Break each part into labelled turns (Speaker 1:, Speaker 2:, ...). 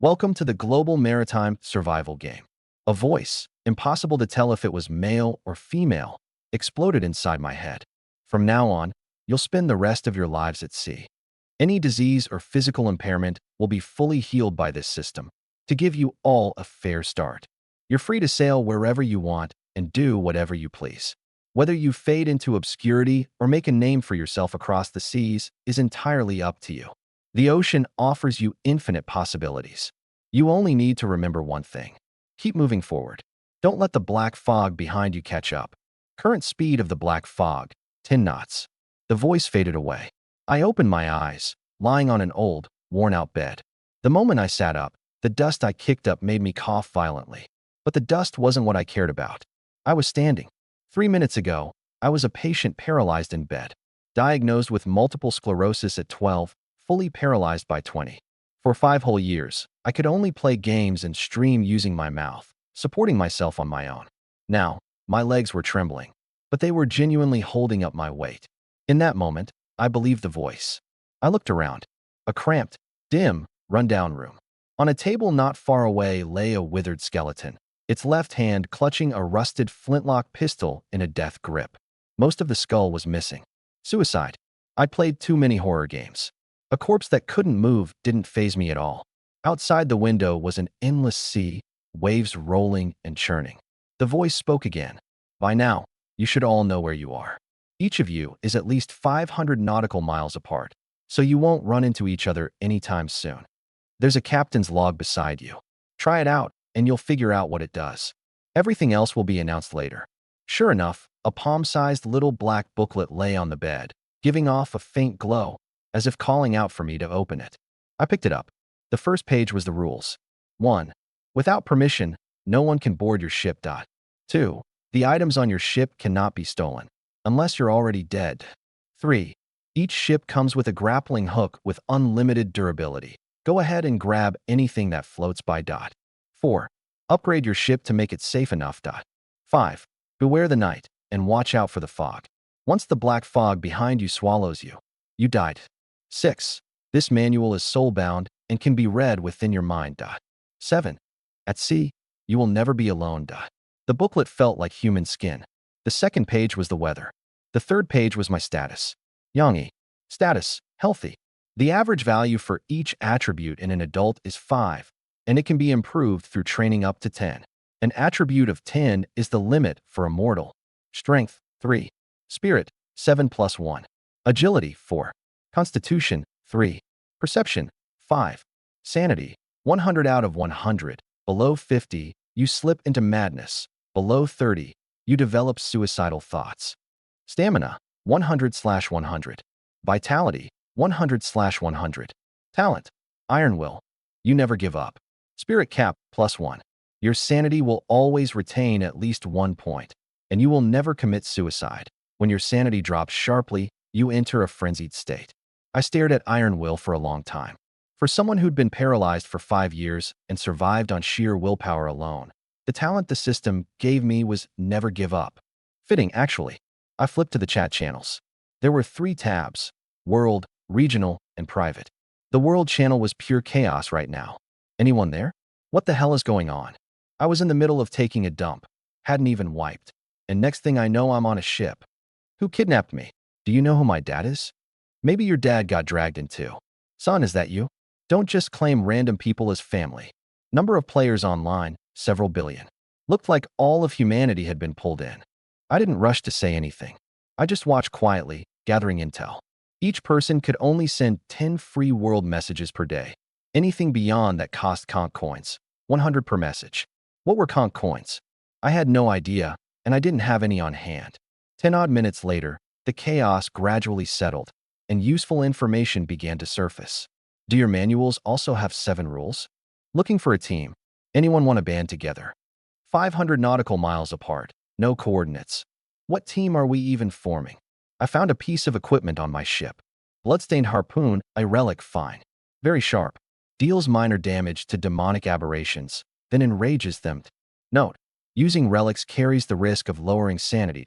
Speaker 1: Welcome to the global maritime survival game. A voice, impossible to tell if it was male or female, exploded inside my head. From now on, you'll spend the rest of your lives at sea. Any disease or physical impairment will be fully healed by this system to give you all a fair start. You're free to sail wherever you want and do whatever you please. Whether you fade into obscurity or make a name for yourself across the seas is entirely up to you. The ocean offers you infinite possibilities. You only need to remember one thing. Keep moving forward. Don't let the black fog behind you catch up. Current speed of the black fog, 10 knots. The voice faded away. I opened my eyes, lying on an old, worn-out bed. The moment I sat up, the dust I kicked up made me cough violently. But the dust wasn't what I cared about. I was standing. 3 minutes ago, I was a patient paralyzed in bed. Diagnosed with multiple sclerosis at 12, fully paralyzed by 20. For 5 whole years, I could only play games and stream using my mouth, supporting myself on my own. Now, my legs were trembling, but they were genuinely holding up my weight. In that moment, I believed the voice. I looked around. A cramped, dim, run-down room. On a table not far away lay a withered skeleton, its left hand clutching a rusted flintlock pistol in a death grip. Most of the skull was missing. Suicide. I'd played too many horror games. A corpse that couldn't move didn't faze me at all. Outside the window was an endless sea, waves rolling and churning. The voice spoke again. By now, you should all know where you are. Each of you is at least 500 nautical miles apart, so you won't run into each other anytime soon. There's a captain's log beside you. Try it out, and you'll figure out what it does. Everything else will be announced later. Sure enough, a palm-sized little black booklet lay on the bed, giving off a faint glow, as if calling out for me to open it. I picked it up. The first page was the rules. 1. Without permission, no one can board your ship. 2. The items on your ship cannot be stolen, unless you're already dead. 3. Each ship comes with a grappling hook with unlimited durability. Go ahead and grab anything that floats by. 4. Upgrade your ship to make it safe enough. 5. Beware the night, and watch out for the fog. Once the black fog behind you swallows you, you died. 6. This manual is soul-bound and can be read within your mind. 7. At sea, you will never be alone. The booklet felt like human skin. The second page was the weather. The third page was my status. Yangi. Status, healthy. The average value for each attribute in an adult is 5, and it can be improved through training up to 10. An attribute of 10 is the limit for a mortal. Strength, 3. Spirit, 7 plus 1. Agility, 4. Constitution, 3. Perception, 5. Sanity, 100 out of 100. Below 50, you slip into madness. Below 30, you develop suicidal thoughts. Stamina, 100/100. Vitality, 100/100. Talent, Iron Will. You never give up. Spirit cap, +1. Your sanity will always retain at least 1 point, and you will never commit suicide. When your sanity drops sharply, you enter a frenzied state. I stared at Iron Will for a long time. For someone who'd been paralyzed for 5 years and survived on sheer willpower alone, the talent the system gave me was never give up. Fitting, actually. I flipped to the chat channels. There were 3 tabs: World, Regional, and Private. The World channel was pure chaos right now. Anyone there? What the hell is going on? I was in the middle of taking a dump. Hadn't even wiped. And next thing I know, I'm on a ship. Who kidnapped me? Do you know who my dad is? Maybe your dad got dragged in too. Son, is that you? Don't just claim random people as family. Number of players online, several billion. Looked like all of humanity had been pulled in. I didn't rush to say anything. I just watched quietly, gathering intel. Each person could only send 10 free world messages per day. Anything beyond that cost conch coins, 100 per message. What were conch coins? I had no idea, and I didn't have any on hand. 10 odd minutes later, the chaos gradually settled, and useful information began to surface. Do your manuals also have 7 rules? Looking for a team. Anyone want to band together? 500 nautical miles apart, no coordinates. What team are we even forming? I found a piece of equipment on my ship. Bloodstained harpoon, a relic, fine. Very sharp. Deals minor damage to demonic aberrations, then enrages them. Note: using relics carries the risk of lowering sanity.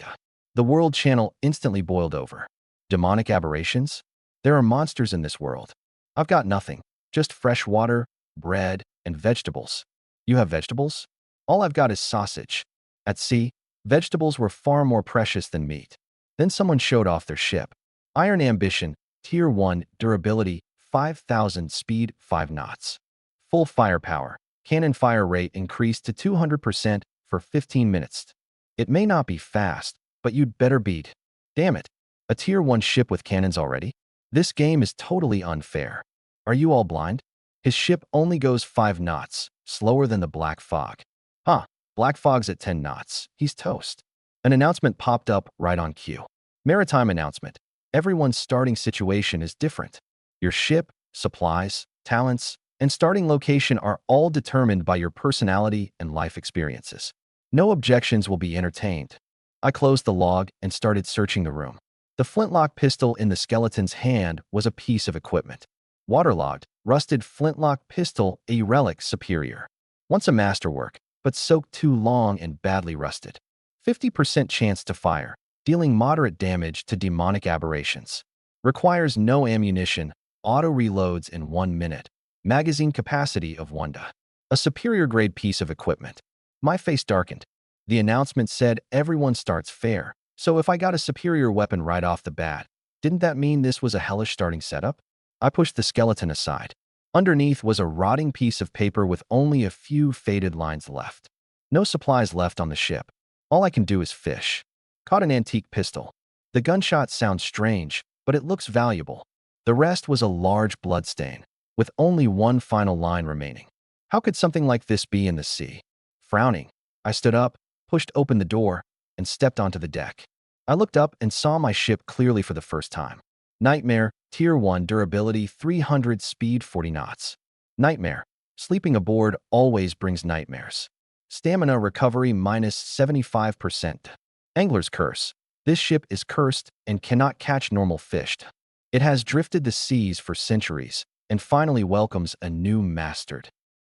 Speaker 1: The World channel instantly boiled over. Demonic aberrations? There are monsters in this world. I've got nothing, just fresh water, bread, and vegetables. You have vegetables? All I've got is sausage. At sea, vegetables were far more precious than meat. Then someone showed off their ship. Iron Ambition, Tier 1, Durability, 5,000, Speed, 5 knots. Full firepower. Cannon fire rate increased to 200% for 15 minutes. It may not be fast, but you'd better beat. Damn it. A Tier 1 ship with cannons already? This game is totally unfair. Are you all blind? His ship only goes 5 knots, slower than the Black Fog. Huh, Black Fog's at 10 knots. He's toast. An announcement popped up right on cue. Maritime announcement. Everyone's starting situation is different. Your ship, supplies, talents, and starting location are all determined by your personality and life experiences. No objections will be entertained. I closed the log and started searching the room. The flintlock pistol in the skeleton's hand was a piece of equipment. Waterlogged, rusted flintlock pistol, a relic superior. Once a masterwork, but soaked too long and badly rusted. 50% chance to fire, dealing moderate damage to demonic aberrations. Requires no ammunition, auto reloads in 1 minute. Magazine capacity of 1 da. A superior grade piece of equipment. My face darkened. The announcement said everyone starts fair, so if I got a superior weapon right off the bat, didn't that mean this was a hellish starting setup? I pushed the skeleton aside. Underneath was a rotting piece of paper with only a few faded lines left. No supplies left on the ship. All I can do is fish. Caught an antique pistol. The gunshot sounds strange, but it looks valuable. The rest was a large bloodstain, with only one final line remaining. How could something like this be in the sea? Frowning, I stood up, pushed open the door, and stepped onto the deck. I looked up and saw my ship clearly for the first time. Nightmare, Tier 1, Durability, 300, Speed, 40 knots. Nightmare. Sleeping aboard always brings nightmares. Stamina recovery minus 75%. Angler's Curse. This ship is cursed and cannot catch normal fish. It has drifted the seas for centuries and finally welcomes a new master.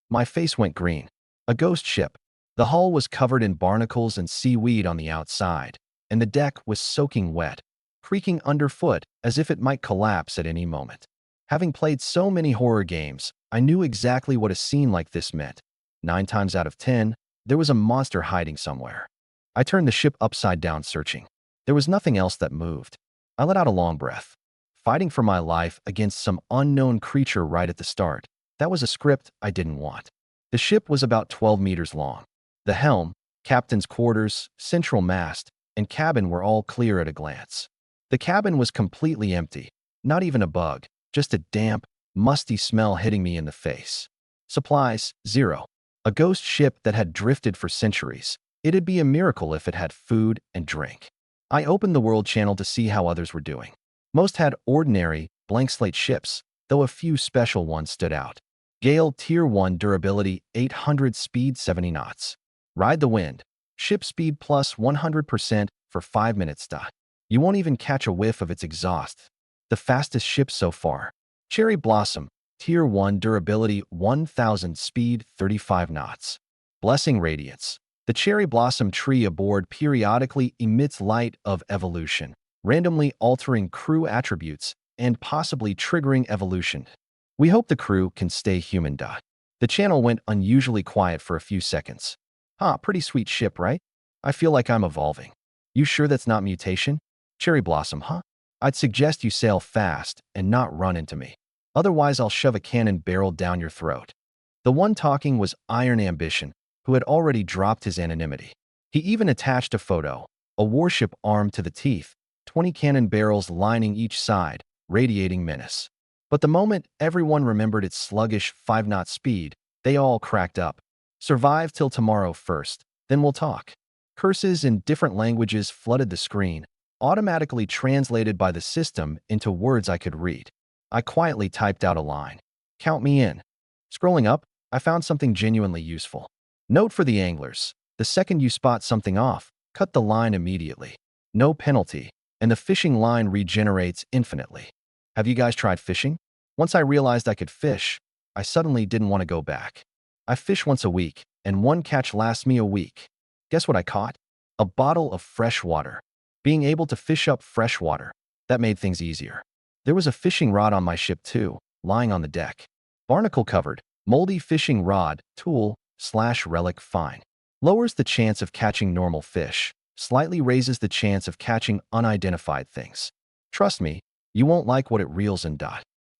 Speaker 1: My face went green. A ghost ship. The hull was covered in barnacles and seaweed on the outside, and the deck was soaking wet, creaking underfoot as if it might collapse at any moment. Having played so many horror games, I knew exactly what a scene like this meant. 9 times out of 10, there was a monster hiding somewhere. I turned the ship upside down searching. There was nothing else that moved. I let out a long breath. Fighting for my life against some unknown creature right at the start. That was a script I didn't want. The ship was about 12 meters long. The helm, captain's quarters, central mast, and cabin were all clear at a glance. The cabin was completely empty, not even a bug, just a damp, musty smell hitting me in the face. Supplies, 0. A ghost ship that had drifted for centuries. It'd be a miracle if it had food and drink. I opened the world channel to see how others were doing. Most had ordinary, blank slate ships, though a few special ones stood out. Gale, Tier 1, Durability, 800, Speed, 70 knots. Ride the wind. Ship speed plus 100% for 5 minutes. You won't even catch a whiff of its exhaust. The fastest ship so far. Cherry Blossom, Tier 1, Durability, 1000, Speed, 35 knots. Blessing Radiance. The cherry blossom tree aboard periodically emits light of evolution, randomly altering crew attributes and possibly triggering evolution. We hope the crew can stay human. The channel went unusually quiet for a few seconds. Pretty sweet ship, right? I feel like I'm evolving. You sure that's not mutation? Cherry Blossom, huh? I'd suggest you sail fast and not run into me. Otherwise, I'll shove a cannon barrel down your throat. The one talking was Iron Ambition, who had already dropped his anonymity. He even attached a photo, a warship armed to the teeth, 20 cannon barrels lining each side, radiating menace. But the moment everyone remembered its sluggish 5-knot speed, they all cracked up. Survive till tomorrow first, then we'll talk. Curses in different languages flooded the screen, automatically translated by the system into words I could read. I quietly typed out a line. Count me in. Scrolling up, I found something genuinely useful. Note for the anglers. The second you spot something off, cut the line immediately. No penalty, and the fishing line regenerates infinitely. Have you guys tried fishing? Once I realized I could fish, I suddenly didn't want to go back. I fish once a week, and one catch lasts me a week. Guess what I caught? A bottle of fresh water. Being able to fish up fresh water, that made things easier. There was a fishing rod on my ship too, lying on the deck. Barnacle covered, Moldy fishing rod, tool, / relic fine. Lowers the chance of catching normal fish, slightly raises the chance of catching unidentified things. Trust me, you won't like what it reels in.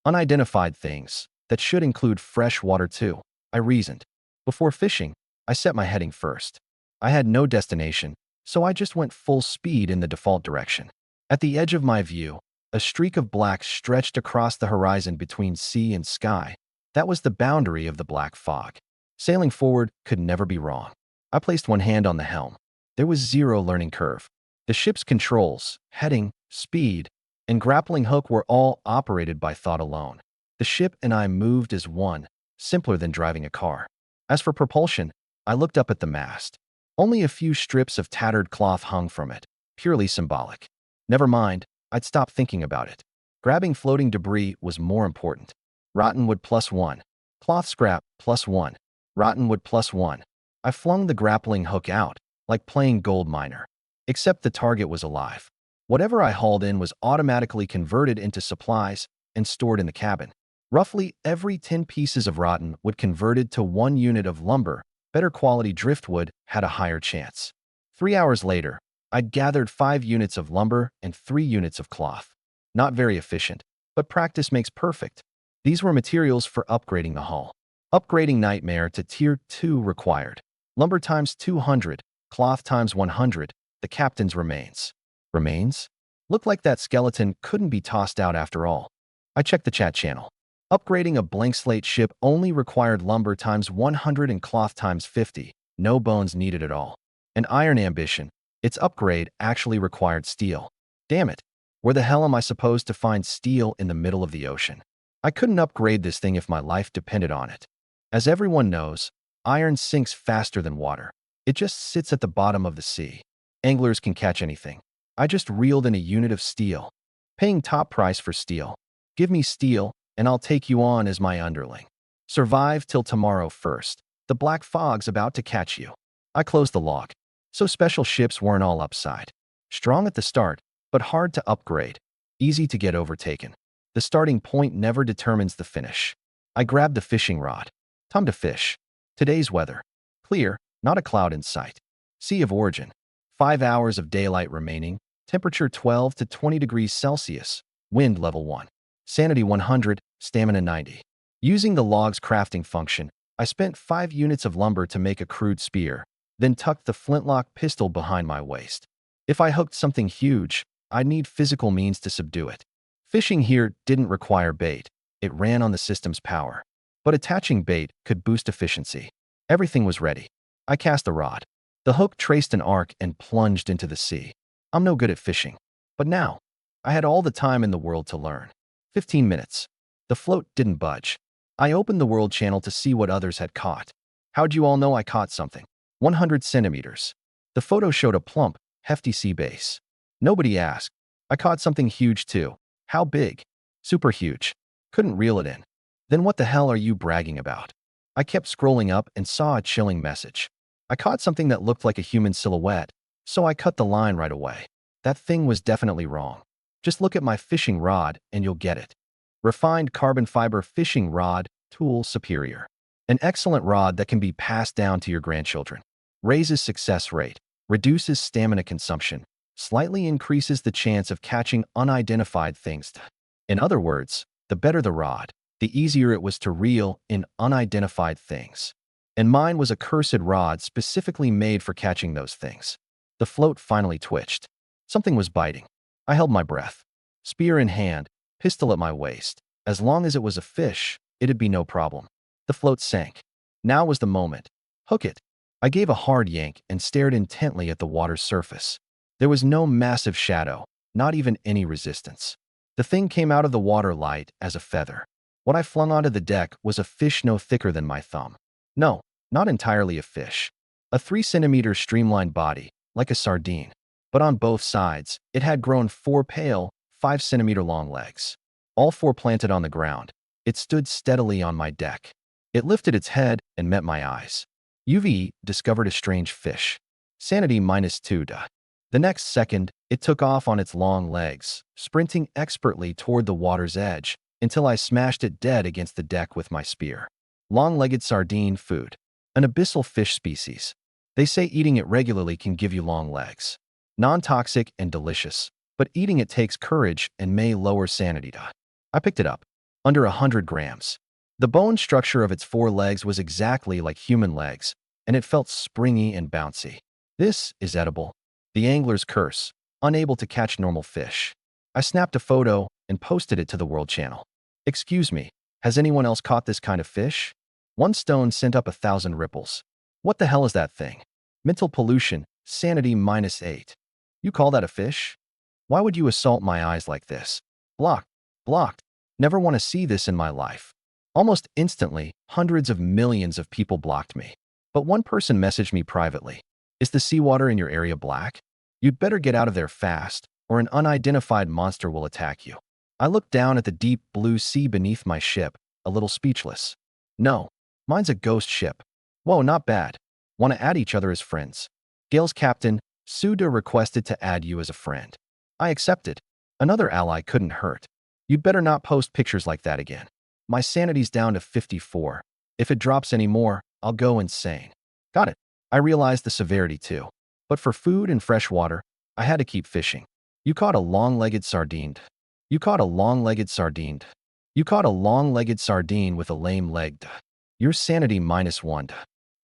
Speaker 1: Unidentified things, that should include fresh water too, I reasoned. Before fishing, I set my heading first. I had no destination, so I just went full speed in the default direction. At the edge of my view, a streak of black stretched across the horizon between sea and sky. That was the boundary of the black fog. Sailing forward could never be wrong. I placed one hand on the helm. There was zero learning curve. The ship's controls, heading, speed, and grappling hook were all operated by thought alone. The ship and I moved as one, simpler than driving a car. As for propulsion, I looked up at the mast. Only a few strips of tattered cloth hung from it, purely symbolic. Never mind, I'd stopped thinking about it. Grabbing floating debris was more important. Rotten wood +1. Cloth scrap +1. Rotten wood +1. I flung the grappling hook out, like playing gold miner. Except the target was alive. Whatever I hauled in was automatically converted into supplies and stored in the cabin. Roughly every 10 pieces of rotten wood converted to 1 unit of lumber. Better quality driftwood had a higher chance. 3 hours later, I'd gathered 5 units of lumber and 3 units of cloth. Not very efficient, but practice makes perfect. These were materials for upgrading the hull. Upgrading Nightmare to Tier 2 required. Lumber times 200, cloth times 100, the captain's remains. Remains? Looked like that skeleton couldn't be tossed out after all. I checked the chat channel. Upgrading a blank slate ship only required lumber times 100 and cloth times 50, no bones needed at all. An iron ambition, its upgrade actually required steel. Damn it, where the hell am I supposed to find steel in the middle of the ocean? I couldn't upgrade this thing if my life depended on it. As everyone knows, iron sinks faster than water. It just sits at the bottom of the sea. Anglers can catch anything. I just reeled in a unit of steel. Paying top price for steel. Give me steel, and I'll take you on as my underling. Survive till tomorrow first. The black fog's about to catch you. I closed the log. So special ships weren't all upside. Strong at the start, but hard to upgrade. Easy to get overtaken. The starting point never determines the finish. I grabbed the fishing rod. Time to fish. Today's weather. Clear, not a cloud in sight. Sea of origin. 5 hours of daylight remaining. Temperature 12 to 20 degrees Celsius. Wind level 1. Sanity 100, stamina 90. Using the log's crafting function, I spent 5 units of lumber to make a crude spear, then tucked the flintlock pistol behind my waist. If I hooked something huge, I'd need physical means to subdue it. Fishing here didn't require bait. It ran on the system's power. But attaching bait could boost efficiency. Everything was ready. I cast the rod. The hook traced an arc and plunged into the sea. I'm no good at fishing. But now, I had all the time in the world to learn. 15 minutes. The float didn't budge. I opened the world channel to see what others had caught. How'd you all know I caught something? 100 centimeters. The photo showed a plump, hefty sea bass. Nobody asked. I caught something huge too. How big? Super huge. Couldn't reel it in. Then what the hell are you bragging about? I kept scrolling up and saw a chilling message. I caught something that looked like a human silhouette, so I cut the line right away. That thing was definitely wrong. Just look at my fishing rod and you'll get it. Refined carbon fiber fishing rod, tool superior. An excellent rod that can be passed down to your grandchildren. Raises success rate, reduces stamina consumption, slightly increases the chance of catching unidentified things. In other words, the better the rod, the easier it was to reel in unidentified things. And mine was a cursed rod specifically made for catching those things. The float finally twitched. Something was biting. I held my breath. Spear in hand, pistol at my waist. As long as it was a fish, it'd be no problem. The float sank. Now was the moment. Hook it. I gave a hard yank and stared intently at the water's surface. There was no massive shadow, not even any resistance. The thing came out of the water light as a feather. What I flung onto the deck was a fish no thicker than my thumb. No, not entirely a fish. A 3-centimeter streamlined body, like a sardine. But on both sides, it had grown 4 pale, 5-centimeter long legs. All 4 planted on the ground. It stood steadily on my deck. It lifted its head and met my eyes. UVE discovered a strange fish. Sanity -2. The next second, it took off on its long legs, sprinting expertly toward the water's edge, until I smashed it dead against the deck with my spear. Long-legged sardine food. An abyssal fish species. They say eating it regularly can give you long legs. Non-toxic and delicious, but eating it takes courage and may lower sanity. I picked it up. Under 100 grams. The bone structure of its four legs was exactly like human legs, and it felt springy and bouncy. This is edible. The angler's curse. Unable to catch normal fish. I snapped a photo and posted it to the World Channel. Excuse me, has anyone else caught this kind of fish? One stone sent up 1,000 ripples. What the hell is that thing? Mental pollution, sanity -8. You call that a fish? Why would you assault my eyes like this? Blocked. Blocked. Never want to see this in my life. Almost instantly, hundreds of millions of people blocked me. But one person messaged me privately. Is the seawater in your area black? You'd better get out of there fast, or an unidentified monster will attack you. I looked down at the deep blue sea beneath my ship, a little speechless. No, mine's a ghost ship. Whoa, not bad. Want to add each other as friends. Gale's captain, Suda requested to add you as a friend. I accepted. Another ally couldn't hurt. You'd better not post pictures like that again. My sanity's down to 54. If it drops any more, I'll go insane. Got it. I realized the severity too. But for food and fresh water, I had to keep fishing. You caught a long-legged sardine. You caught a long-legged sardine. You caught a long-legged sardine with a lame leg. Your sanity -1.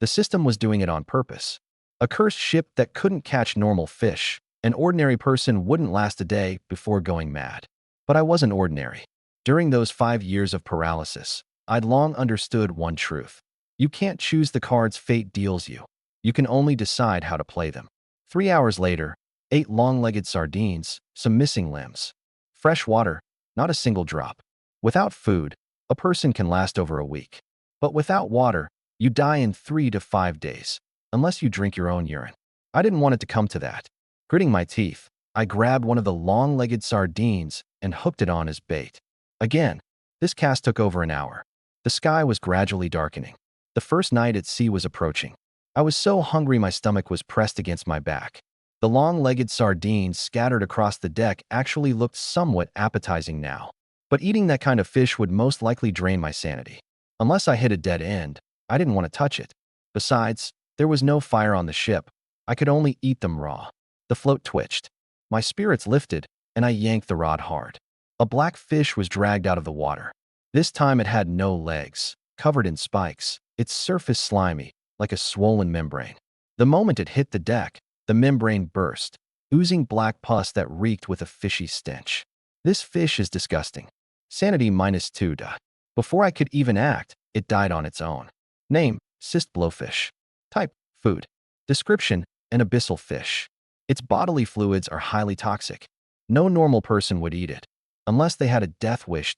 Speaker 1: The system was doing it on purpose. A cursed ship that couldn't catch normal fish. An ordinary person wouldn't last a day before going mad. But I wasn't ordinary. During those 5 years of paralysis, I'd long understood one truth. You can't choose the cards fate deals you. You can only decide how to play them. 3 hours later, 8 long-legged sardines, some missing limbs. Fresh water, not a single drop. Without food, a person can last over a week. But without water, you die in 3 to 5 days, unless you drink your own urine. I didn't want it to come to that. Gritting my teeth, I grabbed one of the long-legged sardines and hooked it on as bait. Again, this cast took over an hour. The sky was gradually darkening. The first night at sea was approaching. I was so hungry my stomach was pressed against my back. The long-legged sardines scattered across the deck actually looked somewhat appetizing now. But eating that kind of fish would most likely drain my sanity. Unless I hit a dead end, I didn't want to touch it. Besides, there was no fire on the ship. I could only eat them raw. The float twitched. My spirits lifted, and I yanked the rod hard. A black fish was dragged out of the water. This time it had no legs, covered in spikes, its surface slimy, like a swollen membrane. The moment it hit the deck, the membrane burst, oozing black pus that reeked with a fishy stench. This fish is disgusting. Sanity -2. Before I could even act, it died on its own. Name, cyst blowfish. Type, food. Description, an abyssal fish. Its bodily fluids are highly toxic. No normal person would eat it, unless they had a death wish.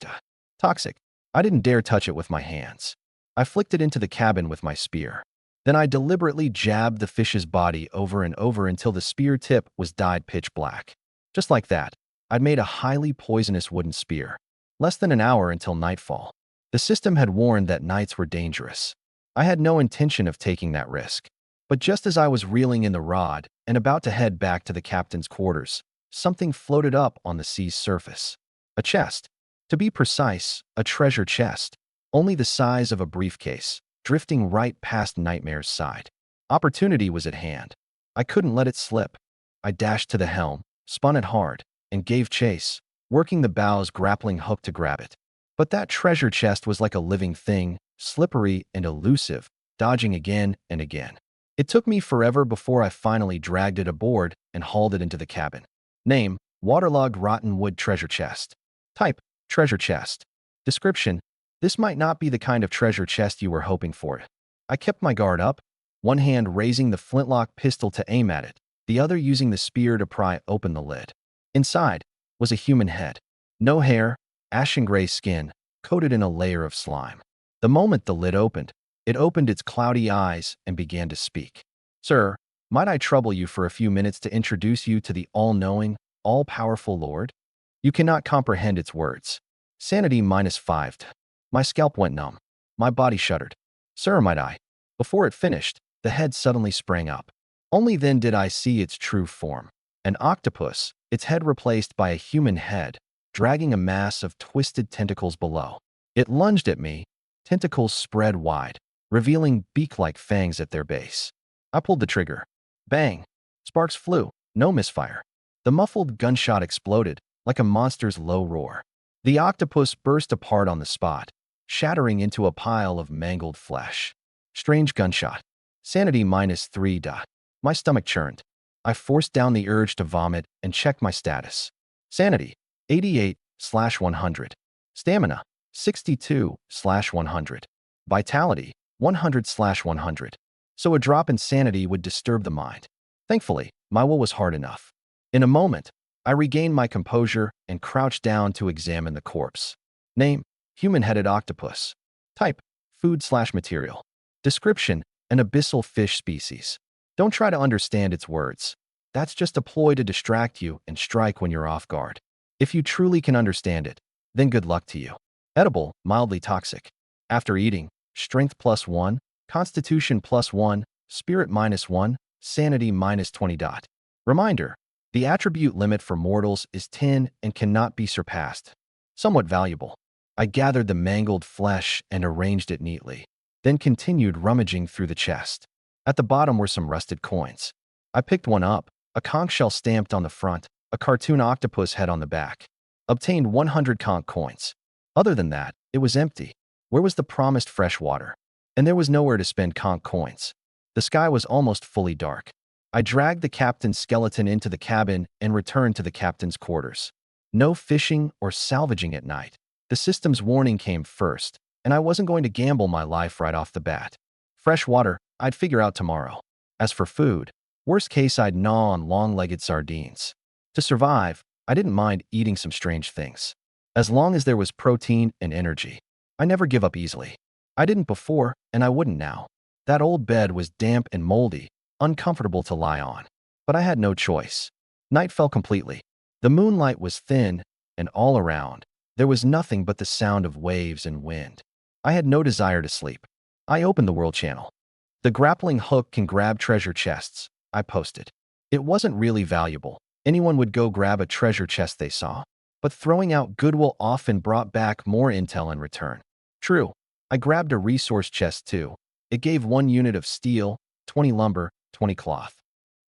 Speaker 1: Toxic. I didn't dare touch it with my hands. I flicked it into the cabin with my spear. Then I deliberately jabbed the fish's body over and over until the spear tip was dyed pitch black. Just like that, I'd made a highly poisonous wooden spear. Less than an hour until nightfall. The system had warned that nights were dangerous. I had no intention of taking that risk. But just as I was reeling in the rod and about to head back to the captain's quarters, something floated up on the sea's surface. A chest. To be precise, a treasure chest. Only the size of a briefcase, drifting right past Nightmare's side. Opportunity was at hand. I couldn't let it slip. I dashed to the helm, spun it hard, and gave chase, working the bow's grappling hook to grab it. But that treasure chest was like a living thing, slippery and elusive, dodging again and again. It took me forever before I finally dragged it aboard and hauled it into the cabin. Name, waterlogged rotten wood treasure chest. Type, treasure chest. Description, this might not be the kind of treasure chest you were hoping for. I kept my guard up, one hand raising the flintlock pistol to aim at it, the other using the spear to pry open the lid. Inside was a human head. No hair, ashen gray skin, coated in a layer of slime. The moment the lid opened, it opened its cloudy eyes and began to speak. Sir, might I trouble you for a few minutes to introduce you to the all-knowing, all-powerful Lord? You cannot comprehend its words. Sanity -5. My scalp went numb. My body shuddered. Sir, might I? Before it finished, the head suddenly sprang up. Only then did I see its true form. An octopus, its head replaced by a human head, dragging a mass of twisted tentacles below. It lunged at me, Tentacles spread wide, revealing beak-like fangs at their base. I pulled the trigger. Bang! Sparks flew. No misfire. The muffled gunshot exploded, like a monster's low roar. The octopus burst apart on the spot, shattering into a pile of mangled flesh. Strange gunshot. Sanity -3. My stomach churned. I forced down the urge to vomit and checked my status. Sanity, 88/100. Stamina, 62/100. Vitality, 100/100. So a drop in sanity would disturb the mind. Thankfully, my will was hard enough. In a moment, I regained my composure and crouched down to examine the corpse. Name, human-headed octopus. Type, food/material. Description, an abyssal fish species. Don't try to understand its words. That's just a ploy to distract you and strike when you're off guard. If you truly can understand it, then good luck to you. Edible, mildly toxic. After eating, strength +1, constitution +1, spirit -1, sanity -20. Reminder, the attribute limit for mortals is 10 and cannot be surpassed. Somewhat valuable. I gathered the mangled flesh and arranged it neatly, then continued rummaging through the chest. At the bottom were some rusted coins. I picked one up, a conch shell stamped on the front, a cartoon octopus head on the back. Obtained 100 conch coins. Other than that, it was empty. Where was the promised fresh water? And there was nowhere to spend conch coins. The sky was almost fully dark. I dragged the captain's skeleton into the cabin and returned to the captain's quarters. No fishing or salvaging at night. The system's warning came first, and I wasn't going to gamble my life right off the bat. Fresh water, I'd figure out tomorrow. As for food, worst case I'd gnaw on long-legged sardines. To survive, I didn't mind eating some strange things. As long as there was protein and energy. I never give up easily. I didn't before, and I wouldn't now. That old bed was damp and moldy, uncomfortable to lie on. But I had no choice. Night fell completely. The moonlight was thin, and all around, there was nothing but the sound of waves and wind. I had no desire to sleep. I opened the World Channel. The grappling hook can grab treasure chests, I posted. It wasn't really valuable. Anyone would go grab a treasure chest they saw. But throwing out goodwill often brought back more intel in return. True, I grabbed a resource chest too. It gave 1 unit of steel, 20 lumber, 20 cloth.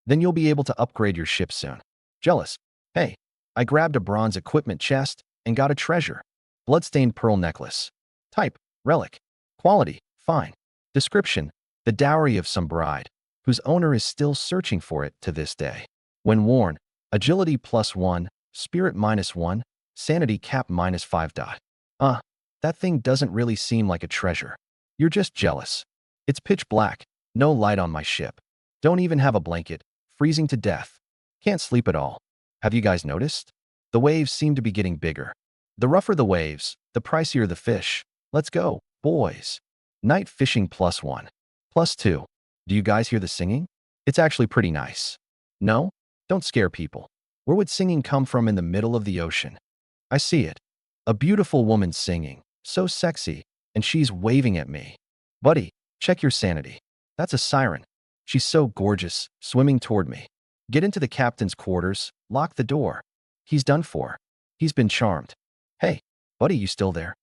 Speaker 1: Then you'll be able to upgrade your ship soon. Jealous. Hey, I grabbed a bronze equipment chest and got a treasure. Bloodstained pearl necklace. Type, relic. Quality, fine. Description, the dowry of some bride, whose owner is still searching for it to this day. When worn, agility +1, spirit -1, sanity cap -5. That thing doesn't really seem like a treasure. You're just jealous. It's pitch black, no light on my ship. Don't even have a blanket, freezing to death. Can't sleep at all. Have you guys noticed? The waves seem to be getting bigger. The rougher the waves, the pricier the fish. Let's go, boys. Night fishing +1. +2. Do you guys hear the singing? It's actually pretty nice. No? Don't scare people. Where would singing come from in the middle of the ocean? I see it. A beautiful woman singing, so sexy, and she's waving at me. Buddy, check your sanity. That's a siren. She's so gorgeous, swimming toward me. Get into the captain's quarters, lock the door. He's done for. He's been charmed. Hey, buddy, you still there?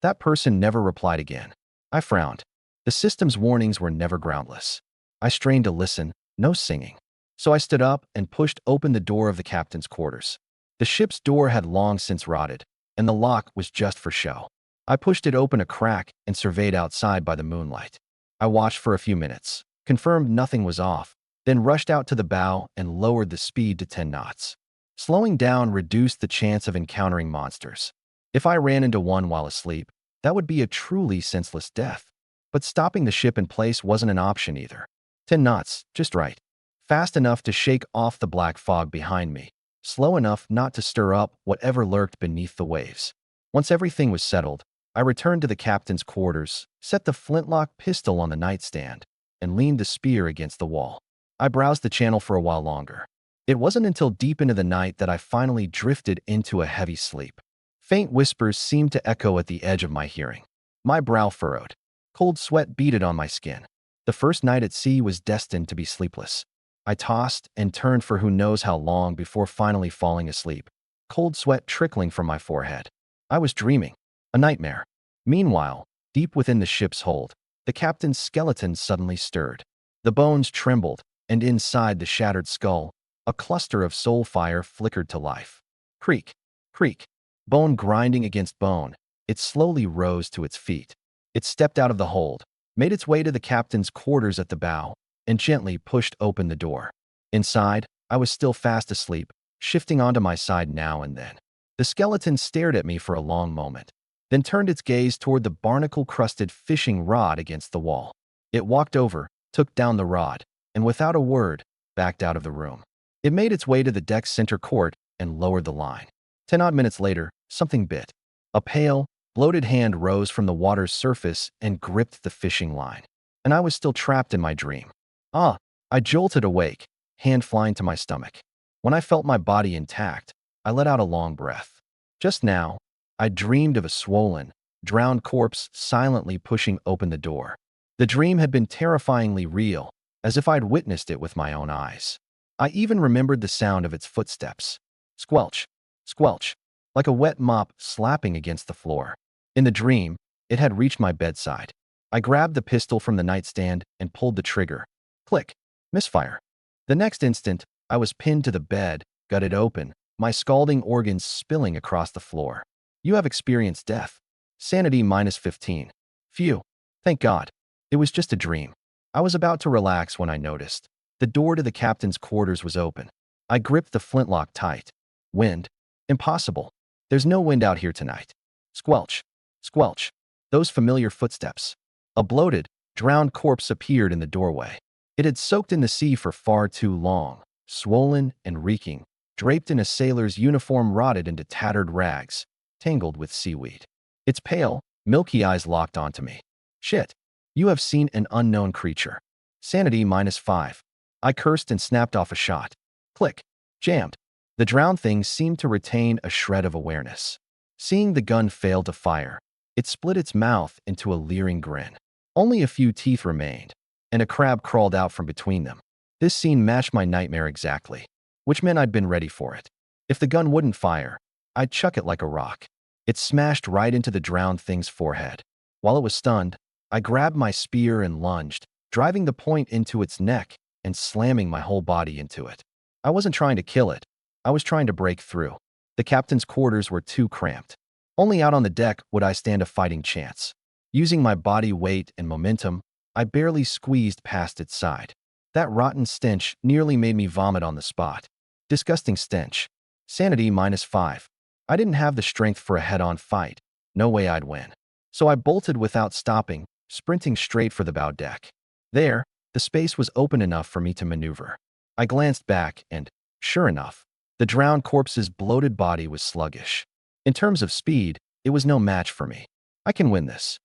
Speaker 1: That person never replied again. I frowned. The system's warnings were never groundless. I strained to listen, no singing. So I stood up and pushed open the door of the captain's quarters. The ship's door had long since rotted, and the lock was just for show. I pushed it open a crack and surveyed outside by the moonlight. I watched for a few minutes, confirmed nothing was off, then rushed out to the bow and lowered the speed to 10 knots. Slowing down reduced the chance of encountering monsters. If I ran into one while asleep, that would be a truly senseless death. But stopping the ship in place wasn't an option either. 10 knots, just right. Fast enough to shake off the black fog behind me, slow enough not to stir up whatever lurked beneath the waves. Once everything was settled, I returned to the captain's quarters, set the flintlock pistol on the nightstand, and leaned the spear against the wall. I browsed the channel for a while longer. It wasn't until deep into the night that I finally drifted into a heavy sleep. Faint whispers seemed to echo at the edge of my hearing. My brow furrowed. Cold sweat beaded on my skin. The first night at sea was destined to be sleepless. I tossed and turned for who knows how long before finally falling asleep, cold sweat trickling from my forehead. I was dreaming. A nightmare. Meanwhile, Deep within the ship's hold, the captain's skeleton suddenly stirred. The bones trembled, and inside the shattered skull, a cluster of soul fire flickered to life. Creak, creak, bone grinding against bone, it slowly rose to its feet. It stepped out of the hold, made its way to the captain's quarters at the bow, and gently pushed open the door. Inside, I was still fast asleep, shifting onto my side now and then. The skeleton stared at me for a long moment, then turned its gaze toward the barnacle-crusted fishing rod against the wall. It walked over, took down the rod, and without a word, backed out of the room. It made its way to the deck's center court and lowered the line. 10-odd minutes later, something bit. A pale, bloated hand rose from the water's surface and gripped the fishing line. And I was still trapped in my dream. Ah! I jolted awake, hand flying to my stomach. When I felt my body intact, I let out a long breath. Just now, I dreamed of a swollen, drowned corpse silently pushing open the door. The dream had been terrifyingly real, as if I'd witnessed it with my own eyes. I even remembered the sound of its footsteps. Squelch, squelch, like a wet mop slapping against the floor. In the dream, it had reached my bedside. I grabbed the pistol from the nightstand and pulled the trigger. Click, misfire. The next instant, I was pinned to the bed, gutted open, my scalding organs spilling across the floor. You have experienced death. Sanity -15. Phew. Thank God. It was just a dream. I was about to relax when I noticed. The door to the captain's quarters was open. I gripped the flintlock tight. Wind? Impossible. There's no wind out here tonight. Squelch. Squelch. Those familiar footsteps. A bloated, drowned corpse appeared in the doorway. It had soaked in the sea for far too long, swollen and reeking, draped in a sailor's uniform rotted into tattered rags, tangled with seaweed. Its pale, milky eyes locked onto me. Shit. You have seen an unknown creature. Sanity -5. I cursed and snapped off a shot. Click. Jammed. The drowned thing seemed to retain a shred of awareness. Seeing the gun fail to fire, it split its mouth into a leering grin. Only a few teeth remained, and a crab crawled out from between them. This scene matched my nightmare exactly, which meant I'd been ready for it. If the gun wouldn't fire, I'd chuck it like a rock. It smashed right into the drowned thing's forehead. While it was stunned, I grabbed my spear and lunged, driving the point into its neck and slamming my whole body into it. I wasn't trying to kill it. I was trying to break through. The captain's quarters were too cramped. Only out on the deck would I stand a fighting chance. Using my body weight and momentum, I barely squeezed past its side. That rotten stench nearly made me vomit on the spot. Disgusting stench. Sanity -5. I didn't have the strength for a head-on fight. No way I'd win. So I bolted without stopping, sprinting straight for the bow deck. There, the space was open enough for me to maneuver. I glanced back and, sure enough, the drowned corpse's bloated body was sluggish. In terms of speed, it was no match for me. I can win this.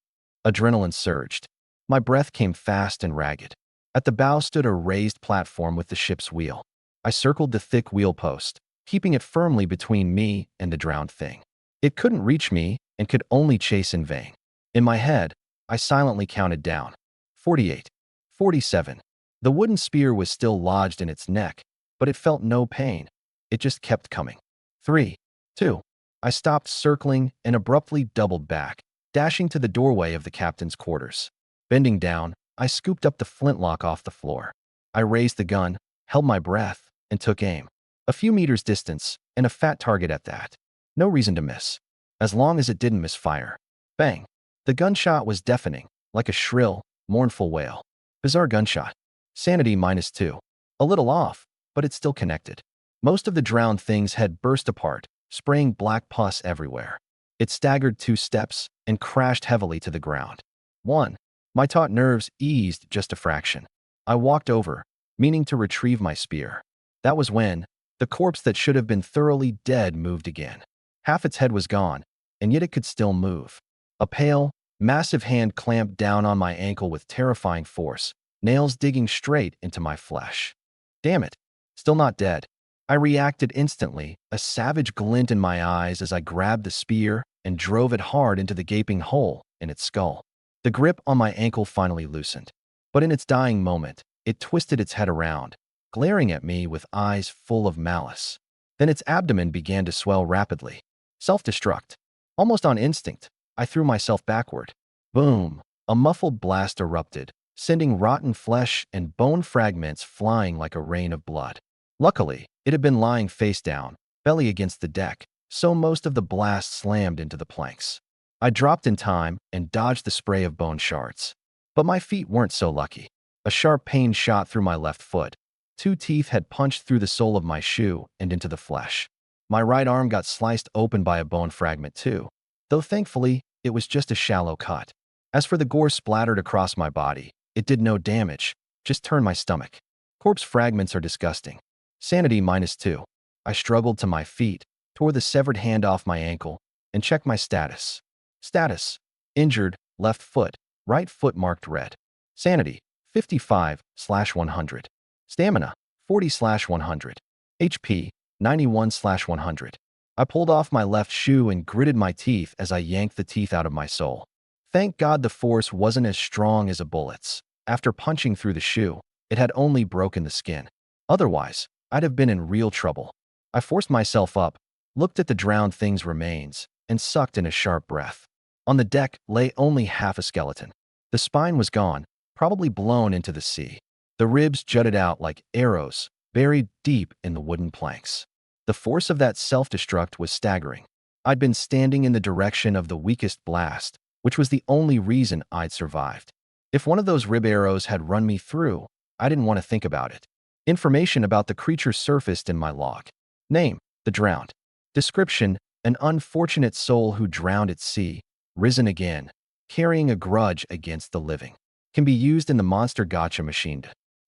Speaker 1: Adrenaline surged. My breath came fast and ragged. At the bow stood a raised platform with the ship's wheel. I circled the thick wheel post, keeping it firmly between me and the drowned thing. It couldn't reach me and could only chase in vain. In my head, I silently counted down. 48. 47. The wooden spear was still lodged in its neck, but it felt no pain. It just kept coming. 3. 2. I stopped circling and abruptly doubled back, dashing to the doorway of the captain's quarters. Bending down, I scooped up the flintlock off the floor. I raised the gun, held my breath, and took aim. A few meters distance, and a fat target at that. No reason to miss. As long as it didn't misfire. Bang! The gunshot was deafening, like a shrill, mournful wail. Bizarre gunshot. Sanity -2. A little off, but it still connected. Most of the drowned thing's head burst apart, spraying black pus everywhere. It staggered 2 steps and crashed heavily to the ground. 1. My taut nerves eased just a fraction. I walked over, meaning to retrieve my spear. That was when the corpse that should have been thoroughly dead moved again. Half its head was gone, and yet it could still move. A pale, massive hand clamped down on my ankle with terrifying force, nails digging straight into my flesh. Damn it, still not dead. I reacted instantly, a savage glint in my eyes as I grabbed the spear and drove it hard into the gaping hole in its skull. The grip on my ankle finally loosened, but in its dying moment, it twisted its head around, glaring at me with eyes full of malice. Then its abdomen began to swell rapidly. Self-destruct. Almost on instinct, I threw myself backward. Boom! A muffled blast erupted, sending rotten flesh and bone fragments flying like a rain of blood. Luckily, it had been lying face down, belly against the deck, so most of the blast slammed into the planks. I dropped in time and dodged the spray of bone shards. But my feet weren't so lucky. A sharp pain shot through my left foot. Two teeth had punched through the sole of my shoe and into the flesh. My right arm got sliced open by a bone fragment too, though thankfully, it was just a shallow cut. As for the gore splattered across my body, it did no damage, just turned my stomach. Corpse fragments are disgusting. Sanity -2. I struggled to my feet, tore the severed hand off my ankle, and checked my status. Status: injured, left foot, right foot marked red. Sanity: 55/100. Stamina: 40/100. HP: 91/100. I pulled off my left shoe and gritted my teeth as I yanked the teeth out of my sole. Thank God the force wasn't as strong as a bullet's. After punching through the shoe, it had only broken the skin. Otherwise, I'd have been in real trouble. I forced myself up, looked at the drowned thing's remains, and sucked in a sharp breath. On the deck lay only half a skeleton. The spine was gone, probably blown into the sea. The ribs jutted out like arrows, buried deep in the wooden planks. The force of that self-destruct was staggering. I'd been standing in the direction of the weakest blast, which was the only reason I'd survived. If one of those rib arrows had run me through, I didn't want to think about it. Information about the creature surfaced in my log. Name: the drowned. Description: an unfortunate soul who drowned at sea, risen again, carrying a grudge against the living. Can be used in the Monster Gacha machine.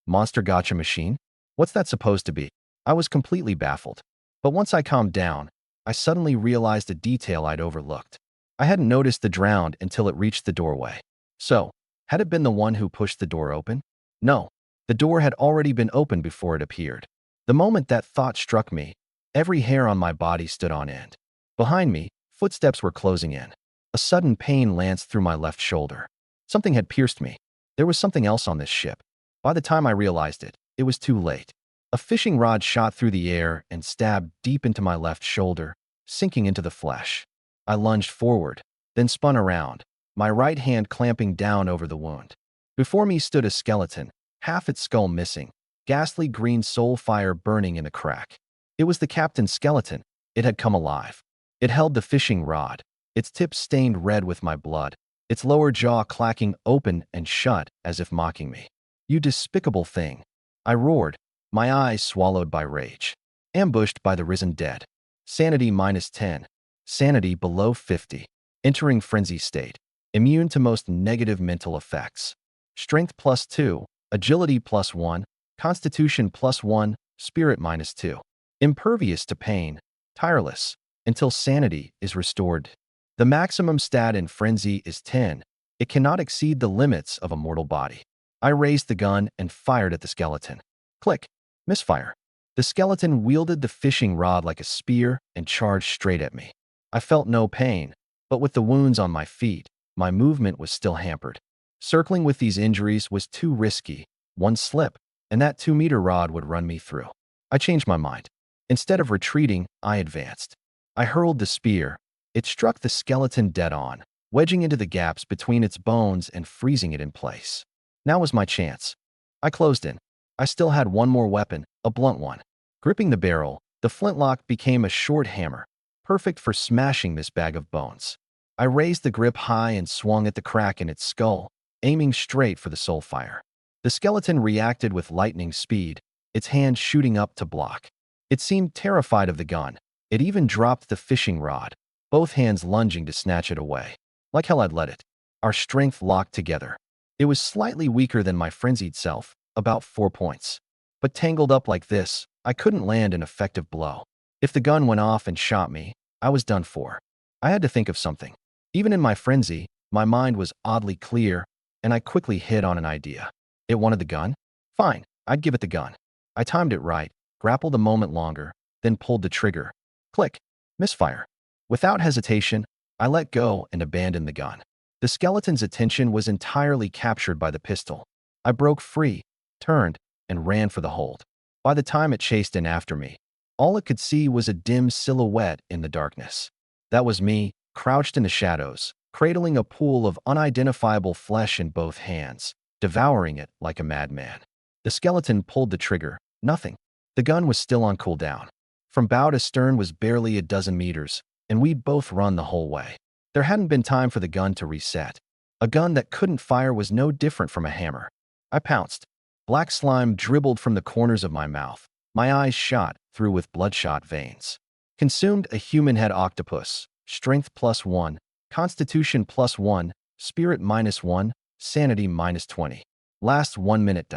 Speaker 1: Monster Gacha machine? What's that supposed to be? I was completely baffled. But once I calmed down, I suddenly realized a detail I'd overlooked. I hadn't noticed the drowned until it reached the doorway. So, had it been the one who pushed the door open? No, the door had already been opened before it appeared. The moment that thought struck me, every hair on my body stood on end. Behind me, footsteps were closing in. A sudden pain lanced through my left shoulder. Something had pierced me. There was something else on this ship. By the time I realized it, it was too late. A fishing rod shot through the air and stabbed deep into my left shoulder, sinking into the flesh. I lunged forward, then spun around, my right hand clamping down over the wound. Before me stood a skeleton, half its skull missing, ghastly green soul fire burning in a crack. It was the captain's skeleton. It had come alive. It held the fishing rod, its tip stained red with my blood, its lower jaw clacking open and shut as if mocking me. "You despicable thing!" I roared, my eyes swallowed by rage. Ambushed by the risen dead. Sanity -10. Sanity below 50. Entering frenzy state. Immune to most negative mental effects. Strength +2. Agility +1. Constitution +1. Spirit -2. Impervious to pain. Tireless. Until sanity is restored. The maximum stat in frenzy is 10. It cannot exceed the limits of a mortal body. I raised the gun and fired at the skeleton. Click. Misfire. The skeleton wielded the fishing rod like a spear and charged straight at me. I felt no pain, but with the wounds on my feet, my movement was still hampered. Circling with these injuries was too risky. One slip, and that 2-meter rod would run me through. I changed my mind. Instead of retreating, I advanced. I hurled the spear. It struck the skeleton dead on, wedging into the gaps between its bones and freezing it in place. Now was my chance. I closed in. I still had one more weapon, a blunt one. Gripping the barrel, the flintlock became a short hammer, perfect for smashing this bag of bones. I raised the grip high and swung at the crack in its skull, aiming straight for the soul fire. The skeleton reacted with lightning speed, its hand shooting up to block. It seemed terrified of the gun. It even dropped the fishing rod, both hands lunging to snatch it away. Like hell I'd let it. Our strength locked together. It was slightly weaker than my frenzied self, about 4 points. But tangled up like this, I couldn't land an effective blow. If the gun went off and shot me, I was done for. I had to think of something. Even in my frenzy, my mind was oddly clear, and I quickly hit on an idea. It wanted the gun? Fine, I'd give it the gun. I timed it right, grappled a moment longer, then pulled the trigger. Click. Misfire. Without hesitation, I let go and abandoned the gun. The skeleton's attention was entirely captured by the pistol. I broke free, turned, and ran for the hold. By the time it chased in after me, all it could see was a dim silhouette in the darkness. That was me, crouched in the shadows, cradling a pool of unidentifiable flesh in both hands, devouring it like a madman. The skeleton pulled the trigger. Nothing. The gun was still on cooldown. From bow to stern was barely a dozen meters, and we'd both run the whole way. There hadn't been time for the gun to reset. A gun that couldn't fire was no different from a hammer. I pounced. Black slime dribbled from the corners of my mouth. My eyes shot through with bloodshot veins. Consumed a human-head octopus. Strength +1, Constitution +1, Spirit -1, Sanity -20. Last 1 minute.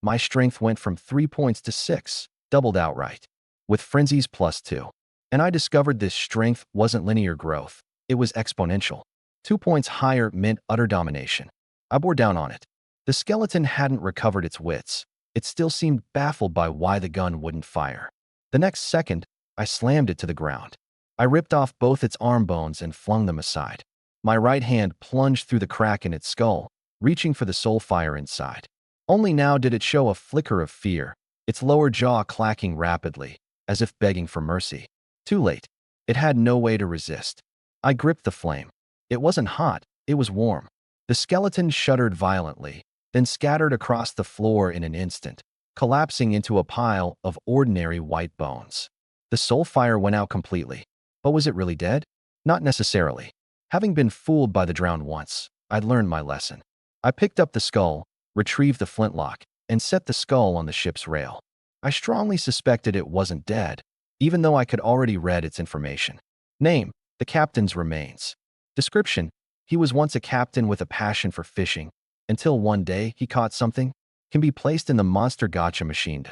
Speaker 1: My strength went from 3 points to 6, doubled outright, with frenzies +2. And I discovered this strength wasn't linear growth. It was exponential. 2 points higher meant utter domination. I bore down on it. The skeleton hadn't recovered its wits. It still seemed baffled by why the gun wouldn't fire. The next second, I slammed it to the ground. I ripped off both its arm bones and flung them aside. My right hand plunged through the crack in its skull, reaching for the soul fire inside. Only now did it show a flicker of fear, its lower jaw clacking rapidly, as if begging for mercy. Too late. It had no way to resist. I gripped the flame. It wasn't hot, it was warm. The skeleton shuddered violently, then scattered across the floor in an instant, collapsing into a pile of ordinary white bones. The soul fire went out completely. But was it really dead? Not necessarily. Having been fooled by the drowned once, I'd learned my lesson. I picked up the skull, retrieved the flintlock, and set the skull on the ship's rail. I strongly suspected it wasn't dead, even though I could already read its information. Name: the captain's remains. Description: he was once a captain with a passion for fishing, until one day he caught something. Can be placed in the monster gotcha machine.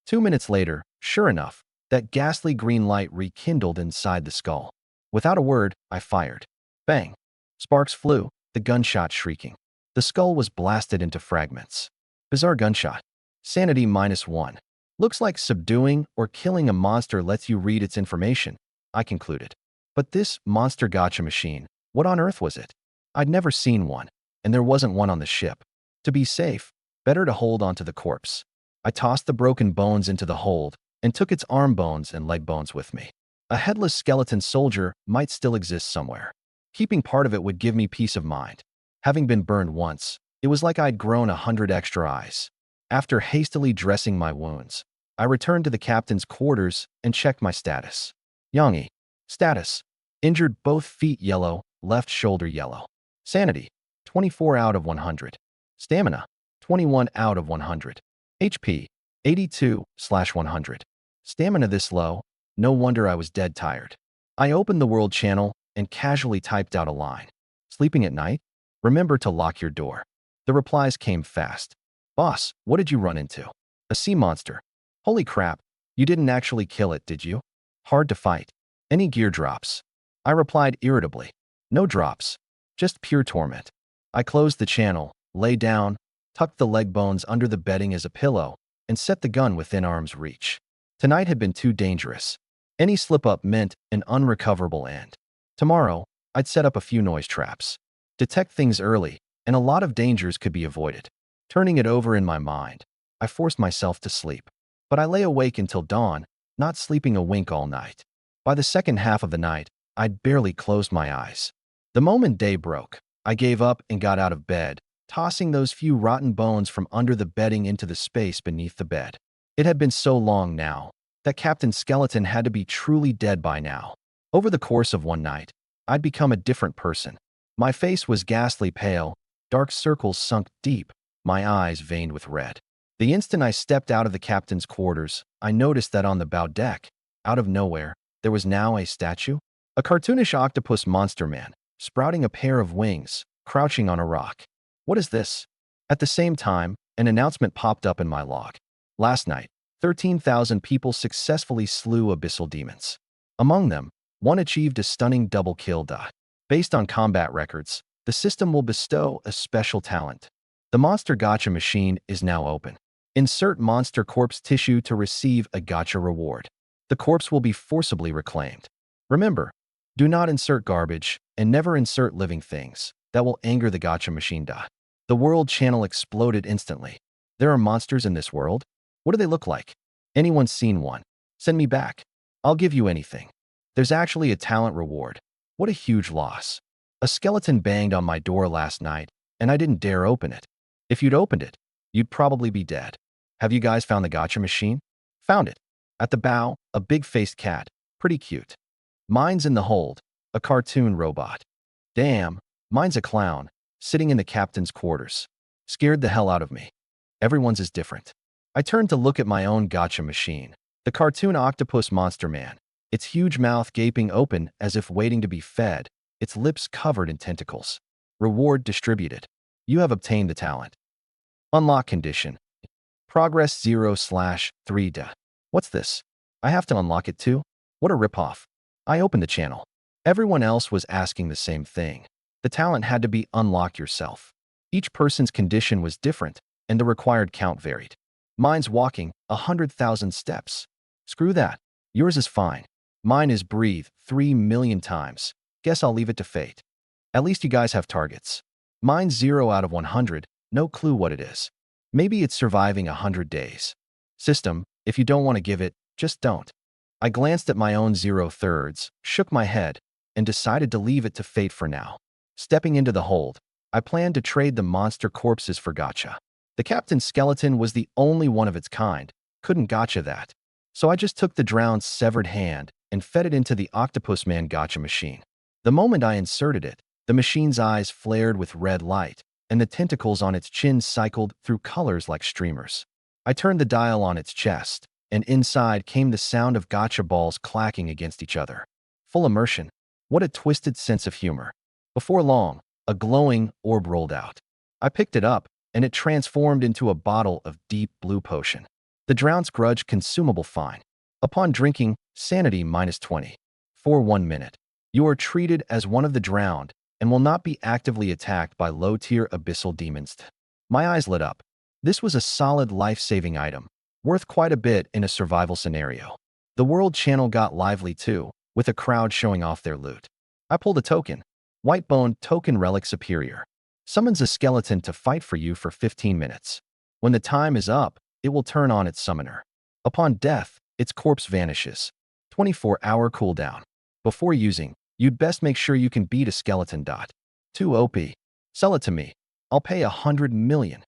Speaker 1: 2 minutes later, sure enough, that ghastly green light rekindled inside the skull. Without a word, I fired. Bang! Sparks flew, the gunshot shrieking. The skull was blasted into fragments. Bizarre gunshot. Sanity -1. Looks like subduing or killing a monster lets you read its information, I concluded. But this monster gotcha machine, what on earth was it? I'd never seen one, and there wasn't one on the ship. To be safe, better to hold onto the corpse. I tossed the broken bones into the hold and took its arm bones and leg bones with me. A headless skeleton soldier might still exist somewhere. Keeping part of it would give me peace of mind. Having been burned once, it was like I'd grown 100 extra eyes. After hastily dressing my wounds, I returned to the captain's quarters and checked my status. Yangi. Status: injured, both feet yellow, left shoulder yellow. Sanity: 24 out of 100. Stamina: 21 out of 100. HP: 82/100. Stamina this low? No wonder I was dead tired. I opened the world channel and casually typed out a line. Sleeping at night? Remember to lock your door. The replies came fast. Boss, what did you run into? A sea monster. Holy crap, you didn't actually kill it, did you? Hard to fight. Any gear drops? I replied irritably. No drops. Just pure torment. I closed the channel, lay down, tucked the leg bones under the bedding as a pillow, and set the gun within arm's reach. Tonight had been too dangerous. Any slip-up meant an unrecoverable end. Tomorrow, I'd set up a few noise traps. Detect things early, and a lot of dangers could be avoided. Turning it over in my mind, I forced myself to sleep. But I lay awake until dawn, not sleeping a wink all night. By the second half of the night, I'd barely closed my eyes. The moment day broke, I gave up and got out of bed, tossing those few rotten bones from under the bedding into the space beneath the bed. It had been so long now that Captain Skeleton had to be truly dead by now. Over the course of one night, I'd become a different person. My face was ghastly pale, dark circles sunk deep, my eyes veined with red. The instant I stepped out of the captain's quarters, I noticed that on the bow deck, out of nowhere, there was now a statue. A cartoonish octopus monster man, sprouting a pair of wings, crouching on a rock. What is this? At the same time, an announcement popped up in my log. Last night, 13,000 people successfully slew abyssal demons. Among them, one achieved a stunning double kill. Based on combat records, the system will bestow a special talent. The monster gotcha machine is now open. Insert monster corpse tissue to receive a gotcha reward. The corpse will be forcibly reclaimed. Remember, do not insert garbage and never insert living things. That will anger the gotcha machine. The world channel exploded instantly. There are monsters in this world? What do they look like? Anyone seen one? Send me back. I'll give you anything. There's actually a talent reward. What a huge loss. A skeleton banged on my door last night, and I didn't dare open it. If you'd opened it, you'd probably be dead. Have you guys found the gotcha machine? Found it. At the bow, a big-faced cat. Pretty cute. Mine's in the hold, a cartoon robot. Damn, mine's a clown, sitting in the captain's quarters. Scared the hell out of me. Everyone's is different. I turned to look at my own gotcha machine. The cartoon octopus monster man. Its huge mouth gaping open as if waiting to be fed, its lips covered in tentacles. Reward distributed. You have obtained the talent. Unlock condition. Progress 0/3. What's this? I have to unlock it too? What a ripoff. I opened the channel. Everyone else was asking the same thing. The talent had to be unlock yourself. Each person's condition was different, and the required count varied. Mine's walking 100,000 steps. Screw that. Yours is fine. Mine is breathe 3 million times. Guess I'll leave it to fate. At least you guys have targets. Mine's 0 out of 100, no clue what it is. Maybe it's surviving 100 days. System, if you don't want to give it, just don't. I glanced at my own 0/3, shook my head, and decided to leave it to fate for now. Stepping into the hold, I planned to trade the monster corpses for gotcha. The captain's skeleton was the only one of its kind, couldn't gotcha that. So I just took the drowned severed hand and fed it into the octopus man gotcha machine. The moment I inserted it, the machine's eyes flared with red light, and the tentacles on its chin cycled through colors like streamers. I turned the dial on its chest, and inside came the sound of gotcha balls clacking against each other. Full immersion. What a twisted sense of humor. Before long, a glowing orb rolled out. I picked it up, and it transformed into a bottle of deep blue potion. The drowned's grudge consumable fine. Upon drinking, sanity -20. For 1 minute. You are treated as one of the drowned and will not be actively attacked by low-tier abyssal demons. My eyes lit up. This was a solid life-saving item, worth quite a bit in a survival scenario. The world channel got lively too, with a crowd showing off their loot. I pulled a token. White-boned token relic superior. Summons a skeleton to fight for you for 15 minutes. When the time is up, it will turn on its summoner. Upon death, its corpse vanishes. 24-hour cooldown. Before using, you'd best make sure you can beat a skeleton. Too OP. Sell it to me. I'll pay 100 million.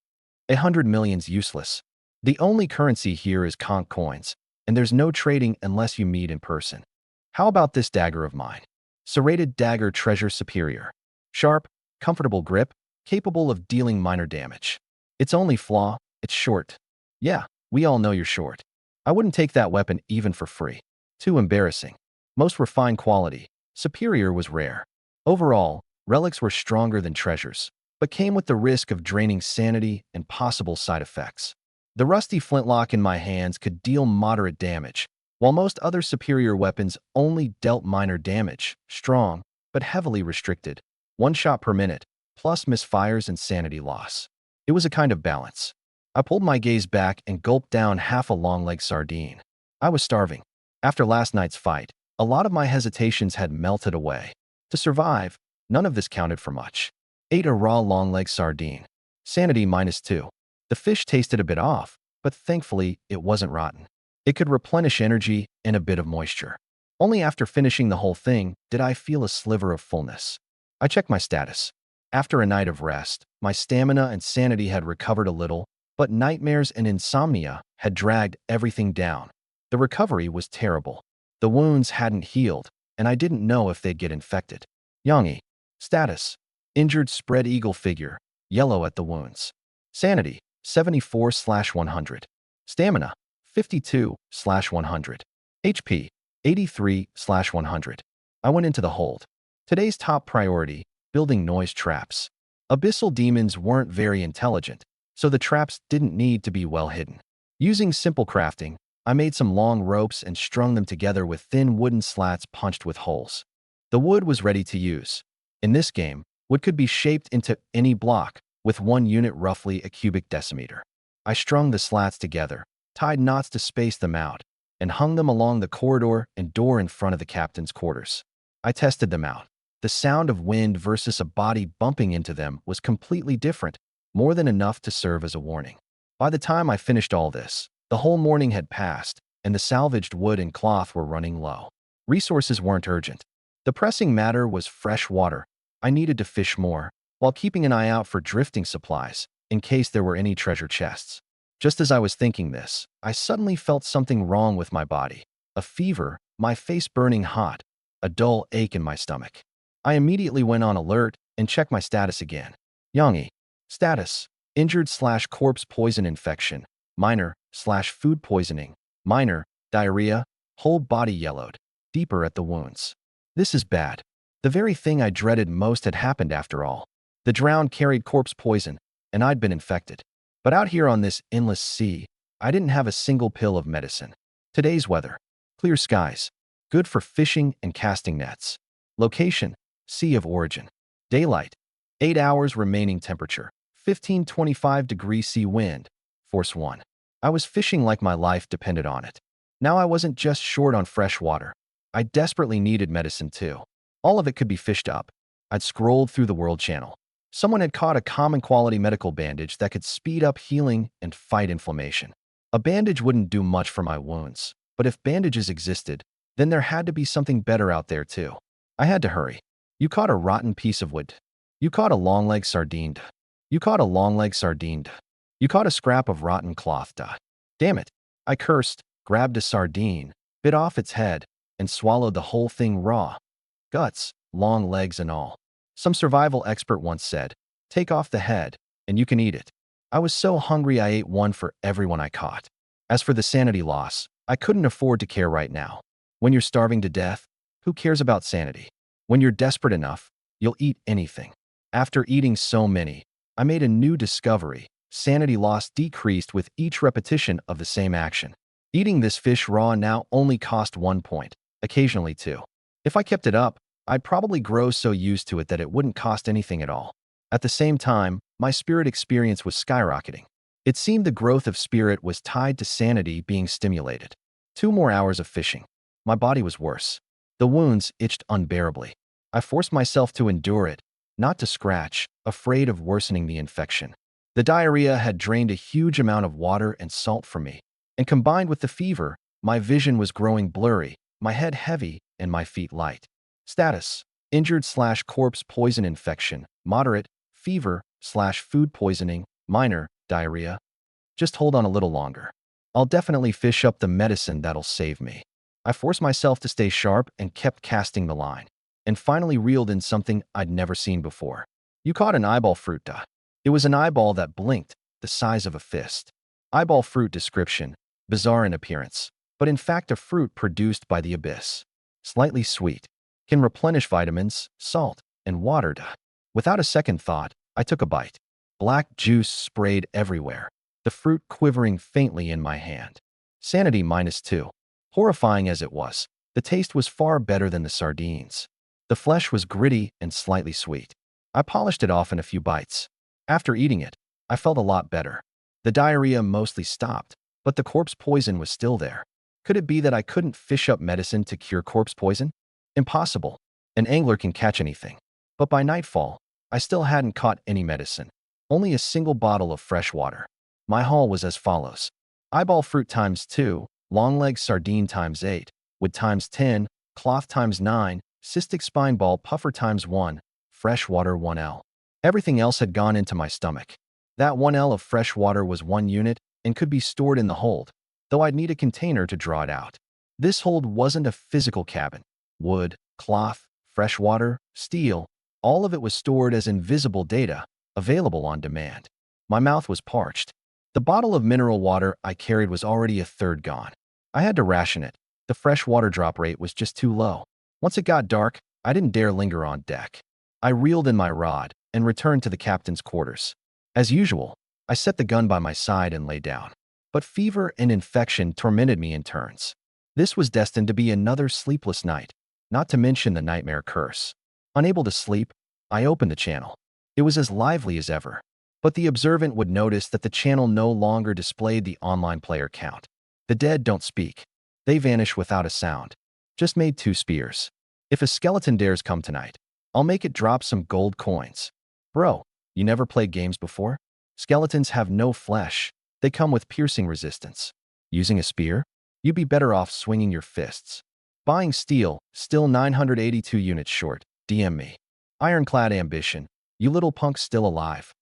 Speaker 1: 100 million's useless. The only currency here is conch coins, and there's no trading unless you meet in person. How about this dagger of mine? Serrated dagger treasure superior. Sharp, comfortable grip, capable of dealing minor damage. Its only flaw, it's short. Yeah, we all know you're short. I wouldn't take that weapon even for free. Too embarrassing. Most were fine quality. Superior was rare. Overall, relics were stronger than treasures, but came with the risk of draining sanity and possible side effects. The rusty flintlock in my hands could deal moderate damage, while most other superior weapons only dealt minor damage, strong, but heavily restricted. 1 shot per minute, plus misfires and sanity loss. It was a kind of balance. I pulled my gaze back and gulped down half a long-leg sardine. I was starving. After last night's fight, a lot of my hesitations had melted away. To survive, none of this counted for much. Ate a raw long-leg sardine. Sanity -2. The fish tasted a bit off, but thankfully it wasn't rotten. It could replenish energy and a bit of moisture. Only after finishing the whole thing did I feel a sliver of fullness. I checked my status. After a night of rest, my stamina and sanity had recovered a little, but nightmares and insomnia had dragged everything down. The recovery was terrible. The wounds hadn't healed, and I didn't know if they'd get infected. Yangi. Status. Injured spread eagle figure, yellow at the wounds. Sanity, 74/100. Stamina, 52/100. HP, 83/100. I went into the hold. Today's top priority, building noise traps. Abyssal demons weren't very intelligent, so the traps didn't need to be well hidden. Using simple crafting, I made some long ropes and strung them together with thin wooden slats punched with holes. The wood was ready to use. In this game, wood could be shaped into any block, with one unit roughly a cubic decimeter. I strung the slats together, tied knots to space them out, and hung them along the corridor and door in front of the captain's quarters. I tested them out. The sound of wind versus a body bumping into them was completely different, more than enough to serve as a warning. By the time I finished all this, the whole morning had passed, and the salvaged wood and cloth were running low. Resources weren't urgent. The pressing matter was fresh water, I needed to fish more, while keeping an eye out for drifting supplies, in case there were any treasure chests. Just as I was thinking this, I suddenly felt something wrong with my body. A fever, my face burning hot, a dull ache in my stomach. I immediately went on alert and checked my status again. Yangi. Status: injured/corpse poison infection, minor/food poisoning, minor, diarrhea, whole body yellowed, deeper at the wounds. This is bad. The very thing I dreaded most had happened after all. The drowned carried corpse poison, and I'd been infected. But out here on this endless sea, I didn't have a single pill of medicine. Today's weather: clear skies, good for fishing and casting nets. Location: sea of origin. Daylight: 8 hours remaining temperature, 15-25 degree sea wind, force 1. I was fishing like my life depended on it. Now I wasn't just short on fresh water. I desperately needed medicine too. All of it could be fished up. I'd scrolled through the World Channel. Someone had caught a common quality medical bandage that could speed up healing and fight inflammation. A bandage wouldn't do much for my wounds, but if bandages existed, then there had to be something better out there too. I had to hurry. You caught a rotten piece of wood. You caught a long-leg sardine. You caught a long-leg sardine. You caught a scrap of rotten cloth. Damn it. I cursed, grabbed a sardine, bit off its head, and swallowed the whole thing raw. Guts, long legs and all. Some survival expert once said, take off the head, and you can eat it. I was so hungry I ate one for everyone I caught. As for the sanity loss, I couldn't afford to care right now. When you're starving to death, who cares about sanity? When you're desperate enough, you'll eat anything. After eating so many, I made a new discovery. Sanity loss decreased with each repetition of the same action. Eating this fish raw now only cost 1 point, occasionally 2. If I kept it up, I'd probably grow so used to it that it wouldn't cost anything at all. At the same time, my spirit experience was skyrocketing. It seemed the growth of spirit was tied to sanity being stimulated. 2 more hours of fishing. My body was worse. The wounds itched unbearably. I forced myself to endure it, not to scratch, afraid of worsening the infection. The diarrhea had drained a huge amount of water and salt from me, and combined with the fever, my vision was growing blurry, my head heavy, and my feet light. Status: injured/corpse poison infection, moderate, fever/food poisoning, minor, diarrhea. Just hold on a little longer. I'll definitely fish up the medicine that'll save me. I forced myself to stay sharp and kept casting the line, and finally reeled in something I'd never seen before. You caught an eyeball fruit. It was an eyeball that blinked, the size of a fist. Eyeball fruit description: bizarre in appearance, but in fact a fruit produced by the abyss. Slightly sweet. Can replenish vitamins, salt, and water. Without a second thought, I took a bite. Black juice sprayed everywhere, the fruit quivering faintly in my hand. Sanity -2. Horrifying as it was, the taste was far better than the sardines. The flesh was gritty and slightly sweet. I polished it off in a few bites. After eating it, I felt a lot better. The diarrhea mostly stopped, but the corpse poison was still there. Could it be that I couldn't fish up medicine to cure corpse poison? Impossible. An angler can catch anything. But by nightfall, I still hadn't caught any medicine. Only a single bottle of fresh water. My haul was as follows: eyeball fruit ×2, long leg sardine ×8, wood ×10, cloth ×9, cystic spine ball puffer ×1, fresh water 1L. Everything else had gone into my stomach. That 1L of fresh water was 1 unit and could be stored in the hold, though I'd need a container to draw it out. This hold wasn't a physical cabin. Wood, cloth, fresh water, steel, all of it was stored as invisible data, available on demand. My mouth was parched. The bottle of mineral water I carried was already a third gone. I had to ration it. The fresh water drop rate was just too low. Once it got dark, I didn't dare linger on deck. I reeled in my rod and returned to the captain's quarters. As usual, I set the gun by my side and lay down. But fever and infection tormented me in turns. This was destined to be another sleepless night, not to mention the nightmare curse. Unable to sleep, I opened the channel. It was as lively as ever. But the observant would notice that the channel no longer displayed the online player count. The dead don't speak. They vanish without a sound. Just made 2 spears. If a skeleton dares come tonight, I'll make it drop some gold coins. Bro, you never played games before? Skeletons have no flesh. They come with piercing resistance. Using a spear? You'd be better off swinging your fists. Buying steel, still 982 units short. DM me. Ironclad ambition, you little punks still alive.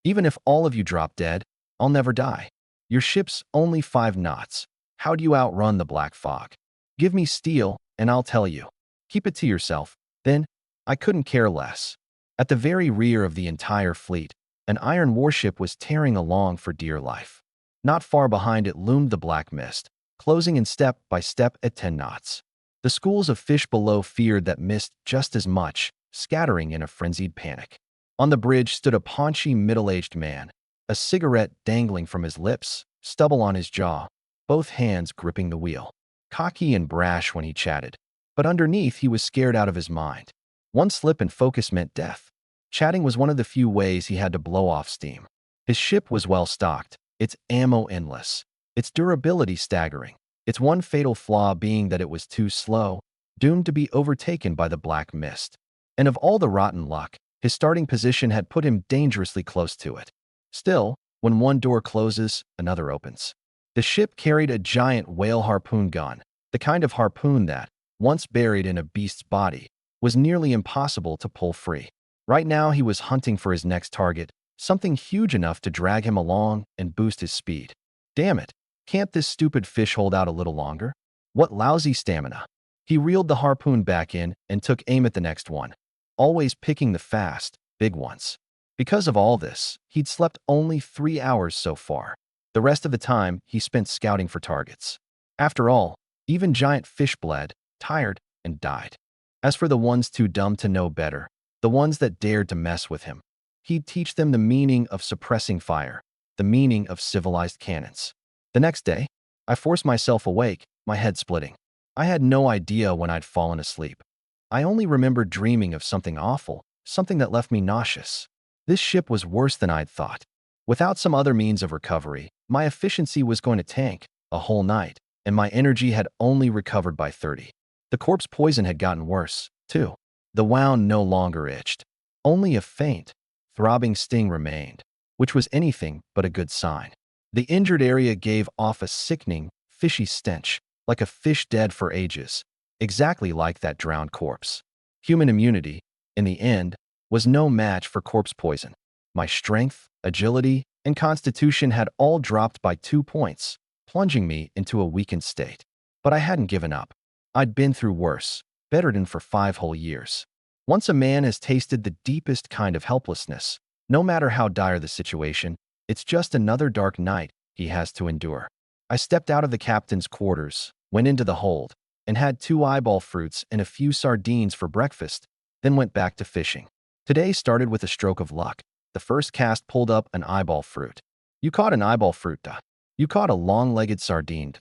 Speaker 1: Even if all of you drop dead, I'll never die. Your ship's only 5 knots. How do you outrun the black fog? Give me steel, and I'll tell you. Keep it to yourself. Then, I couldn't care less. At the very rear of the entire fleet, an iron warship was tearing along for dear life. Not far behind it loomed the black mist, closing in step by step at 10 knots. The schools of fish below feared that mist just as much, scattering in a frenzied panic. On the bridge stood a paunchy middle-aged man, a cigarette dangling from his lips, stubble on his jaw, both hands gripping the wheel. Cocky and brash when he chatted, but underneath he was scared out of his mind. One slip and focus meant death. Chatting was one of the few ways he had to blow off steam. His ship was well stocked, its ammo endless, its durability staggering, its one fatal flaw being that it was too slow, doomed to be overtaken by the black mist. And of all the rotten luck, his starting position had put him dangerously close to it. Still, when one door closes, another opens. The ship carried a giant whale harpoon gun, the kind of harpoon that, once buried in a beast's body, was nearly impossible to pull free. Right now he was hunting for his next target, something huge enough to drag him along and boost his speed. Damn it, can't this stupid fish hold out a little longer? What lousy stamina. He reeled the harpoon back in and took aim at the next one, always picking the fast, big ones. Because of all this, he'd slept only 3 hours so far. The rest of the time, he spent scouting for targets. After all, even giant fish bled, tired, and died. As for the ones too dumb to know better, the ones that dared to mess with him, he'd teach them the meaning of suppressing fire, the meaning of civilized cannons. The next day, I forced myself awake, my head splitting. I had no idea when I'd fallen asleep. I only remembered dreaming of something awful, something that left me nauseous. This ship was worse than I'd thought. Without some other means of recovery, my efficiency was going to tank a whole night, and my energy had only recovered by 30. The corpse poison had gotten worse, too. The wound no longer itched. Only a faint, throbbing sting remained, which was anything but a good sign. The injured area gave off a sickening, fishy stench, like a fish dead for ages, exactly like that drowned corpse. Human immunity, in the end, was no match for corpse poison. My strength, agility, and constitution had all dropped by 2 points, plunging me into a weakened state. But I hadn't given up. I'd been through worse, bedridden for 5 whole years. Once a man has tasted the deepest kind of helplessness, no matter how dire the situation, it's just another dark night he has to endure. I stepped out of the captain's quarters, went into the hold, and had 2 eyeball fruits and a few sardines for breakfast, then went back to fishing. Today started with a stroke of luck. The first cast pulled up an eyeball fruit. You caught an eyeball fruit, duh. You caught a long-legged sardine.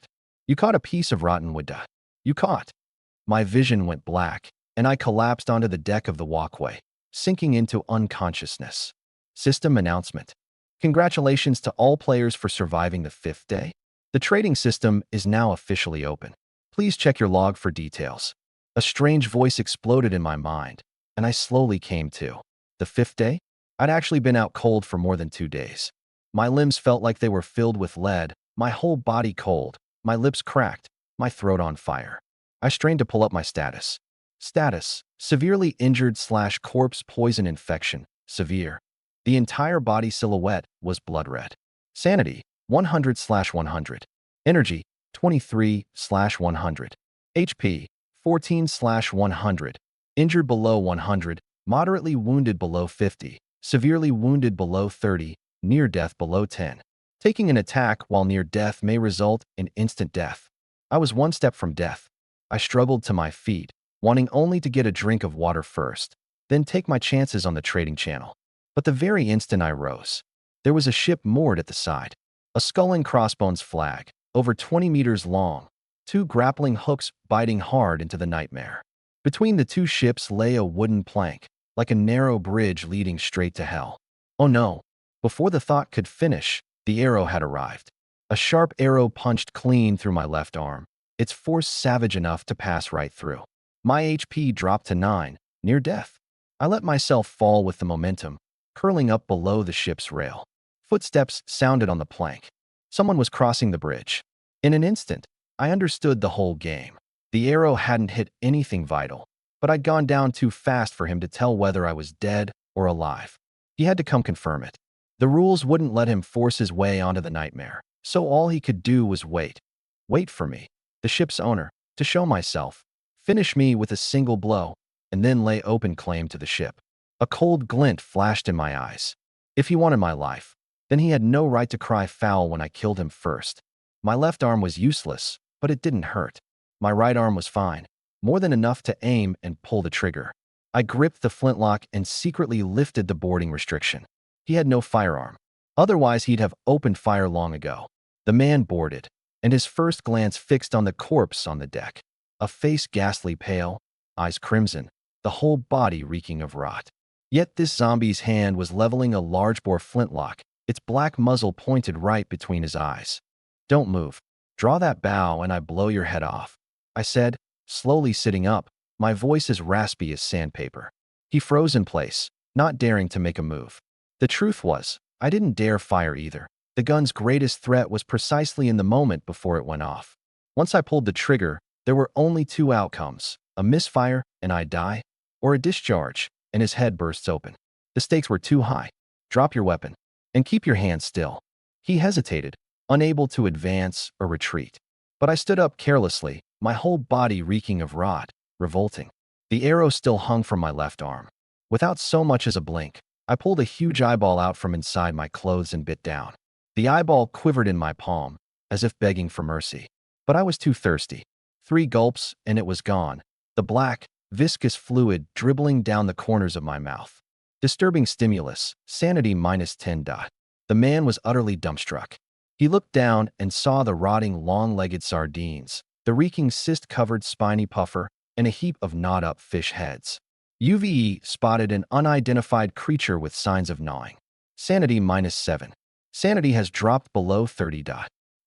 Speaker 1: You caught a piece of rotten wood, duh. You caught. My vision went black, and I collapsed onto the deck of the walkway, sinking into unconsciousness. System announcement. Congratulations to all players for surviving the 5th day. The trading system is now officially open. Please check your log for details. A strange voice exploded in my mind, and I slowly came to. The 5th day? I'd actually been out cold for more than 2 days. My limbs felt like they were filled with lead, my whole body cold, my lips cracked, my throat on fire. I strained to pull up my status. Status: severely injured / corpse poison infection, severe. The entire body silhouette was blood red. Sanity: 100/100. Energy: 23/100. HP: 14/100. Injured below 100, moderately wounded below 50, severely wounded below 30, near death below 10. Taking an attack while near death may result in instant death. I was 1 step from death. I struggled to my feet, wanting only to get a drink of water first, then take my chances on the trading channel. But the very instant I rose, there was a ship moored at the side. A skull and crossbones flag, over 20 meters long, 2 grappling hooks biting hard into the nightmare. Between the 2 ships lay a wooden plank, like a narrow bridge leading straight to hell. Oh no! Before the thought could finish, the arrow had arrived. A sharp arrow punched clean through my left arm, its force savage enough to pass right through. My HP dropped to 9, near death. I let myself fall with the momentum, curling up below the ship's rail. Footsteps sounded on the plank. Someone was crossing the bridge. In an instant, I understood the whole game. The arrow hadn't hit anything vital. but I'd gone down too fast for him to tell whether I was dead or alive. He had to come confirm it. The rules wouldn't let him force his way onto the nightmare, so all he could do was wait. Wait for me, the ship's owner, to show myself, finish me with a single blow, and then lay open claim to the ship. A cold glint flashed in my eyes. If he wanted my life, then he had no right to cry foul when I killed him first. My left arm was useless, but it didn't hurt. My right arm was fine, more than enough to aim and pull the trigger. I gripped the flintlock and secretly lifted the boarding restriction. He had no firearm. Otherwise, he'd have opened fire long ago. The man boarded, and his first glance fixed on the corpse on the deck. A face ghastly pale, eyes crimson, the whole body reeking of rot. Yet this zombie's hand was leveling a large-bore flintlock, its black muzzle pointed right between his eyes. "Don't move. Draw that bow and I blow your head off," I said, slowly sitting up, my voice as raspy as sandpaper. He froze in place, not daring to make a move. The truth was, I didn't dare fire either. The gun's greatest threat was precisely in the moment before it went off. Once I pulled the trigger, there were only two outcomes: a misfire and I die, or a discharge and his head bursts open. The stakes were too high. "Drop your weapon and keep your hands still." He hesitated, unable to advance or retreat. But I stood up carelessly, my whole body reeking of rot, revolting. The arrow still hung from my left arm. Without so much as a blink, I pulled a huge eyeball out from inside my clothes and bit down. The eyeball quivered in my palm, as if begging for mercy. But I was too thirsty. 3 gulps, and it was gone, the black, viscous fluid dribbling down the corners of my mouth. Disturbing stimulus, sanity -10. The man was utterly dumbstruck. He looked down and saw the rotting long-legged sardines, the reeking cyst-covered spiny puffer, and a heap of gnawed-up fish heads. UVE spotted an unidentified creature with signs of gnawing. Sanity -7. Sanity has dropped below 30.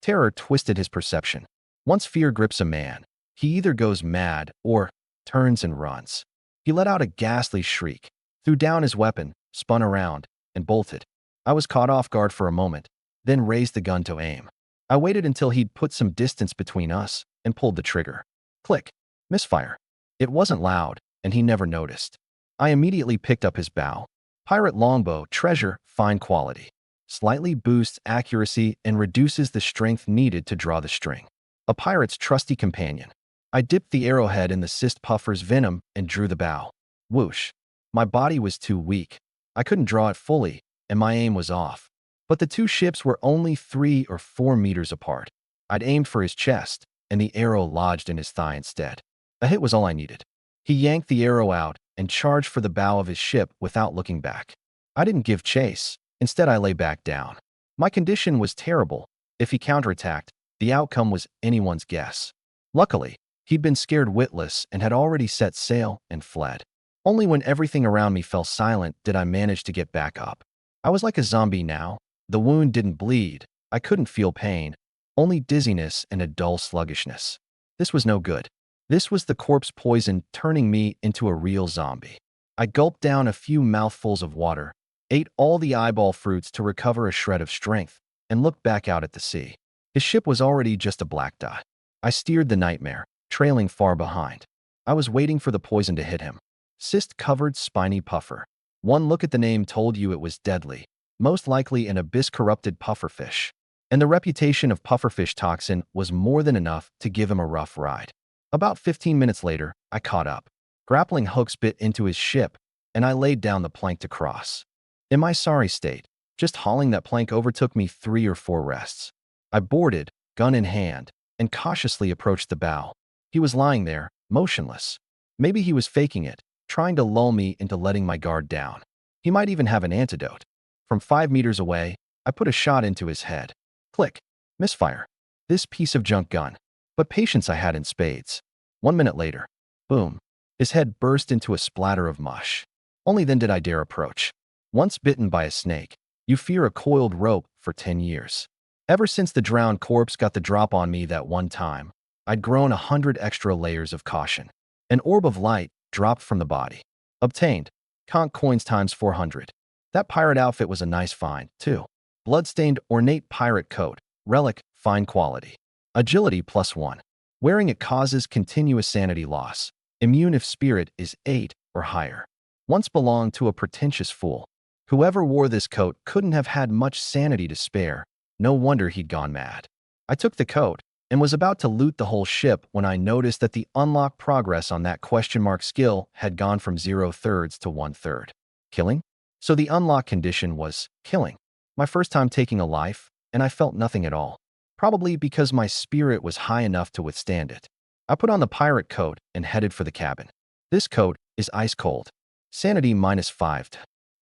Speaker 1: Terror twisted his perception. Once fear grips a man, he either goes mad or turns and runs. He let out a ghastly shriek, threw down his weapon, spun around, and bolted. I was caught off guard for a moment, then raised the gun to aim. I waited until he'd put some distance between us and pulled the trigger. Click. Misfire. It wasn't loud, and he never noticed. I immediately picked up his bow. Pirate longbow, treasure, fine quality. Slightly boosts accuracy and reduces the strength needed to draw the string. A pirate's trusty companion. I dipped the arrowhead in the cyst puffer's venom and drew the bow. Whoosh. My body was too weak. I couldn't draw it fully, and my aim was off. But the two ships were only 3 or 4 meters apart. I'd aimed for his chest, and the arrow lodged in his thigh instead. A hit was all I needed. He yanked the arrow out and charged for the bow of his ship without looking back. I didn't give chase. Instead, I lay back down. My condition was terrible. If he counterattacked, the outcome was anyone's guess. Luckily, he'd been scared witless and had already set sail and fled. Only when everything around me fell silent did I manage to get back up. I was like a zombie now. The wound didn't bleed. I couldn't feel pain, only dizziness and a dull sluggishness. This was no good. This was the corpse poison turning me into a real zombie. I gulped down a few mouthfuls of water, ate all the eyeball fruits to recover a shred of strength, and looked back out at the sea. His ship was already just a black dot. I steered the nightmare, trailing far behind. I was waiting for the poison to hit him. Cyst-covered spiny puffer. One look at the name told you it was deadly, most likely an abyss-corrupted pufferfish. And the reputation of pufferfish toxin was more than enough to give him a rough ride. About 15 minutes later, I caught up. Grappling hooks bit into his ship, and I laid down the plank to cross. In my sorry state, just hauling that plank over took me 3 or 4 rests. I boarded, gun in hand, and cautiously approached the bow. He was lying there, motionless. Maybe he was faking it, trying to lull me into letting my guard down. He might even have an antidote. From 5 meters away, I put a shot into his head. Click. Misfire. This piece of junk gun. But patience I had in spades. 1 minute later. Boom. His head burst into a splatter of mush. Only then did I dare approach. Once bitten by a snake, you fear a coiled rope for 10 years. Ever since the drowned corpse got the drop on me that one time, I'd grown 100 extra layers of caution. An orb of light dropped from the body. Obtained. Conch coins times 400. That pirate outfit was a nice find, too. Bloodstained ornate pirate coat. Relic, fine quality. Agility +1. Wearing it causes continuous sanity loss. Immune if spirit is 8 or higher. Once belonged to a pretentious fool. Whoever wore this coat couldn't have had much sanity to spare. No wonder he'd gone mad. I took the coat and was about to loot the whole ship when I noticed that the unlock progress on that question mark skill had gone from 0/3 to 1/3. Killing? So the unlock condition was killing. My first time taking a life, and I felt nothing at all. Probably because my spirit was high enough to withstand it. I put on the pirate coat and headed for the cabin. This coat is ice cold. Sanity -5.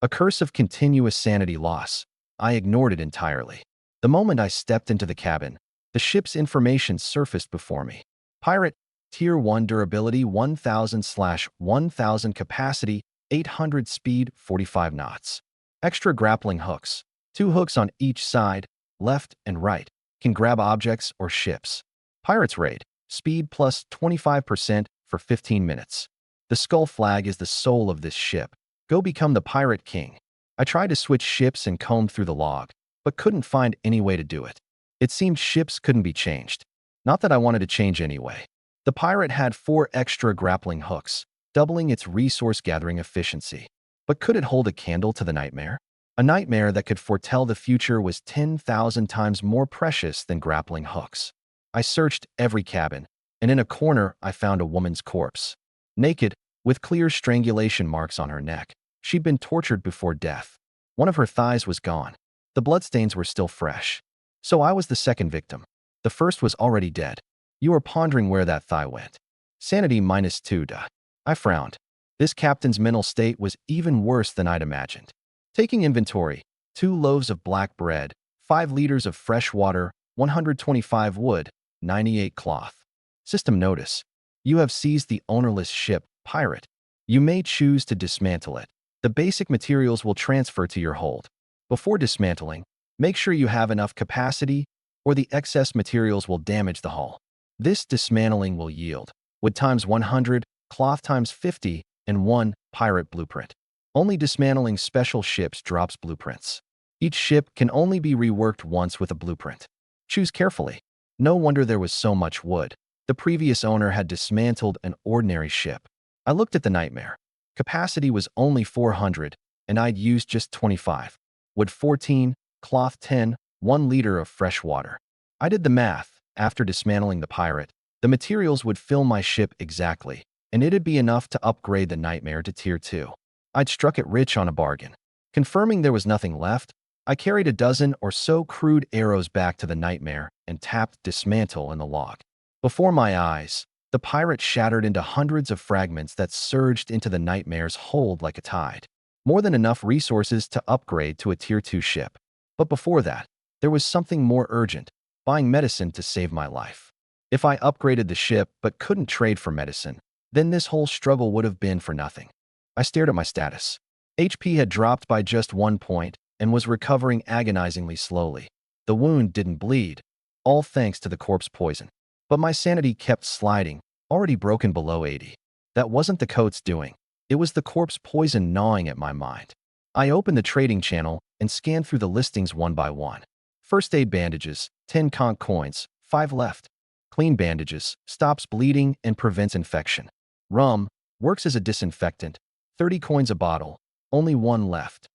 Speaker 1: A curse of continuous sanity loss. I ignored it entirely. The moment I stepped into the cabin, the ship's information surfaced before me. Pirate, Tier 1 durability 1000/1000 capacity 800 speed 45 knots. Extra grappling hooks. 2 hooks on each side, left and right, can grab objects or ships. Pirate's raid. Speed plus 25% for 15 minutes. The skull flag is the soul of this ship. Go become the pirate king. I tried to switch ships and combed through the log, but couldn't find any way to do it. It seemed ships couldn't be changed. Not that I wanted to change anyway. The pirate had 4 extra grappling hooks, doubling its resource-gathering efficiency. But could it hold a candle to the nightmare? A nightmare that could foretell the future was 10,000 times more precious than grappling hooks. I searched every cabin, and in a corner I found a woman's corpse. Naked, with clear strangulation marks on her neck. She'd been tortured before death. One of her thighs was gone. The bloodstains were still fresh. So I was the second victim. The first was already dead. You are pondering where that thigh went. Sanity -2. I frowned. This captain's mental state was even worse than I'd imagined. Taking inventory, 2 loaves of black bread, 5 liters of fresh water, 125 wood, 98 cloth. System notice. You have seized the ownerless ship, pirate. You may choose to dismantle it. The basic materials will transfer to your hold. Before dismantling, make sure you have enough capacity or the excess materials will damage the hull. This dismantling will yield wood times 100, cloth times 50, and 1 pirate blueprint. Only dismantling special ships drops blueprints. Each ship can only be reworked once with a blueprint. Choose carefully. No wonder there was so much wood. The previous owner had dismantled an ordinary ship. I looked at the nightmare. Capacity was only 400, and I'd used just 25. Wood 14, cloth 10, 1 liter of fresh water. I did the math. After dismantling the pirate, the materials would fill my ship exactly, and it'd be enough to upgrade the nightmare to Tier 2. I'd struck it rich on a bargain. Confirming there was nothing left, I carried a dozen or so crude arrows back to the nightmare and tapped dismantle in the log. Before my eyes, the pirate shattered into hundreds of fragments that surged into the nightmare's hold like a tide. More than enough resources to upgrade to a Tier 2 ship. But before that, there was something more urgent, buying medicine to save my life. If I upgraded the ship but couldn't trade for medicine, then this whole struggle would have been for nothing. I stared at my status. HP had dropped by just 1 point and was recovering agonizingly slowly. The wound didn't bleed, all thanks to the corpse poison. But my sanity kept sliding, already broken below 80. That wasn't the coat's doing. It was the corpse poison gnawing at my mind. I opened the trading channel and scanned through the listings one by one. First aid bandages, 10 conch coins, 5 left. Clean bandages, stops bleeding and prevents infection. Rum, works as a disinfectant, 30 coins a bottle, only 1 left.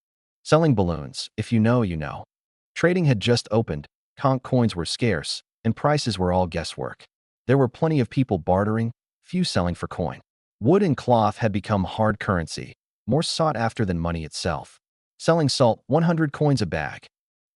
Speaker 1: Selling balloons, if you know, you know. Trading had just opened, conch coins were scarce, and prices were all guesswork. There were plenty of people bartering, few selling for coin. Wood and cloth had become hard currency, more sought after than money itself. Selling salt, 100 coins a bag.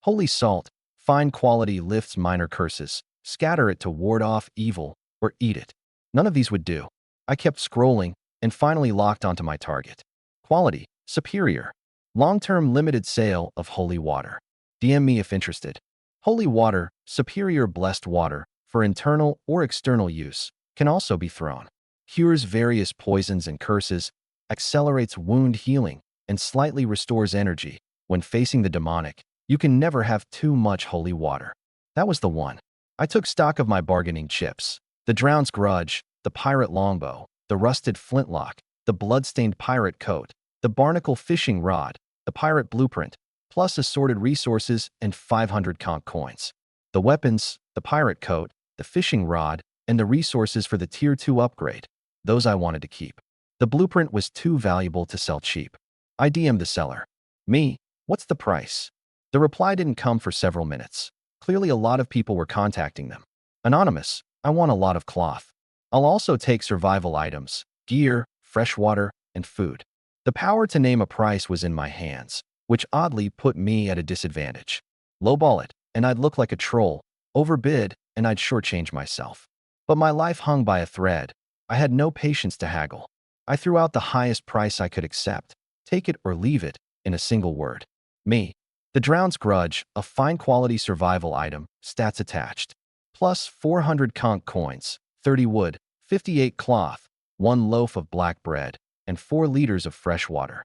Speaker 1: Holy salt, fine quality lifts minor curses. Scatter it to ward off evil, or eat it. None of these would do. I kept scrolling, and finally locked onto my target. Quality, superior. Long-term limited sale of holy water. DM me if interested. Holy water, superior blessed water, for internal or external use, can also be thrown. Cures various poisons and curses, accelerates wound healing, and slightly restores energy. When facing the demonic, you can never have too much holy water. That was the one. I took stock of my bargaining chips. The drowned's grudge, the pirate longbow, the rusted flintlock, the blood-stained pirate coat, the barnacle fishing rod, the pirate blueprint, plus assorted resources and 500 conch coins. The weapons, the pirate coat, the fishing rod, and the resources for the Tier 2 upgrade. those I wanted to keep. The blueprint was too valuable to sell cheap. I DM'd the seller. Me, what's the price? The reply didn't come for several minutes. Clearly a lot of people were contacting them. Anonymous, I want a lot of cloth. I'll also take survival items, gear, fresh water, and food. The power to name a price was in my hands, which oddly put me at a disadvantage. Lowball it, and I'd look like a troll. Overbid, and I'd shortchange myself. But my life hung by a thread. I had no patience to haggle. I threw out the highest price I could accept. Take it or leave it, in a single word. Me. The Drowned's Grudge, a fine-quality survival item, stats attached. Plus 400 conch coins, 30 wood, 58 cloth, 1 loaf of black bread, and 4 liters of fresh water.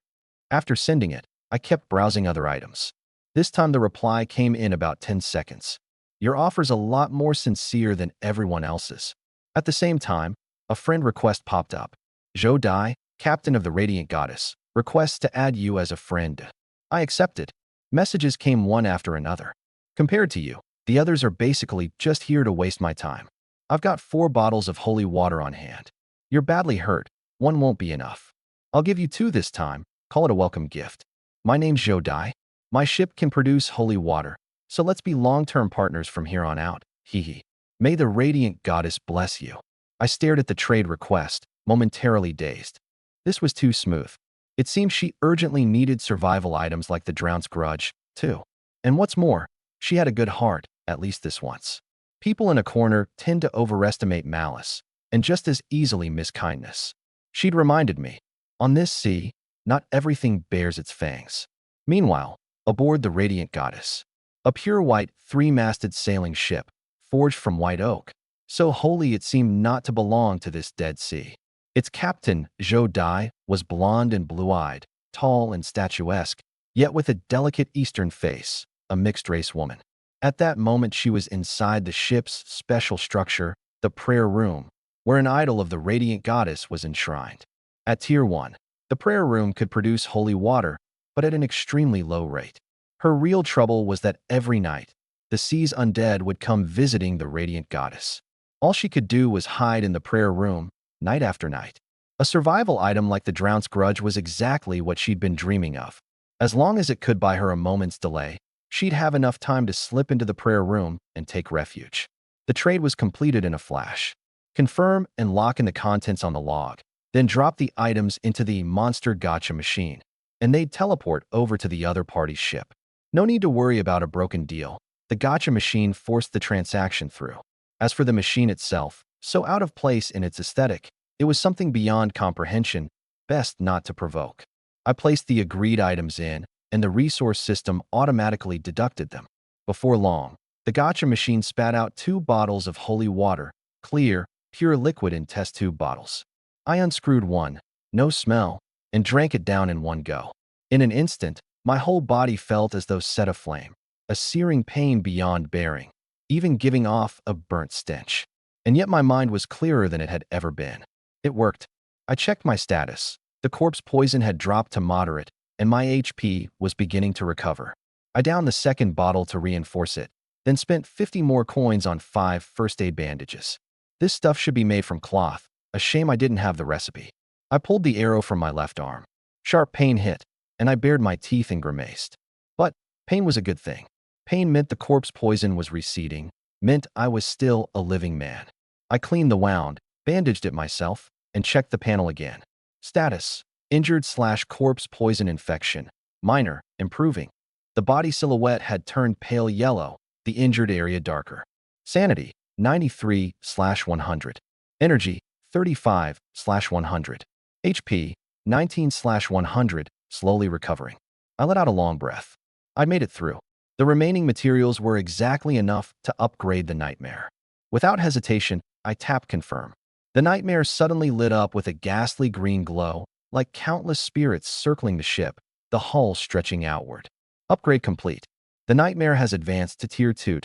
Speaker 1: After sending it, I kept browsing other items. This time the reply came in about 10 seconds. Your offer's a lot more sincere than everyone else's. At the same time, a friend request popped up. Zhou Dai, captain of the Radiant Goddess, requests to add you as a friend. I accepted. Messages came one after another. Compared to you, the others are basically just here to waste my time. I've got 4 bottles of holy water on hand. You're badly hurt. 1 won't be enough. I'll give you 2 this time. Call it a welcome gift. My name's Zhou Dai. My ship can produce holy water, so let's be long-term partners from here on out. Hee. May the Radiant Goddess bless you. I stared at the trade request, momentarily dazed. This was too smooth. It seemed she urgently needed survival items like the Drowned's Grudge, too. And what's more, she had a good heart, at least this once. People in a corner tend to overestimate malice, and just as easily miss kindness. She'd reminded me, on this sea, not everything bears its fangs. Meanwhile, aboard the Radiant Goddess, a pure white, 3-masted sailing ship, forged from white oak, so holy it seemed not to belong to this dead sea. Its captain, Zhou Dai, was blonde and blue-eyed, tall and statuesque, yet with a delicate Eastern face, a mixed-race woman. At that moment she was inside the ship's special structure, the prayer room, where an idol of the Radiant Goddess was enshrined. At Tier 1, the prayer room could produce holy water, but at an extremely low rate. Her real trouble was that every night, the sea's undead would come visiting the Radiant Goddess. All she could do was hide in the prayer room, night after night. A survival item like the Drowned's Grudge was exactly what she'd been dreaming of. As long as it could buy her a moment's delay, she'd have enough time to slip into the prayer room and take refuge. The trade was completed in a flash. Confirm and lock in the contents on the log, then drop the items into the monster gacha machine, and they'd teleport over to the other party's ship. No need to worry about a broken deal. The gacha machine forced the transaction through. As for the machine itself, so out of place in its aesthetic, it was something beyond comprehension, best not to provoke. I placed the agreed items in, and the resource system automatically deducted them. Before long, the gacha machine spat out 2 bottles of holy water, clear, pure liquid in test tube bottles. I unscrewed one, no smell, and drank it down in one go. In an instant, my whole body felt as though set aflame, a searing pain beyond bearing, even giving off a burnt stench. And yet my mind was clearer than it had ever been. It worked. I checked my status. The corpse poison had dropped to moderate, and my HP was beginning to recover. I downed the second bottle to reinforce it, then spent 50 more coins on 5 first aid bandages. This stuff should be made from cloth. A shame I didn't have the recipe. I pulled the arrow from my left arm. Sharp pain hit, and I bared my teeth and grimaced. But pain was a good thing. Pain meant the corpse poison was receding, meant I was still a living man. I cleaned the wound, bandaged it myself, and checked the panel again. Status: injured/corpse poison infection. Minor, improving. The body silhouette had turned pale yellow, the injured area darker. Sanity: 93/100. Energy: 35/100. HP: 19/100, slowly recovering. I let out a long breath. I made it through. The remaining materials were exactly enough to upgrade the nightmare. Without hesitation, I tapped confirm. The nightmare suddenly lit up with a ghastly green glow, like countless spirits circling the ship, the hull stretching outward. Upgrade complete. The nightmare has advanced to Tier 2.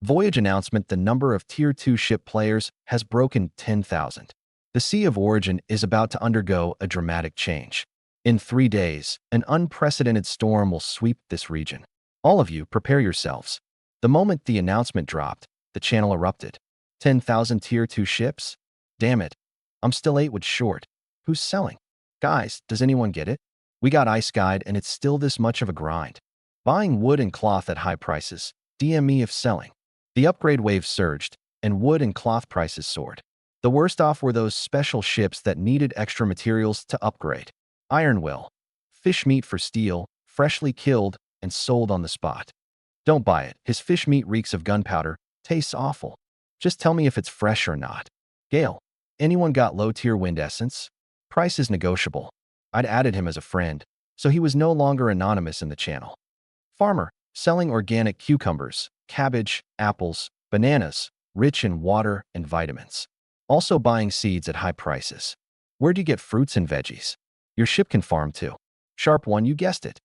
Speaker 1: Voyage announcement: the number of Tier 2 ship players has broken 10,000. The Sea of Origin is about to undergo a dramatic change. In 3 days, an unprecedented storm will sweep this region. All of you, prepare yourselves. The moment the announcement dropped, the channel erupted. 10,000 Tier 2 ships? Damn it. I'm still 8 with short. Who's selling? Guys, does anyone get it? We got Ice Guide and it's still this much of a grind. Buying wood and cloth at high prices. DM me if selling. The upgrade wave surged, and wood and cloth prices soared. The worst off were those special ships that needed extra materials to upgrade. Iron will. Fish meat for steel, freshly killed and sold on the spot. Don't buy it. His fish meat reeks of gunpowder, tastes awful. Just tell me if it's fresh or not. Gale. Anyone got low-tier wind essence? Price is negotiable. I'd added him as a friend, so he was no longer anonymous in the channel. Farmer. Selling organic cucumbers, cabbage, apples, bananas, rich in water and vitamins. Also buying seeds at high prices. Where do you get fruits and veggies? Your ship can farm too. Sharp one, you guessed it.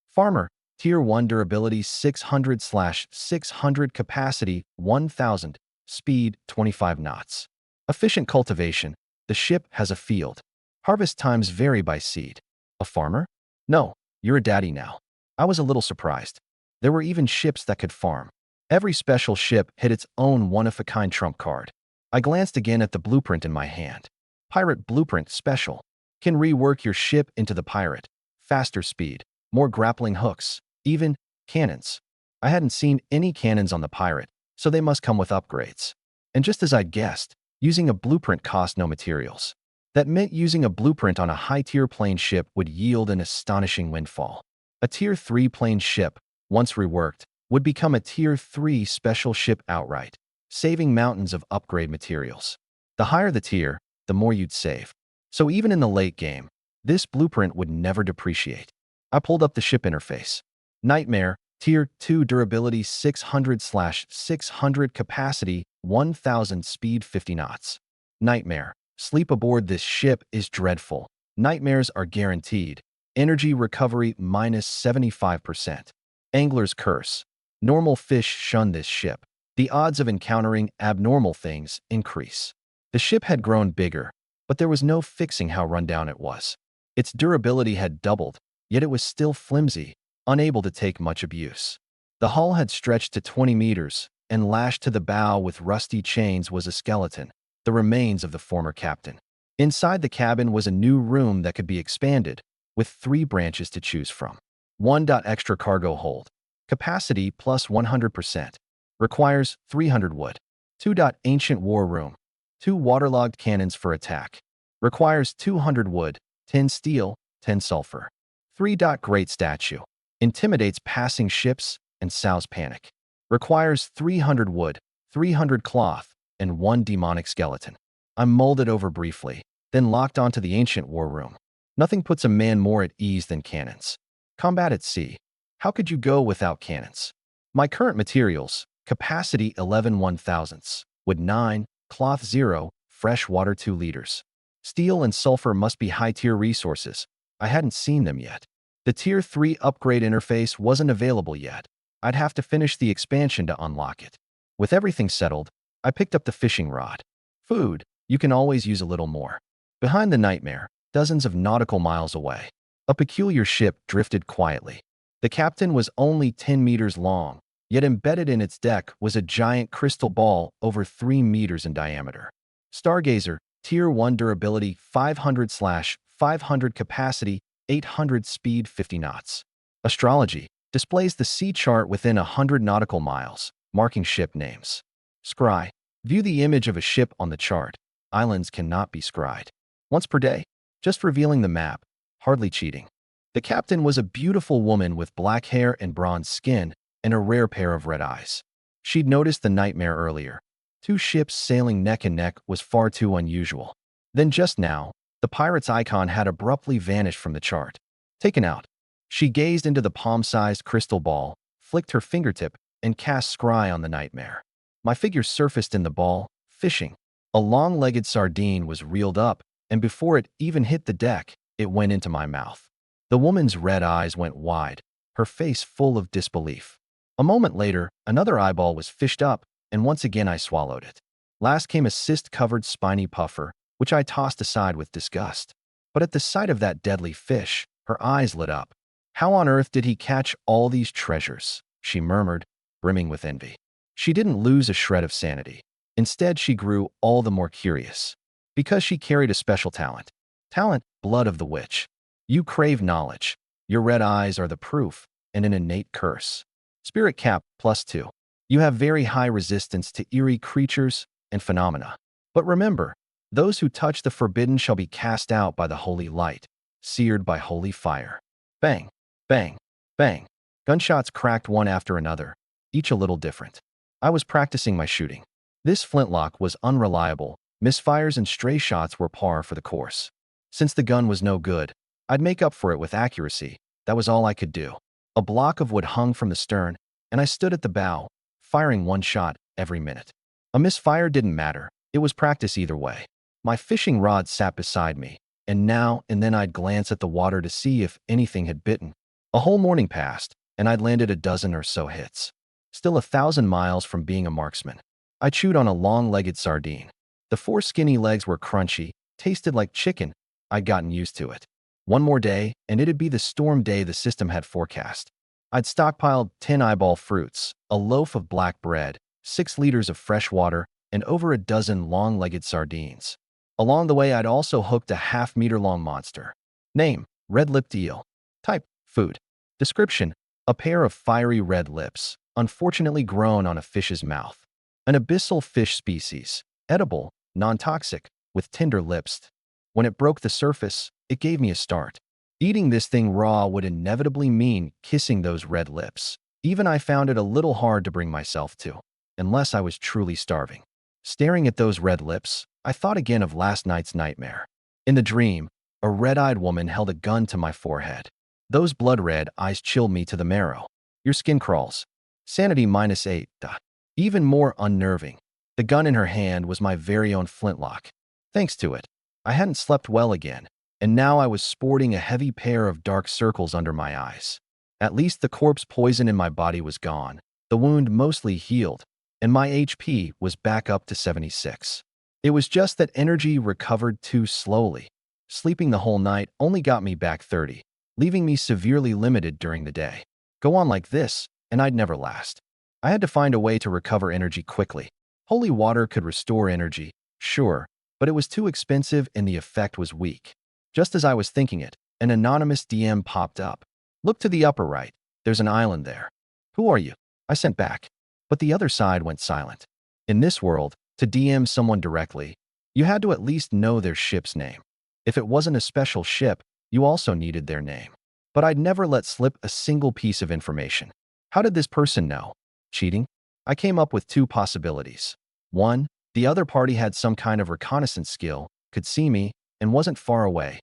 Speaker 1: Farmer. Tier 1 durability 600/600 capacity 1000, speed 25 knots. Efficient cultivation. The ship has a field. Harvest times vary by seed. A farmer? No, you're a daddy now. I was a little surprised. There were even ships that could farm. Every special ship had its own one-of-a-kind trump card. I glanced again at the blueprint in my hand. Pirate Blueprint Special. Can rework your ship into the pirate. Faster speed, more grappling hooks, even cannons. I hadn't seen any cannons on the pirate, so they must come with upgrades. And just as I'd guessed, using a blueprint cost no materials. That meant using a blueprint on a high-tier plane ship would yield an astonishing windfall. A Tier 3 plane ship, once reworked, would become a Tier 3 special ship outright, saving mountains of upgrade materials. The higher the tier, the more you'd save. So even in the late game, this blueprint would never depreciate. I pulled up the ship interface. Nightmare, Tier 2 durability 600/600 capacity 1000 speed 50 knots. Nightmare. Sleep aboard this ship is dreadful. Nightmares are guaranteed. Energy recovery -75%. Angler's Curse. Normal fish shun this ship. The odds of encountering abnormal things increase. The ship had grown bigger, but there was no fixing how rundown it was. Its durability had doubled, yet it was still flimsy, unable to take much abuse. The hull had stretched to 20 meters, and lashed to the bow with rusty chains was a skeleton, the remains of the former captain. Inside the cabin was a new room that could be expanded, with 3 branches to choose from. 1. Extra cargo hold. Capacity plus 100%. Requires 300 wood. 2. Ancient war room. 2 waterlogged cannons for attack. Requires 200 wood, 10 steel, 10 sulfur. 3. Great statue. Intimidates passing ships and sows panic. Requires 300 wood, 300 cloth, and 1 demonic skeleton. I mulled it over briefly, then locked onto the ancient war room. Nothing puts a man more at ease than cannons. Combat at sea. How could you go without cannons? My current materials, capacity 11 1,000ths, wood 9, cloth 0, fresh water 2 liters. Steel and sulfur must be high-tier resources. I hadn't seen them yet. The Tier 3 upgrade interface wasn't available yet. I'd have to finish the expansion to unlock it. With everything settled, I picked up the fishing rod. Food, you can always use a little more. Behind the Nightmare, dozens of nautical miles away, a peculiar ship drifted quietly. The captain was only 10 meters long, yet embedded in its deck was a giant crystal ball over 3 meters in diameter. Stargazer, Tier 1 durability 500/500 capacity 800 speed 50 knots. Astrology, displays the sea chart within 100 nautical miles, marking ship names. Scry, view the image of a ship on the chart. Islands cannot be scried. Once per day, just revealing the map, hardly cheating. The captain was a beautiful woman with black hair and bronze skin and a rare pair of red eyes. She'd noticed the Nightmare earlier. 2 ships sailing neck and neck was far too unusual. Then just now, the pirate's icon had abruptly vanished from the chart. Taken out. She gazed into the palm-sized crystal ball, flicked her fingertip, and cast scry on the Nightmare. My figure surfaced in the ball, fishing. A long-legged sardine was reeled up, and before it even hit the deck, it went into my mouth. The woman's red eyes went wide, her face full of disbelief. A moment later, another eyeball was fished up, and once again I swallowed it. Last came a cyst-covered spiny puffer, which I tossed aside with disgust. But at the sight of that deadly fish, her eyes lit up. How on earth did he catch all these treasures? She murmured, brimming with envy. She didn't lose a shred of sanity. Instead, she grew all the more curious. Because she carried a special talent. Talent, blood of the witch. You crave knowledge. Your red eyes are the proof, and an innate curse. Spirit cap, +2. You have very high resistance to eerie creatures and phenomena. But remember, those who touch the forbidden shall be cast out by the holy light, seared by holy fire. Bang, bang, bang. Gunshots cracked one after another, each a little different. I was practicing my shooting. This flintlock was unreliable. Misfires and stray shots were par for the course. Since the gun was no good, I'd make up for it with accuracy. That was all I could do. A block of wood hung from the stern, and I stood at the bow, firing one shot every minute. A misfire didn't matter. It was practice either way. My fishing rod sat beside me, and now and then I'd glance at the water to see if anything had bitten. A whole morning passed, and I'd landed a dozen or so hits. Still 1,000 miles from being a marksman. I chewed on a long-legged sardine. The 4 skinny legs were crunchy, tasted like chicken. I'd gotten used to it. One more day, and it'd be the storm day the system had forecast. I'd stockpiled 10 eyeball fruits, a loaf of black bread, 6 liters of fresh water, and over a dozen long-legged sardines. Along the way, I'd also hooked a half-meter-long monster. Name, red-lipped eel. Type, food. Description, a pair of fiery red lips, unfortunately grown on a fish's mouth. An abyssal fish species, edible, non-toxic, with tender lips. When it broke the surface, it gave me a start. Eating this thing raw would inevitably mean kissing those red lips. Even I found it a little hard to bring myself to, unless I was truly starving. Staring at those red lips, I thought again of last night's nightmare. In the dream, a red-eyed woman held a gun to my forehead. Those blood-red eyes chilled me to the marrow. Your skin crawls. Sanity -8. Even more unnerving, the gun in her hand was my very own flintlock. Thanks to it, I hadn't slept well again, and now I was sporting a heavy pair of dark circles under my eyes. At least the corpse poison in my body was gone, the wound mostly healed, and my HP was back up to 76. It was just that energy recovered too slowly. Sleeping the whole night only got me back 30, leaving me severely limited during the day. Go on like this, and I'd never last. I had to find a way to recover energy quickly. Holy water could restore energy, sure, but it was too expensive and the effect was weak. Just as I was thinking it, an anonymous DM popped up. Look to the upper right. There's an island there. Who are you? I sent back. But the other side went silent. In this world, to DM someone directly, you had to at least know their ship's name. If it wasn't a special ship, you also needed their name. But I'd never let slip a single piece of information. How did this person know? Cheating? I came up with 2 possibilities. 1, the other party had some kind of reconnaissance skill, could see me, and wasn't far away.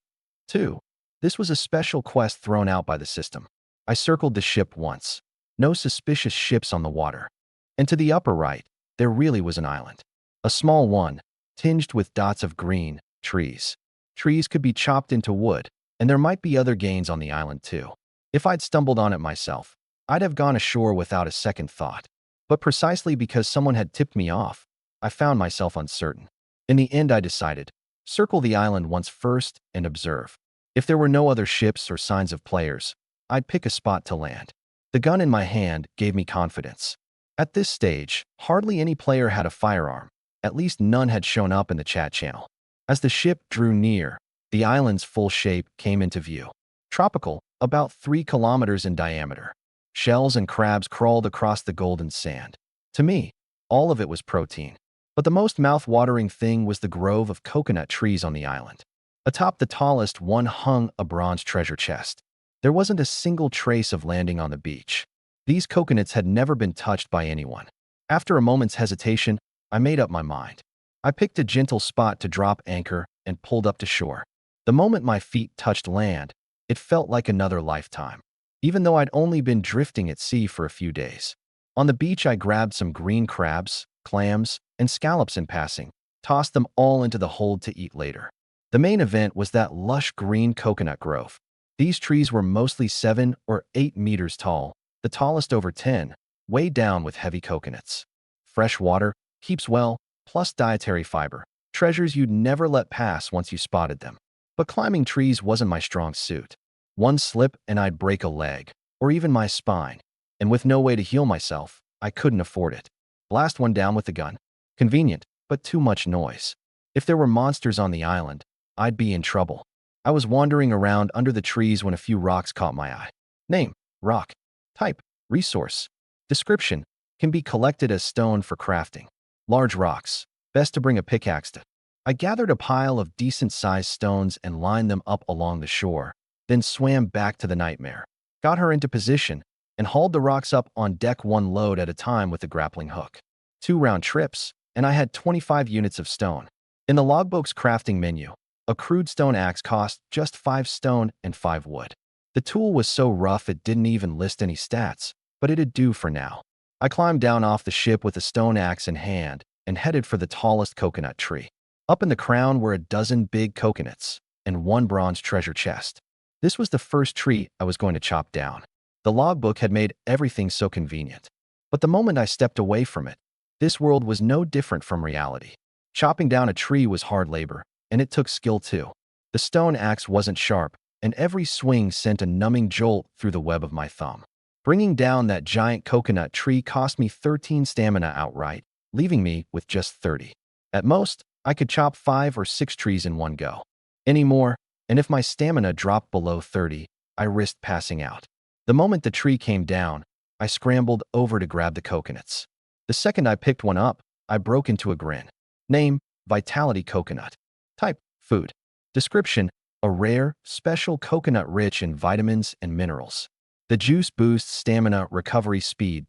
Speaker 1: 2, this was a special quest thrown out by the system. I circled the ship once. No suspicious ships on the water. And to the upper right, there really was an island. A small one, tinged with dots of green, trees. Trees could be chopped into wood, and there might be other gains on the island too. If I'd stumbled on it myself, I'd have gone ashore without a second thought. But precisely because someone had tipped me off, I found myself uncertain. In the end, I decided, circle the island once first and observe. If there were no other ships or signs of players, I'd pick a spot to land. The gun in my hand gave me confidence. At this stage, hardly any player had a firearm. At least none had shown up in the chat channel. As the ship drew near, the island's full shape came into view. Tropical, about 3 kilometers in diameter. Shells and crabs crawled across the golden sand. To me, all of it was protein. But the most mouth-watering thing was the grove of coconut trees on the island. Atop the tallest one hung a bronze treasure chest. There wasn't a single trace of landing on the beach. These coconuts had never been touched by anyone. After a moment's hesitation, I made up my mind. I picked a gentle spot to drop anchor and pulled up to shore. The moment my feet touched land, it felt like another lifetime, even though I'd only been drifting at sea for a few days. On the beach, I grabbed some green crabs, clams, and scallops in passing, tossed them all into the hold to eat later. The main event was that lush green coconut grove. These trees were mostly 7 or 8 meters tall, the tallest over 10, weighed down with heavy coconuts. Fresh water, keeps well, plus dietary fiber. Treasures you'd never let pass once you spotted them. But climbing trees wasn't my strong suit. One slip and I'd break a leg, or even my spine. And with no way to heal myself, I couldn't afford it. Blast one down with the gun. Convenient, but too much noise. If there were monsters on the island, I'd be in trouble. I was wandering around under the trees when a few rocks caught my eye. Name, rock. Type, resource. Description, can be collected as stone for crafting. Large rocks, best to bring a pickaxe to. I gathered a pile of decent-sized stones and lined them up along the shore, then swam back to the Nightmare. Got her into position and hauled the rocks up on deck one load at a time with a grappling hook. 2 round trips, and I had 25 units of stone. In the logbook's crafting menu, a crude stone axe cost just 5 stone and 5 wood. The tool was so rough it didn't even list any stats, but it'd do for now. I climbed down off the ship with a stone axe in hand and headed for the tallest coconut tree. Up in the crown were a dozen big coconuts and 1 bronze treasure chest. This was the first tree I was going to chop down. The logbook had made everything so convenient. But the moment I stepped away from it, this world was no different from reality. Chopping down a tree was hard labor, and it took skill too. The stone axe wasn't sharp, and every swing sent a numbing jolt through the web of my thumb. Bringing down that giant coconut tree cost me 13 stamina outright, leaving me with just 30. At most, I could chop 5 or 6 trees in one go. Any more, and if my stamina dropped below 30, I risked passing out. The moment the tree came down, I scrambled over to grab the coconuts. The second I picked one up, I broke into a grin. Name, Vitality Coconut. Type, food. Description, a rare, special coconut rich in vitamins and minerals. The juice boosts stamina recovery speed.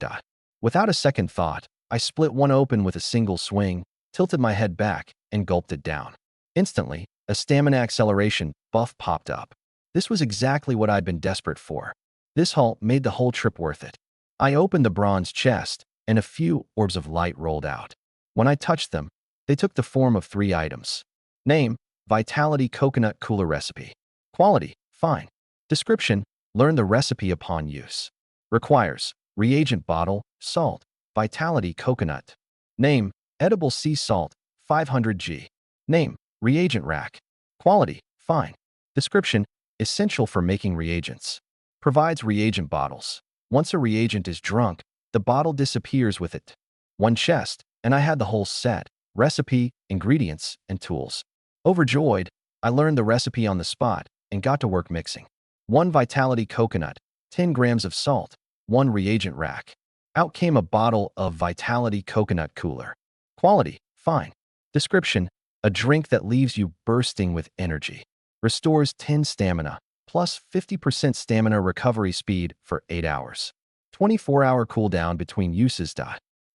Speaker 1: Without a second thought, I split one open with a single swing, tilted my head back, and gulped it down. Instantly, a stamina acceleration buff popped up. This was exactly what I'd been desperate for. This halt made the whole trip worth it. I opened the bronze chest, and a few orbs of light rolled out. When I touched them, they took the form of 3 items. Name, Vitality Coconut Cooler Recipe. Quality, fine. Description, learn the recipe upon use. Requires, reagent bottle, salt, Vitality Coconut. Name, edible sea salt, 500 g. Name, reagent rack. Quality, fine. Description, essential for making reagents. Provides reagent bottles. Once a reagent is drunk, the bottle disappears with it. 1 chest, and I had the whole set, recipe, ingredients, and tools. Overjoyed, I learned the recipe on the spot and got to work mixing. 1 Vitality Coconut, 10 grams of salt, 1 reagent rack. Out came a bottle of Vitality Coconut Cooler. Quality, fine. Description, a drink that leaves you bursting with energy. Restores 10 stamina, plus 50% stamina recovery speed for 8 hours. 24-hour cooldown between uses.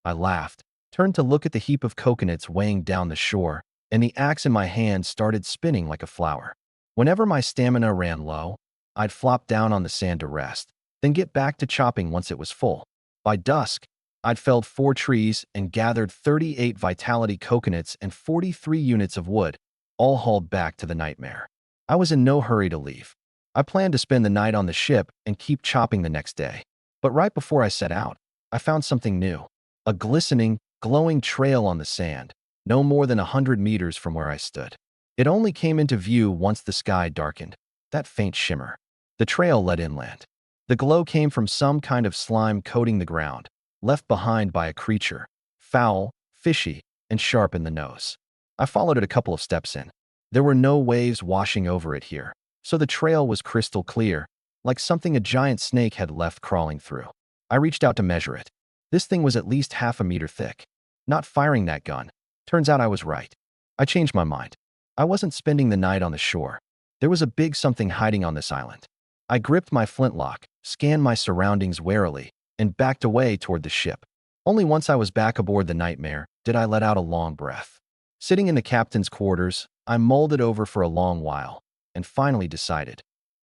Speaker 1: I laughed, turned to look at the heap of coconuts weighing down the shore, and the axe in my hand started spinning like a flower. Whenever my stamina ran low, I'd flop down on the sand to rest, then get back to chopping once it was full. By dusk, I'd felled 4 trees and gathered 38 Vitality coconuts and 43 units of wood, all hauled back to the Nightmare. I was in no hurry to leave. I planned to spend the night on the ship and keep chopping the next day. But right before I set out, I found something new. A glistening, glowing trail on the sand, no more than 100 meters from where I stood. It only came into view once the sky darkened, that faint shimmer. The trail led inland. The glow came from some kind of slime coating the ground, left behind by a creature, foul, fishy, and sharp in the nose. I followed it a couple of steps in. There were no waves washing over it here, so the trail was crystal clear, like something a giant snake had left crawling through. I reached out to measure it. This thing was at least half a meter thick. Not firing that gun. Turns out I was right. I changed my mind. I wasn't spending the night on the shore. There was a big something hiding on this island. I gripped my flintlock, scanned my surroundings warily, and backed away toward the ship. Only once I was back aboard the Nightmare did I let out a long breath. Sitting in the captain's quarters, I mulled it over for a long while, and finally decided.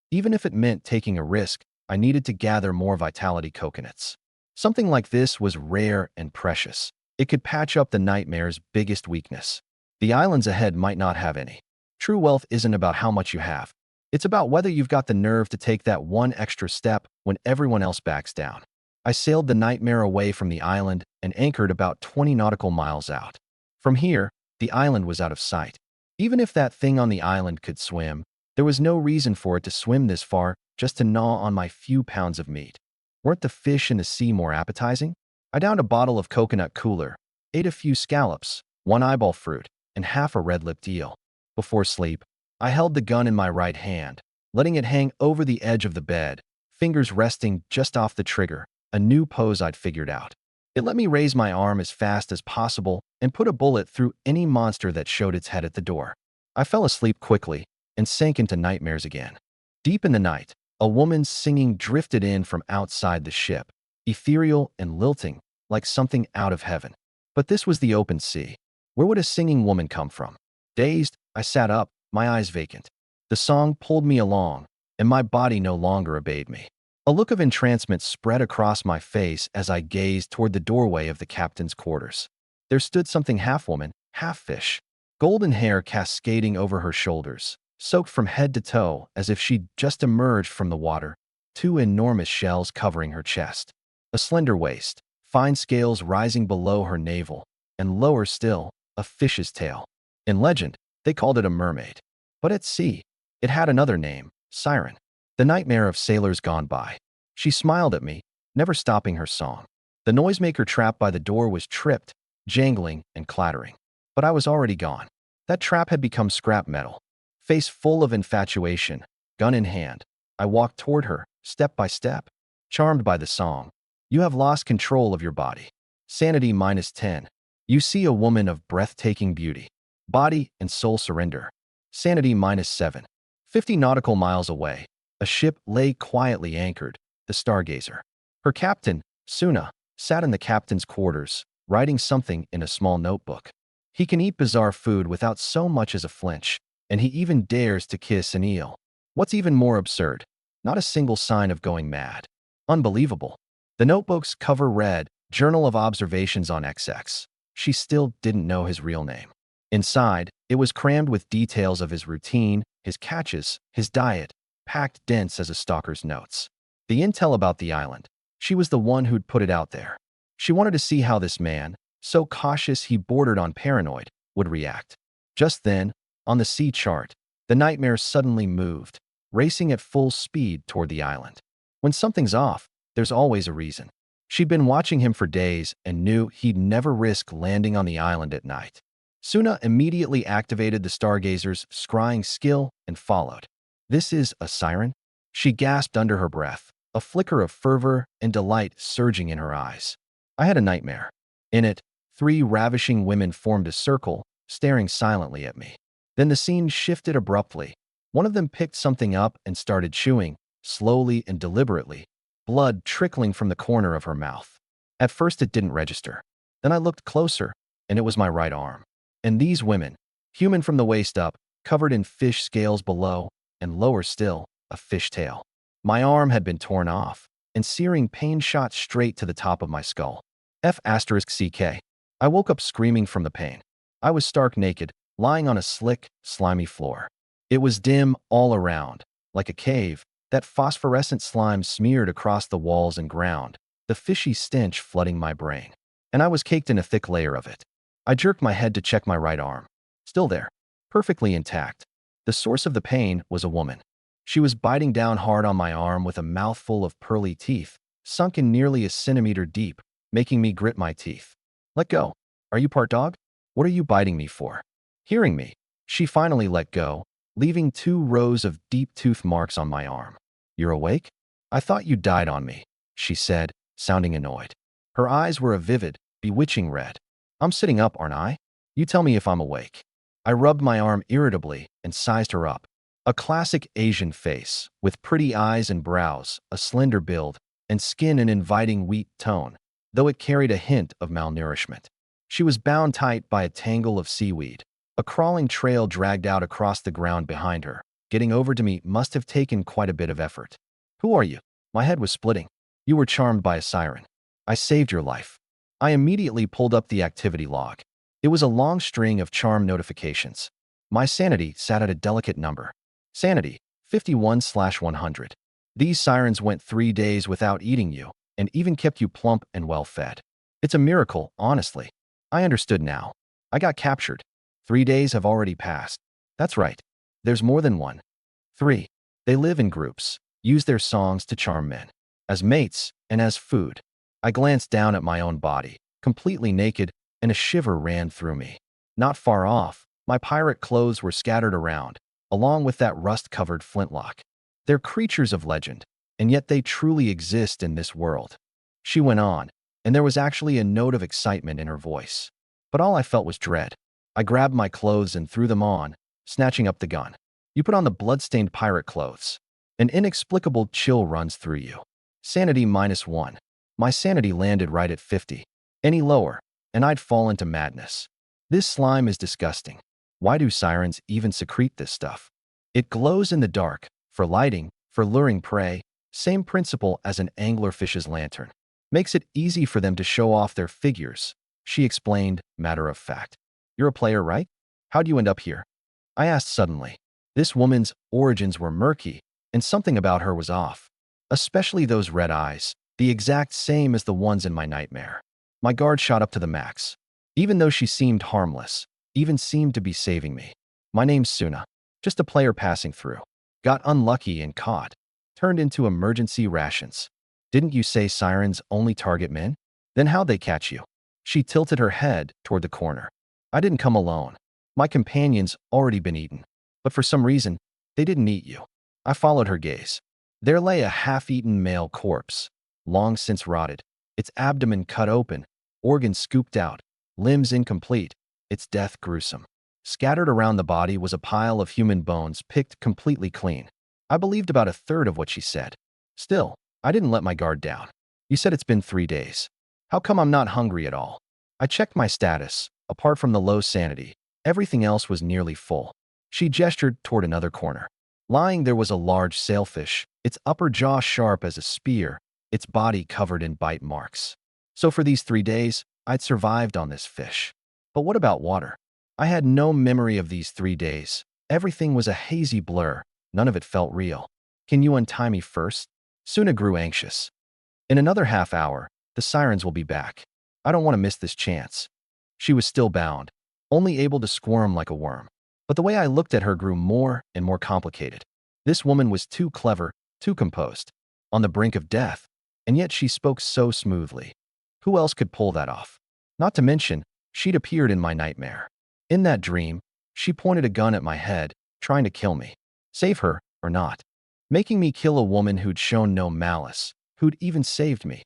Speaker 1: Even if it meant taking a risk, I needed to gather more Vitality coconuts. Something like this was rare and precious. It could patch up the Nightmare's biggest weakness. The islands ahead might not have any. True wealth isn't about how much you have. It's about whether you've got the nerve to take that one extra step when everyone else backs down. I sailed the Nightmare away from the island and anchored about 20 nautical miles out. From here, the island was out of sight. Even if that thing on the island could swim, there was no reason for it to swim this far just to gnaw on my few pounds of meat. Weren't the fish in the sea more appetizing? I downed a bottle of coconut cooler, ate a few scallops, 1 eyeball fruit, and half a red-lipped eel. Before sleep, I held the gun in my right hand, letting it hang over the edge of the bed, fingers resting just off the trigger, a new pose I'd figured out. It let me raise my arm as fast as possible and put a bullet through any monster that showed its head at the door. I fell asleep quickly and sank into nightmares again. Deep in the night, a woman's singing drifted in from outside the ship, ethereal and lilting, like something out of heaven. But this was the open sea. Where would a singing woman come from? Dazed, I sat up, my eyes vacant. The song pulled me along, and my body no longer obeyed me. A look of entrancement spread across my face as I gazed toward the doorway of the captain's quarters. There stood something half woman, half fish, golden hair cascading over her shoulders, soaked from head to toe as if she'd just emerged from the water, two enormous shells covering her chest. A slender waist, fine scales rising below her navel, and lower still, a fish's tail. In legend, they called it a mermaid. But at sea, it had another name, Siren, the nightmare of sailors gone by. She smiled at me, never stopping her song. The noisemaker trap by the door was tripped, jangling and clattering. But I was already gone. That trap had become scrap metal. Face full of infatuation, gun in hand, I walked toward her, step by step, charmed by the song. You have lost control of your body. Sanity -10. You see a woman of breathtaking beauty. Body and soul surrender. Sanity -7. 50 nautical miles away, a ship lay quietly anchored, the Stargazer. Her captain, Suna, sat in the captain's quarters, writing something in a small notebook. He can eat bizarre food without so much as a flinch, and he even dares to kiss an eel. What's even more absurd? Not a single sign of going mad. Unbelievable. The notebook's cover read, Journal of Observations on XX. She still didn't know his real name. Inside, it was crammed with details of his routine, his catches, his diet, packed dense as a stalker's notes. The intel about the island. She was the one who'd put it out there. She wanted to see how this man, so cautious he bordered on paranoid, would react. Just then, on the sea chart, the nightmare suddenly moved, racing at full speed toward the island. When something's off, there's always a reason. She'd been watching him for days and knew he'd never risk landing on the island at night. Suna immediately activated the Stargazer's scrying skill and followed. This is a siren? She gasped under her breath, a flicker of fervor and delight surging in her eyes. I had a nightmare. In it, 3 ravishing women formed a circle, staring silently at me. Then the scene shifted abruptly. One of them picked something up and started chewing, slowly and deliberately, blood trickling from the corner of her mouth. At first it didn't register. Then I looked closer, and it was my right arm. And these women, human from the waist up, covered in fish scales below, and lower still, a fish tail. My arm had been torn off, and searing pain shot straight to the top of my skull. F***CK. I woke up screaming from the pain. I was stark naked, lying on a slick, slimy floor. It was dim all around, like a cave, that phosphorescent slime smeared across the walls and ground, the fishy stench flooding my brain. And I was caked in a thick layer of it. I jerked my head to check my right arm. Still there, perfectly intact. The source of the pain was a woman. She was biting down hard on my arm with a mouthful of pearly teeth, sunken nearly a centimeter deep, making me grit my teeth. Let go. Are you part dog? What are you biting me for? Hearing me, she finally let go, leaving 2 rows of deep tooth marks on my arm. You're awake? I thought you died on me, she said, sounding annoyed. Her eyes were a vivid, bewitching red. I'm sitting up, aren't I? You tell me if I'm awake. I rubbed my arm irritably and sized her up. A classic Asian face, with pretty eyes and brows, a slender build, and skin an inviting wheat tone, though it carried a hint of malnourishment. She was bound tight by a tangle of seaweed. A crawling trail dragged out across the ground behind her. Getting over to me must have taken quite a bit of effort. Who are you? My head was splitting. You were charmed by a siren. I saved your life. I immediately pulled up the activity log. It was a long string of charm notifications. My sanity sat at a delicate number. Sanity, 51/100. These sirens went 3 days without eating you, and even kept you plump and well-fed. It's a miracle, honestly. I understood now. I got captured. 3 days have already passed. That's right. There's more than one. 3. They live in groups, use their songs to charm men. As mates, and as food. I glanced down at my own body, completely naked, and a shiver ran through me. Not far off, my pirate clothes were scattered around, along with that rust-covered flintlock. They're creatures of legend, and yet they truly exist in this world. She went on, and there was actually a note of excitement in her voice. But all I felt was dread. I grabbed my clothes and threw them on, snatching up the gun. You put on the blood-stained pirate clothes. An inexplicable chill runs through you. Sanity -1. My sanity landed right at 50. Any lower, and I'd fall into madness. This slime is disgusting. Why do sirens even secrete this stuff? It glows in the dark, for lighting, for luring prey, same principle as an anglerfish's lantern. Makes it easy for them to show off their figures, she explained, matter of fact. You're a player, right? How'd you end up here? I asked suddenly. This woman's origins were murky, and something about her was off. Especially those red eyes, the exact same as the ones in my nightmare. My guard shot up to the max. Even though she seemed harmless, even seemed to be saving me. My name's Suna. Just a player passing through. Got unlucky and caught. Turned into emergency rations. Didn't you say sirens only target men? Then how'd they catch you? She tilted her head toward the corner. I didn't come alone. My companions already been eaten. But for some reason, they didn't eat you. I followed her gaze. There lay a half-eaten male corpse, long since rotted, its abdomen cut open, organs scooped out, limbs incomplete, its death gruesome. Scattered around the body was a pile of human bones picked completely clean. I believed about a third of what she said. Still, I didn't let my guard down. You said it's been 3 days. How come I'm not hungry at all? I checked my status. Apart from the low sanity, everything else was nearly full. She gestured toward another corner. Lying there was a large sailfish, its upper jaw sharp as a spear, its body covered in bite marks. So for these 3 days, I'd survived on this fish. But what about water? I had no memory of these 3 days. Everything was a hazy blur. None of it felt real. Can you untie me first? Suna grew anxious. In another half hour, the sirens will be back. I don't want to miss this chance. She was still bound, only able to squirm like a worm. But the way I looked at her grew more and more complicated. This woman was too clever, too composed, on the brink of death, and yet she spoke so smoothly. Who else could pull that off? Not to mention, she'd appeared in my nightmare. In that dream, she pointed a gun at my head, trying to kill me. Save her, or not. Making me kill a woman who'd shown no malice, who'd even saved me.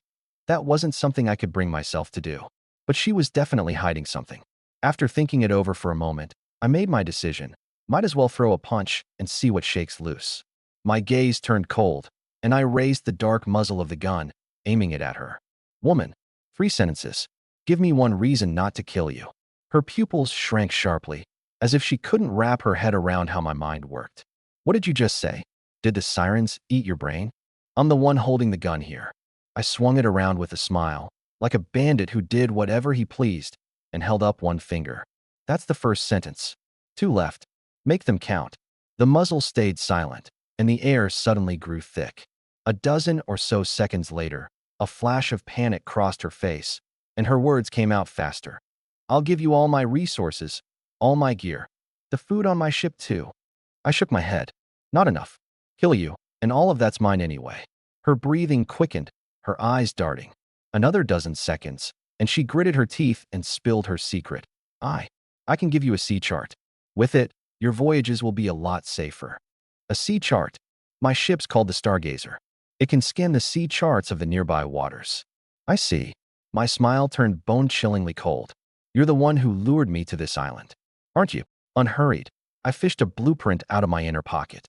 Speaker 1: That wasn't something I could bring myself to do. But she was definitely hiding something. After thinking it over for a moment, I made my decision. Might as well throw a punch and see what shakes loose. My gaze turned cold, and I raised the dark muzzle of the gun, aiming it at her. Woman, 3 sentences. Give me one reason not to kill you. Her pupils shrank sharply, as if she couldn't wrap her head around how my mind worked. What did you just say? Did the sirens eat your brain? I'm the one holding the gun here. I swung it around with a smile, like a bandit who did whatever he pleased, and held up one finger. That's the first sentence. 2 left. Make them count. The muzzle stayed silent, and the air suddenly grew thick. A dozen or so seconds later, a flash of panic crossed her face, and her words came out faster. I'll give you all my resources, all my gear. The food on my ship too. I shook my head. Not enough. Kill you, and all of that's mine anyway. Her breathing quickened, her eyes darting. Another dozen seconds, and she gritted her teeth and spilled her secret. I can give you a sea chart. With it, your voyages will be a lot safer. A sea chart. My ship's called the Stargazer. It can scan the sea charts of the nearby waters. I see. My smile turned bone-chillingly cold. You're the one who lured me to this island, aren't you? Unhurried, I fished a blueprint out of my inner pocket.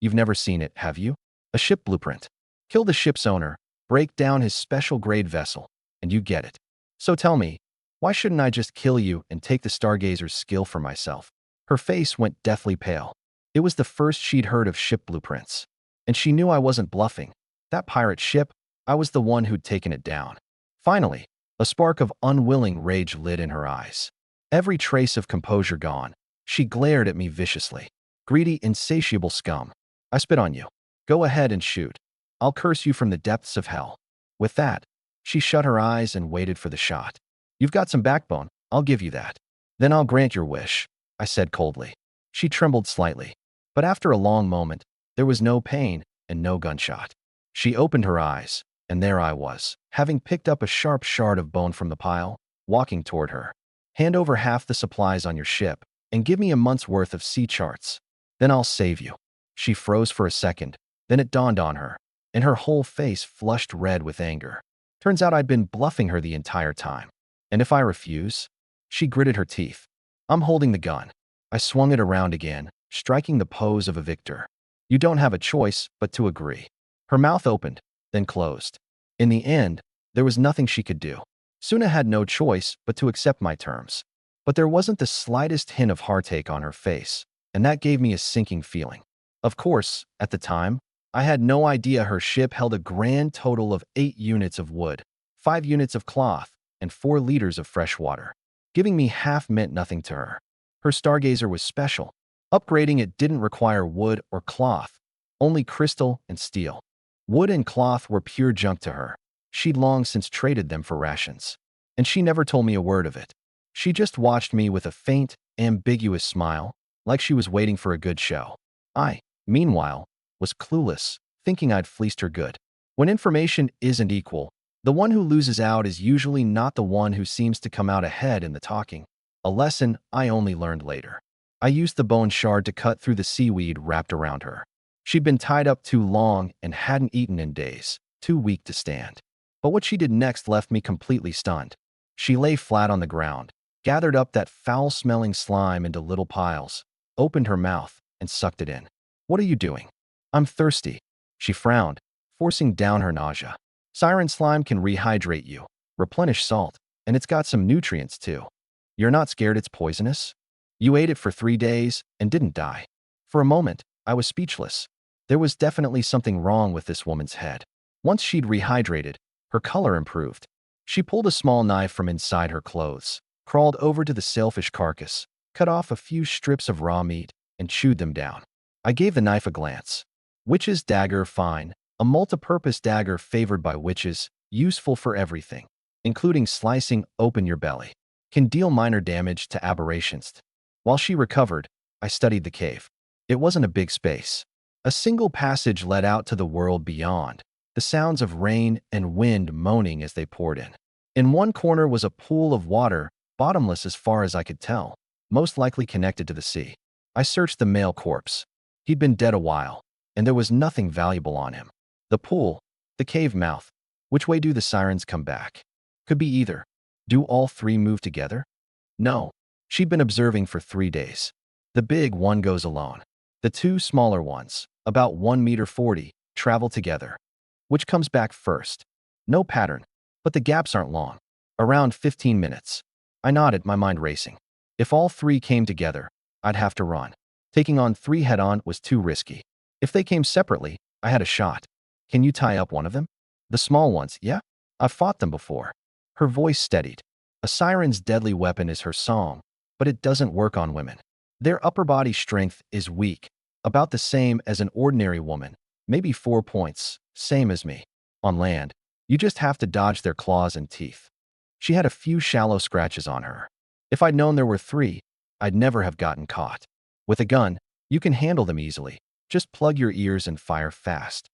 Speaker 1: You've never seen it, have you? A ship blueprint. Kill the ship's owner, break down his special grade vessel, and you get it. So tell me, why shouldn't I just kill you and take the Stargazer's skill for myself? Her face went deathly pale. It was the first she'd heard of ship blueprints. And she knew I wasn't bluffing. That pirate ship, I was the one who'd taken it down. Finally, a spark of unwilling rage lit in her eyes. Every trace of composure gone, she glared at me viciously. Greedy, insatiable scum. I spit on you. Go ahead and shoot. I'll curse you from the depths of hell. With that, she shut her eyes and waited for the shot. You've got some backbone, I'll give you that. Then I'll grant your wish, I said coldly. She trembled slightly, but after a long moment, there was no pain and no gunshot. She opened her eyes, and there I was, having picked up a sharp shard of bone from the pile, walking toward her. Hand over half the supplies on your ship and give me a month's worth of sea charts. Then I'll save you." She froze for a second. Then it dawned on her, and her whole face flushed red with anger. Turns out I'd been bluffing her the entire time. And if I refuse? She gritted her teeth. "I'm holding the gun." I swung it around again, striking the pose of a victor. "You don't have a choice but to agree." Her mouth opened, then closed. In the end, there was nothing she could do. Suna had no choice but to accept my terms. But there wasn't the slightest hint of heartache on her face, and that gave me a sinking feeling. Of course, at the time, I had no idea her ship held a grand total of 8 units of wood, 5 units of cloth, and 4 liters of fresh water. Giving me half meant nothing to her. Her stargazer was special. Upgrading it didn't require wood or cloth, only crystal and steel. Wood and cloth were pure junk to her. She'd long since traded them for rations. And she never told me a word of it. She just watched me with a faint, ambiguous smile, like she was waiting for a good show. I, meanwhile, was clueless, thinking I'd fleeced her good. When information isn't equal, the one who loses out is usually not the one who seems to come out ahead in the talking. A lesson I only learned later. I used the bone shard to cut through the seaweed wrapped around her. She'd been tied up too long and hadn't eaten in days, too weak to stand. But what she did next left me completely stunned. She lay flat on the ground, gathered up that foul-smelling slime into little piles, opened her mouth, and sucked it in. "What are you doing?" "I'm thirsty." She frowned, forcing down her nausea. "Siren slime can rehydrate you, replenish salt, and it's got some nutrients too. You're not scared it's poisonous? You ate it for 3 days and didn't die." For a moment, I was speechless. There was definitely something wrong with this woman's head. Once she'd rehydrated, her color improved. She pulled a small knife from inside her clothes, crawled over to the sailfish carcass, cut off a few strips of raw meat, and chewed them down. I gave the knife a glance. Witch's dagger, fine. A multi-purpose dagger favored by witches, useful for everything, including slicing open your belly. Can deal minor damage to aberrations. While she recovered, I studied the cave. It wasn't a big space. A single passage led out to the world beyond, the sounds of rain and wind moaning as they poured in. In one corner was a pool of water, bottomless as far as I could tell, most likely connected to the sea. I searched the male corpse. He'd been dead a while, and there was nothing valuable on him. The pool, the cave mouth. Which way do the sirens come back? Could be either. Do all 3 move together? No. She'd been observing for 3 days. The big one goes alone. The 2 smaller ones, about 1.40 meters, travel together. Which comes back first? No pattern, but the gaps aren't long. Around 15 minutes. I nodded, my mind racing. If all 3 came together, I'd have to run. Taking on 3 head-on was too risky. If they came separately, I had a shot. Can you tie up one of them? The small ones, yeah? I've fought them before. Her voice steadied. A siren's deadly weapon is her song, but it doesn't work on women. Their upper body strength is weak, about the same as an ordinary woman, maybe 4 points, same as me. On land, you just have to dodge their claws and teeth. She had a few shallow scratches on her. If I'd known there were 3, I'd never have gotten caught. With a gun, you can handle them easily. Just plug your ears and fire fast.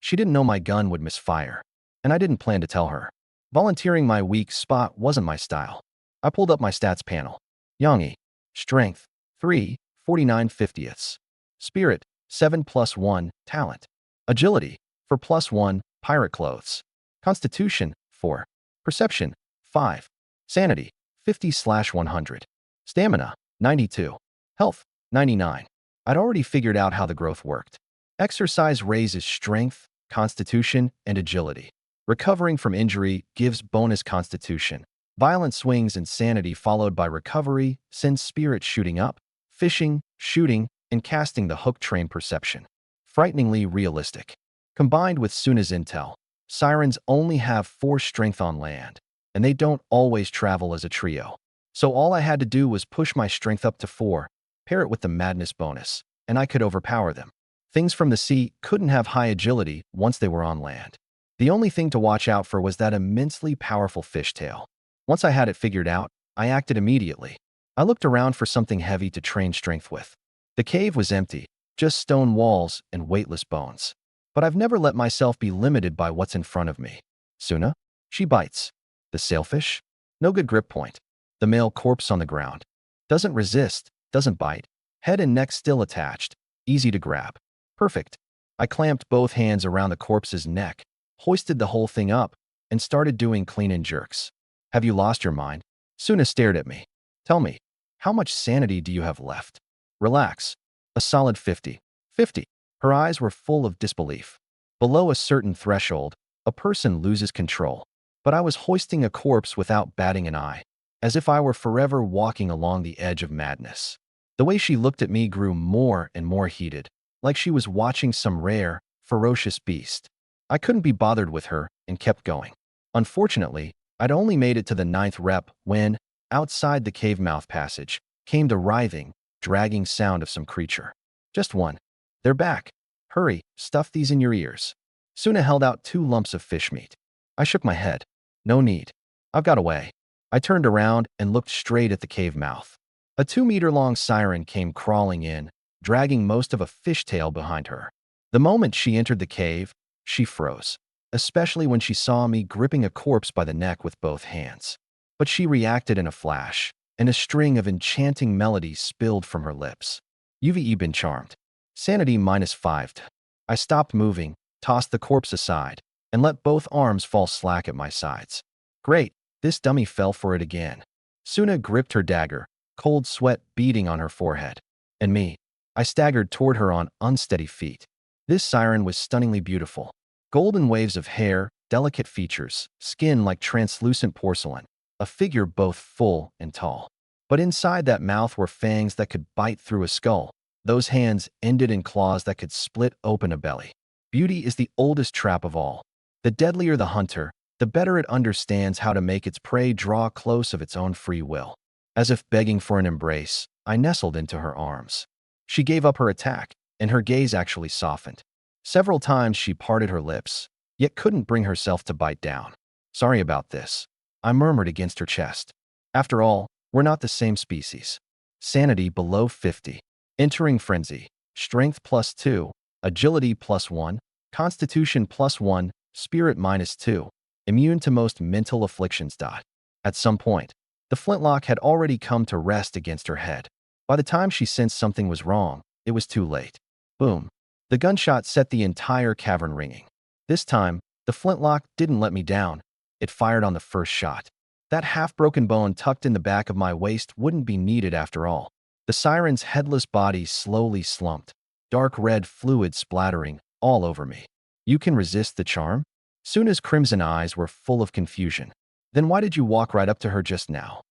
Speaker 1: She didn't know my gun would misfire, and I didn't plan to tell her. Volunteering my weak spot wasn't my style. I pulled up my stats panel. Yongi, Strength, 3, 49/50ths. Spirit, 7+1, Talent. Agility, for +1, Pirate Clothes. Constitution, 4. Perception, 5. Sanity, 50/100. Stamina, 92. Health, 99. I'd already figured out how the growth worked. Exercise raises strength, constitution, and agility. Recovering from injury gives bonus constitution. Violent swings and sanity followed by recovery sends spirit shooting up. Fishing, shooting, and casting the hook train perception. Frighteningly realistic. Combined with Suna's intel, sirens only have 4 strength on land, and they don't always travel as a trio. So all I had to do was push my strength up to 4, pair it with the madness bonus, and I could overpower them. Things from the sea couldn't have high agility once they were on land. The only thing to watch out for was that immensely powerful fishtail. Once I had it figured out, I acted immediately. I looked around for something heavy to train strength with. The cave was empty, just stone walls and weightless bones. But I've never let myself be limited by what's in front of me. Suna? She bites. The sailfish? No good grip point. The male corpse on the ground. Doesn't resist, doesn't bite. Head and neck still attached. Easy to grab. Perfect. I clamped both hands around the corpse's neck, hoisted the whole thing up, and started doing clean and jerks. Have you lost your mind? Suna stared at me. Tell me, how much sanity do you have left? Relax. A solid 50. 50. Her eyes were full of disbelief. Below a certain threshold, a person loses control. But I was hoisting a corpse without batting an eye, as if I were forever walking along the edge of madness. The way she looked at me grew more and more heated, like she was watching some rare, ferocious beast. I couldn't be bothered with her and kept going. Unfortunately, I'd only made it to the 9th rep when, outside the cave mouth passage, came the writhing, dragging sound of some creature. Just one. They're back. Hurry, stuff these in your ears. Suna held out 2 lumps of fish meat. I shook my head. No need. I've got away. I turned around and looked straight at the cave mouth. A 2-meter-long siren came crawling in, dragging most of a fishtail behind her. The moment she entered the cave, she froze, especially when she saw me gripping a corpse by the neck with both hands. But she reacted in a flash, and a string of enchanting melodies spilled from her lips. You've been charmed. Sanity -5. I stopped moving, tossed the corpse aside, and let both arms fall slack at my sides. Great, this dummy fell for it again. Suna gripped her dagger, cold sweat beading on her forehead. And me. I staggered toward her on unsteady feet. This siren was stunningly beautiful. Golden waves of hair, delicate features, skin like translucent porcelain, a figure both full and tall. But inside that mouth were fangs that could bite through a skull. Those hands ended in claws that could split open a belly. Beauty is the oldest trap of all. The deadlier the hunter, the better it understands how to make its prey draw close of its own free will. As if begging for an embrace, I nestled into her arms. She gave up her attack, and her gaze actually softened. Several times she parted her lips, yet couldn't bring herself to bite down. Sorry about this, I murmured against her chest. After all, we're not the same species. Sanity below 50. Entering frenzy. Strength +2. Agility +1. Constitution +1. Spirit -2. Immune to most mental afflictions. At some point, the flintlock had already come to rest against her head. By the time she sensed something was wrong, it was too late. Boom. The gunshot set the entire cavern ringing. This time, the flintlock didn't let me down. It fired on the first shot. That half-broken bone tucked in the back of my waist wouldn't be needed after all. The siren's headless body slowly slumped, dark red fluid splattering all over me. You can resist the charm? Suna's crimson eyes were full of confusion. Then why did you walk right up to her just now?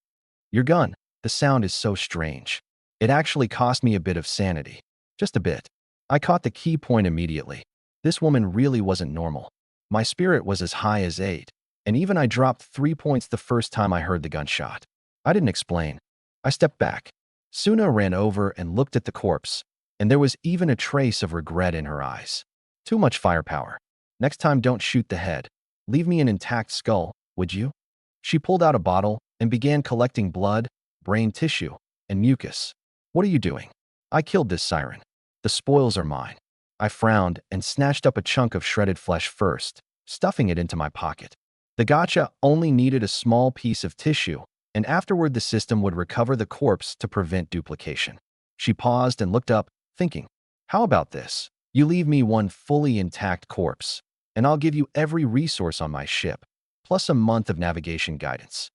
Speaker 1: Your gun. The sound is so strange. It actually cost me a bit of sanity. Just a bit. I caught the key point immediately. This woman really wasn't normal. My spirit was as high as 8, and even I dropped 3 points the first time I heard the gunshot. I didn't explain. I stepped back. Suna ran over and looked at the corpse, and there was even a trace of regret in her eyes. Too much firepower. Next time don't shoot the head. Leave me an intact skull, would you? She pulled out a bottle and began collecting blood, brain tissue, and mucus. What are you doing? I killed this siren. The spoils are mine. I frowned and snatched up a chunk of shredded flesh first, stuffing it into my pocket. The gotcha only needed a small piece of tissue, and afterward the system would recover the corpse to prevent duplication. She paused and looked up, thinking, how about this? You leave me one fully intact corpse, and I'll give you every resource on my ship, plus a month of navigation guidance.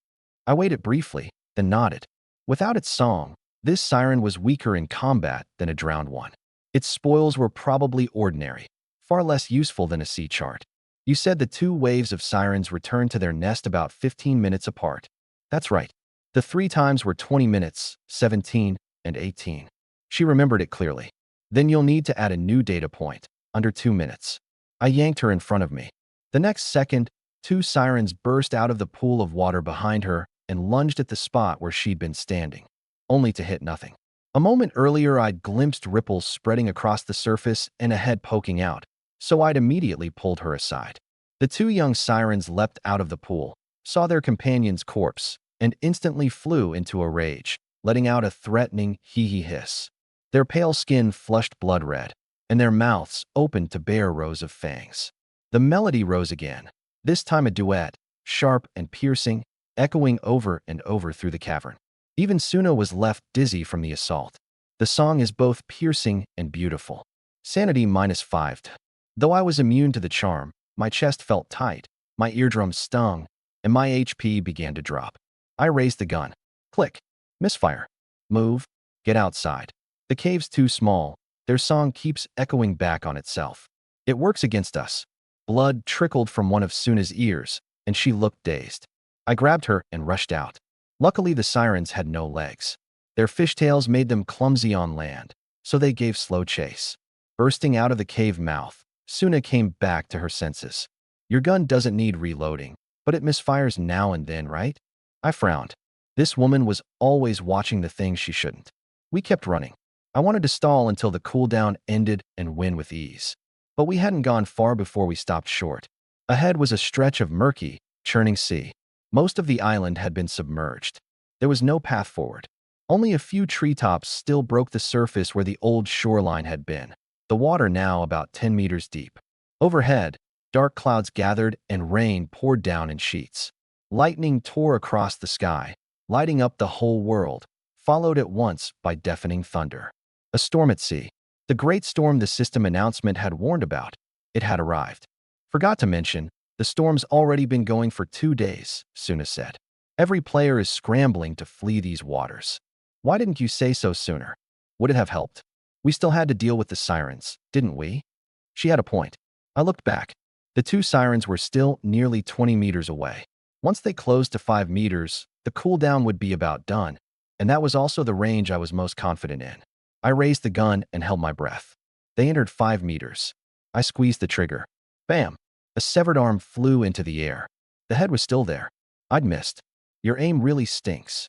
Speaker 1: I waited briefly, then nodded. Without its song, this siren was weaker in combat than a drowned one. Its spoils were probably ordinary, far less useful than a sea chart. You said the 2 waves of sirens returned to their nest about 15 minutes apart. That's right. The 3 times were 20 minutes, 17, and 18. She remembered it clearly. Then you'll need to add a new data point, under 2 minutes. I yanked her in front of me. The next second, 2 sirens burst out of the pool of water behind her and lunged at the spot where she'd been standing, only to hit nothing. A moment earlier, I'd glimpsed ripples spreading across the surface and a head poking out, so I'd immediately pulled her aside. The 2 young sirens leapt out of the pool, saw their companion's corpse, and instantly flew into a rage, letting out a threatening hee-hee hiss. Their pale skin flushed blood red, and their mouths opened to bare rows of fangs. The melody rose again, this time a duet, sharp and piercing, echoing over and over through the cavern. Even Suna was left dizzy from the assault. The song is both piercing and beautiful. Sanity -5. Though I was immune to the charm, my chest felt tight, my eardrums stung, and my HP began to drop. I raised the gun. Click. Misfire. Move. Get outside. The cave's too small. Their song keeps echoing back on itself. It works against us. Blood trickled from one of Suna's ears, and she looked dazed. I grabbed her and rushed out. Luckily, the sirens had no legs. Their fishtails made them clumsy on land, so they gave slow chase. Bursting out of the cave mouth, Suna came back to her senses. Your gun doesn't need reloading, but it misfires now and then, right? I frowned. This woman was always watching the things she shouldn't. We kept running. I wanted to stall until the cooldown ended and win with ease. But we hadn't gone far before we stopped short. Ahead was a stretch of murky, churning sea. Most of the island had been submerged. There was no path forward. Only a few treetops still broke the surface where the old shoreline had been, the water now about 10 meters deep. Overhead, dark clouds gathered and rain poured down in sheets. Lightning tore across the sky, lighting up the whole world, followed at once by deafening thunder. A storm at sea. The great storm the system announcement had warned about. It had arrived. Forgot to mention, the storm's already been going for 2 days, Suna said. Every player is scrambling to flee these waters. Why didn't you say so sooner? Would it have helped? We still had to deal with the sirens, didn't we? She had a point. I looked back. The 2 sirens were still nearly 20 meters away. Once they closed to 5 meters, the cooldown would be about done, and that was also the range I was most confident in. I raised the gun and held my breath. They entered 5 meters. I squeezed the trigger. Bam! A severed arm flew into the air. The head was still there. I'd missed. Your aim really stinks.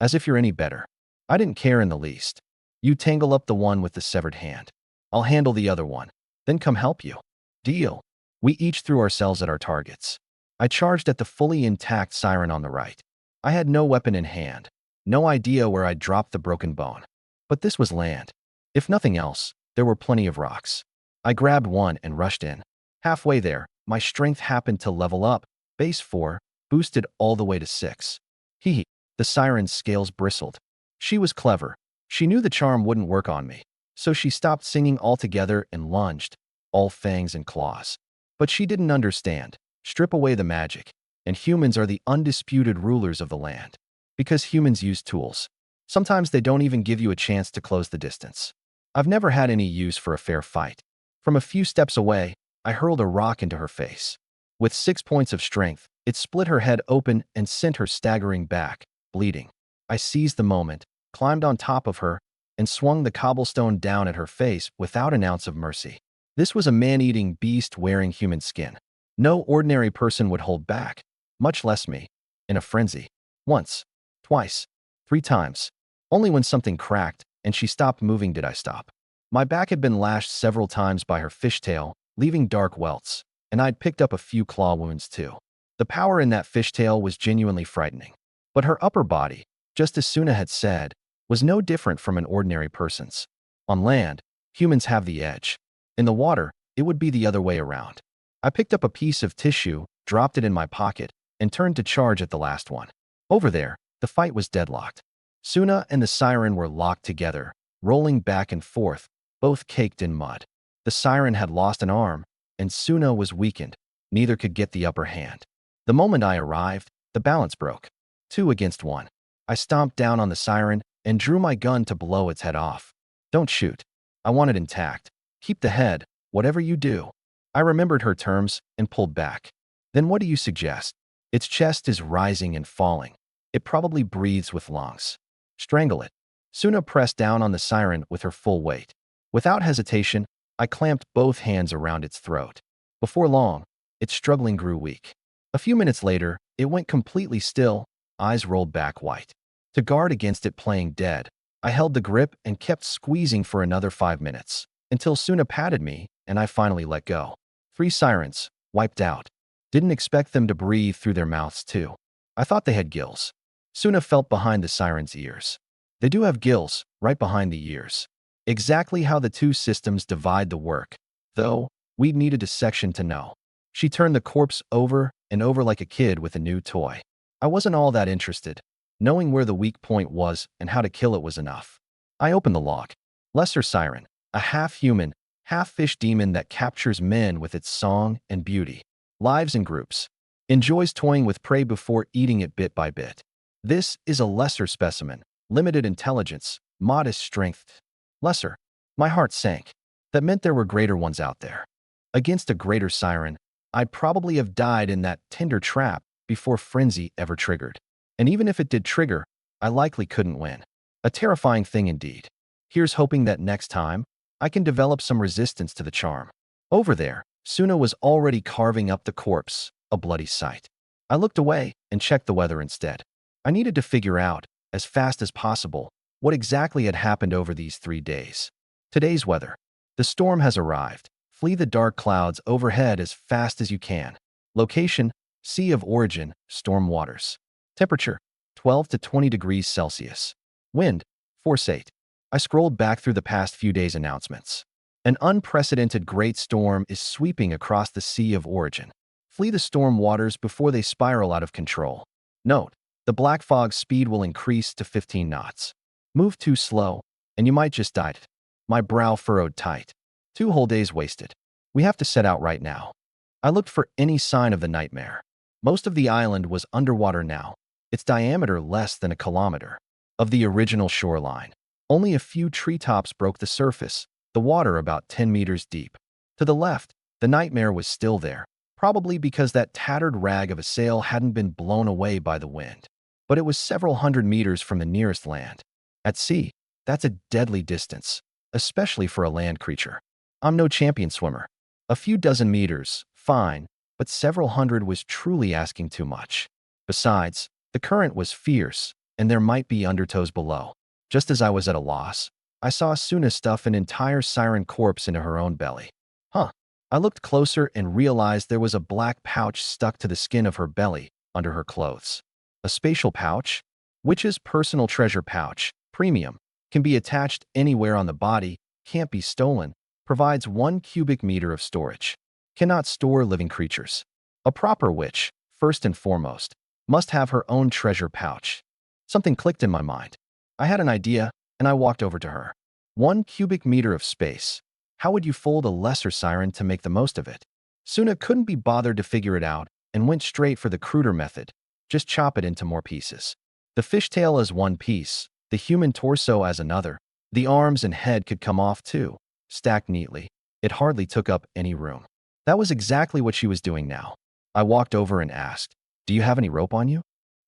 Speaker 1: As if you're any better. I didn't care in the least. You tangle up the one with the severed hand. I'll handle the other one. Then come help you. Deal. We each threw ourselves at our targets. I charged at the fully intact siren on the right. I had no weapon in hand. No idea where I'd dropped the broken bone. But this was land. If nothing else, there were plenty of rocks. I grabbed one and rushed in. Halfway there, my strength happened to level up. Base 4, boosted all the way to 6. Hee hee. The siren's scales bristled. She was clever. She knew the charm wouldn't work on me, so she stopped singing altogether and lunged, all fangs and claws. But she didn't understand. Strip away the magic, and humans are the undisputed rulers of the land. Because humans use tools. Sometimes they don't even give you a chance to close the distance. I've never had any use for a fair fight. From a few steps away, I hurled a rock into her face. With 6 points of strength, it split her head open and sent her staggering back, bleeding. I seized the moment, climbed on top of her, and swung the cobblestone down at her face without an ounce of mercy. This was a man-eating beast wearing human skin. No ordinary person would hold back, much less me. In a frenzy. Once. Twice. 3 times. Only when something cracked and she stopped moving did I stop. My back had been lashed several times by her fishtail, leaving dark welts, and I'd picked up a few claw wounds too. The power in that fishtail was genuinely frightening. But her upper body, just as Suna had said, was no different from an ordinary person's. On land, humans have the edge. In the water, it would be the other way around. I picked up a piece of tissue, dropped it in my pocket, and turned to charge at the last one. Over there, the fight was deadlocked. Suna and the siren were locked together, rolling back and forth, both caked in mud. The siren had lost an arm, and Suna was weakened. Neither could get the upper hand. The moment I arrived, the balance broke. 2 against 1. I stomped down on the siren and drew my gun to blow its head off. Don't shoot. I want it intact. Keep the head, whatever you do. I remembered her terms and pulled back. Then what do you suggest? Its chest is rising and falling. It probably breathes with lungs. Strangle it. Suna pressed down on the siren with her full weight. Without hesitation, I clamped both hands around its throat. Before long, its struggling grew weak. A few minutes later, it went completely still, eyes rolled back white. To guard against it playing dead, I held the grip and kept squeezing for another 5 minutes, until Suna patted me and I finally let go. 3 sirens, wiped out. Didn't expect them to breathe through their mouths too. I thought they had gills. Suna felt behind the siren's ears. They do have gills, right behind the ears. Exactly how the 2 systems divide the work, though, we'd need a dissection to know. She turned the corpse over and over like a kid with a new toy. I wasn't all that interested. Knowing where the weak point was and how to kill it was enough. I opened the log. Lesser Siren, a half-human, half-fish demon that captures men with its song and beauty. Lives in groups. Enjoys toying with prey before eating it bit by bit. This is a lesser specimen. Limited intelligence, modest strength. Lesser. My heart sank. That meant there were greater ones out there. Against a greater siren, I'd probably have died in that Tinder trap before frenzy ever triggered. And even if it did trigger, I likely couldn't win. A terrifying thing indeed. Here's hoping that next time, I can develop some resistance to the charm. Over there, Suna was already carving up the corpse, a bloody sight. I looked away and checked the weather instead. I needed to figure out, as fast as possible, what exactly had happened over these 3 days. Today's weather. The storm has arrived. Flee the dark clouds overhead as fast as you can. Location, Sea of Origin, storm waters. Temperature, 12 to 20 degrees Celsius. Wind, force 8. I scrolled back through the past few days' announcements. An unprecedented great storm is sweeping across the Sea of Origin. Flee the storm waters before they spiral out of control. Note, the black fog's speed will increase to 15 knots. Move too slow, and you might just die. My brow furrowed tight. 2 whole days wasted. We have to set out right now. I looked for any sign of the nightmare. Most of the island was underwater now, its diameter less than a kilometer. Of the original shoreline, only a few treetops broke the surface, the water about 10 meters deep. To the left, the nightmare was still there, probably because that tattered rag of a sail hadn't been blown away by the wind. But it was several hundred meters from the nearest land. At sea, that's a deadly distance, especially for a land creature. I'm no champion swimmer. A few dozen meters, fine, but several hundred was truly asking too much. Besides, the current was fierce, and there might be undertows below. Just as I was at a loss, I saw Suna stuff an entire siren corpse into her own belly. Huh. I looked closer and realized there was a black pouch stuck to the skin of her belly, under her clothes. A spatial pouch? Witch's personal treasure pouch, premium, can be attached anywhere on the body, can't be stolen, provides 1 cubic meter of storage. Cannot store living creatures. A proper witch, first and foremost, must have her own treasure pouch. Something clicked in my mind. I had an idea, and I walked over to her. 1 cubic meter of space. How would you fold a lesser siren to make the most of it? Suna couldn't be bothered to figure it out and went straight for the cruder method. Just chop it into more pieces. The fishtail as 1 piece, the human torso as another. The arms and head could come off too, stacked neatly. It hardly took up any room. That was exactly what she was doing now. I walked over and asked, "Do you have any rope on you?"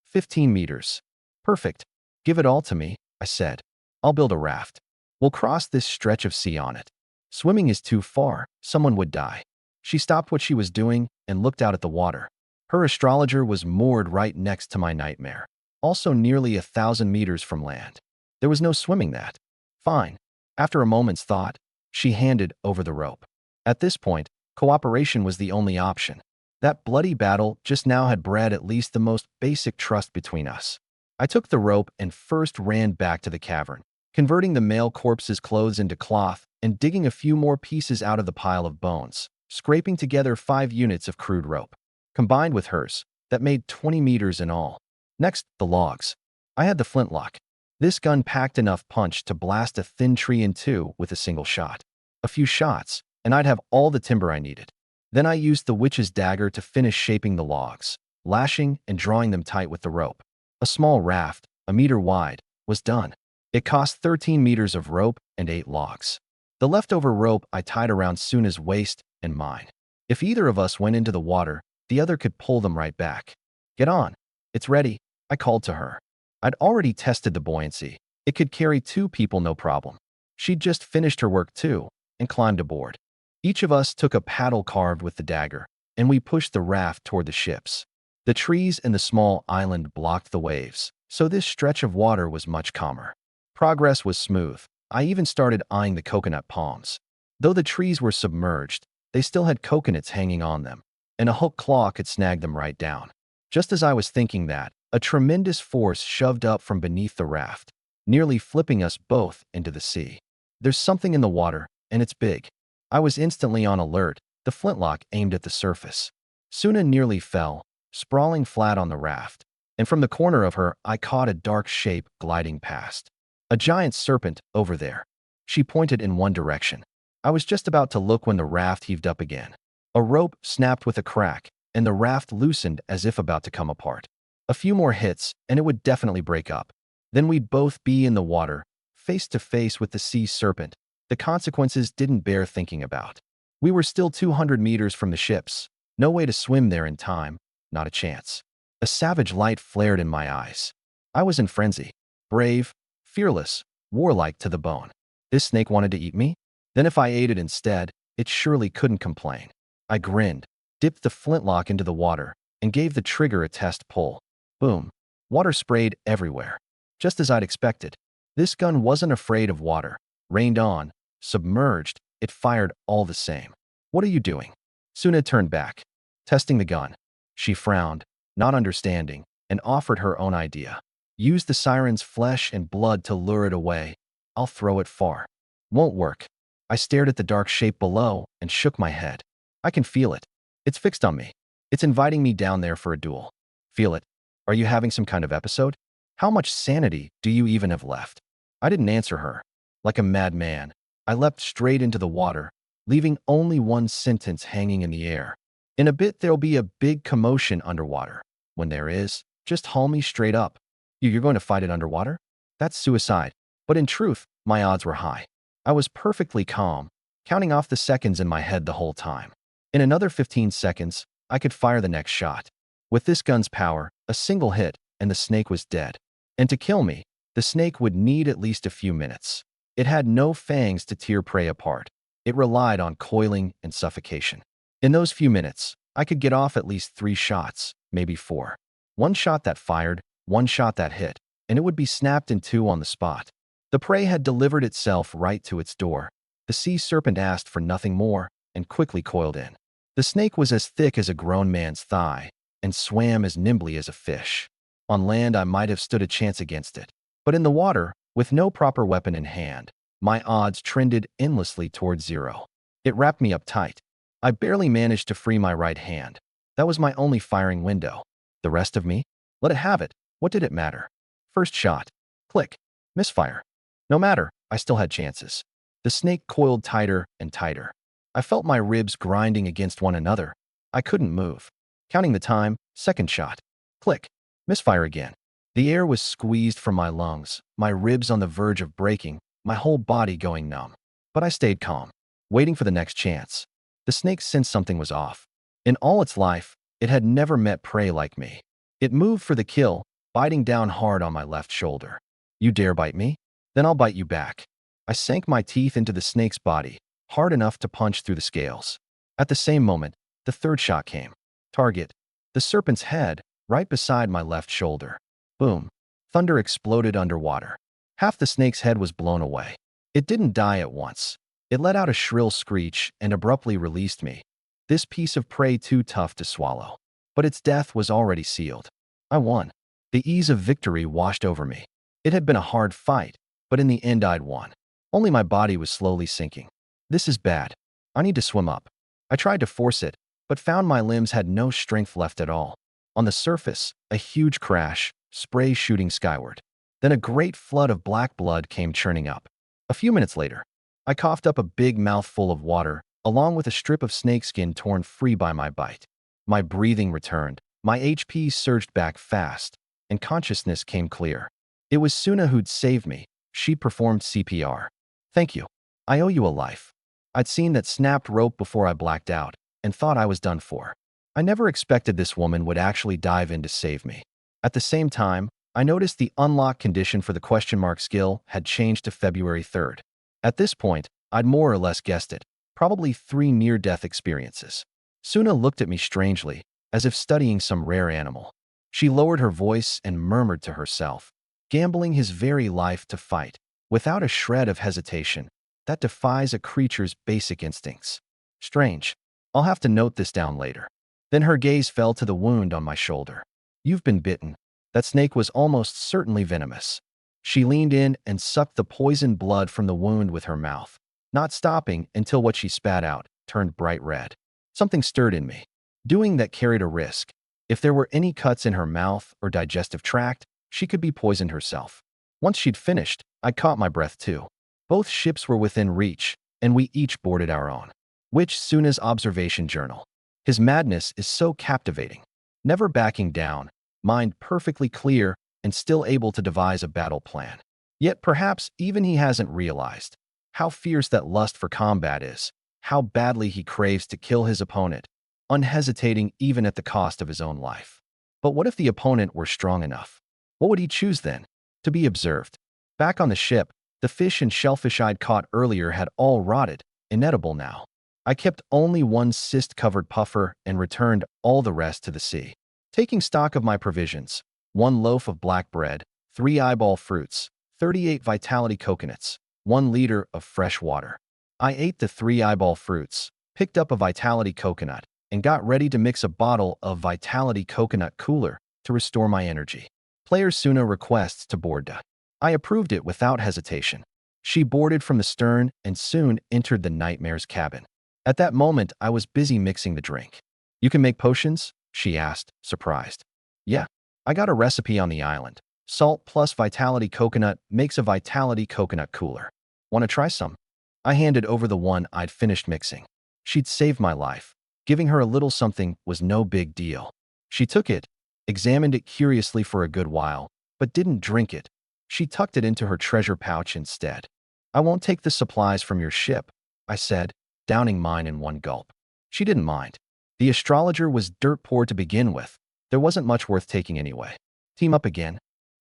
Speaker 1: 15 meters. Perfect. Give it all to me, I said. I'll build a raft. We'll cross this stretch of sea on it. Swimming is too far, someone would die. She stopped what she was doing and looked out at the water. Her astrologer was moored right next to my nightmare, also nearly 1,000 meters from land. There was no swimming that. Fine. After a moment's thought, she handed over the rope. At this point, cooperation was the only option. That bloody battle just now had bred at least the most basic trust between us. I took the rope and first ran back to the cavern, converting the male corpse's clothes into cloth and digging a few more pieces out of the pile of bones, scraping together 5 units of crude rope. Combined with hers, that made 20 meters in all. Next, the logs. I had the flintlock. This gun packed enough punch to blast a thin tree in 2 with a single shot. A few shots, and I'd have all the timber I needed. Then I used the witch's dagger to finish shaping the logs, lashing and drawing them tight with the rope. A small raft, 1 meter wide, was done. It cost 13 meters of rope and 8 logs. The leftover rope I tied around Suna's waist and mine. If either of us went into the water, the other could pull them right back. "Get on. It's ready," I called to her. I'd already tested the buoyancy. It could carry 2 people no problem. She'd just finished her work too and climbed aboard. Each of us took a paddle carved with the dagger, and we pushed the raft toward the ships. The trees and the small island blocked the waves, so this stretch of water was much calmer. Progress was smooth. I even started eyeing the coconut palms. Though the trees were submerged, they still had coconuts hanging on them, and a hook claw could snag them right down. Just as I was thinking that, a tremendous force shoved up from beneath the raft, nearly flipping us both into the sea. There's something in the water, and it's big. I was instantly on alert, the flintlock aimed at the surface. Suna nearly fell, sprawling flat on the raft. and from the corner of her, I caught a dark shape gliding past. A giant serpent over there. She pointed in one direction. I was just about to look when the raft heaved up again. A rope snapped with a crack, and the raft loosened as if about to come apart. A few more hits, and it would definitely break up. Then we'd both be in the water, face to face with the sea serpent. The consequences didn't bear thinking about. We were still 200 meters from the ships. No way to swim there in time. Not a chance. A savage light flared in my eyes. I was in frenzy. Brave, fearless, warlike to the bone. This snake wanted to eat me? Then if I ate it instead, it surely couldn't complain. I grinned, dipped the flintlock into the water, and gave the trigger a test pull. Boom. Water sprayed everywhere. Just as I'd expected. This gun wasn't afraid of water. Rained on, submerged, it fired all the same. What are you doing? Suna turned back, testing the gun. She frowned, not understanding, and offered her own idea. Use the siren's flesh and blood to lure it away. I'll throw it far. Won't work. I stared at the dark shape below and shook my head. I can feel it. It's fixed on me. It's inviting me down there for a duel. Feel it. Are you having some kind of episode? How much sanity do you even have left? I didn't answer her. Like a madman, I leapt straight into the water, leaving only one sentence hanging in the air. In a bit, there'll be a big commotion underwater. When there is, just haul me straight up. You're going to fight it underwater? That's suicide. But in truth, my odds were high. I was perfectly calm, counting off the seconds in my head the whole time. In another 15 seconds, I could fire the next shot. With this gun's power, a single hit, and the snake was dead. And to kill me, the snake would need at least a few minutes. It had no fangs to tear prey apart. It relied on coiling and suffocation. In those few minutes, I could get off at least 3 shots, maybe 4. One shot that fired, one shot that hit, and it would be snapped in 2 on the spot. The prey had delivered itself right to its door. The sea serpent asked for nothing more and quickly coiled in. The snake was as thick as a grown man's thigh and swam as nimbly as a fish. On land, I might have stood a chance against it. But in the water, with no proper weapon in hand, my odds trended endlessly towards 0. It wrapped me up tight. I barely managed to free my right hand. That was my only firing window. The rest of me? Let it have it. What did it matter? First shot. Click. Misfire. No matter, I still had chances. The snake coiled tighter and tighter. I felt my ribs grinding against one another. I couldn't move. Counting the time, second shot. Click. Misfire again. The air was squeezed from my lungs, my ribs on the verge of breaking, my whole body going numb. But I stayed calm, waiting for the next chance. The snake sensed something was off. In all its life, it had never met prey like me. It moved for the kill, biting down hard on my left shoulder. You dare bite me? Then I'll bite you back. I sank my teeth into the snake's body, hard enough to punch through the scales. At the same moment, the third shot came. Target. The serpent's head, right beside my left shoulder. Boom. Thunder exploded underwater. Half the snake's head was blown away. It didn't die at once. It let out a shrill screech and abruptly released me. This piece of prey too tough to swallow. But its death was already sealed. I won. The ease of victory washed over me. It had been a hard fight, but in the end I'd won. Only my body was slowly sinking. This is bad. I need to swim up. I tried to force it, but found my limbs had no strength left at all. On the surface, a huge crash, spray shooting skyward. Then a great flood of black blood came churning up. A few minutes later, I coughed up a big mouthful of water, along with a strip of snakeskin torn free by my bite. My breathing returned, my HP surged back fast, and consciousness came clear. It was Suna who'd saved me. She performed CPR. Thank you. I owe you a life. I'd seen that snapped rope before I blacked out, and thought I was done for. I never expected this woman would actually dive in to save me. At the same time, I noticed the unlock condition for the question mark skill had changed to February 3rd. At this point, I'd more or less guessed it, probably 3 near-death experiences. Suna looked at me strangely, as if studying some rare animal. She lowered her voice and murmured to herself, gambling his very life to fight, without a shred of hesitation. That defies a creature's basic instincts. Strange. I'll have to note this down later. Then her gaze fell to the wound on my shoulder. You've been bitten. That snake was almost certainly venomous. She leaned in and sucked the poisoned blood from the wound with her mouth, not stopping until what she spat out turned bright red. Something stirred in me. Doing that carried a risk. If there were any cuts in her mouth or digestive tract, she could be poisoned herself. Once she'd finished, I caught my breath too. Both ships were within reach, and we each boarded our own. Which Suna's observation journal. His madness is so captivating. Never backing down, mind perfectly clear, and still able to devise a battle plan. Yet perhaps even he hasn't realized how fierce that lust for combat is, how badly he craves to kill his opponent, unhesitating even at the cost of his own life. But what if the opponent were strong enough? What would he choose then? To be observed. Back on the ship, the fish and shellfish I'd caught earlier had all rotted, inedible now. I kept only one cyst-covered puffer and returned all the rest to the sea. Taking stock of my provisions, 1 loaf of black bread, 3 eyeball fruits, 38 vitality coconuts, 1 liter of fresh water. I ate the 3 eyeball fruits, picked up a vitality coconut, and got ready to mix a bottle of vitality coconut cooler to restore my energy. Player Suna requests to board. I approved it without hesitation. She boarded from the stern and soon entered the Nightmare's cabin. At that moment, I was busy mixing the drink. "You can make potions?" she asked, surprised. "Yeah, I got a recipe on the island. Salt plus vitality coconut makes a vitality coconut cooler. Want to try some?" I handed over the one I'd finished mixing. She'd saved my life. Giving her a little something was no big deal. She took it, examined it curiously for a good while, but didn't drink it. She tucked it into her treasure pouch instead. "I won't take the supplies from your ship," I said, downing mine in one gulp. She didn't mind. The astrologer was dirt poor to begin with. There wasn't much worth taking anyway. "Team up again?"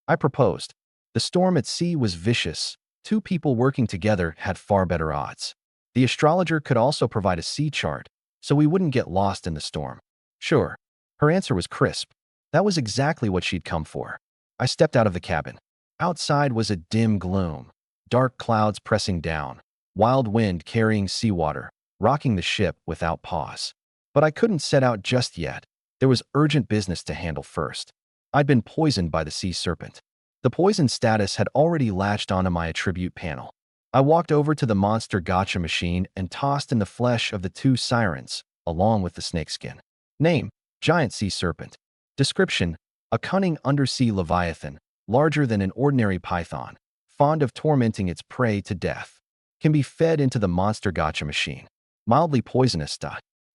Speaker 1: I proposed. The storm at sea was vicious. 2 people working together had far better odds. The astrologer could also provide a sea chart, so we wouldn't get lost in the storm. "Sure." Her answer was crisp. That was exactly what she'd come for. I stepped out of the cabin. Outside was a dim gloom, dark clouds pressing down, wild wind carrying seawater, rocking the ship without pause. But I couldn't set out just yet. There was urgent business to handle first. I'd been poisoned by the sea serpent. The poison status had already latched onto my attribute panel. I walked over to the monster gacha machine and tossed in the flesh of the 2 sirens, along with the snakeskin. Name: Giant Sea Serpent. Description: a cunning undersea leviathan, larger than an ordinary python, fond of tormenting its prey to death. Can be fed into the monster gacha machine. Mildly poisonous.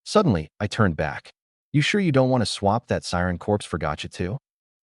Speaker 1: Suddenly, I turned back. "You sure you don't want to swap that siren corpse for gacha too?"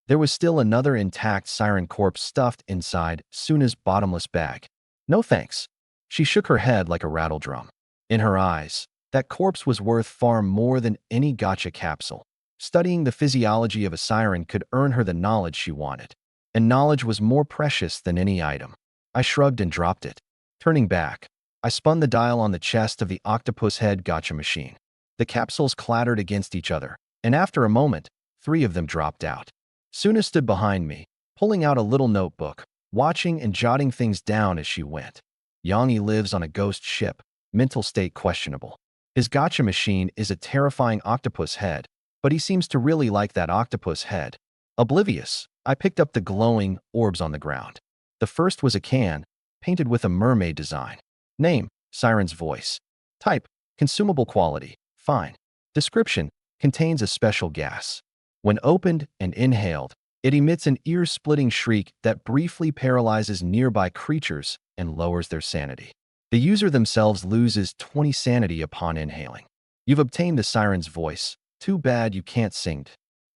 Speaker 1: There was still another intact siren corpse stuffed inside Suna's bottomless bag. "No thanks." She shook her head like a rattle drum. In her eyes, that corpse was worth far more than any gacha capsule. Studying the physiology of a siren could earn her the knowledge she wanted. And knowledge was more precious than any item. I shrugged and dropped it. Turning back, I spun the dial on the chest of the octopus head gacha machine. The capsules clattered against each other, and after a moment, 3 of them dropped out. Suna stood behind me, pulling out a little notebook, watching and jotting things down as she went. "Yangi lives on a ghost ship, mental state questionable. His gacha machine is a terrifying octopus head, but he seems to really like that octopus head." Oblivious, I picked up the glowing orbs on the ground. The first was a can, painted with a mermaid design. Name: Siren's Voice. Type: consumable quality, fine. Description: contains a special gas. When opened and inhaled, it emits an ear-splitting shriek that briefly paralyzes nearby creatures and lowers their sanity. The user themselves loses 20 sanity upon inhaling. You've obtained the Siren's Voice. Too bad you can't sing.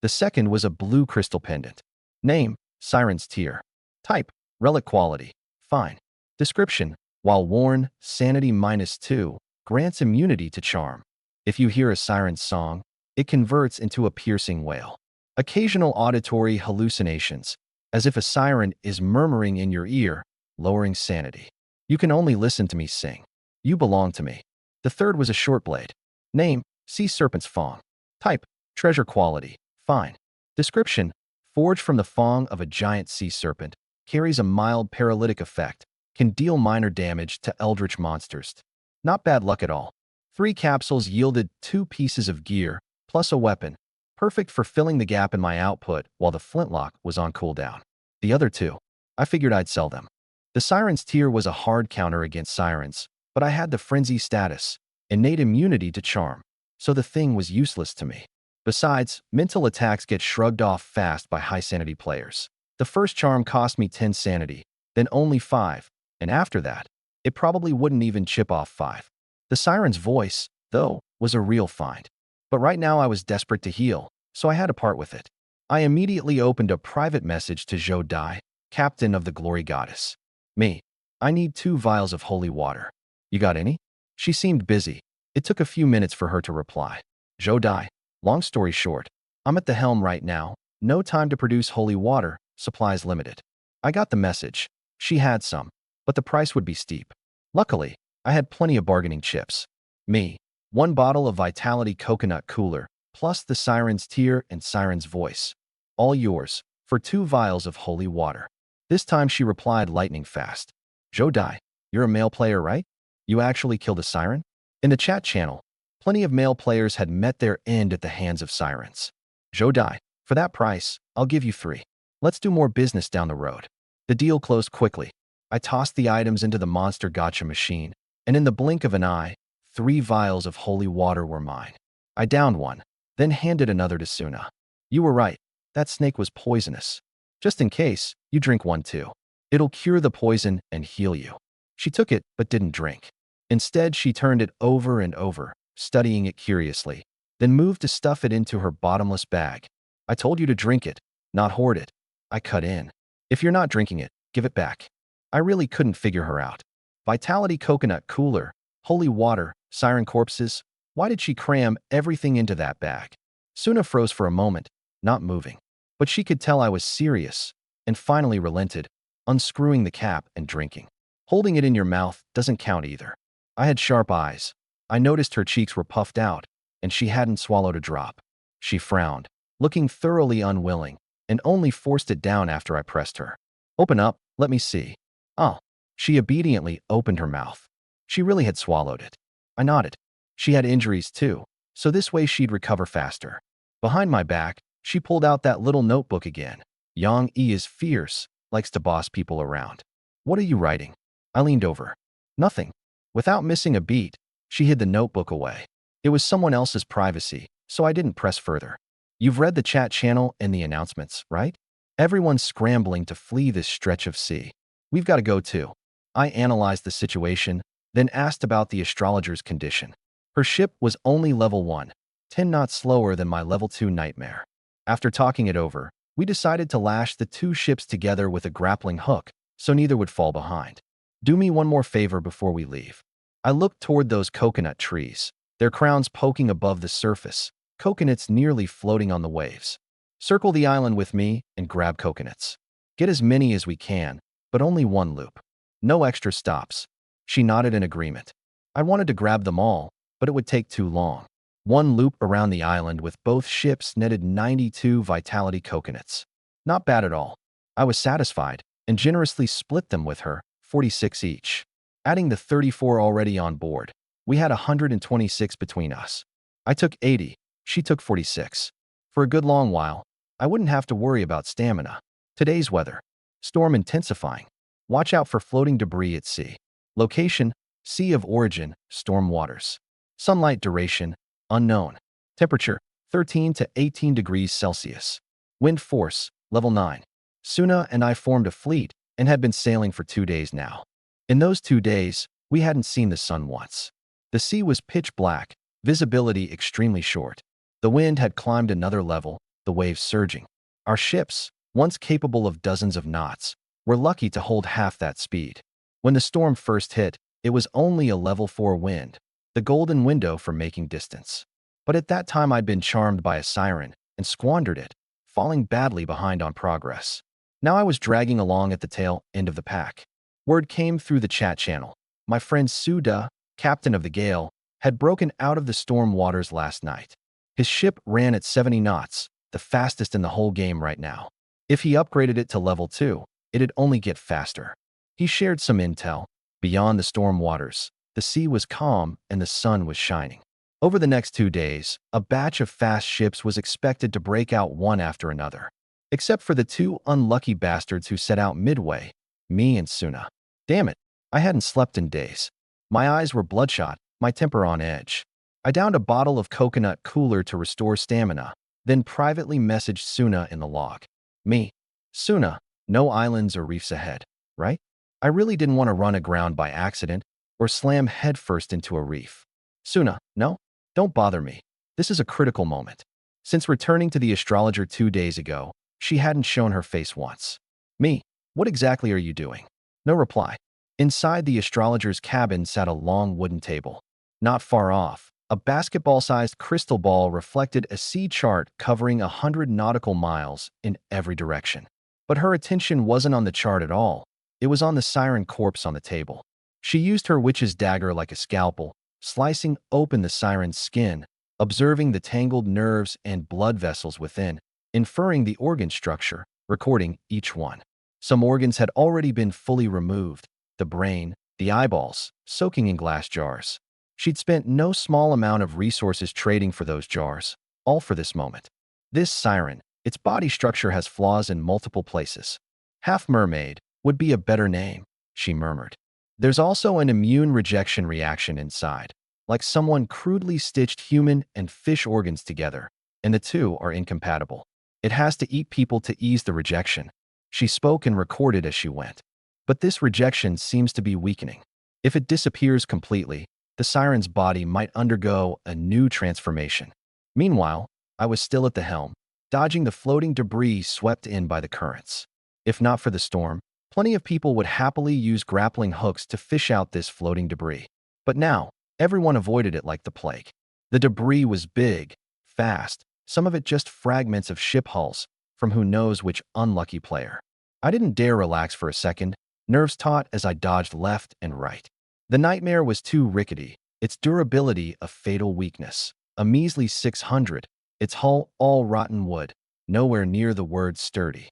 Speaker 1: The second was a blue crystal pendant. Name: Siren's Tear. Type: relic quality, fine. Description: while worn, sanity -2, grants immunity to charm. If you hear a siren's song, it converts into a piercing wail. Occasional auditory hallucinations, as if a siren is murmuring in your ear, lowering sanity. You can only listen to me sing. You belong to me. The third was a short blade. Name: Sea Serpent's Fong. Type: treasure quality, fine. Description: forged from the fong of a giant sea serpent, carries a mild paralytic effect, can deal minor damage to eldritch monsters. Not bad luck at all. 3 capsules yielded 2 pieces of gear, plus a weapon, perfect for filling the gap in my output while the flintlock was on cooldown. The other 2, I figured I'd sell them. The Siren's Tear was a hard counter against sirens, but I had the frenzy status, innate immunity to charm, so the thing was useless to me. Besides, mental attacks get shrugged off fast by high sanity players. The first charm cost me 10 sanity, then only 5, and after that, it probably wouldn't even chip off 5. The siren's voice, though, was a real find. But right now I was desperate to heal, so I had to part with it. I immediately opened a private message to Zhou Dai, captain of the glory goddess. Me. I need 2 vials of holy water. You got any? She seemed busy. It took a few minutes for her to reply. Zhou Dai. Long story short, I'm at the helm right now. No time to produce holy water, supplies limited. I got the message. She had some, but the price would be steep. Luckily, I had plenty of bargaining chips. Me. 1 bottle of Vitality Coconut Cooler, plus the Siren's Tear and Siren's Voice. All yours, for 2 vials of holy water. This time she replied lightning fast. Zhou Dai, you're a male player, right? You actually killed a siren? In the chat channel, plenty of male players had met their end at the hands of sirens. Zhou Dai, for that price, I'll give you 3. Let's do more business down the road. The deal closed quickly. I tossed the items into the monster gacha machine, and in the blink of an eye, 3 vials of holy water were mine. I downed one, then handed another to Suna. You were right. That snake was poisonous. Just in case, you drink one too. It'll cure the poison and heal you. She took it, but didn't drink. Instead, she turned it over and over, studying it curiously, then moved to stuff it into her bottomless bag. I told you to drink it, not hoard it. I cut in. If you're not drinking it, give it back. I really couldn't figure her out. Vitality Coconut Cooler, holy water, siren corpses. Why did she cram everything into that bag? Suna froze for a moment, not moving. But she could tell I was serious, and finally relented, unscrewing the cap and drinking. Holding it in your mouth doesn't count either. I had sharp eyes. I noticed her cheeks were puffed out, and she hadn't swallowed a drop. She frowned, looking thoroughly unwilling, and only forced it down after I pressed her. Open up, let me see. Oh. She obediently opened her mouth. She really had swallowed it. I nodded. She had injuries too, so this way she'd recover faster. Behind my back, she pulled out that little notebook again. Yang E is fierce, likes to boss people around. What are you writing? I leaned over. Nothing. Without missing a beat, she hid the notebook away. It was someone else's privacy, so I didn't press further. You've read the chat channel and the announcements, right? Everyone's scrambling to flee this stretch of sea. We've got to go too. I analyzed the situation, then asked about the astrologer's condition. Her ship was only level 1, 10 knots slower than my level 2 nightmare. After talking it over, we decided to lash the 2 ships together with a grappling hook, so neither would fall behind. Do me one more favor before we leave. I looked toward those coconut trees, their crowns poking above the surface, coconuts nearly floating on the waves. Circle the island with me and grab coconuts. Get as many as we can, but only 1 loop. No extra stops. She nodded in agreement. I wanted to grab them all, but it would take too long. 1 loop around the island with both ships netted 92 vitality coconuts. Not bad at all. I was satisfied and generously split them with her, 46 each. Adding the 34 already on board, we had 126 between us. I took 80, she took 46. For a good long while, I wouldn't have to worry about stamina. Today's weather. Storm intensifying. Watch out for floating debris at sea. Location, sea of origin, storm waters. Sunlight duration, unknown. Temperature, 13 to 18 degrees Celsius. Wind force, level 9. Suna and I formed a fleet and had been sailing for 2 days now. In those 2 days, we hadn't seen the sun once. The sea was pitch black, visibility extremely short. The wind had climbed another level, the waves surging. Our ships, once capable of dozens of knots, were lucky to hold half that speed. When the storm first hit, it was only a level 4 wind, the golden window for making distance. But at that time I'd been charmed by a siren and squandered it, falling badly behind on progress. Now I was dragging along at the tail end of the pack. Word came through the chat channel. My friend Suda, captain of the Gale, had broken out of the storm waters last night. His ship ran at 70 knots, the fastest in the whole game right now. If he upgraded it to level 2, it'd only get faster. He shared some intel. Beyond the storm waters, the sea was calm and the sun was shining. Over the next 2 days, a batch of fast ships was expected to break out one after another. Except for the 2 unlucky bastards who set out midway, me and Suna. Damn it, I hadn't slept in days. My eyes were bloodshot, my temper on edge. I downed a bottle of coconut cooler to restore stamina, then privately messaged Suna in the log. Me. Suna, no islands or reefs ahead, right? I really didn't want to run aground by accident or slam headfirst into a reef. Suna, no? Don't bother me. This is a critical moment. Since returning to the astrologer 2 days ago, she hadn't shown her face once. Me, what exactly are you doing? No reply. Inside the astrologer's cabin sat a long wooden table. Not far off, a basketball-sized crystal ball reflected a sea chart covering 100 nautical miles in every direction. But her attention wasn't on the chart at all. It was on the siren corpse on the table. She used her witch's dagger like a scalpel, slicing open the siren's skin, observing the tangled nerves and blood vessels within, inferring the organ structure, recording each one. Some organs had already been fully removed, the brain, the eyeballs, soaking in glass jars. She'd spent no small amount of resources trading for those jars, all for this moment. This siren, its body structure has flaws in multiple places. Half mermaid would be a better name, she murmured. There's also an immune rejection reaction inside, like someone crudely stitched human and fish organs together, and the two are incompatible. It has to eat people to ease the rejection. She spoke and recorded as she went. But this rejection seems to be weakening. If it disappears completely, the siren's body might undergo a new transformation. Meanwhile, I was still at the helm, dodging the floating debris swept in by the currents. If not for the storm, plenty of people would happily use grappling hooks to fish out this floating debris. But now, everyone avoided it like the plague. The debris was big, fast, some of it just fragments of ship hulls from who knows which unlucky player. I didn't dare relax for a second, nerves taut as I dodged left and right. The nightmare was too rickety, its durability a fatal weakness. A measly 600, its hull all rotten wood, nowhere near the word sturdy.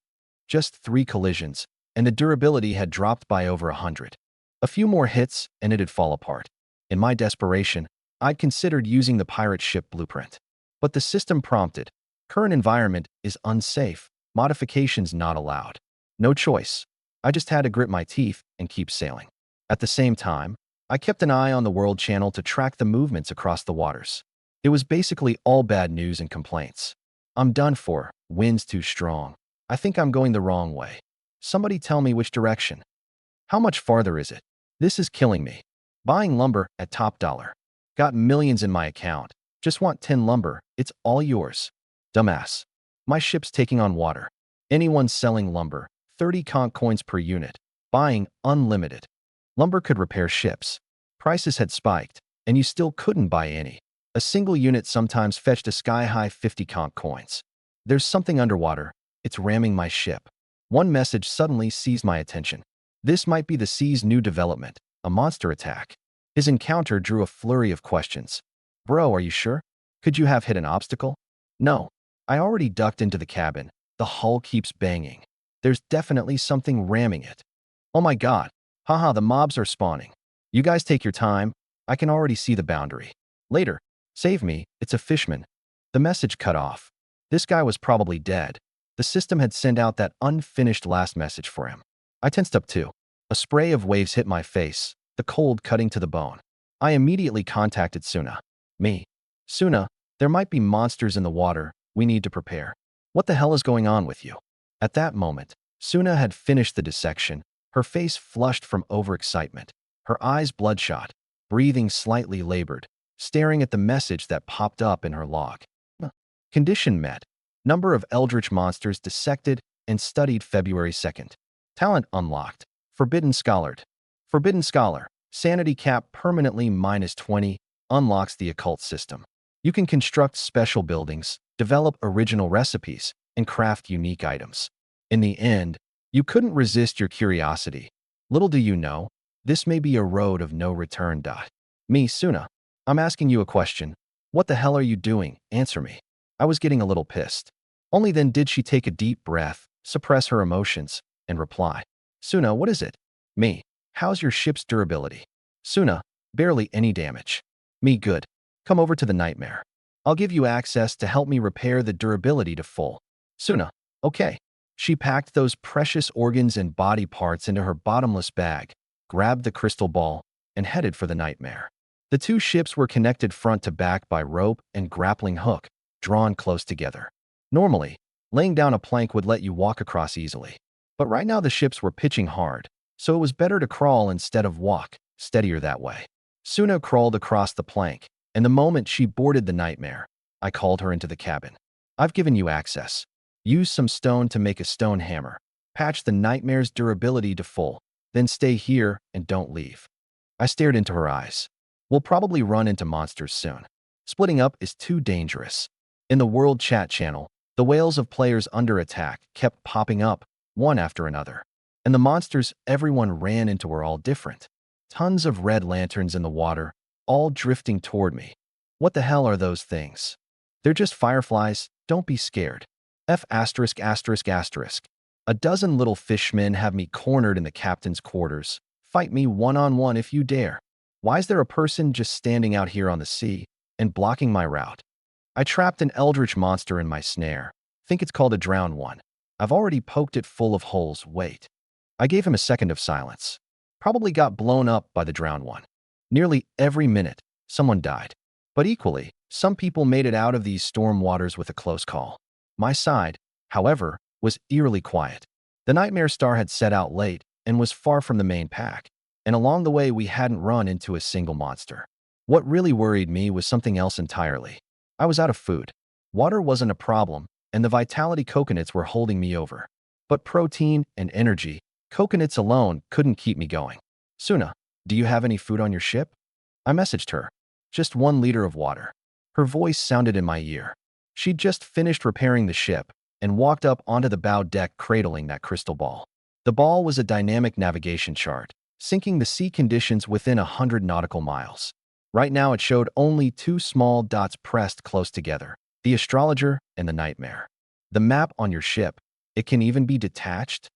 Speaker 1: Just 3 collisions, and the durability had dropped by over 100. A few more hits, and it'd fall apart. In my desperation, I'd considered using the pirate ship blueprint. But the system prompted, current environment is unsafe, modifications not allowed. No choice. I just had to grit my teeth and keep sailing. At the same time, I kept an eye on the World Channel to track the movements across the waters. It was basically all bad news and complaints. I'm done for, wind's too strong. I think I'm going the wrong way. Somebody tell me which direction. How much farther is it? This is killing me. Buying lumber at top dollar. Got millions in my account. Just want 10 lumber, it's all yours. Dumbass. My ship's taking on water. Anyone selling lumber, 30 conch coins per unit. Buying unlimited. Lumber could repair ships. Prices had spiked, and you still couldn't buy any. A single unit sometimes fetched a sky-high 50 conch coins. There's something underwater. It's ramming my ship. One message suddenly seized my attention. This might be the sea's new development, a monster attack. His encounter drew a flurry of questions. Bro, are you sure? Could you have hit an obstacle? No. I already ducked into the cabin. The hull keeps banging. There's definitely something ramming it. Oh my god. Haha, the mobs are spawning. You guys take your time. I can already see the boundary. Later. Save me, it's a fishman. The message cut off. This guy was probably dead. The system had sent out that unfinished last message for him. I tensed up too. A spray of waves hit my face, the cold cutting to the bone. I immediately contacted Suna. Me. Suna, there might be monsters in the water. We need to prepare. What the hell is going on with you? At that moment, Suna had finished the dissection, her face flushed from overexcitement, her eyes bloodshot, breathing slightly labored, staring at the message that popped up in her log. Condition met. Number of eldritch monsters dissected and studied February 2nd. Talent unlocked. Forbidden Scholared. Forbidden Scholar. Sanity cap permanently -20. Unlocks the occult system. You can construct special buildings, develop original recipes, and craft unique items. In the end, you couldn't resist your curiosity. Little do you know, this may be a road of no return. Me, Suna. I'm asking you a question. What the hell are you doing? Answer me. I was getting a little pissed. Only then did she take a deep breath, suppress her emotions, and reply. Suna, what is it? Me. How's your ship's durability? Suna, barely any damage. Me, good. Come over to the nightmare. I'll give you access to help me repair the durability to full. Suna, okay. She packed those precious organs and body parts into her bottomless bag, grabbed the crystal ball, and headed for the nightmare. The two ships were connected front to back by rope and grappling hook, drawn close together. Normally, laying down a plank would let you walk across easily. But right now the ships were pitching hard, so it was better to crawl instead of walk, steadier that way. Suna crawled across the plank, and the moment she boarded the Nightmare, I called her into the cabin. I've given you access. Use some stone to make a stone hammer. Patch the Nightmare's durability to full. Then stay here and don't leave. I stared into her eyes. We'll probably run into monsters soon. Splitting up is too dangerous. In the World Chat channel, the wails of players under attack kept popping up, one after another. And the monsters everyone ran into were all different. Tons of red lanterns in the water, all drifting toward me. What the hell are those things? They're just fireflies, don't be scared. F*******. A dozen little fishmen have me cornered in the captain's quarters. Fight me one-on-one if you dare. Why is there a person just standing out here on the sea and blocking my route? I trapped an eldritch monster in my snare. Think it's called a drowned one. I've already poked it full of holes, wait. I gave him a second of silence. Probably got blown up by the drowned one. Nearly every minute, someone died. But equally, some people made it out of these storm waters with a close call. My side, however, was eerily quiet. The Nightmare Star had set out late and was far from the main pack, and along the way we hadn't run into a single monster. What really worried me was something else entirely. I was out of food. Water wasn't a problem, and the Vitality coconuts were holding me over. But protein and energy, coconuts alone couldn't keep me going. Suna, do you have any food on your ship? I messaged her. Just 1 liter of water. Her voice sounded in my ear. She'd just finished repairing the ship and walked up onto the bow deck cradling that crystal ball. The ball was a dynamic navigation chart, syncing the sea conditions within 100 nautical miles. Right now it showed only 2 small dots pressed close together, the astrologer and the Nightmare. The map on your ship, it can even be detached?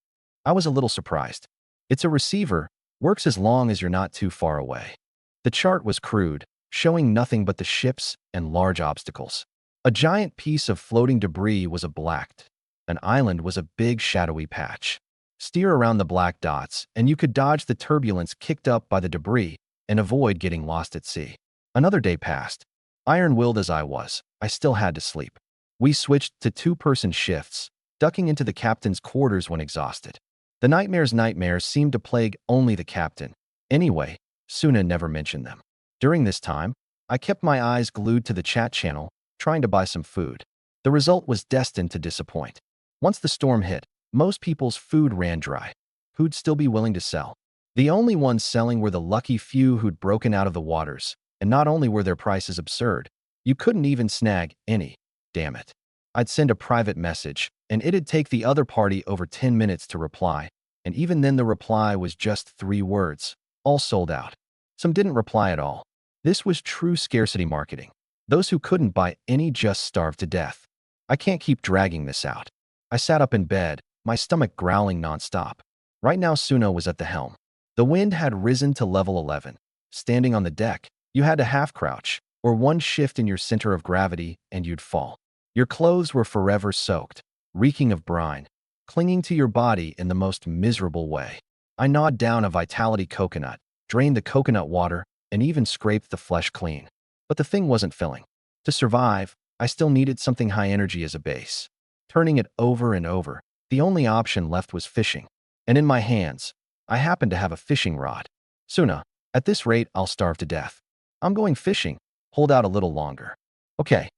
Speaker 1: I was a little surprised. It's a receiver, works as long as you're not too far away. The chart was crude, showing nothing but the ships and large obstacles. A giant piece of floating debris was a blacked. An island was a big shadowy patch. Steer around the black dots, and you could dodge the turbulence kicked up by the debris and avoid getting lost at sea. Another day passed. Iron-willed as I was, I still had to sleep. We switched to 2-person shifts, ducking into the captain's quarters when exhausted. The Nightmare's nightmares seemed to plague only the captain. Anyway, Suna never mentioned them. During this time, I kept my eyes glued to the chat channel, trying to buy some food. The result was destined to disappoint. Once the storm hit, most people's food ran dry. Who'd still be willing to sell? The only ones selling were the lucky few who'd broken out of the waters, and not only were their prices absurd, you couldn't even snag any. Damn it. I'd send a private message, and it'd take the other party over 10 minutes to reply, and even then the reply was just 3 words, all sold out. Some didn't reply at all. This was true scarcity marketing. Those who couldn't buy any just starved to death. I can't keep dragging this out. I sat up in bed, my stomach growling nonstop. Right now Suna was at the helm. The wind had risen to level 11. Standing on the deck, you had to half-crouch, or one shift in your center of gravity and you'd fall. Your clothes were forever soaked, reeking of brine, clinging to your body in the most miserable way. I gnawed down a Vitality coconut, drained the coconut water, and even scraped the flesh clean. But the thing wasn't filling. To survive, I still needed something high energy as a base. Turning it over and over, the only option left was fishing. And in my hands, I happened to have a fishing rod. Suna, at this rate, I'll starve to death. I'm going fishing. Hold out a little longer. Okay.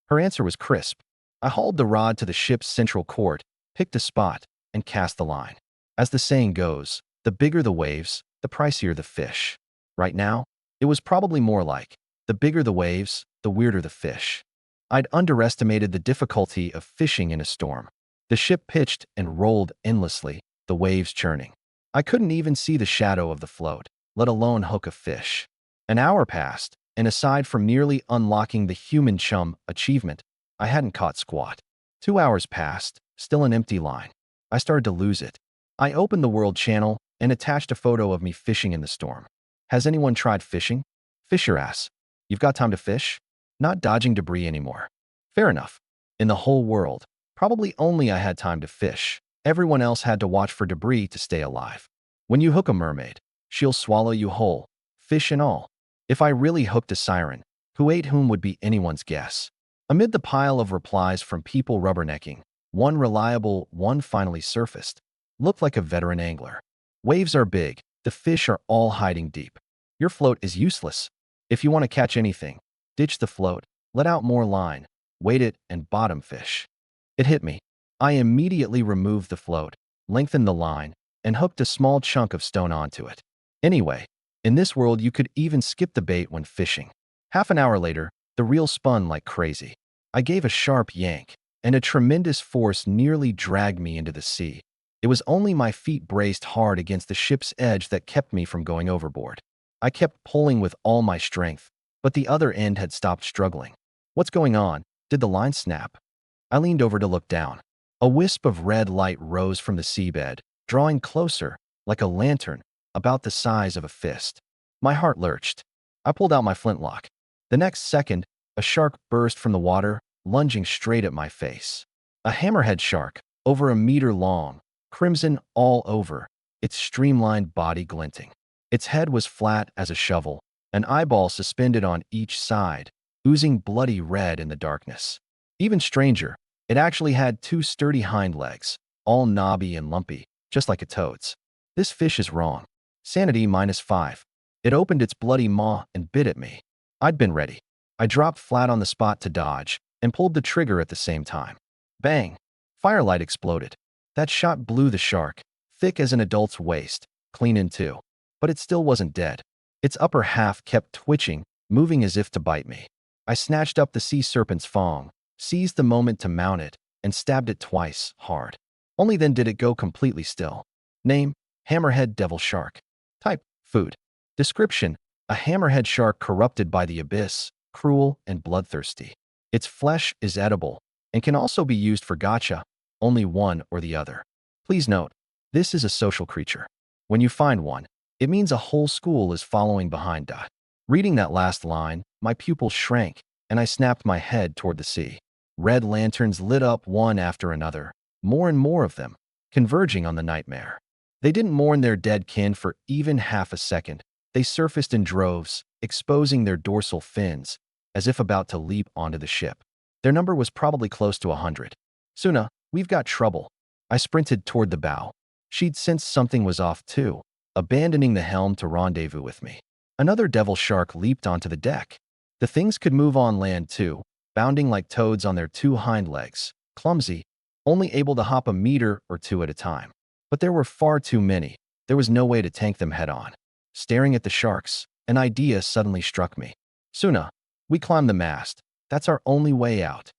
Speaker 1: Her answer was crisp. I hauled the rod to the ship's central court, picked a spot, and cast the line. As the saying goes, the bigger the waves, the pricier the fish. Right now, it was probably more like, the bigger the waves, the weirder the fish. I'd underestimated the difficulty of fishing in a storm. The ship pitched and rolled endlessly, the waves churning. I couldn't even see the shadow of the float, let alone hook a fish. An hour passed, and aside from nearly unlocking the human chum achievement, I hadn't caught squat. 2 hours passed, still an empty line. I started to lose it. I opened the World Channel and attached a photo of me fishing in the storm. Has anyone tried fishing? Fish your ass. You've got time to fish? Not dodging debris anymore. Fair enough. In the whole world, probably only I had time to fish. Everyone else had to watch for debris to stay alive. When you hook a mermaid, she'll swallow you whole, fish and all. If I really hooked a siren, who ate whom would be anyone's guess. Amid the pile of replies from people rubbernecking, one reliable one finally surfaced. Looked like a veteran angler. Waves are big, the fish are all hiding deep. Your float is useless. If you want to catch anything, ditch the float, let out more line, weight it, and bottom fish. It hit me. I immediately removed the float, lengthened the line, and hooked a small chunk of stone onto it. Anyway, in this world you could even skip the bait when fishing. Half an hour later, the reel spun like crazy. I gave a sharp yank, and a tremendous force nearly dragged me into the sea. It was only my feet braced hard against the ship's edge that kept me from going overboard. I kept pulling with all my strength, but the other end had stopped struggling. What's going on? Did the line snap? I leaned over to look down. A wisp of red light rose from the seabed, drawing closer, like a lantern, about the size of a fist. My heart lurched. I pulled out my flintlock. The next second, a shark burst from the water, lunging straight at my face. A hammerhead shark, over a meter long, crimson all over, its streamlined body glinting. Its head was flat as a shovel, an eyeball suspended on each side, oozing bloody red in the darkness. Even stranger, it actually had two sturdy hind legs, all knobby and lumpy, just like a toad's. This fish is wrong. Sanity -5. It opened its bloody maw and bit at me. I'd been ready. I dropped flat on the spot to dodge and pulled the trigger at the same time. Bang! Firelight exploded. That shot blew the shark, thick as an adult's waist, clean in two. But it still wasn't dead. Its upper half kept twitching, moving as if to bite me. I snatched up the sea serpent's fong, seized the moment to mount it, and stabbed it twice, hard. Only then did it go completely still. Name: Hammerhead Devil Shark. Type: Food. Description: a hammerhead shark corrupted by the abyss, cruel and bloodthirsty. Its flesh is edible and can also be used for gacha, only one or the other. Please note, this is a social creature. When you find one, it means a whole school is following behind. Reading that last line, my pupils shrank, and I snapped my head toward the sea. Red lanterns lit up one after another, more and more of them, converging on the nightmare. They didn't mourn their dead kin for even half a second. They surfaced in droves, exposing their dorsal fins, as if about to leap onto the ship. Their number was probably close to 100. Suna, we've got trouble. I sprinted toward the bow. She'd sensed something was off too, abandoning the helm to rendezvous with me. Another devil shark leaped onto the deck. The things could move on land too, bounding like toads on their two hind legs, clumsy, only able to hop a meter or two at a time. But there were far too many. There was no way to tank them head-on. Staring at the sharks, an idea suddenly struck me. Suna, we climb the mast. That's our only way out.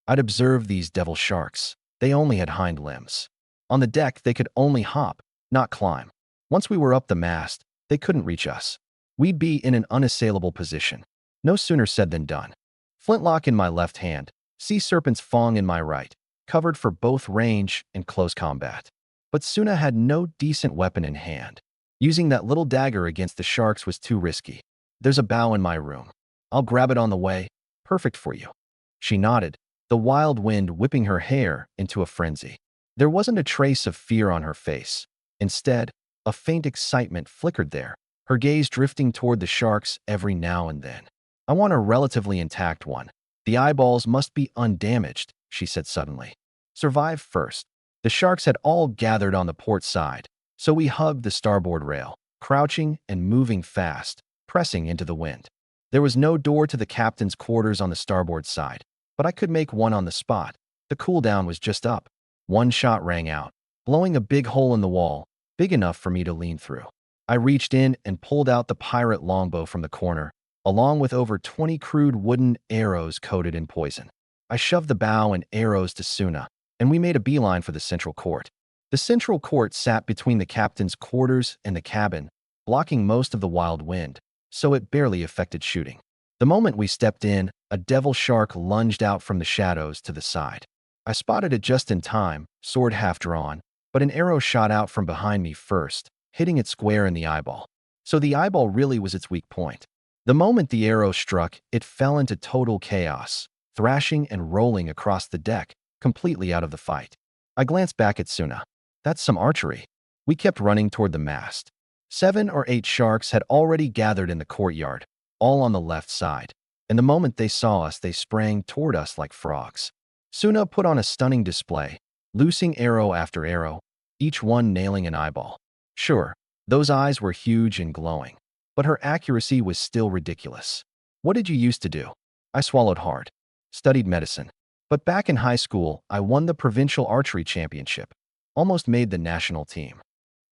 Speaker 1: I'd observed these devil sharks. They only had hind limbs. On the deck, they could only hop, not climb. Once we were up the mast, they couldn't reach us. We'd be in an unassailable position. No sooner said than done. Flintlock in my left hand, sea serpent's fong in my right, covered for both range and close combat. But Suna had no decent weapon in hand. Using that little dagger against the sharks was too risky. There's a bow in my room. I'll grab it on the way. Perfect for you. She nodded, the wild wind whipping her hair into a frenzy. There wasn't a trace of fear on her face. Instead, a faint excitement flickered there, her gaze drifting toward the sharks every now and then. I want a relatively intact one. The eyeballs must be undamaged, she said suddenly. Survive first. The sharks had all gathered on the port side, so we hugged the starboard rail, crouching and moving fast, pressing into the wind. There was no door to the captain's quarters on the starboard side, but I could make one on the spot. The cooldown was just up. One shot rang out, blowing a big hole in the wall, big enough for me to lean through. I reached in and pulled out the pirate longbow from the corner, along with over 20 crude wooden arrows coated in poison. I shoved the bow and arrows to Suna, and we made a beeline for the central court. The central court sat between the captain's quarters and the cabin, blocking most of the wild wind, so it barely affected shooting. The moment we stepped in, a devil shark lunged out from the shadows to the side. I spotted it just in time, sword half drawn, but an arrow shot out from behind me first, hitting it square in the eyeball. So the eyeball really was its weak point. The moment the arrow struck, it fell into total chaos, thrashing and rolling across the deck, completely out of the fight. I glanced back at Suna. That's some archery. We kept running toward the mast. 7 or 8 sharks had already gathered in the courtyard, all on the left side. And the moment they saw us, they sprang toward us like frogs. Suna put on a stunning display, loosing arrow after arrow, each one nailing an eyeball. Sure, those eyes were huge and glowing, but her accuracy was still ridiculous. What did you used to do? I swallowed hard. Studied medicine. But back in high school, I won the provincial archery championship. Almost made the national team.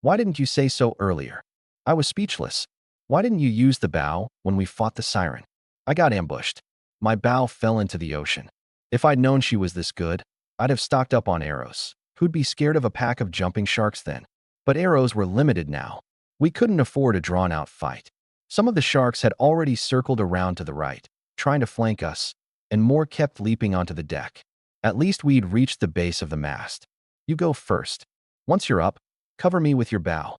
Speaker 1: Why didn't you say so earlier? I was speechless. Why didn't you use the bow when we fought the siren? I got ambushed. My bow fell into the ocean. If I'd known she was this good, I'd have stocked up on arrows. Who'd be scared of a pack of jumping sharks then? But arrows were limited now. We couldn't afford a drawn-out fight. Some of the sharks had already circled around to the right, trying to flank us, and more kept leaping onto the deck. At least we'd reached the base of the mast. You go first. Once you're up, cover me with your bow.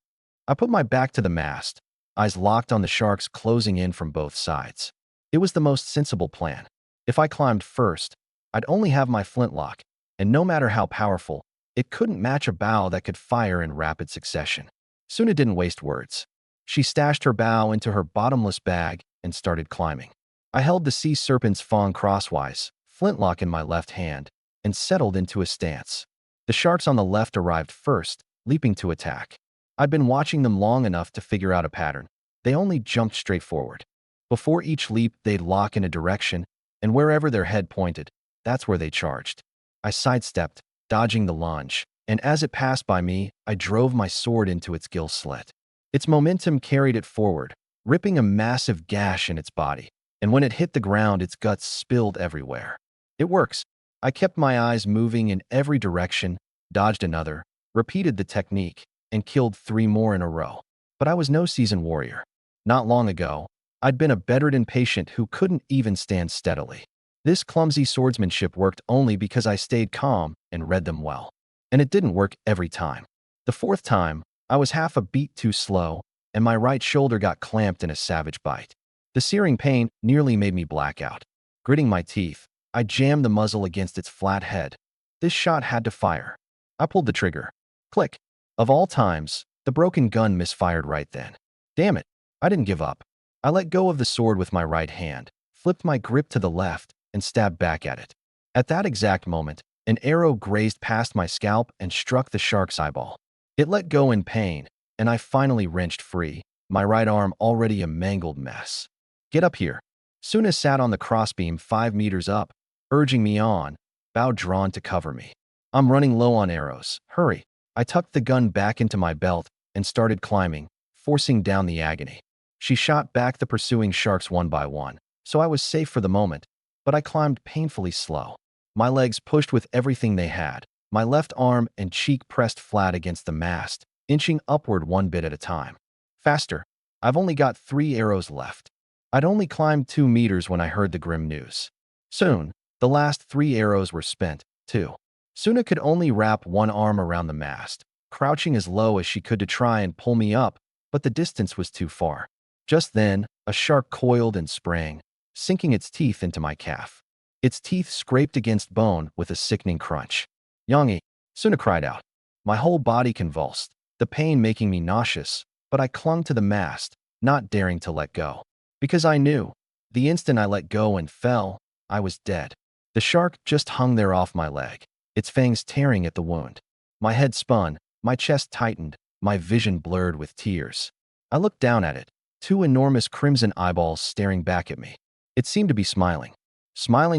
Speaker 1: I put my back to the mast, eyes locked on the sharks closing in from both sides. It was the most sensible plan. If I climbed first, I'd only have my flintlock, and no matter how powerful, it couldn't match a bow that could fire in rapid succession. Suna didn't waste words. She stashed her bow into her bottomless bag and started climbing. I held the sea serpent's fawn crosswise, flintlock in my left hand, and settled into a stance. The sharks on the left arrived first, leaping to attack. I'd been watching them long enough to figure out a pattern. They only jumped straight forward. Before each leap, they'd lock in a direction, and wherever their head pointed, that's where they charged. I sidestepped, dodging the lunge, and as it passed by me, I drove my sword into its gill slit. Its momentum carried it forward, ripping a massive gash in its body, and when it hit the ground, its guts spilled everywhere. It works. I kept my eyes moving in every direction, dodged another, repeated the technique, and killed 3 more in a row. But I was no seasoned warrior. Not long ago, I'd been a bedridden patient who couldn't even stand steadily. This clumsy swordsmanship worked only because I stayed calm and read them well. And it didn't work every time. The 4th time, I was half a beat too slow, and my right shoulder got clamped in a savage bite. The searing pain nearly made me black out. Gritting my teeth, I jammed the muzzle against its flat head. This shot had to fire. I pulled the trigger. Click. Of all times, the broken gun misfired right then. Damn it, I didn't give up. I let go of the sword with my right hand, flipped my grip to the left, and stabbed back at it. At that exact moment, an arrow grazed past my scalp and struck the shark's eyeball. It let go in pain, and I finally wrenched free, my right arm already a mangled mess. Get up here. Suna sat on the crossbeam 5 meters up, urging me on, bow drawn to cover me. I'm running low on arrows. Hurry. I tucked the gun back into my belt and started climbing, forcing down the agony. She shot back the pursuing sharks one by one, so I was safe for the moment, but I climbed painfully slow. My legs pushed with everything they had, my left arm and cheek pressed flat against the mast, inching upward 1 bit at a time. Faster. I've only got 3 arrows left. I'd only climbed 2 meters when I heard the grim news. Soon, the last 3 arrows were spent, too. Suna could only wrap one arm around the mast, crouching as low as she could to try and pull me up, but the distance was too far. Just then, a shark coiled and sprang, sinking its teeth into my calf. Its teeth scraped against bone with a sickening crunch. Yangi, Suna cried out. My whole body convulsed, the pain making me nauseous, but I clung to the mast, not daring to let go. Because I knew, the instant I let go and fell, I was dead. The shark just hung there off my leg, its fangs tearing at the wound. My head spun, my chest tightened, my vision blurred with tears. I looked down at it, 2 enormous crimson eyeballs staring back at me. It seemed to be smiling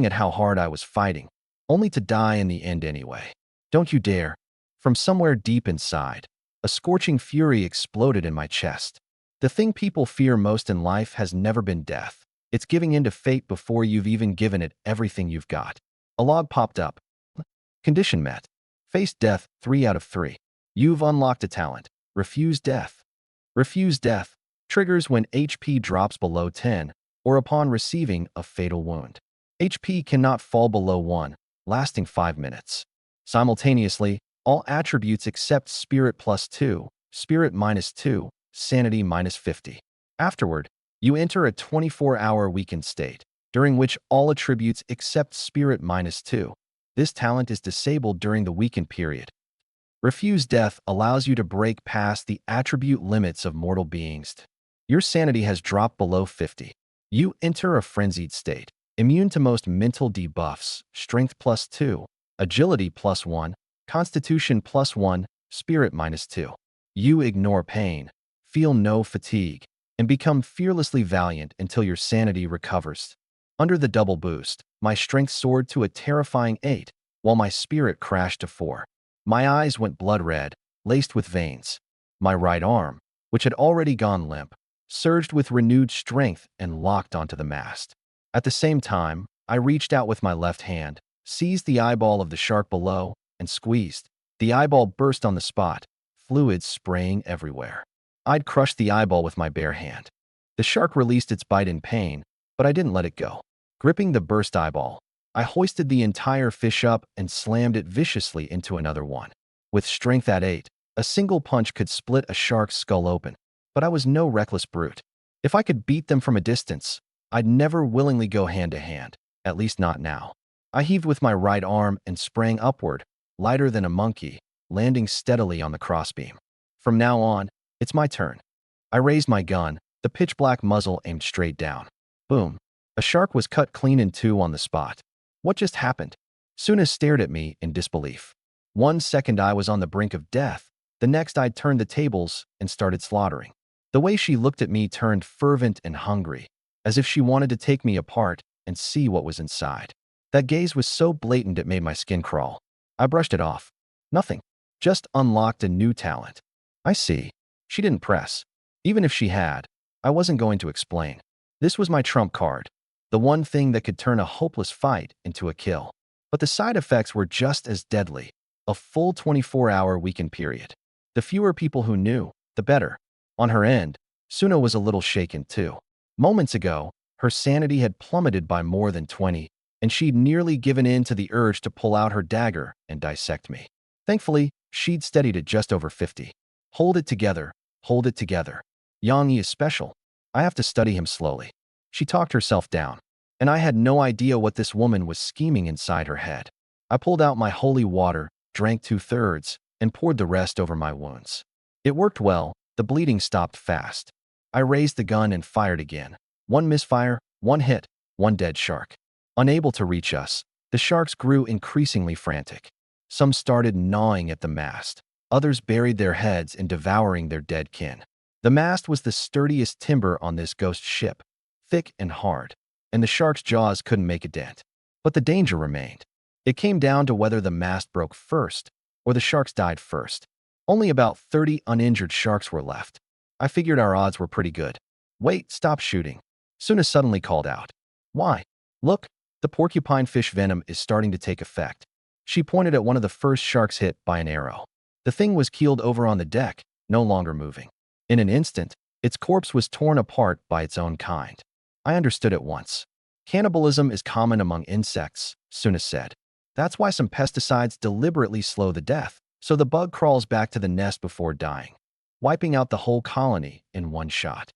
Speaker 1: at how hard I was fighting, only to die in the end anyway. Don't you dare. From somewhere deep inside, a scorching fury exploded in my chest. The thing people fear most in life has never been death. It's giving in to fate before you've even given it everything you've got. A log popped up. Condition met. Face death 3 out of 3. You've unlocked a talent. Refuse death. Refuse death triggers when HP drops below 10 or upon receiving a fatal wound. HP cannot fall below 1, lasting 5 minutes. Simultaneously, all attributes except Spirit +2, Spirit -2, Sanity -50. Afterward, you enter a 24-hour weakened state, during which all attributes except Spirit -2. This talent is disabled during the weakened period. Refuse death allows you to break past the attribute limits of mortal beings. Your sanity has dropped below 50. You enter a frenzied state, immune to most mental debuffs, strength +2, agility +1, constitution +1, spirit -2. You ignore pain, feel no fatigue, and become fearlessly valiant until your sanity recovers. Under the double boost, my strength soared to a terrifying 8, while my spirit crashed to 4. My eyes went blood red, laced with veins. My right arm, which had already gone limp, surged with renewed strength and locked onto the mast. At the same time, I reached out with my left hand, seized the eyeball of the shark below, and squeezed. The eyeball burst on the spot, fluids spraying everywhere. I'd crushed the eyeball with my bare hand. The shark released its bite in pain, but I didn't let it go. Gripping the burst eyeball, I hoisted the entire fish up and slammed it viciously into another one. With strength at 8, a single punch could split a shark's skull open, but I was no reckless brute. If I could beat them from a distance, I'd never willingly go hand to hand, at least not now. I heaved with my right arm and sprang upward, lighter than a monkey, landing steadily on the crossbeam. From now on, it's my turn. I raised my gun, the pitch-black muzzle aimed straight down. Boom. A shark was cut clean in two on the spot. What just happened? Suna stared at me in disbelief. 1 second I was on the brink of death. The next I'd turned the tables and started slaughtering. The way she looked at me turned fervent and hungry, as if she wanted to take me apart and see what was inside. That gaze was so blatant it made my skin crawl. I brushed it off. Nothing. Just unlocked a new talent. I see. She didn't press. Even if she had, I wasn't going to explain. This was my trump card. The one thing that could turn a hopeless fight into a kill. But the side effects were just as deadly. A full 24-hour weekend period. The fewer people who knew, the better. On her end, Suna was a little shaken too. Moments ago, her sanity had plummeted by more than 20, and she'd nearly given in to the urge to pull out her dagger and dissect me. Thankfully, she'd steadied at just over 50. Hold it together, hold it together. Yang Yi is special. I have to study him slowly. She talked herself down, and I had no idea what this woman was scheming inside her head. I pulled out my holy water, drank 2/3, and poured the rest over my wounds. It worked well. The bleeding stopped fast. I raised the gun and fired again. 1 misfire, 1 hit, 1 dead shark. Unable to reach us, the sharks grew increasingly frantic. Some started gnawing at the mast. Others buried their heads in devouring their dead kin. The mast was the sturdiest timber on this ghost ship, thick and hard, and the shark's jaws couldn't make a dent. But the danger remained. It came down to whether the mast broke first or the sharks died first. Only about 30 uninjured sharks were left. I figured our odds were pretty good. Wait, stop shooting. Suna suddenly called out. Why? Look, the porcupine fish venom is starting to take effect. She pointed at one of the first sharks hit by an arrow. The thing was keeled over on the deck, no longer moving. In an instant, its corpse was torn apart by its own kind. I understood at once. Cannibalism is common among insects, Suna said. That's why some pesticides deliberately slow the death, so the bug crawls back to the nest before dying, wiping out the whole colony in one shot.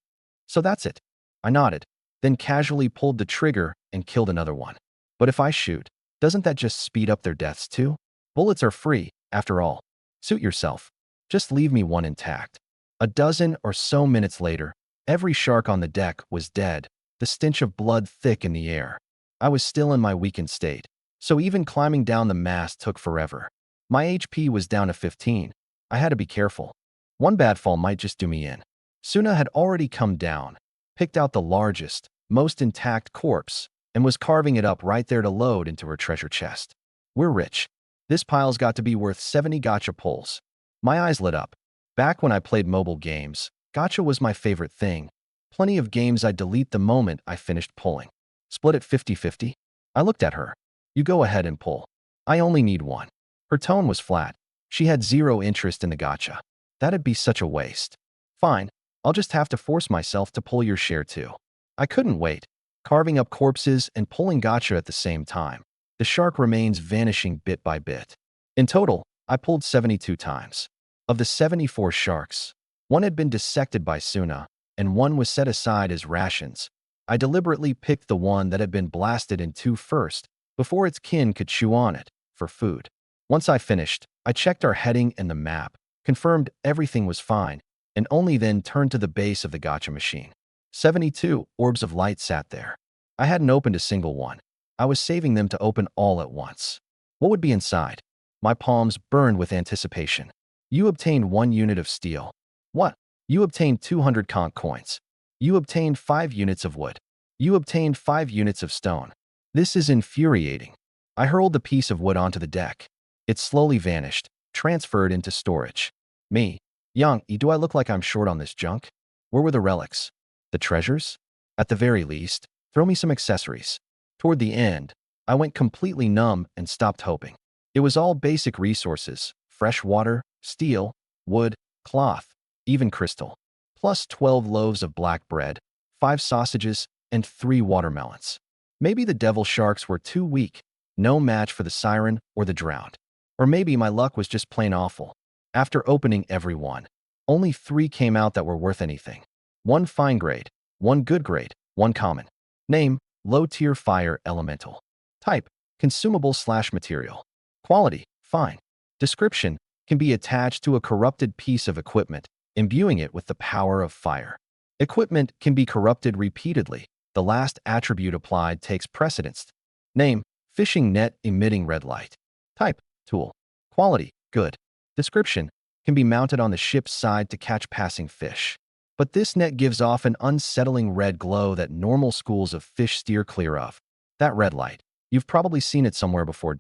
Speaker 1: So that's it. I nodded, then casually pulled the trigger and killed another one. But if I shoot, doesn't that just speed up their deaths too? Bullets are free, after all. Suit yourself. Just leave me one intact. A dozen or so minutes later, every shark on the deck was dead, the stench of blood thick in the air. I was still in my weakened state, so even climbing down the mast took forever. My HP was down to 15. I had to be careful. One bad fall might just do me in. Suna had already come down, picked out the largest, most intact corpse, and was carving it up right there to load into her treasure chest. We're rich. This pile's got to be worth 70 gacha pulls. My eyes lit up. Back when I played mobile games, gacha was my favorite thing. Plenty of games I'd delete the moment I finished pulling. Split it 50-50? I looked at her. You go ahead and pull. I only need one. Her tone was flat. She had zero interest in the gacha. That'd be such a waste. Fine, I'll just have to force myself to pull your share too. I couldn't wait, carving up corpses and pulling gacha at the same time. The shark remains vanishing bit by bit. In total, I pulled 72 times. Of the 74 sharks, one had been dissected by Suna, and one was set aside as rations. I deliberately picked the one that had been blasted in two first, before its kin could chew on it, for food. Once I finished, I checked our heading and the map, confirmed everything was fine, and only then turned to the base of the gacha machine. 72 orbs of light sat there. I hadn't opened a single one. I was saving them to open all at once. What would be inside? My palms burned with anticipation. You obtained 1 unit of steel. What? You obtained 200 conch coins. You obtained 5 units of wood. You obtained 5 units of stone. This is infuriating. I hurled the piece of wood onto the deck. It slowly vanished, transferred into storage. Me. Young, do I look like I'm short on this junk? Where were the relics? The treasures? At the very least, throw me some accessories. Toward the end, I went completely numb and stopped hoping. It was all basic resources: fresh water, steel, wood, cloth, even crystal. Plus 12 loaves of black bread, 5 sausages, and 3 watermelons. Maybe the devil sharks were too weak, no match for the siren or the drowned. Or maybe my luck was just plain awful. After opening every one, only 3 came out that were worth anything. 1 fine grade, 1 good grade, 1 common. Name: low-tier fire elemental. Type: consumable/material. Quality: fine. Description: can be attached to a corrupted piece of equipment, imbuing it with the power of fire. Equipment can be corrupted repeatedly. The last attribute applied takes precedence. Name: fishing net emitting red light. Type: tool. Quality: good. Description: can be mounted on the ship's side to catch passing fish. But this net gives off an unsettling red glow that normal schools of fish steer clear of. That red light. You've probably seen it somewhere before.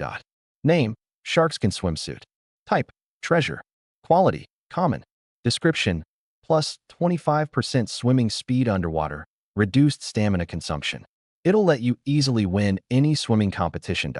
Speaker 1: Name: sharkskin swimsuit. Type: treasure. Quality: common. Description: plus 25% swimming speed underwater, reduced stamina consumption. It'll let you easily win any swimming competition.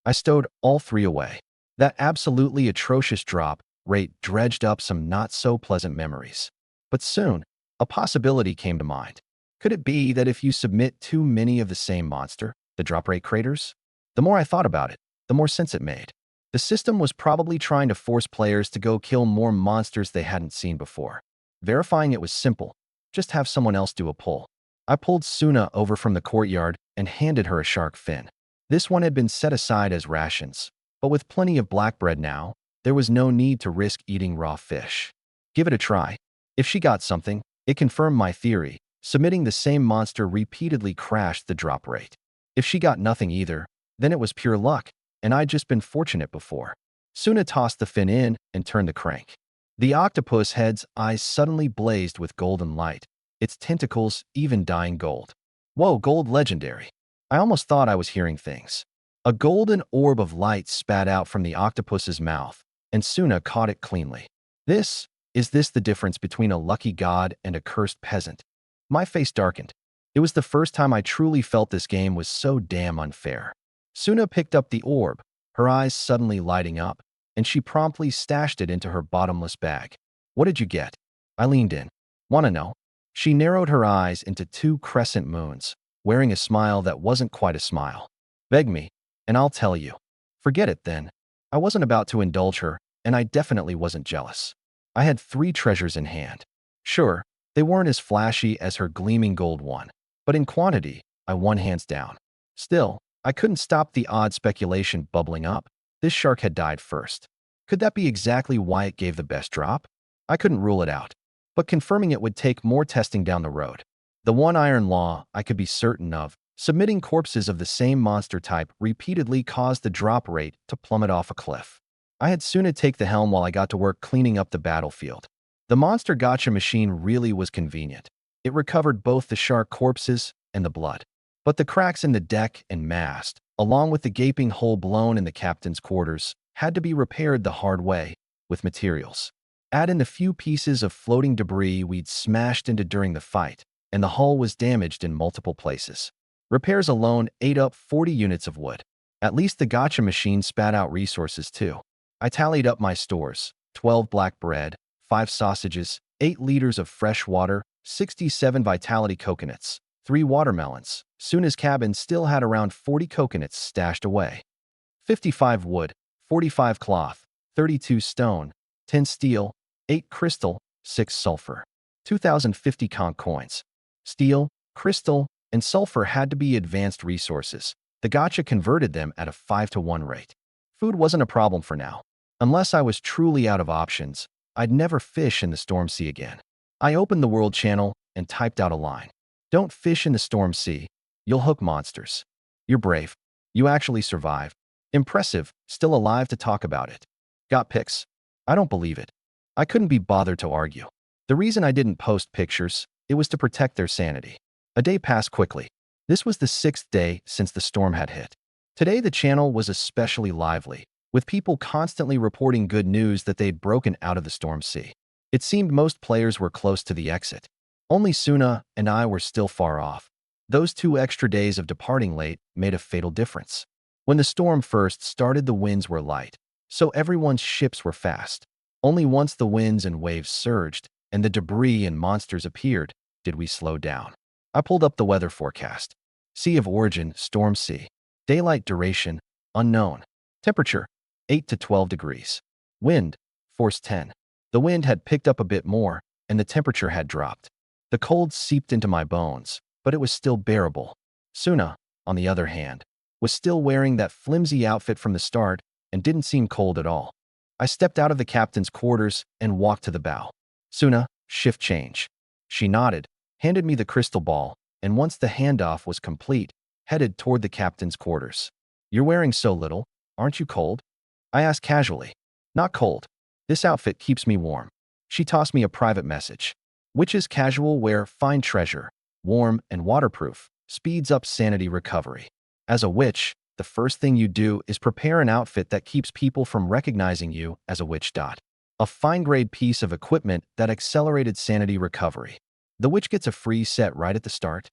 Speaker 1: I stowed all 3 away. That absolutely atrocious drop rate dredged up some not-so-pleasant memories. But soon, a possibility came to mind. Could it be that if you submit too many of the same monster, the drop rate craters? The more I thought about it, the more sense it made. The system was probably trying to force players to go kill more monsters they hadn't seen before. Verifying it was simple. Just have someone else do a pull. I pulled Suna over from the courtyard and handed her a shark fin. This one had been set aside as rations, but with plenty of black bread now, there was no need to risk eating raw fish. Give it a try. If she got something, it confirmed my theory. Submitting the same monster repeatedly crashed the drop rate. If she got nothing either, then it was pure luck, and I'd just been fortunate before. Suna tossed the fin in and turned the crank. The octopus head's eyes suddenly blazed with golden light, its tentacles even dying gold. Whoa, gold legendary. I almost thought I was hearing things. A golden orb of light spat out from the octopus's mouth, and Suna caught it cleanly. Is this the difference between a lucky god and a cursed peasant? My face darkened. It was the first time I truly felt this game was so damn unfair. Suna picked up the orb, her eyes suddenly lighting up, and she promptly stashed it into her bottomless bag. What did you get? I leaned in. Wanna know? She narrowed her eyes into 2 crescent moons, wearing a smile that wasn't quite a smile. Beg me, and I'll tell you. Forget it then. I wasn't about to indulge her, and I definitely wasn't jealous. I had 3 treasures in hand. Sure, they weren't as flashy as her gleaming gold one, but in quantity, I won hands down. Still, I couldn't stop the odd speculation bubbling up. This shark had died first. Could that be exactly why it gave the best drop? I couldn't rule it out, but confirming it would take more testing down the road. The one iron law I could be certain of: submitting corpses of the same monster type repeatedly caused the drop rate to plummet off a cliff. I had Suna take the helm while I got to work cleaning up the battlefield. The monster gotcha machine really was convenient. It recovered both the shark corpses and the blood. But the cracks in the deck and mast, along with the gaping hole blown in the captain's quarters, had to be repaired the hard way, with materials. Add in the few pieces of floating debris we'd smashed into during the fight, and the hull was damaged in multiple places. Repairs alone ate up 40 units of wood. At least the gotcha machine spat out resources too. I tallied up my stores: 12 black bread, 5 sausages, 8 liters of fresh water, 67 vitality coconuts, 3 watermelons. Suna's cabin still had around 40 coconuts stashed away. 55 wood, 45 cloth, 32 stone, 10 steel, 8 crystal, 6 sulfur. 2,050 conch coins. Steel, crystal, and sulfur had to be advanced resources. The gotcha converted them at a 5-to-1 rate. Food wasn't a problem for now. Unless I was truly out of options, I'd never fish in the Storm Sea again. I opened the World Channel and typed out a line. Don't fish in the storm sea. You'll hook monsters. You're brave. You actually survived. Impressive, still alive to talk about it. Got pics. I don't believe it. I couldn't be bothered to argue. The reason I didn't post pictures, it was to protect their sanity. A day passed quickly. This was the sixth day since the storm had hit. Today the channel was especially lively, with people constantly reporting good news that they'd broken out of the storm sea. It seemed most players were close to the exit. Only Suna and I were still far off. Those 2 extra days of departing late made a fatal difference. When the storm first started, the winds were light, so everyone's ships were fast. Only once the winds and waves surged, and the debris and monsters appeared, did we slow down. I pulled up the weather forecast. Sea of origin, storm sea. Daylight duration, unknown. Temperature, 8 to 12 degrees. Wind, force 10. The wind had picked up a bit more, and the temperature had dropped. The cold seeped into my bones, but it was still bearable. Suna, on the other hand, was still wearing that flimsy outfit from the start and didn't seem cold at all. I stepped out of the captain's quarters and walked to the bow. Suna, shift change. She nodded, handed me the crystal ball, and once the handoff was complete, headed toward the captain's quarters. You're wearing so little, aren't you cold? I asked casually. Not cold. This outfit keeps me warm. She tossed me a private message. Witches casual wear find treasure, warm and waterproof, speeds up sanity recovery. As a witch, the first thing you do is prepare an outfit that keeps people from recognizing you as a witch. A fine-grade piece of equipment that accelerated sanity recovery. The witch gets a free set right at the start.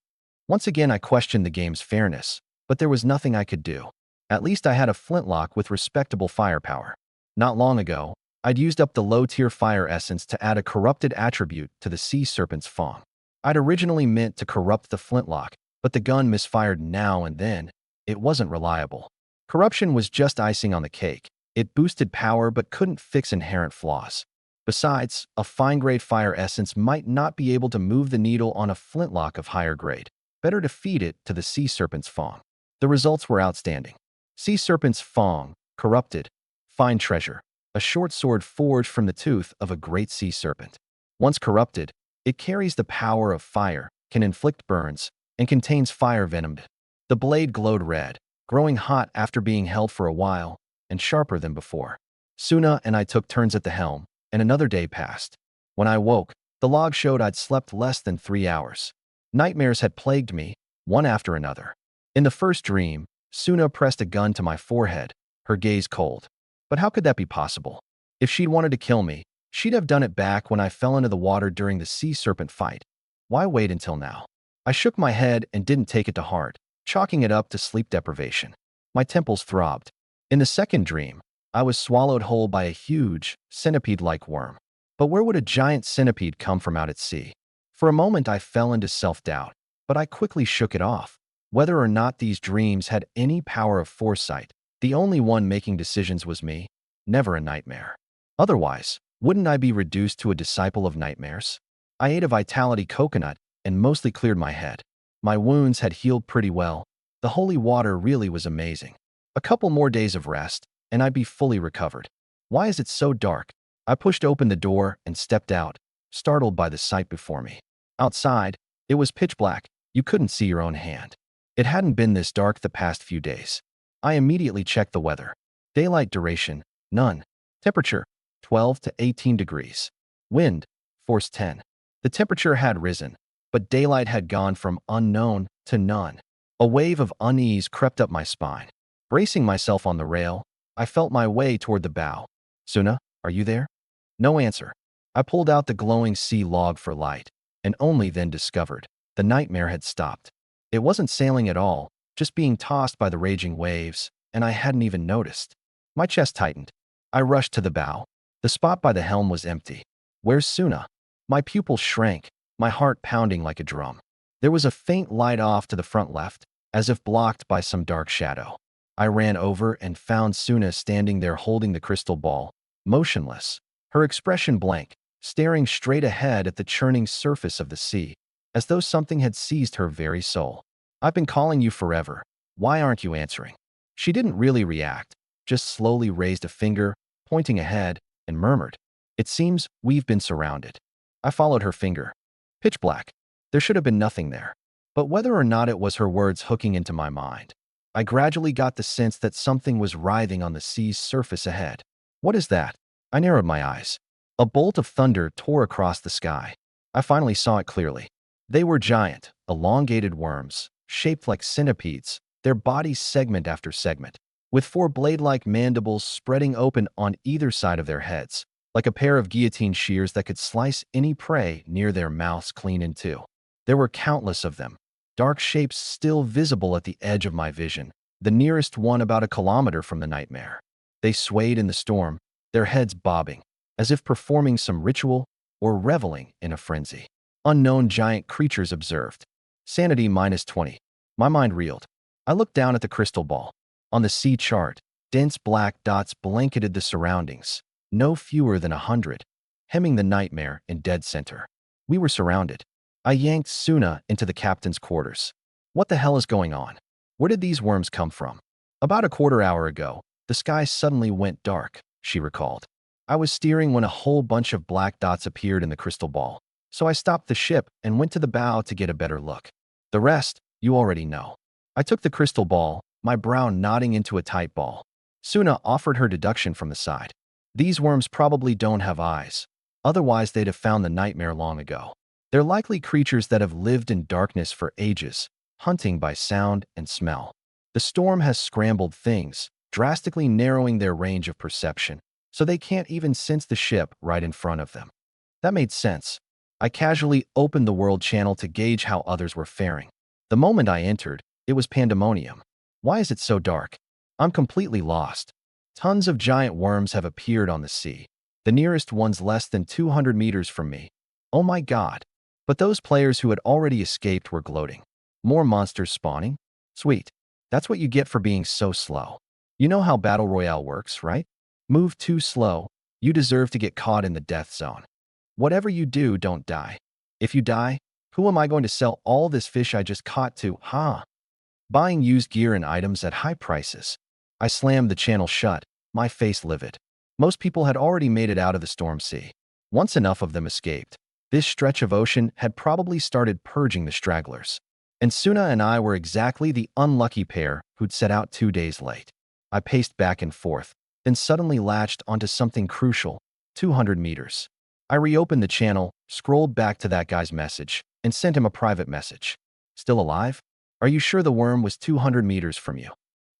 Speaker 1: Once again, I questioned the game's fairness, but there was nothing I could do. At least I had a flintlock with respectable firepower. Not long ago, I'd used up the low-tier fire essence to add a corrupted attribute to the sea serpent's fong. I'd originally meant to corrupt the flintlock, but the gun misfired now and then. It wasn't reliable. Corruption was just icing on the cake. It boosted power but couldn't fix inherent flaws. Besides, a fine-grade fire essence might not be able to move the needle on a flintlock of higher grade. Better to feed it to the sea serpent's fong. The results were outstanding. Sea serpent's fong, corrupted, fine treasure, a short sword forged from the tooth of a great sea serpent. Once corrupted, it carries the power of fire, can inflict burns, and contains fire venom. The blade glowed red, growing hot after being held for a while, and sharper than before. Suna and I took turns at the helm, and another day passed. When I woke, the log showed I'd slept less than 3 hours. Nightmares had plagued me, one after another. In the first dream, Suna pressed a gun to my forehead, her gaze cold. But how could that be possible? If she'd wanted to kill me, she'd have done it back when I fell into the water during the sea serpent fight. Why wait until now? I shook my head and didn't take it to heart, chalking it up to sleep deprivation. My temples throbbed. In the second dream, I was swallowed whole by a huge, centipede-like worm. But where would a giant centipede come from out at sea? For a moment I fell into self-doubt, but I quickly shook it off. Whether or not these dreams had any power of foresight, the only one making decisions was me, never a nightmare. Otherwise, wouldn't I be reduced to a disciple of nightmares? I ate a vitality coconut and mostly cleared my head. My wounds had healed pretty well. The holy water really was amazing. A couple more days of rest, and I'd be fully recovered. Why is it so dark? I pushed open the door and stepped out, startled by the sight before me. Outside, it was pitch black. You couldn't see your own hand. It hadn't been this dark the past few days. I immediately checked the weather. Daylight duration, none. Temperature, 12 to 18 degrees. Wind, force 10. The temperature had risen, but daylight had gone from unknown to none. A wave of unease crept up my spine. Bracing myself on the rail, I felt my way toward the bow. Suna, are you there? No answer. I pulled out the glowing sea log for light, and only then discovered the nightmare had stopped. It wasn't sailing at all, just being tossed by the raging waves, and I hadn't even noticed. My chest tightened. I rushed to the bow. The spot by the helm was empty. Where's Suna? My pupils shrank, my heart pounding like a drum. There was a faint light off to the front left, as if blocked by some dark shadow. I ran over and found Suna standing there holding the crystal ball, motionless, her expression blank, staring straight ahead at the churning surface of the sea, as though something had seized her very soul. I've been calling you forever. Why aren't you answering? She didn't really react, just slowly raised a finger, pointing ahead, and murmured, It seems we've been surrounded. I followed her finger. Pitch black. There should have been nothing there. But whether or not it was her words hooking into my mind, I gradually got the sense that something was writhing on the sea's surface ahead. What is that? I narrowed my eyes. A bolt of thunder tore across the sky. I finally saw it clearly. They were giant, elongated worms, shaped like centipedes, their bodies segment after segment, with four blade-like mandibles spreading open on either side of their heads, like a pair of guillotine shears that could slice any prey near their mouths clean in two. There were countless of them, dark shapes still visible at the edge of my vision, the nearest one about a kilometer from the nightmare. They swayed in the storm, their heads bobbing, as if performing some ritual or reveling in a frenzy. Unknown giant creatures observed. Sanity minus 20. My mind reeled. I looked down at the crystal ball. On the sea chart, dense black dots blanketed the surroundings, no fewer than 100, hemming the nightmare in dead center. We were surrounded. I yanked Suna into the captain's quarters. What the hell is going on? Where did these worms come from? About a quarter hour ago, the sky suddenly went dark, she recalled. I was steering when a whole bunch of black dots appeared in the crystal ball, so I stopped the ship and went to the bow to get a better look. The rest, you already know. I took the crystal ball, my brow knotting into a tight ball. Suna offered her deduction from the side. These worms probably don't have eyes. Otherwise, they'd have found the nightmare long ago. They're likely creatures that have lived in darkness for ages, hunting by sound and smell. The storm has scrambled things, drastically narrowing their range of perception, so they can't even sense the ship right in front of them. That made sense. I casually opened the world channel to gauge how others were faring. The moment I entered, it was pandemonium. Why is it so dark? I'm completely lost. Tons of giant worms have appeared on the sea. The nearest one's less than 200 meters from me. Oh my God. But those players who had already escaped were gloating. More monsters spawning? Sweet. That's what you get for being so slow. You know how Battle Royale works, right? Move too slow, you deserve to get caught in the death zone. Whatever you do, don't die. If you die, who am I going to sell all this fish I just caught to, huh? Buying used gear and items at high prices. I slammed the channel shut, my face livid. Most people had already made it out of the storm sea. Once enough of them escaped, this stretch of ocean had probably started purging the stragglers. And Suna and I were exactly the unlucky pair who'd set out 2 days late. I paced back and forth, then suddenly latched onto something crucial, 200 meters. I reopened the channel, scrolled back to that guy's message, and sent him a private message. Still alive? Are you sure the worm was 200 meters from you?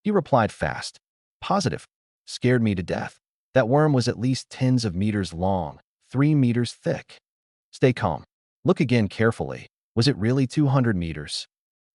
Speaker 1: He replied fast. Positive. Scared me to death. That worm was at least tens of meters long, 3 meters thick. Stay calm. Look again carefully. Was it really 200 meters?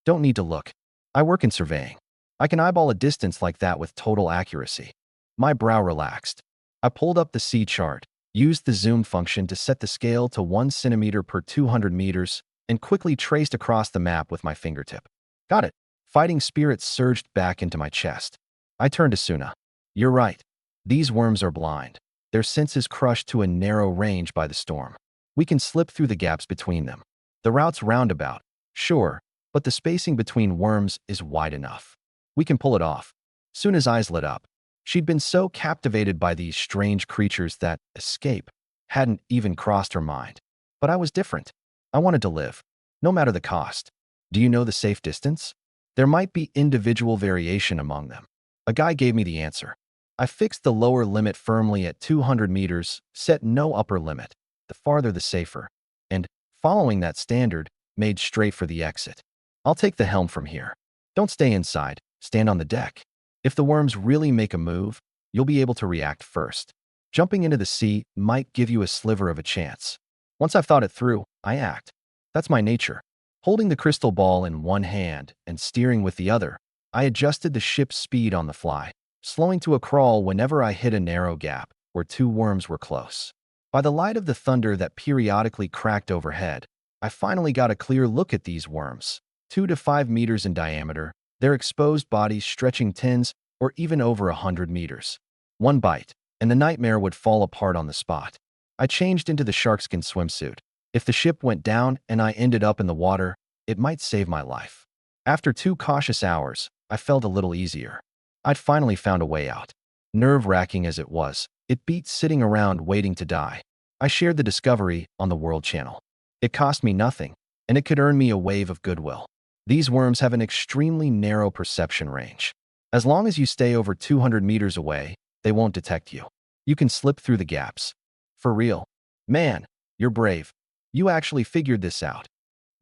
Speaker 1: Don't need to look. I work in surveying. I can eyeball a distance like that with total accuracy. My brow relaxed. I pulled up the sea chart, used the zoom function to set the scale to 1 centimeter per 200 meters, and quickly traced across the map with my fingertip. Got it. Fighting spirits surged back into my chest. I turned to Suna. You're right. These worms are blind. Their senses crushed to a narrow range by the storm. We can slip through the gaps between them. The route's roundabout, sure, but the spacing between worms is wide enough. We can pull it off. Suna's eyes lit up. She'd been so captivated by these strange creatures that escape hadn't even crossed her mind. But I was different. I wanted to live, no matter the cost. Do you know the safe distance? There might be individual variation among them. A guy gave me the answer. I fixed the lower limit firmly at 200 meters, set no upper limit. The farther the safer, and, following that standard, made straight for the exit. I'll take the helm from here. Don't stay inside, stand on the deck. If the worms really make a move, you'll be able to react first. Jumping into the sea might give you a sliver of a chance. Once I've thought it through, I act. That's my nature. Holding the crystal ball in one hand and steering with the other, I adjusted the ship's speed on the fly, slowing to a crawl whenever I hit a narrow gap where two worms were close. By the light of the thunder that periodically cracked overhead, I finally got a clear look at these worms, 2 to 5 meters in diameter, their exposed bodies stretching tens or even over 100 meters. One bite, and the nightmare would fall apart on the spot. I changed into the sharkskin swimsuit. If the ship went down and I ended up in the water, it might save my life. After 2 cautious hours, I felt a little easier. I'd finally found a way out. Nerve-wracking as it was, it beat sitting around waiting to die. I shared the discovery on the World Channel. It cost me nothing, and it could earn me a wave of goodwill. These worms have an extremely narrow perception range. As long as you stay over 200 meters away, they won't detect you. You can slip through the gaps. For real. Man, you're brave. You actually figured this out.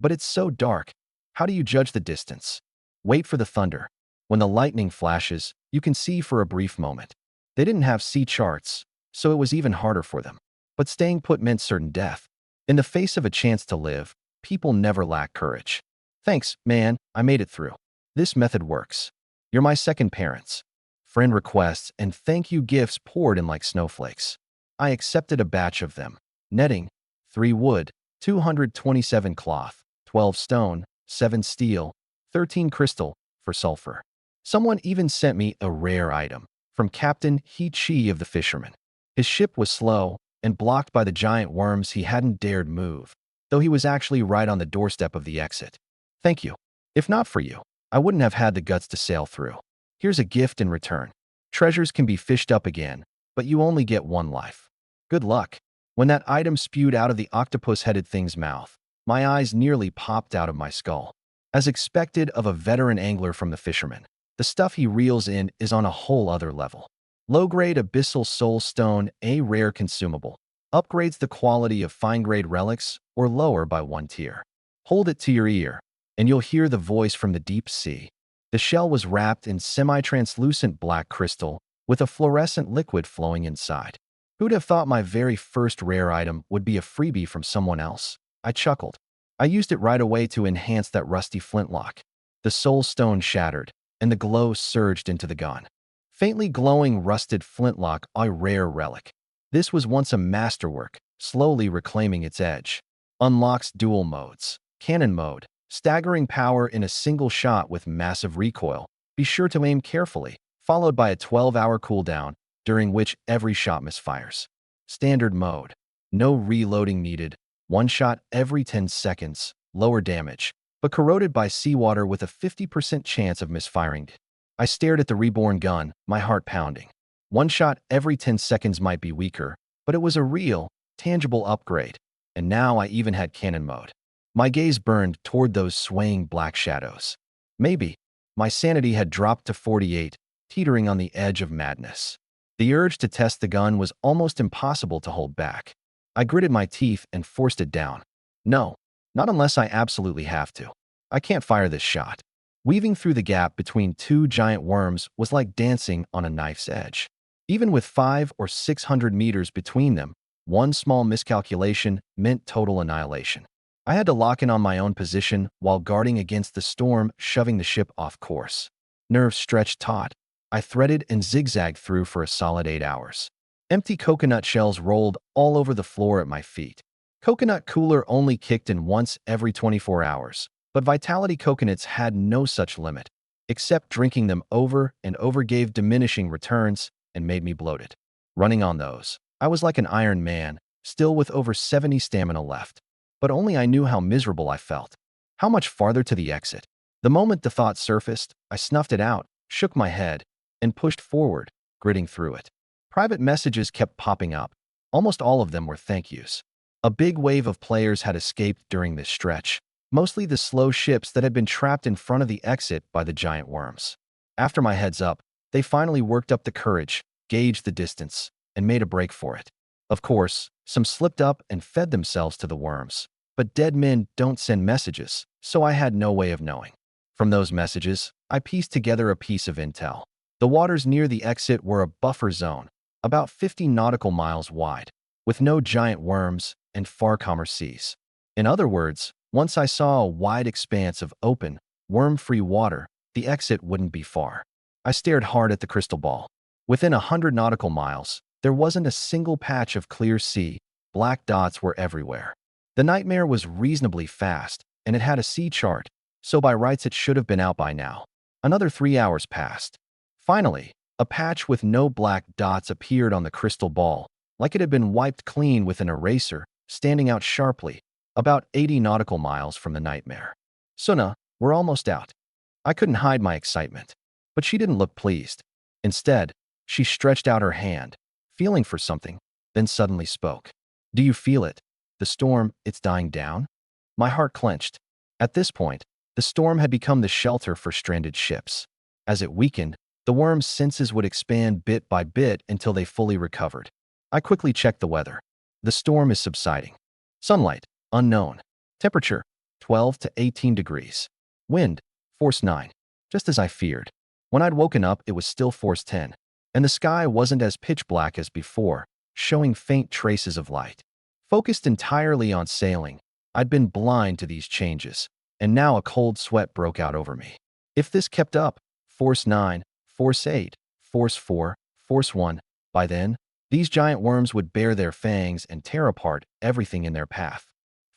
Speaker 1: But it's so dark. How do you judge the distance? Wait for the thunder. When the lightning flashes, you can see for a brief moment. They didn't have sea charts, so it was even harder for them. But staying put meant certain death. In the face of a chance to live, people never lack courage. Thanks, man, I made it through. This method works. You're my second parents. Friend requests and thank you gifts poured in like snowflakes. I accepted a batch of them. Netting, 3 wood, 227 cloth, 12 stone, 7 steel, 13 crystal, for sulfur. Someone even sent me a rare item from Captain He Chi of the fishermen. His ship was slow and blocked by the giant worms he hadn't dared move, though he was actually right on the doorstep of the exit. Thank you. If not for you, I wouldn't have had the guts to sail through. Here's a gift in return. Treasures can be fished up again, but you only get one life. Good luck. When that item spewed out of the octopus-headed thing's mouth, my eyes nearly popped out of my skull. As expected of a veteran angler from the fisherman, the stuff he reels in is on a whole other level. Low-grade abyssal soul stone, a rare consumable, upgrades the quality of fine-grade relics or lower by 1 tier. Hold it to your ear, and you'll hear the voice from the deep sea. The shell was wrapped in semi-translucent black crystal with a fluorescent liquid flowing inside. Who'd have thought my very first rare item would be a freebie from someone else? I chuckled. I used it right away to enhance that rusty flintlock. The soul stone shattered, and the glow surged into the gun. Faintly glowing rusted flintlock, a rare relic. This was once a masterwork, slowly reclaiming its edge. Unlocks dual modes. Cannon mode. Staggering power in a single shot with massive recoil. Be sure to aim carefully, followed by a 12-hour cooldown, during which every shot misfires. Standard mode. No reloading needed. One shot every 10 seconds. Lower damage, but corroded by seawater with a 50% chance of misfiring. I stared at the reborn gun, my heart pounding. One shot every 10 seconds might be weaker, but it was a real, tangible upgrade. And now I even had cannon mode. My gaze burned toward those swaying black shadows. Maybe my sanity had dropped to 48, teetering on the edge of madness. The urge to test the gun was almost impossible to hold back. I gritted my teeth and forced it down. No, not unless I absolutely have to. I can't fire this shot. Weaving through the gap between 2 giant worms was like dancing on a knife's edge. Even with 500 or 600 meters between them, one small miscalculation meant total annihilation. I had to lock in on my own position while guarding against the storm, shoving the ship off course. Nerves stretched taut. I threaded and zigzagged through for a solid 8 hours. Empty coconut shells rolled all over the floor at my feet. Coconut cooler only kicked in once every 24 hours, but Vitality coconuts had no such limit. Except drinking them over and over gave diminishing returns and made me bloated. Running on those, I was like an Iron Man, still with over 70 stamina left. But only I knew how miserable I felt. How much farther to the exit? The moment the thought surfaced, I snuffed it out, shook my head, and pushed forward, gritting through it. Private messages kept popping up. Almost all of them were thank yous. A big wave of players had escaped during this stretch, mostly the slow ships that had been trapped in front of the exit by the giant worms. After my heads up, they finally worked up the courage, gauged the distance, and made a break for it. Of course, some slipped up and fed themselves to the worms. But dead men don't send messages, so I had no way of knowing. From those messages, I pieced together a piece of intel. The waters near the exit were a buffer zone, about 50 nautical miles wide, with no giant worms and far calmer seas. In other words, once I saw a wide expanse of open, worm-free water, the exit wouldn't be far. I stared hard at the crystal ball. Within 100 nautical miles, there wasn't a single patch of clear sea. Black dots were everywhere. The Nightmare was reasonably fast, and it had a sea chart, so by rights it should have been out by now. Another 3 hours passed. Finally, a patch with no black dots appeared on the crystal ball, like it had been wiped clean with an eraser, standing out sharply, about 80 nautical miles from the Nightmare. Suna, we're almost out. I couldn't hide my excitement, but she didn't look pleased. Instead, she stretched out her hand, feeling for something, then suddenly spoke. Do you feel it? The storm, it's dying down? My heart clenched. At this point, The storm had become the shelter for stranded ships. As it weakened, the worm's senses would expand bit by bit until they fully recovered. I quickly checked the weather. The storm is subsiding. Sunlight, unknown. Temperature, 12 to 18 degrees. Wind, force 9. Just as I feared. When I'd woken up, it was still force 10. And the sky wasn't as pitch black as before, showing faint traces of light. Focused entirely on sailing, I'd been blind to these changes, and now a cold sweat broke out over me. If this kept up, force 9, force 8, force 4, force 1, by then, these giant worms would bare their fangs and tear apart everything in their path.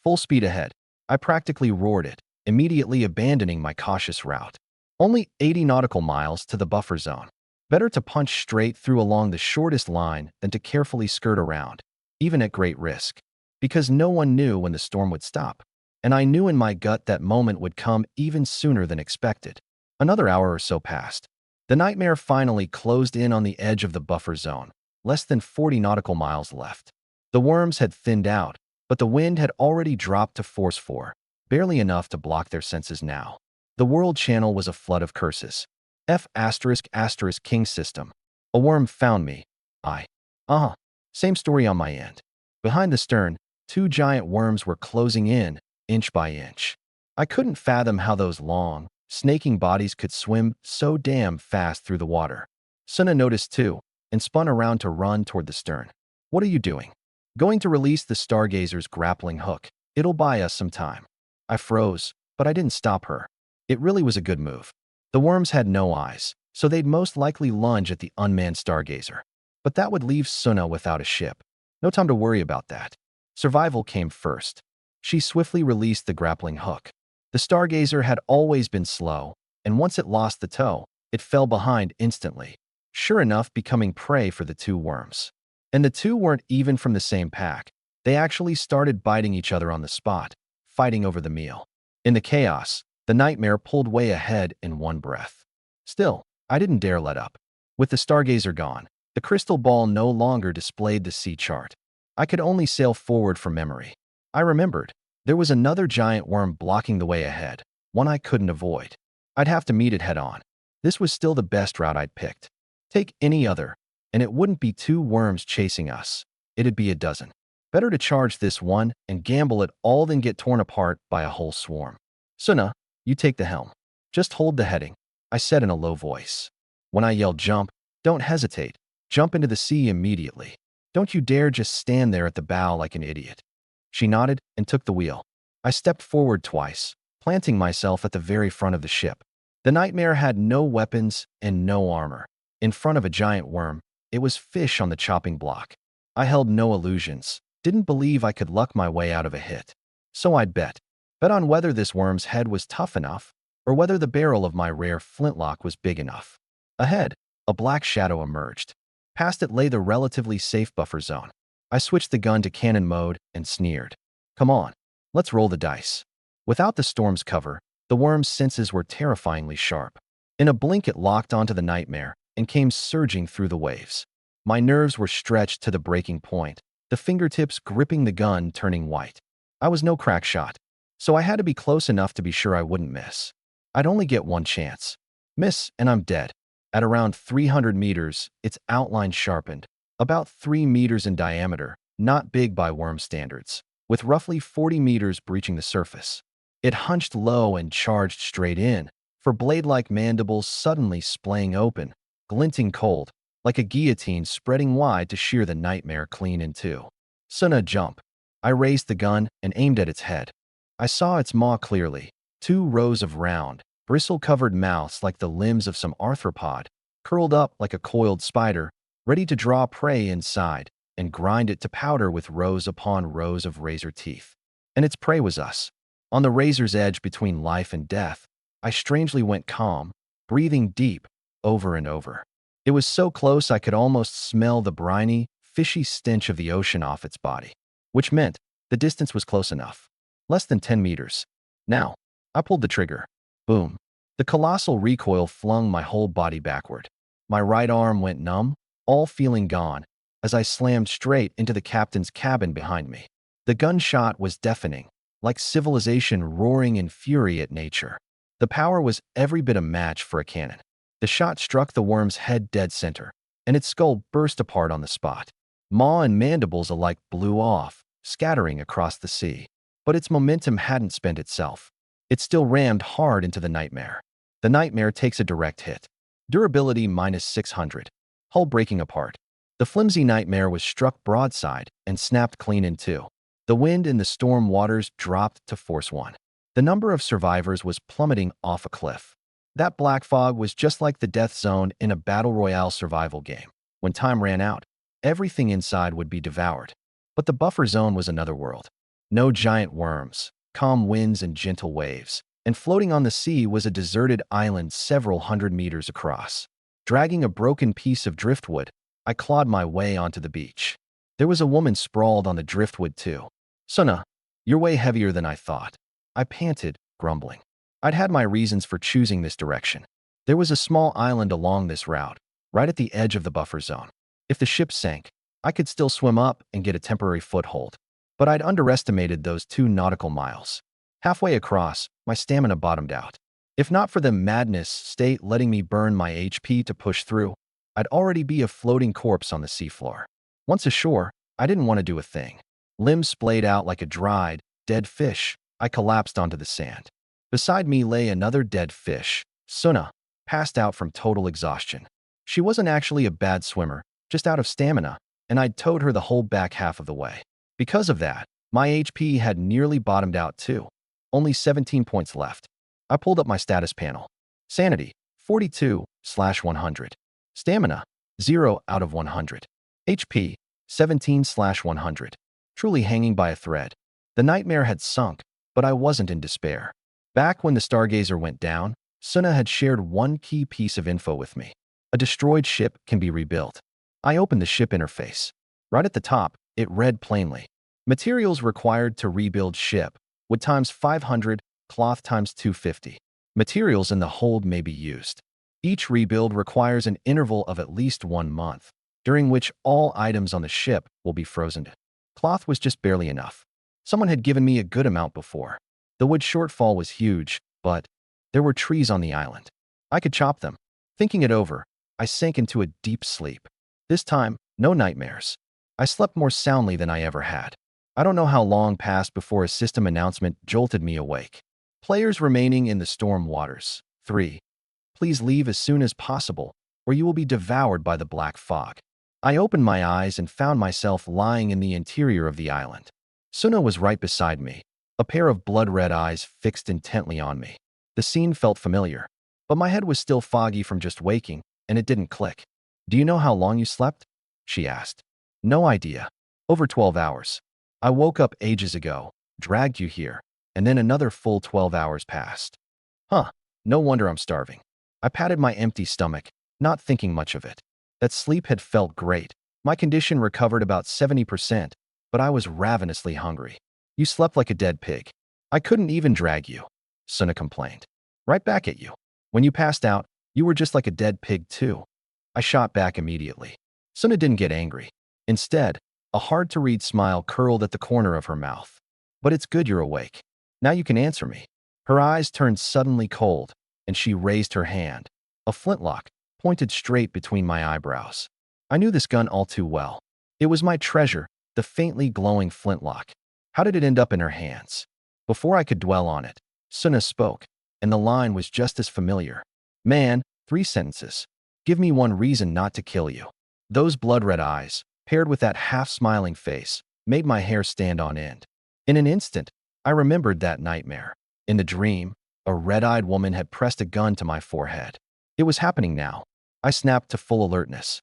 Speaker 1: Full speed ahead, I practically roared it, immediately abandoning my cautious route. Only 80 nautical miles to the buffer zone. Better to punch straight through along the shortest line than to carefully skirt around, even at great risk. Because no one knew when the storm would stop. And I knew in my gut that moment would come even sooner than expected. Another hour or so passed. The nightmare finally closed in on the edge of the buffer zone, less than 40 nautical miles left. The worms had thinned out, but the wind had already dropped to force 4, barely enough to block their senses now. The world channel was a flood of curses. King system. A worm found me. Same story on my end. Behind the stern, 2 giant worms were closing in, inch by inch. I couldn't fathom how those long, snaking bodies could swim so damn fast through the water. Suna noticed too, and spun around to run toward the stern. What are you doing? Going to release the stargazer's grappling hook. It'll buy us some time. I froze, but I didn't stop her. It really was a good move. The worms had no eyes, so they'd most likely lunge at the unmanned stargazer. But that would leave Suna without a ship. No time to worry about that. Survival came first. She swiftly released the grappling hook. The stargazer had always been slow, and once it lost the tow, it fell behind instantly, sure enough becoming prey for the 2 worms. And the 2 weren't even from the same pack. They actually started biting each other on the spot, fighting over the meal. In the chaos, the nightmare pulled way ahead in one breath. Still, I didn't dare let up. With the stargazer gone, the crystal ball no longer displayed the sea chart. I could only sail forward from memory. I remembered. There was another giant worm blocking the way ahead, one I couldn't avoid. I'd have to meet it head-on. This was still the best route I'd picked. Take any other, and it wouldn't be 2 worms chasing us. It'd be a dozen. Better to charge this one and gamble it all than get torn apart by a whole swarm. Suna, you take the helm. Just hold the heading, I said in a low voice. When I yelled jump, don't hesitate. Jump into the sea immediately. Don't you dare just stand there at the bow like an idiot. She nodded and took the wheel. I stepped forward twice, planting myself at the very front of the ship. The nightmare had no weapons and no armor. In front of a giant worm, it was fish on the chopping block. I held no illusions, didn't believe I could luck my way out of a hit. So I'd bet on whether this worm's head was tough enough, or whether the barrel of my rare flintlock was big enough. Ahead, a black shadow emerged. Past it lay the relatively safe buffer zone. I switched the gun to cannon mode and sneered. Come on, let's roll the dice. Without the storm's cover, the worm's senses were terrifyingly sharp. In a blink it locked onto the nightmare and came surging through the waves. My nerves were stretched to the breaking point, the fingertips gripping the gun turning white. I was no crack shot, so I had to be close enough to be sure I wouldn't miss. I'd only get one chance. Miss, and I'm dead. At around 300 meters, its outline sharpened, about 3 meters in diameter, not big by worm standards, with roughly 40 meters breaching the surface. It hunched low and charged straight in, for blade-like mandibles suddenly splaying open, glinting cold, like a guillotine spreading wide to shear the nightmare clean in 2. Suna, jump. I raised the gun and aimed at its head. I saw its maw clearly, 2 rows of round, bristle-covered mouths like the limbs of some arthropod, curled up like a coiled spider, ready to draw prey inside and grind it to powder with rows upon rows of razor teeth. And its prey was us. On the razor's edge between life and death, I strangely went calm, breathing deep, over and over. It was so close I could almost smell the briny, fishy stench of the ocean off its body, which meant the distance was close enough. Less than 10 meters. Now, I pulled the trigger. Boom. The colossal recoil flung my whole body backward. My right arm went numb, all feeling gone, as I slammed straight into the captain's cabin behind me. The gunshot was deafening, like civilization roaring in fury at nature. The power was every bit a match for a cannon. The shot struck the worm's head dead center, and its skull burst apart on the spot. Maw and mandibles alike blew off, scattering across the sea. But its momentum hadn't spent itself. It still rammed hard into the nightmare. The nightmare takes a direct hit. Durability -600. Hull breaking apart. The flimsy nightmare was struck broadside and snapped clean in two. The wind in the storm waters dropped to force 1. The number of survivors was plummeting off a cliff. That black fog was just like the death zone in a battle royale survival game. When time ran out, everything inside would be devoured. But the buffer zone was another world. No giant worms, calm winds and gentle waves. And floating on the sea was a deserted island several hundred meters across. Dragging a broken piece of driftwood, I clawed my way onto the beach. There was a woman sprawled on the driftwood too. "Suna, you're way heavier than I thought." I panted, grumbling. I'd had my reasons for choosing this direction. There was a small island along this route, right at the edge of the buffer zone. If the ship sank, I could still swim up and get a temporary foothold. But I'd underestimated those 2 nautical miles. Halfway across, my stamina bottomed out. If not for the madness state letting me burn my HP to push through, I'd already be a floating corpse on the seafloor. Once ashore, I didn't want to do a thing. Limbs splayed out like a dried, dead fish. I collapsed onto the sand. Beside me lay another dead fish, Suna, passed out from total exhaustion. She wasn't actually a bad swimmer, just out of stamina, and I'd towed her the whole back half of the way. Because of that, my HP had nearly bottomed out too. Only 17 points left. I pulled up my status panel. Sanity, 42/100. Stamina, 0 out of 100. HP, 17/100. Truly hanging by a thread. The nightmare had sunk, but I wasn't in despair. Back when the Stargazer went down, Suna had shared one key piece of info with me. A destroyed ship can be rebuilt. I opened the ship interface. Right at the top, it read plainly, "Materials required to rebuild ship. Wood times 500, cloth times 250. Materials in the hold may be used. Each rebuild requires an interval of at least 1 month, during which all items on the ship will be frozen. Cloth was just barely enough. Someone had given me a good amount before. The wood shortfall was huge, but there were trees on the island. I could chop them. Thinking it over, I sank into a deep sleep. This time, no nightmares. I slept more soundly than I ever had. I don't know how long passed before a system announcement jolted me awake. Players remaining in the storm waters. 3. Please leave as soon as possible, or you will be devoured by the black fog. I opened my eyes and found myself lying in the interior of the island. Suna was right beside me, a pair of blood-red eyes fixed intently on me. The scene felt familiar, but my head was still foggy from just waking, and it didn't click. "Do you know how long you slept?" she asked. "No idea. Over 12 hours. I woke up ages ago, dragged you here, and then another full 12 hours passed." "Huh, no wonder I'm starving." I patted my empty stomach, not thinking much of it. That sleep had felt great. My condition recovered about 70%, but I was ravenously hungry. "You slept like a dead pig. I couldn't even drag you," Suna complained. "Right back at you. When you passed out, you were just like a dead pig too." I shot back immediately. Suna didn't get angry. Instead, a hard-to-read smile curled at the corner of her mouth. "But it's good you're awake. Now you can answer me." Her eyes turned suddenly cold, and she raised her hand. A flintlock, pointed straight between my eyebrows. I knew this gun all too well. It was my treasure, the faintly glowing flintlock. How did it end up in her hands? Before I could dwell on it, Suna spoke, and the line was just as familiar. "Man, 3 sentences. Give me one reason not to kill you." Those blood-red eyes, paired with that half-smiling face, made my hair stand on end. In an instant, I remembered that nightmare. In the dream, a red-eyed woman had pressed a gun to my forehead. It was happening now. I snapped to full alertness.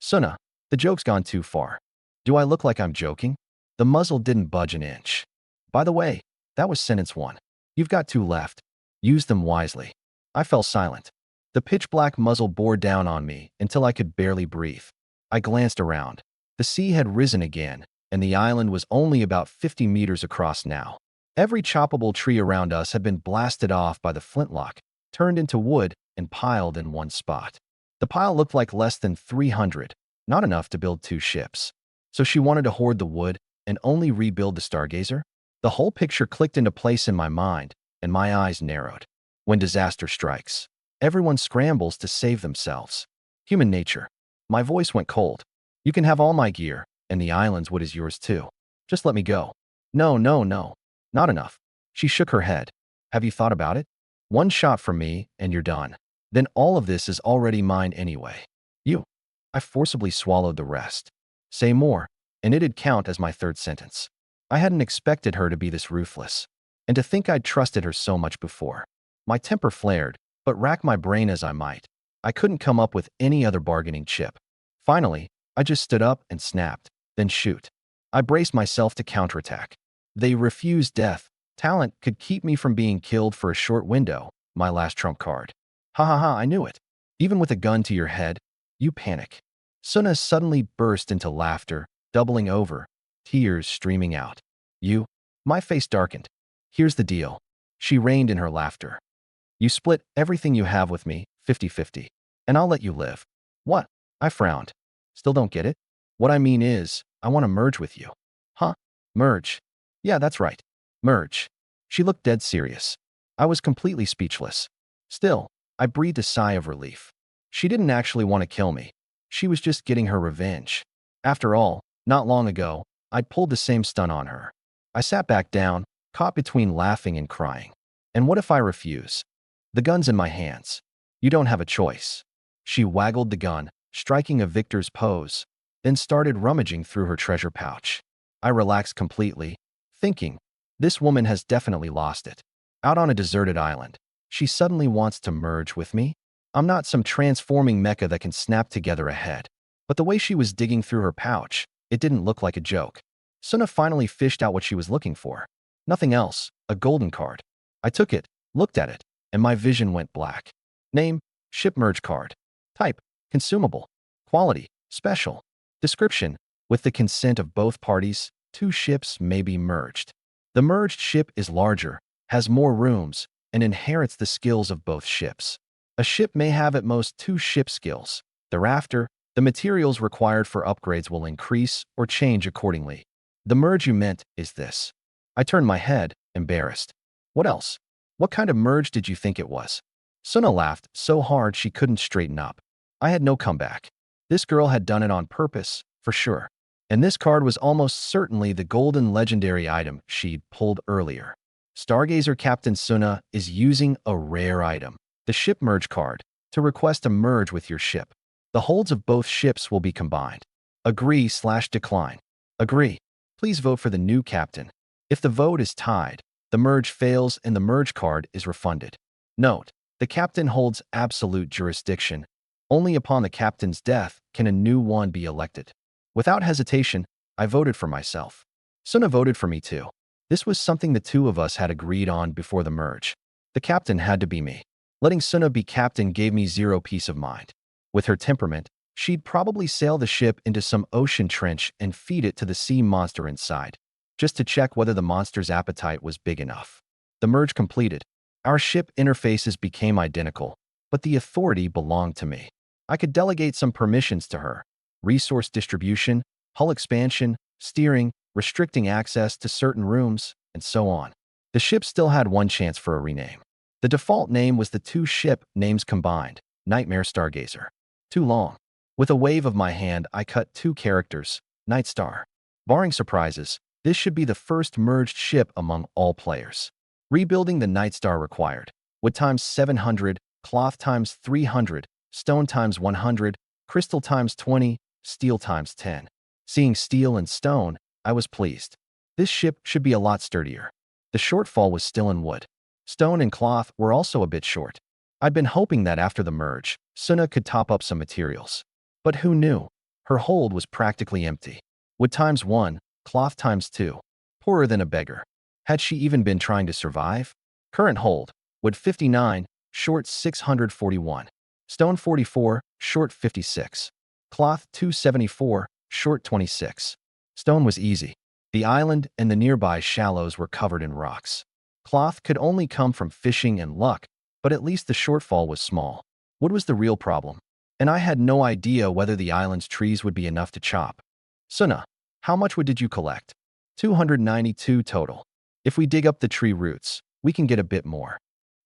Speaker 1: "Suna, the joke's gone too far. Do I look like I'm joking?" The muzzle didn't budge an inch. "By the way, that was sentence 1. You've got 2 left. Use them wisely." I fell silent. The pitch-black muzzle bore down on me until I could barely breathe. I glanced around. The sea had risen again, and the island was only about 50 meters across now. Every choppable tree around us had been blasted off by the flintlock, turned into wood, and piled in one spot. The pile looked like less than 300, not enough to build 2 ships. So she wanted to hoard the wood and only rebuild the Stargazer? The whole picture clicked into place in my mind, and my eyes narrowed. When disaster strikes, everyone scrambles to save themselves. Human nature. My voice went cold. You can have all my gear, and the island's wood is yours too. Just let me go. No, no, no. Not enough. She shook her head. Have you thought about it? One shot from me, and you're done. Then all of this is already mine anyway. You. I forcibly swallowed the rest. Say more, and it'd count as my third sentence. I hadn't expected her to be this ruthless, and to think I'd trusted her so much before. My temper flared, but rack my brain as I might, I couldn't come up with any other bargaining chip. Finally, I just stood up and snapped, then shoot. I braced myself to counterattack. They refused death. Talent could keep me from being killed for a short window, my last trump card. Ha ha ha, I knew it. Even with a gun to your head, you panic. Suna suddenly burst into laughter, doubling over, tears streaming out. You? My face darkened. Here's the deal. She reined in her laughter. You split everything you have with me, 50-50, and I'll let you live. What? I frowned. Still don't get it? What I mean is, I want to merge with you. Huh? Merge? Yeah, that's right. Merge. She looked dead serious. I was completely speechless. Still, I breathed a sigh of relief. She didn't actually want to kill me. She was just getting her revenge. After all, not long ago, I'd pulled the same stunt on her. I sat back down, caught between laughing and crying. And what if I refuse? The gun's in my hands. You don't have a choice. She waggled the gun, striking a victor's pose, then started rummaging through her treasure pouch. I relaxed completely, thinking, this woman has definitely lost it. Out on a deserted island, she suddenly wants to merge with me? I'm not some transforming mecha that can snap together a head. But the way she was digging through her pouch, it didn't look like a joke. Suna finally fished out what she was looking for. Nothing else, a golden card. I took it, looked at it, and my vision went black. Name, ship merge card. Type, consumable. Quality, special. Description, with the consent of both parties, 2 ships may be merged. The merged ship is larger, has more rooms, and inherits the skills of both ships. A ship may have at most 2 ship skills. Thereafter, the materials required for upgrades will increase or change accordingly. The merge you meant is this. I turned my head, embarrassed. What else? What kind of merge did you think it was? Suna laughed so hard she couldn't straighten up. I had no comeback. This girl had done it on purpose, for sure. And this card was almost certainly the golden legendary item she'd pulled earlier. Stargazer Captain Suna is using a rare item, the ship merge card, to request a merge with your ship. The holds of both ships will be combined. Agree/decline. Agree. Please vote for the new captain. If the vote is tied, the merge fails and the merge card is refunded. Note, the captain holds absolute jurisdiction. Only upon the captain's death can a new one be elected. Without hesitation, I voted for myself. Suna voted for me too. This was something the two of us had agreed on before the merge. The captain had to be me. Letting Suna be captain gave me zero peace of mind. With her temperament, she'd probably sail the ship into some ocean trench and feed it to the sea monster inside, just to check whether the monster's appetite was big enough. The merge completed. Our ship interfaces became identical, but the authority belonged to me. I could delegate some permissions to her. Resource distribution, hull expansion, steering, restricting access to certain rooms, and so on. The ship still had one chance for a rename. The default name was the 2 ship names combined, Nightmare Stargazer. Too long. With a wave of my hand, I cut 2 characters, Night Star. Barring surprises, this should be the first merged ship among all players. Rebuilding the Night Star required wood times 700, cloth times 300, stone times 100, crystal times 20, steel times 10. Seeing steel and stone, I was pleased. This ship should be a lot sturdier. The shortfall was still in wood. Stone and cloth were also a bit short. I'd been hoping that after the merge, Suna could top up some materials. But who knew? Her hold was practically empty. Wood times 1, cloth times 2. Poorer than a beggar. Had she even been trying to survive? Current hold, wood 59, short 641. Stone 44, short 56. Cloth 274, short 26. Stone was easy. The island and the nearby shallows were covered in rocks. Cloth could only come from fishing and luck, but at least the shortfall was small. Wood was the real problem, and I had no idea whether the island's trees would be enough to chop. Suna, how much wood did you collect? 292 total. If we dig up the tree roots, we can get a bit more.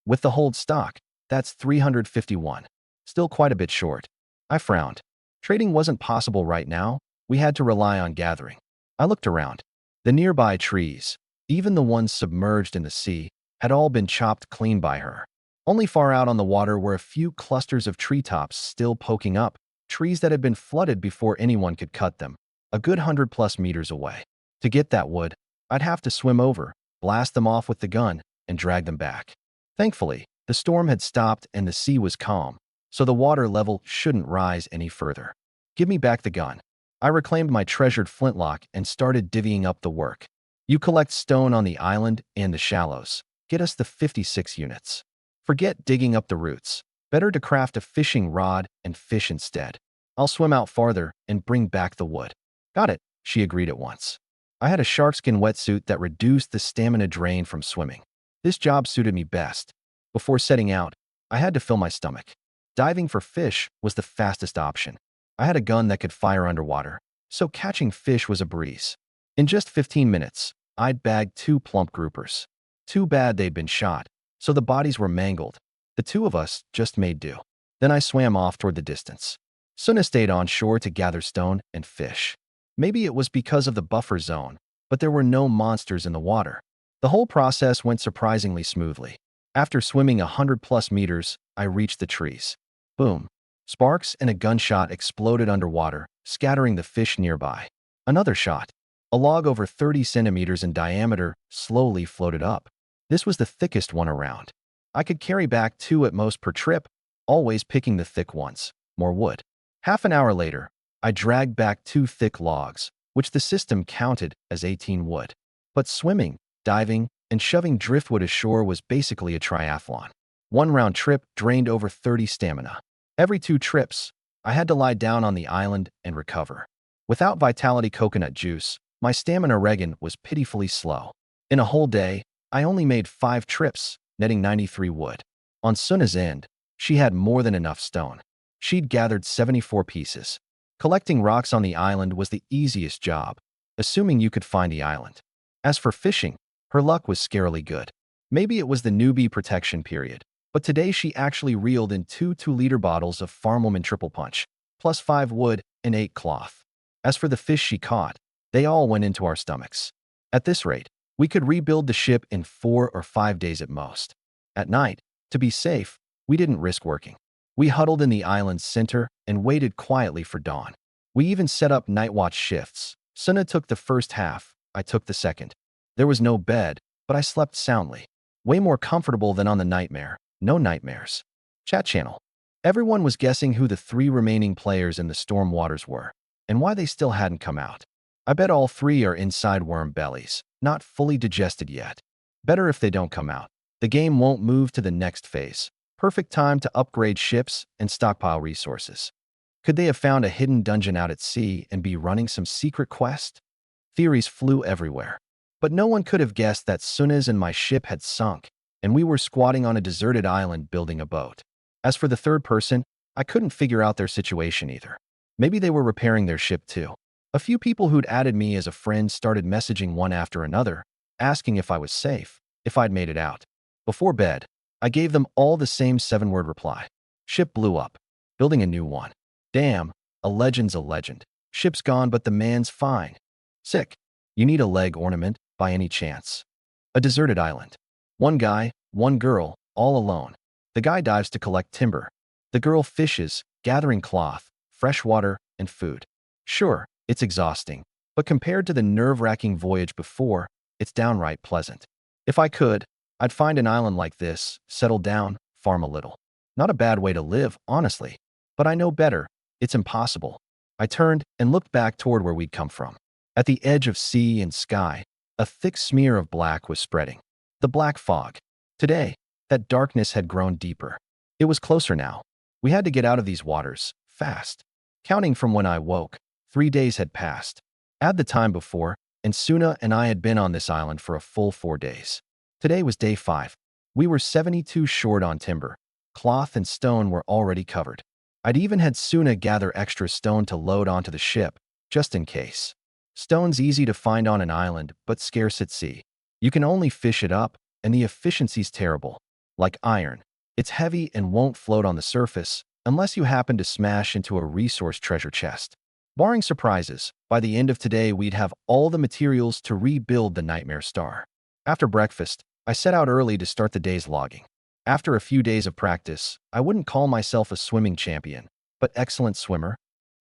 Speaker 1: With the hold stock, that's 351. Still quite a bit short. I frowned. Trading wasn't possible right now. We had to rely on gathering. I looked around. The nearby trees, even the ones submerged in the sea, had all been chopped clean by her. Only far out on the water were a few clusters of treetops still poking up, trees that had been flooded before anyone could cut them, a good 100+ meters away. To get that wood, I'd have to swim over, blast them off with the gun, and drag them back. Thankfully, the storm had stopped and the sea was calm, so the water level shouldn't rise any further. Give me back the gun. I reclaimed my treasured flintlock and started divvying up the work. You collect stone on the island and the shallows. Get us the 56 units. Forget digging up the roots. Better to craft a fishing rod and fish instead. I'll swim out farther and bring back the wood. Got it, she agreed at once. I had a sharkskin wetsuit that reduced the stamina drain from swimming. This job suited me best. Before setting out, I had to fill my stomach. Diving for fish was the fastest option. I had a gun that could fire underwater, so catching fish was a breeze. In just 15 minutes, I'd bagged 2 plump groupers. Too bad they'd been shot, so the bodies were mangled. The 2 of us just made do. Then I swam off toward the distance. Suna stayed on shore to gather stone and fish. Maybe it was because of the buffer zone, but there were no monsters in the water. The whole process went surprisingly smoothly. After swimming 100+ meters, I reached the trees. Boom. Sparks and a gunshot exploded underwater, scattering the fish nearby. Another shot. A log over 30 centimeters in diameter slowly floated up. This was the thickest one around. I could carry back 2 at most per trip, always picking the thick ones. More wood. Half an hour later, I dragged back 2 thick logs, which the system counted as 18 wood. But swimming, diving, and shoving driftwood ashore was basically a triathlon. One round trip drained over 30 stamina. Every 2 trips, I had to lie down on the island and recover. Without Vitality coconut juice, my stamina regen was pitifully slow. In a whole day, I only made 5 trips, netting 93 wood. On Suna's end, she had more than enough stone. She'd gathered 74 pieces. Collecting rocks on the island was the easiest job, assuming you could find the island. As for fishing, her luck was scarily good. Maybe it was the newbie protection period, but today she actually reeled in 2 2-liter bottles of Farmwoman Triple Punch, plus 5 wood and 8 cloth. As for the fish she caught, they all went into our stomachs. At this rate, we could rebuild the ship in 4 or 5 days at most. At night, to be safe, we didn't risk working. We huddled in the island's center and waited quietly for dawn. We even set up night watch shifts. Suna took the first half, I took the second. There was no bed, but I slept soundly. Way more comfortable than on the nightmare. No nightmares. Chat channel. Everyone was guessing who the 3 remaining players in the storm waters were, and why they still hadn't come out. I bet all 3 are inside worm bellies, not fully digested yet. Better if they don't come out. The game won't move to the next phase. Perfect time to upgrade ships and stockpile resources. Could they have found a hidden dungeon out at sea and be running some secret quest? Theories flew everywhere. But no one could have guessed that Suna's and my ship had sunk, and we were squatting on a deserted island building a boat. As for the third person, I couldn't figure out their situation either. Maybe they were repairing their ship too. A few people who'd added me as a friend started messaging one after another, asking if I was safe, if I'd made it out. Before bed, I gave them all the same 7-word reply. Ship blew up. Building a new one. Damn, a legend's a legend. Ship's gone, but the man's fine. Sick. You need a leg ornament, by any chance? A deserted island. One guy, one girl, all alone. The guy dives to collect timber. The girl fishes, gathering cloth, fresh water, and food. Sure, it's exhausting, but compared to the nerve-wracking voyage before, it's downright pleasant. If I could, I'd find an island like this, settle down, farm a little. Not a bad way to live, honestly. But I know better. It's impossible. I turned and looked back toward where we'd come from. At the edge of sea and sky, a thick smear of black was spreading. The black fog. Today, that darkness had grown deeper. It was closer now. We had to get out of these waters, fast. Counting from when I woke, 3 days had passed. Add the time before, and Suna and I had been on this island for a full 4 days. Today was day 5. We were 72 short on timber. Cloth and stone were already covered. I'd even had Suna gather extra stone to load onto the ship, just in case. Stone's easy to find on an island, but scarce at sea. You can only fish it up, and the efficiency's terrible. Like iron, it's heavy and won't float on the surface unless you happen to smash into a resource treasure chest. Barring surprises, by the end of today we'd have all the materials to rebuild the Nightmare Star. After breakfast, I set out early to start the day's logging. After a few days of practice, I wouldn't call myself a swimming champion, but excellent swimmer.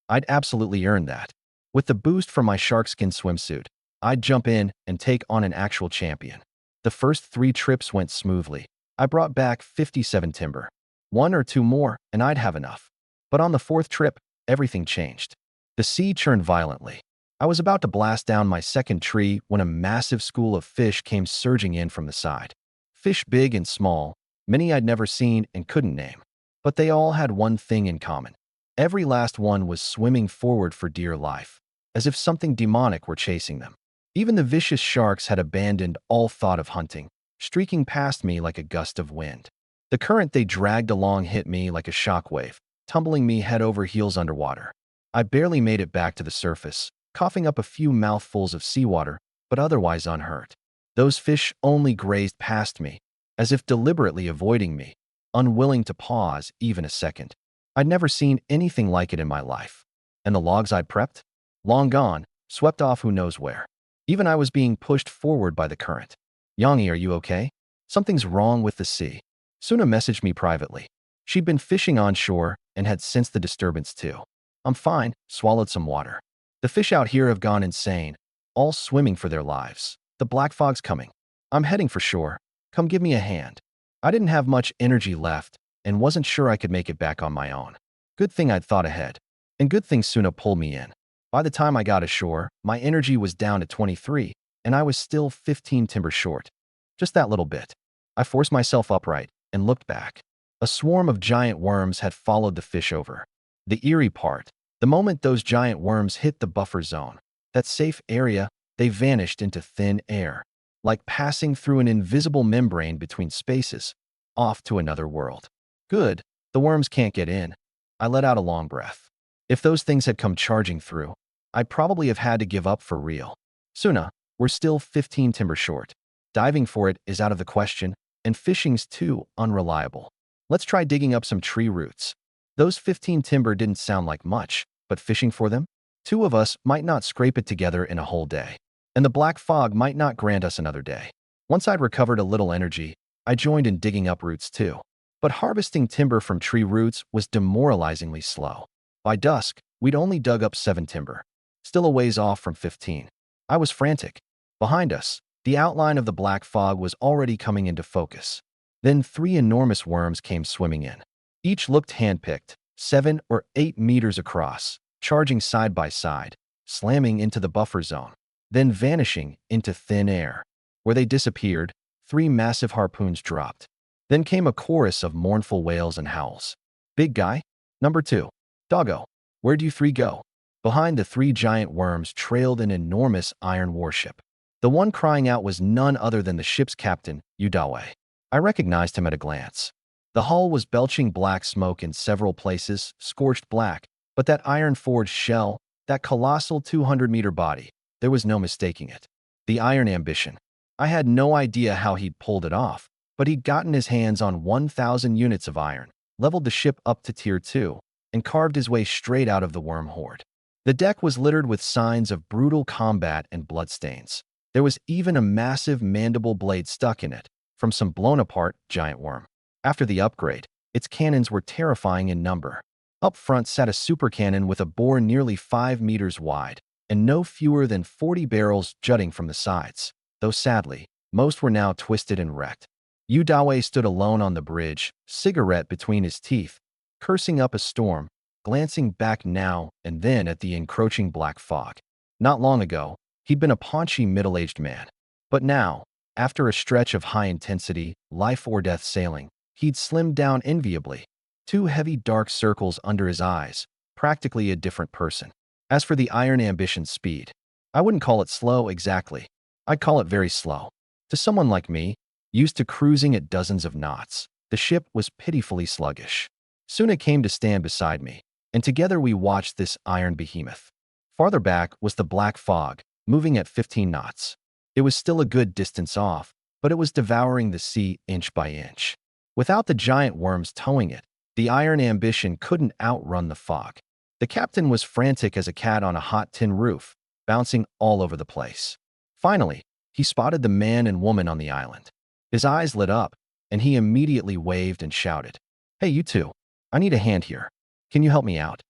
Speaker 1: I'd absolutely earned that. With the boost from my sharkskin swimsuit, I'd jump in and take on an actual champion. The first 3 trips went smoothly. I brought back 57 timber. 1 or 2 more, and I'd have enough. But on the 4th trip, everything changed. The sea churned violently. I was about to blast down my second tree when a massive school of fish came surging in from the side. Fish big and small, many I'd never seen and couldn't name. But they all had one thing in common. Every last one was swimming forward for dear life, as if something demonic were chasing them. Even the vicious sharks had abandoned all thought of hunting, streaking past me like a gust of wind. The current they dragged along hit me like a shockwave, tumbling me head over heels underwater. I barely made it back to the surface, coughing up a few mouthfuls of seawater, but otherwise unhurt. Those fish only grazed past me, as if deliberately avoiding me, unwilling to pause even a second. I'd never seen anything like it in my life. And the logs I'd prepped? Long gone, swept off who knows where. Even I was being pushed forward by the current. Yangi, are you okay? Something's wrong with the sea. Suna messaged me privately. She'd been fishing onshore and had sensed the disturbance too. I'm fine, swallowed some water. The fish out here have gone insane, all swimming for their lives. The black fog's coming. I'm heading for shore. Come give me a hand. I didn't have much energy left and wasn't sure I could make it back on my own. Good thing I'd thought ahead. And good thing Suna pulled me in. By the time I got ashore, my energy was down to 23, and I was still 15 timber short. Just that little bit. I forced myself upright and looked back. A swarm of giant worms had followed the fish over. The eerie part, the moment those giant worms hit the buffer zone, that safe area, they vanished into thin air, like passing through an invisible membrane between spaces, off to another world. Good, the worms can't get in. I let out a long breath. If those things had come charging through, I'd probably have had to give up for real. Suna, we're still 15 timber short. Diving for it is out of the question, and fishing's too unreliable. Let's try digging up some tree roots. Those 15 timber didn't sound like much, but fishing for them? 2 of us might not scrape it together in a whole day. And the black fog might not grant us another day. Once I'd recovered a little energy, I joined in digging up roots too. But harvesting timber from tree roots was demoralizingly slow. By dusk, we'd only dug up 7 timber, still a ways off from 15. I was frantic. Behind us, the outline of the black fog was already coming into focus. Then 3 enormous worms came swimming in. Each looked handpicked, 7 or 8 meters across, charging side by side, slamming into the buffer zone, then vanishing into thin air. Where they disappeared, 3 massive harpoons dropped. Then came a chorus of mournful wails and howls. Big guy? Number 2. Doggo. Where'd you 3 go? Behind the 3 giant worms trailed an enormous iron warship. The one crying out was none other than the ship's captain, Udawe. I recognized him at a glance. The hull was belching black smoke in several places, scorched black, but that iron-forged shell, that colossal 200-meter body, there was no mistaking it. The Iron Ambition. I had no idea how he'd pulled it off, but he'd gotten his hands on 1,000 units of iron, leveled the ship up to Tier 2, and carved his way straight out of the worm horde. The deck was littered with signs of brutal combat and bloodstains. There was even a massive mandible blade stuck in it, from some blown-apart giant worm. After the upgrade, its cannons were terrifying in number. Up front sat a super cannon with a bore nearly 5 meters wide, and no fewer than 40 barrels jutting from the sides, though sadly, most were now twisted and wrecked. Udawe stood alone on the bridge, cigarette between his teeth, cursing up a storm, glancing back now and then at the encroaching black fog. Not long ago, he'd been a paunchy middle-aged man. But now, after a stretch of high-intensity, life-or-death sailing, he'd slimmed down enviably. 2 heavy dark circles under his eyes, practically a different person. As for the Iron Ambition's speed, I wouldn't call it slow exactly. I'd call it very slow. To someone like me, used to cruising at dozens of knots, the ship was pitifully sluggish. Suna came to stand beside me, and together we watched this iron behemoth. Farther back was the black fog, moving at 15 knots. It was still a good distance off, but it was devouring the sea inch by inch. Without the giant worms towing it, the Iron Ambition couldn't outrun the fog. The captain was frantic as a cat on a hot tin roof, bouncing all over the place. Finally, he spotted the man and woman on the island. His eyes lit up, and he immediately waved and shouted, "Hey, you two, I need a hand here. Can you help me out?"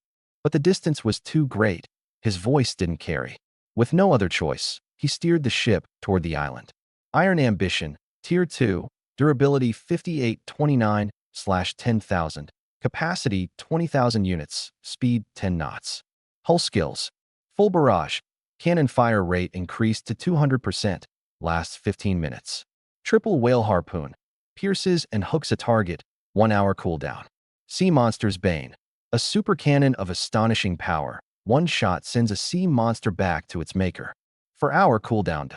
Speaker 1: But the distance was too great. His voice didn't carry. With no other choice, he steered the ship toward the island. Iron Ambition, Tier 2, Durability 5829/10,000, Capacity 20,000 units, Speed 10 knots. Hull skills: Full barrage, cannon fire rate increased to 200%, lasts 15 minutes. Triple whale harpoon, pierces and hooks a target, 1 hour cooldown. Sea monster's bane, a super cannon of astonishing power. One shot sends a sea monster back to its maker. 4-hour cooldown.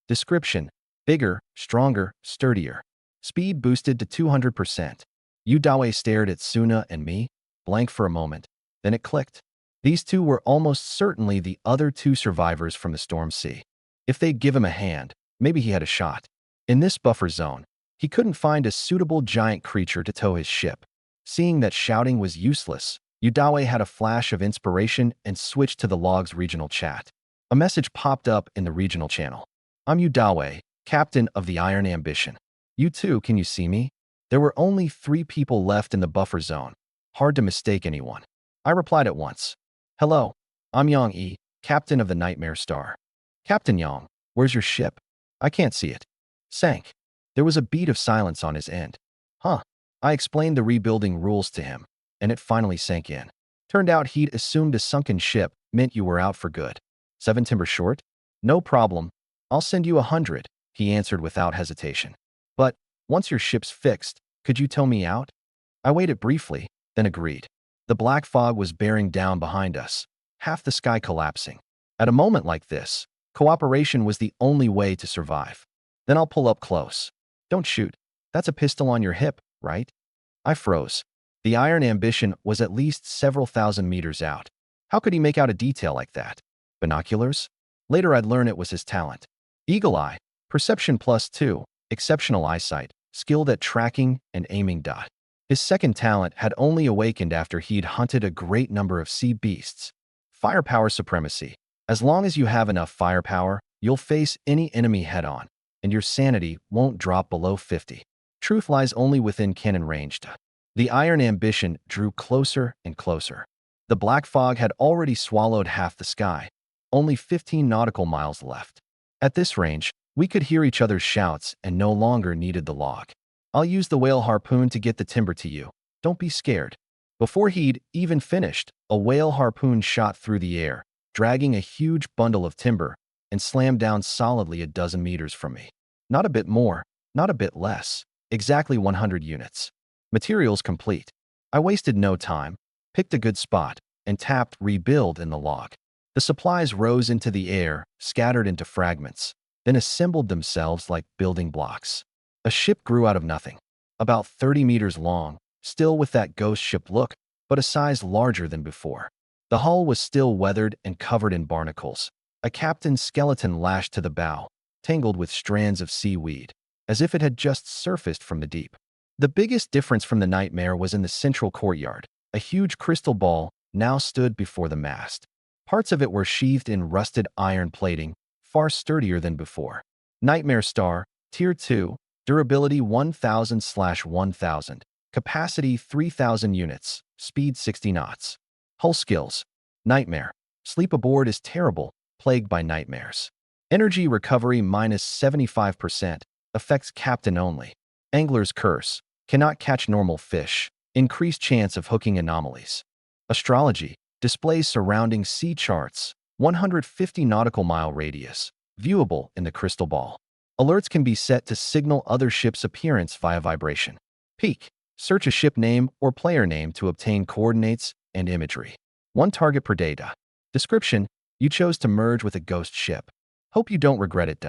Speaker 1: Description: bigger, stronger, sturdier. Speed boosted to 200%. Yudawe stared at Suna and me, blank for a moment. Then it clicked. These two were almost certainly the other two survivors from the Storm Sea. If they'd give him a hand, maybe he had a shot. In this buffer zone, he couldn't find a suitable giant creature to tow his ship. Seeing that shouting was useless, Yudawe had a flash of inspiration and switched to the log's regional chat. A message popped up in the regional channel. "I'm Yudawe, captain of the Iron Ambition. You two, can you see me?" There were only 3 people left in the buffer zone. Hard to mistake anyone. I replied at once. "Hello, I'm Yang Yi, captain of the Nightmare Star." "Captain Yang, where's your ship? I can't see it." "Sank." There was a beat of silence on his end. "Huh." I explained the rebuilding rules to him, and it finally sank in. Turned out he'd assumed a sunken ship meant you were out for good. 7 timber short? "No problem. I'll send you 100, he answered without hesitation. "But once your ship's fixed, could you tow me out?" I waited briefly, then agreed. The black fog was bearing down behind us, half the sky collapsing. At a moment like this, cooperation was the only way to survive. "Then I'll pull up close." "Don't shoot. That's a pistol on your hip, right?" I froze. The Iron Ambition was at least several thousand meters out. How could he make out a detail like that? Binoculars? Later I'd learn it was his talent. Eagle Eye, Perception +2, exceptional eyesight, skilled at tracking and aiming. His second talent had only awakened after he'd hunted a great number of sea beasts. Firepower supremacy. As long as you have enough firepower, you'll face any enemy head-on, and your sanity won't drop below 50. Truth lies only within cannon range. The Iron Ambition drew closer and closer. The black fog had already swallowed half the sky. Only 15 nautical miles left. At this range, we could hear each other's shouts and no longer needed the log. "I'll use the whale harpoon to get the timber to you. Don't be scared." Before he'd even finished, a whale harpoon shot through the air, dragging a huge bundle of timber, and slammed down solidly a dozen meters from me. Not a bit more, not a bit less. Exactly 100 units. Materials complete. I wasted no time, picked a good spot, and tapped rebuild in the log. The supplies rose into the air, scattered into fragments, then assembled themselves like building blocks. A ship grew out of nothing. About 30 meters long, still with that ghost ship look, but a size larger than before. The hull was still weathered and covered in barnacles. A captain's skeleton lashed to the bow, tangled with strands of seaweed, as if it had just surfaced from the deep. The biggest difference from the Nightmare was in the central courtyard. A huge crystal ball now stood before the mast. Parts of it were sheathed in rusted iron plating, far sturdier than before. Nightmare Star, Tier 2, Durability 1000/1000, Capacity 3000 units, Speed 60 knots. Hull skills. Nightmare. Sleep aboard is terrible, plagued by nightmares. Energy recovery -75%, affects captain only. Angler's Curse. Cannot catch normal fish, increased chance of hooking anomalies. Astrology. Displays surrounding sea charts, 150 nautical mile radius, viewable in the crystal ball. Alerts can be set to signal other ships' appearance via vibration. Peek. Search a ship name or player name to obtain coordinates and imagery. 1 target per day. Description. You chose to merge with a ghost ship. Hope you don't regret it.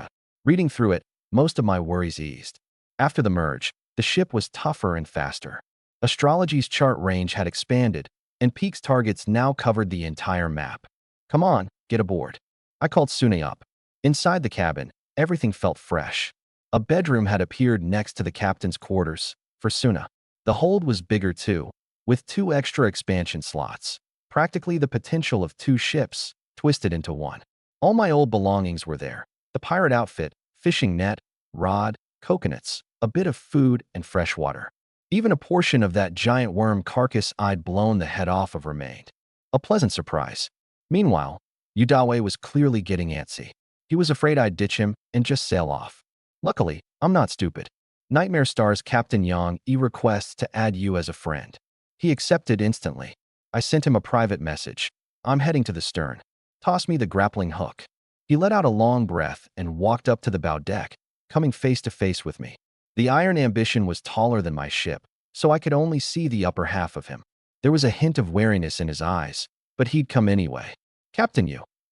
Speaker 1: Reading through it, most of my worries eased. After the merge, the ship was tougher and faster. Astrology's chart range had expanded, and Peek's targets now covered the entire map. "Come on, get aboard." I called Sune up. Inside the cabin, everything felt fresh. A bedroom had appeared next to the captain's quarters, for Suna. The hold was bigger too, with 2 extra expansion slots. Practically the potential of 2 ships, twisted into one. All my old belongings were there. The pirate outfit, fishing net, rod, coconuts, a bit of food, and fresh water. Even a portion of that giant worm carcass I'd blown the head off of remained. A pleasant surprise. Meanwhile, Udawe was clearly getting antsy. He was afraid I'd ditch him and just sail off. Luckily, I'm not stupid. Nightmare Star's Captain Yang requests to add you as a friend. He accepted instantly. I sent him a private message. I'm heading to the stern. Toss me the grappling hook. He let out a long breath and walked up to the bow deck, coming face to face with me. The Iron Ambition was taller than my ship, so I could only see the upper half of him. There was a hint of wariness in his eyes, but he'd come anyway. Captain,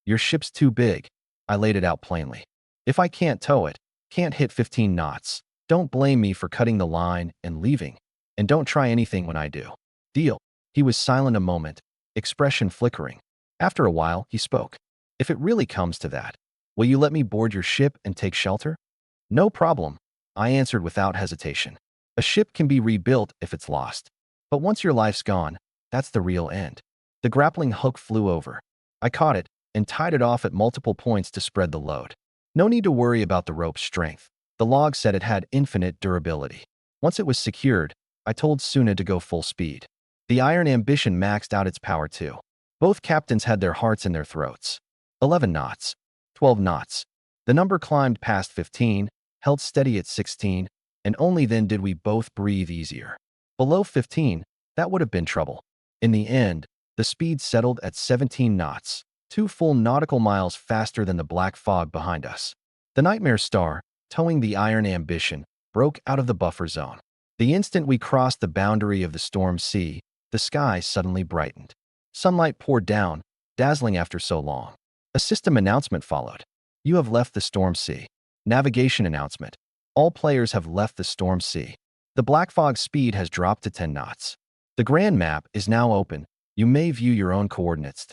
Speaker 1: your ship's too big. I laid it out plainly. If I can't tow it, can't hit 15 knots, don't blame me for cutting the line and leaving, and don't try anything when I do. Deal. He was silent a moment, expression flickering. After a while, he spoke. If it really comes to that, will you let me board your ship and take shelter? No problem, I answered without hesitation. A ship can be rebuilt if it's lost, but once your life's gone, that's the real end. The grappling hook flew over. I caught it and tied it off at multiple points to spread the load. No need to worry about the rope's strength. The log said it had infinite durability. Once it was secured, I told Suna to go full speed. The Iron Ambition maxed out its power too. Both captains had their hearts in their throats. 11 knots. 12 knots. The number climbed past 15, held steady at 16, and only then did we both breathe easier. Below 15, that would have been trouble. In the end, the speed settled at 17 knots, 2 full nautical miles faster than the black fog behind us. The Nightmare Star, towing the Iron Ambition, broke out of the buffer zone. The instant we crossed the boundary of the storm sea, the sky suddenly brightened. Sunlight poured down, dazzling after so long. A system announcement followed. You have left the storm sea. Navigation announcement. All players have left the storm sea. The black fog speed has dropped to 10 knots. The grand map is now open. You may view your own coordinates.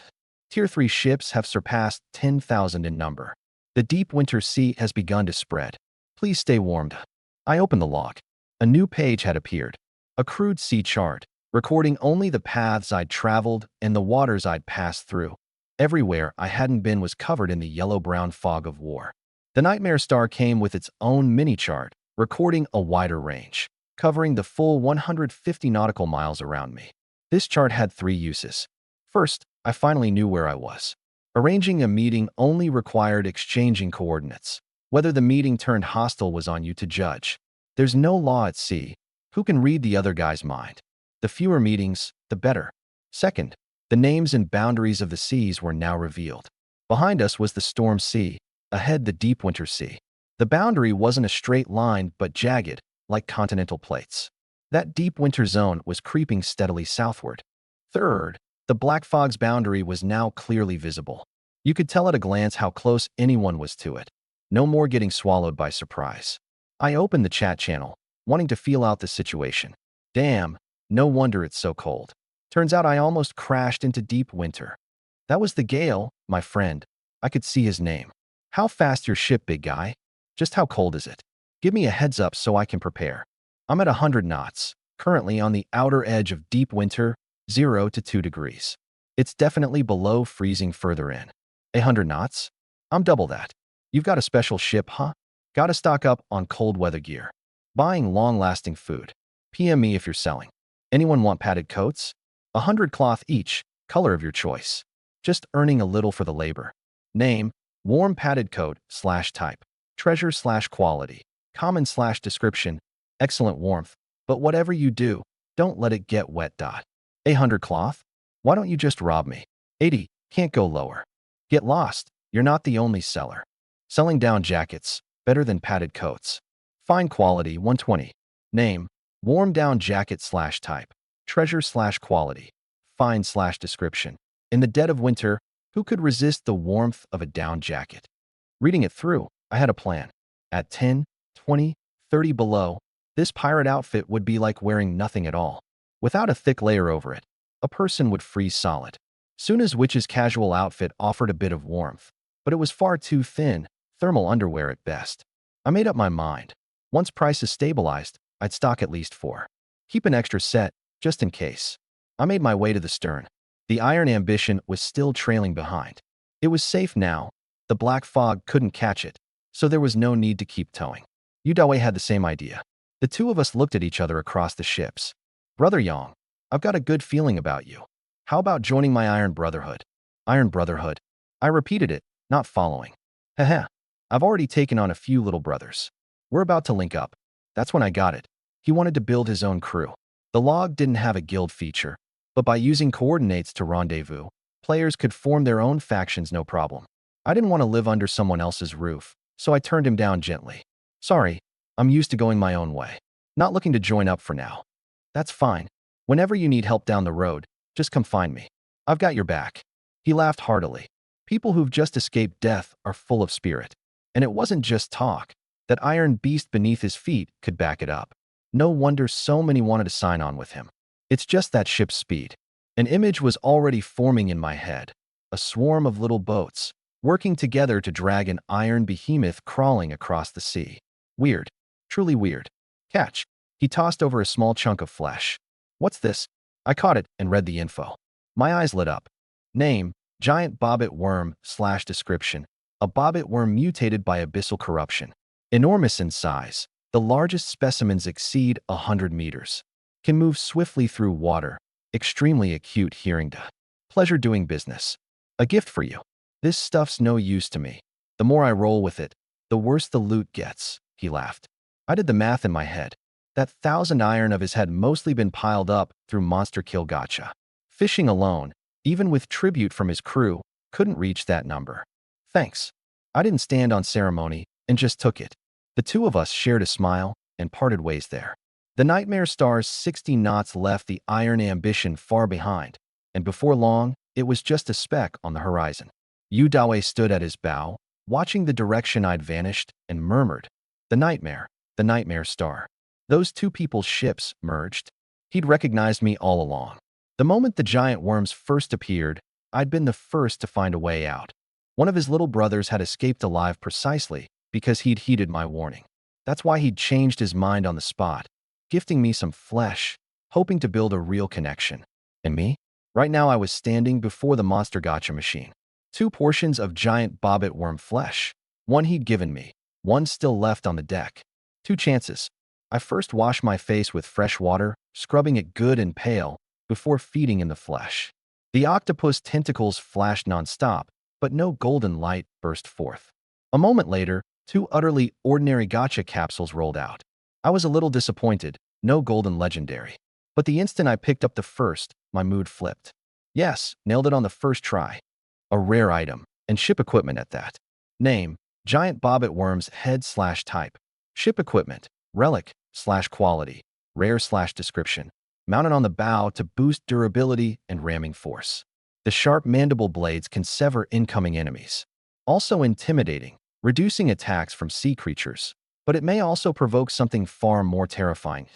Speaker 1: Tier 3 ships have surpassed 10,000 in number. The deep winter sea has begun to spread. Please stay warmed. I opened the log. A new page had appeared. A crude sea chart, recording only the paths I'd traveled and the waters I'd passed through. Everywhere I hadn't been was covered in the yellow-brown fog of war. The Nightmare Star came with its own mini-chart, recording a wider range, covering the full 150 nautical miles around me. This chart had 3 uses. First, I finally knew where I was. Arranging a meeting only required exchanging coordinates. Whether the meeting turned hostile was on you to judge. There's no law at sea. Who can read the other guy's mind? The fewer meetings, the better. Second, the names and boundaries of the seas were now revealed. Behind us was the storm sea, ahead the deep winter sea. The boundary wasn't a straight line but jagged, like continental plates. That deep winter zone was creeping steadily southward. Third, the black fog's boundary was now clearly visible. You could tell at a glance how close anyone was to it. No more getting swallowed by surprise. I opened the chat channel, wanting to feel out the situation. Damn, no wonder it's so cold. Turns out I almost crashed into deep winter. That was the Gale, my friend. I could see his name. How fast your ship, big guy? Just how cold is it? Give me a heads up so I can prepare. I'm at 100 knots, currently on the outer edge of deep winter, 0 to 2 degrees. It's definitely below freezing further in. 100 knots? I'm double that. You've got a special ship, huh? Gotta stock up on cold weather gear. Buying long-lasting food. PM me if you're selling. Anyone want padded coats? 100 cloth each, color of your choice. Just earning a little for the labor. Name, warm padded coat / type. Treasure / quality. Common / description. Excellent warmth. But whatever you do, don't let it get wet. 100 cloth? Why don't you just rob me? 80, can't go lower. Get lost, you're not the only seller. Selling down jackets, better than padded coats. Fine quality, 120. Name, warm down jacket / type. Treasure / quality. Fine / description. In the dead of winter, who could resist the warmth of a down jacket? Reading it through, I had a plan. At 10, 20, 30 below, this pirate outfit would be like wearing nothing at all. Without a thick layer over it, a person would freeze solid. Suna's witch's casual outfit offered a bit of warmth, but it was far too thin, thermal underwear at best. I made up my mind. Once prices stabilized, I'd stock at least 4. Keep an extra set, just in case. I made my way to the stern. The Iron Ambition was still trailing behind. It was safe now. The black fog couldn't catch it, so there was no need to keep towing. Yudawe had the same idea. The two of us looked at each other across the ships. Brother Yang, I've got a good feeling about you. How about joining my Iron Brotherhood? Iron Brotherhood. I repeated it, not following. Heh. I've already taken on a few little brothers. We're about to link up. That's when I got it. He wanted to build his own crew. The log didn't have a guild feature, but by using coordinates to rendezvous, players could form their own factions no problem. I didn't want to live under someone else's roof, so I turned him down gently. Sorry, I'm used to going my own way. Not looking to join up for now. That's fine. Whenever you need help down the road, just come find me. I've got your back. He laughed heartily. People who've just escaped death are full of spirit. And it wasn't just talk. That iron beast beneath his feet could back it up. No wonder so many wanted to sign on with him. It's just that ship's speed. An image was already forming in my head. A swarm of little boats, working together to drag an iron behemoth crawling across the sea. Weird. Truly weird. Catch. He tossed over a small chunk of flesh. What's this? I caught it and read the info. My eyes lit up. Name, giant bobbit worm / description. A bobbit worm mutated by abyssal corruption. Enormous in size. The largest specimens exceed 100 meters. Can move swiftly through water. Extremely acute hearing to. Pleasure doing business. A gift for you. This stuff's no use to me. The more I roll with it, the worse the loot gets, he laughed. I did the math in my head. That 1,000 iron of his had mostly been piled up through monster kill gacha. Fishing alone, even with tribute from his crew, couldn't reach that number. Thanks. I didn't stand on ceremony and just took it. The two of us shared a smile and parted ways there. The Nightmare Star's 60 knots left the Iron Ambition far behind, and before long, it was just a speck on the horizon. Yu Dawe stood at his bow, watching the direction I'd vanished, and murmured, the Nightmare Star. Those two people's ships merged. He'd recognized me all along. The moment the giant worms first appeared, I'd been the first to find a way out. One of his little brothers had escaped alive precisely because he'd heeded my warning. That's why he'd changed his mind on the spot, gifting me some flesh, hoping to build a real connection. And me? Right now I was standing before the monster gacha machine. 2 portions of giant bobbit worm flesh. One he'd given me, one still left on the deck. 2 chances. I first washed my face with fresh water, scrubbing it good and pale, before feeding in the flesh. The octopus tentacles flashed nonstop, but no golden light burst forth. A moment later, 2 utterly ordinary gacha capsules rolled out. I was a little disappointed, no golden legendary. But the instant I picked up the first, my mood flipped. Yes, nailed it on the first try. A rare item, and ship equipment at that. Name, giant bobbit worm's head / type. Ship equipment, relic / quality, rare / description. Mounted on the bow to boost durability and ramming force. The sharp mandible blades can sever incoming enemies. Also intimidating, reducing attacks from sea creatures. But it may also provoke something far more terrifying.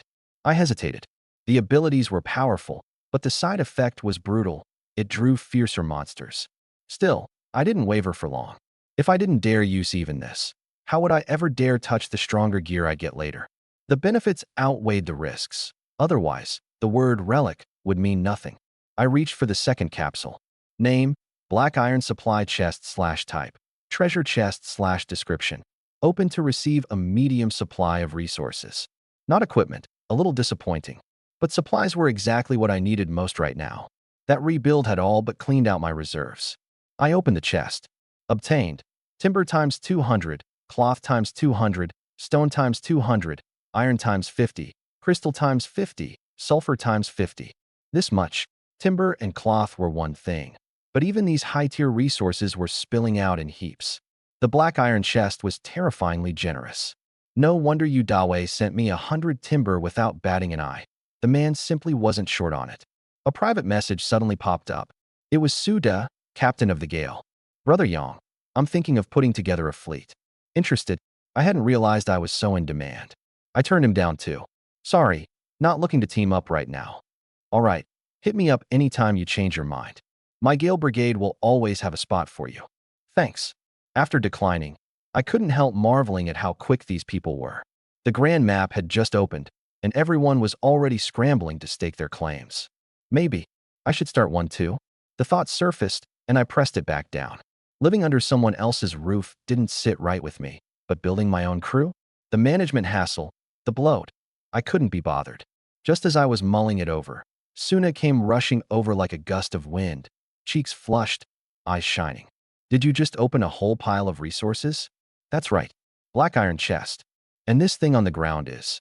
Speaker 1: I hesitated. The abilities were powerful, but the side effect was brutal. It drew fiercer monsters. Still, I didn't waver for long. If I didn't dare use even this, how would I ever dare touch the stronger gear I'd get later? The benefits outweighed the risks. Otherwise, the word relic would mean nothing. I reached for the second capsule. Name, black iron supply chest / type. Treasure chest / description. Open to receive a medium supply of resources. Not equipment, a little disappointing. But supplies were exactly what I needed most right now. That rebuild had all but cleaned out my reserves. I opened the chest. Obtained. Timber times 200, cloth times 200, stone times 200, iron times 50, crystal times 50, sulfur times 50. This much. Timber and cloth were one thing. But even these high-tier resources were spilling out in heaps. The black iron chest was terrifyingly generous. No wonder Yudawe sent me 100 timber without batting an eye. The man simply wasn't short on it. A private message suddenly popped up. It was Suda, captain of the Gale. Brother Yang, I'm thinking of putting together a fleet. Interested? I hadn't realized I was so in demand. I turned him down too. Sorry, not looking to team up right now. All right, hit me up anytime you change your mind. My Gale Brigade will always have a spot for you. Thanks. After declining, I couldn't help marveling at how quick these people were. The grand map had just opened, and everyone was already scrambling to stake their claims. Maybe I should start one too. The thought surfaced, and I pressed it back down. Living under someone else's roof didn't sit right with me, but building my own crew? The management hassle, the bloat. I couldn't be bothered. Just as I was mulling it over, Suna came rushing over like a gust of wind, cheeks flushed, eyes shining. Did you just open a whole pile of resources? That's right, black iron chest. And this thing on the ground is.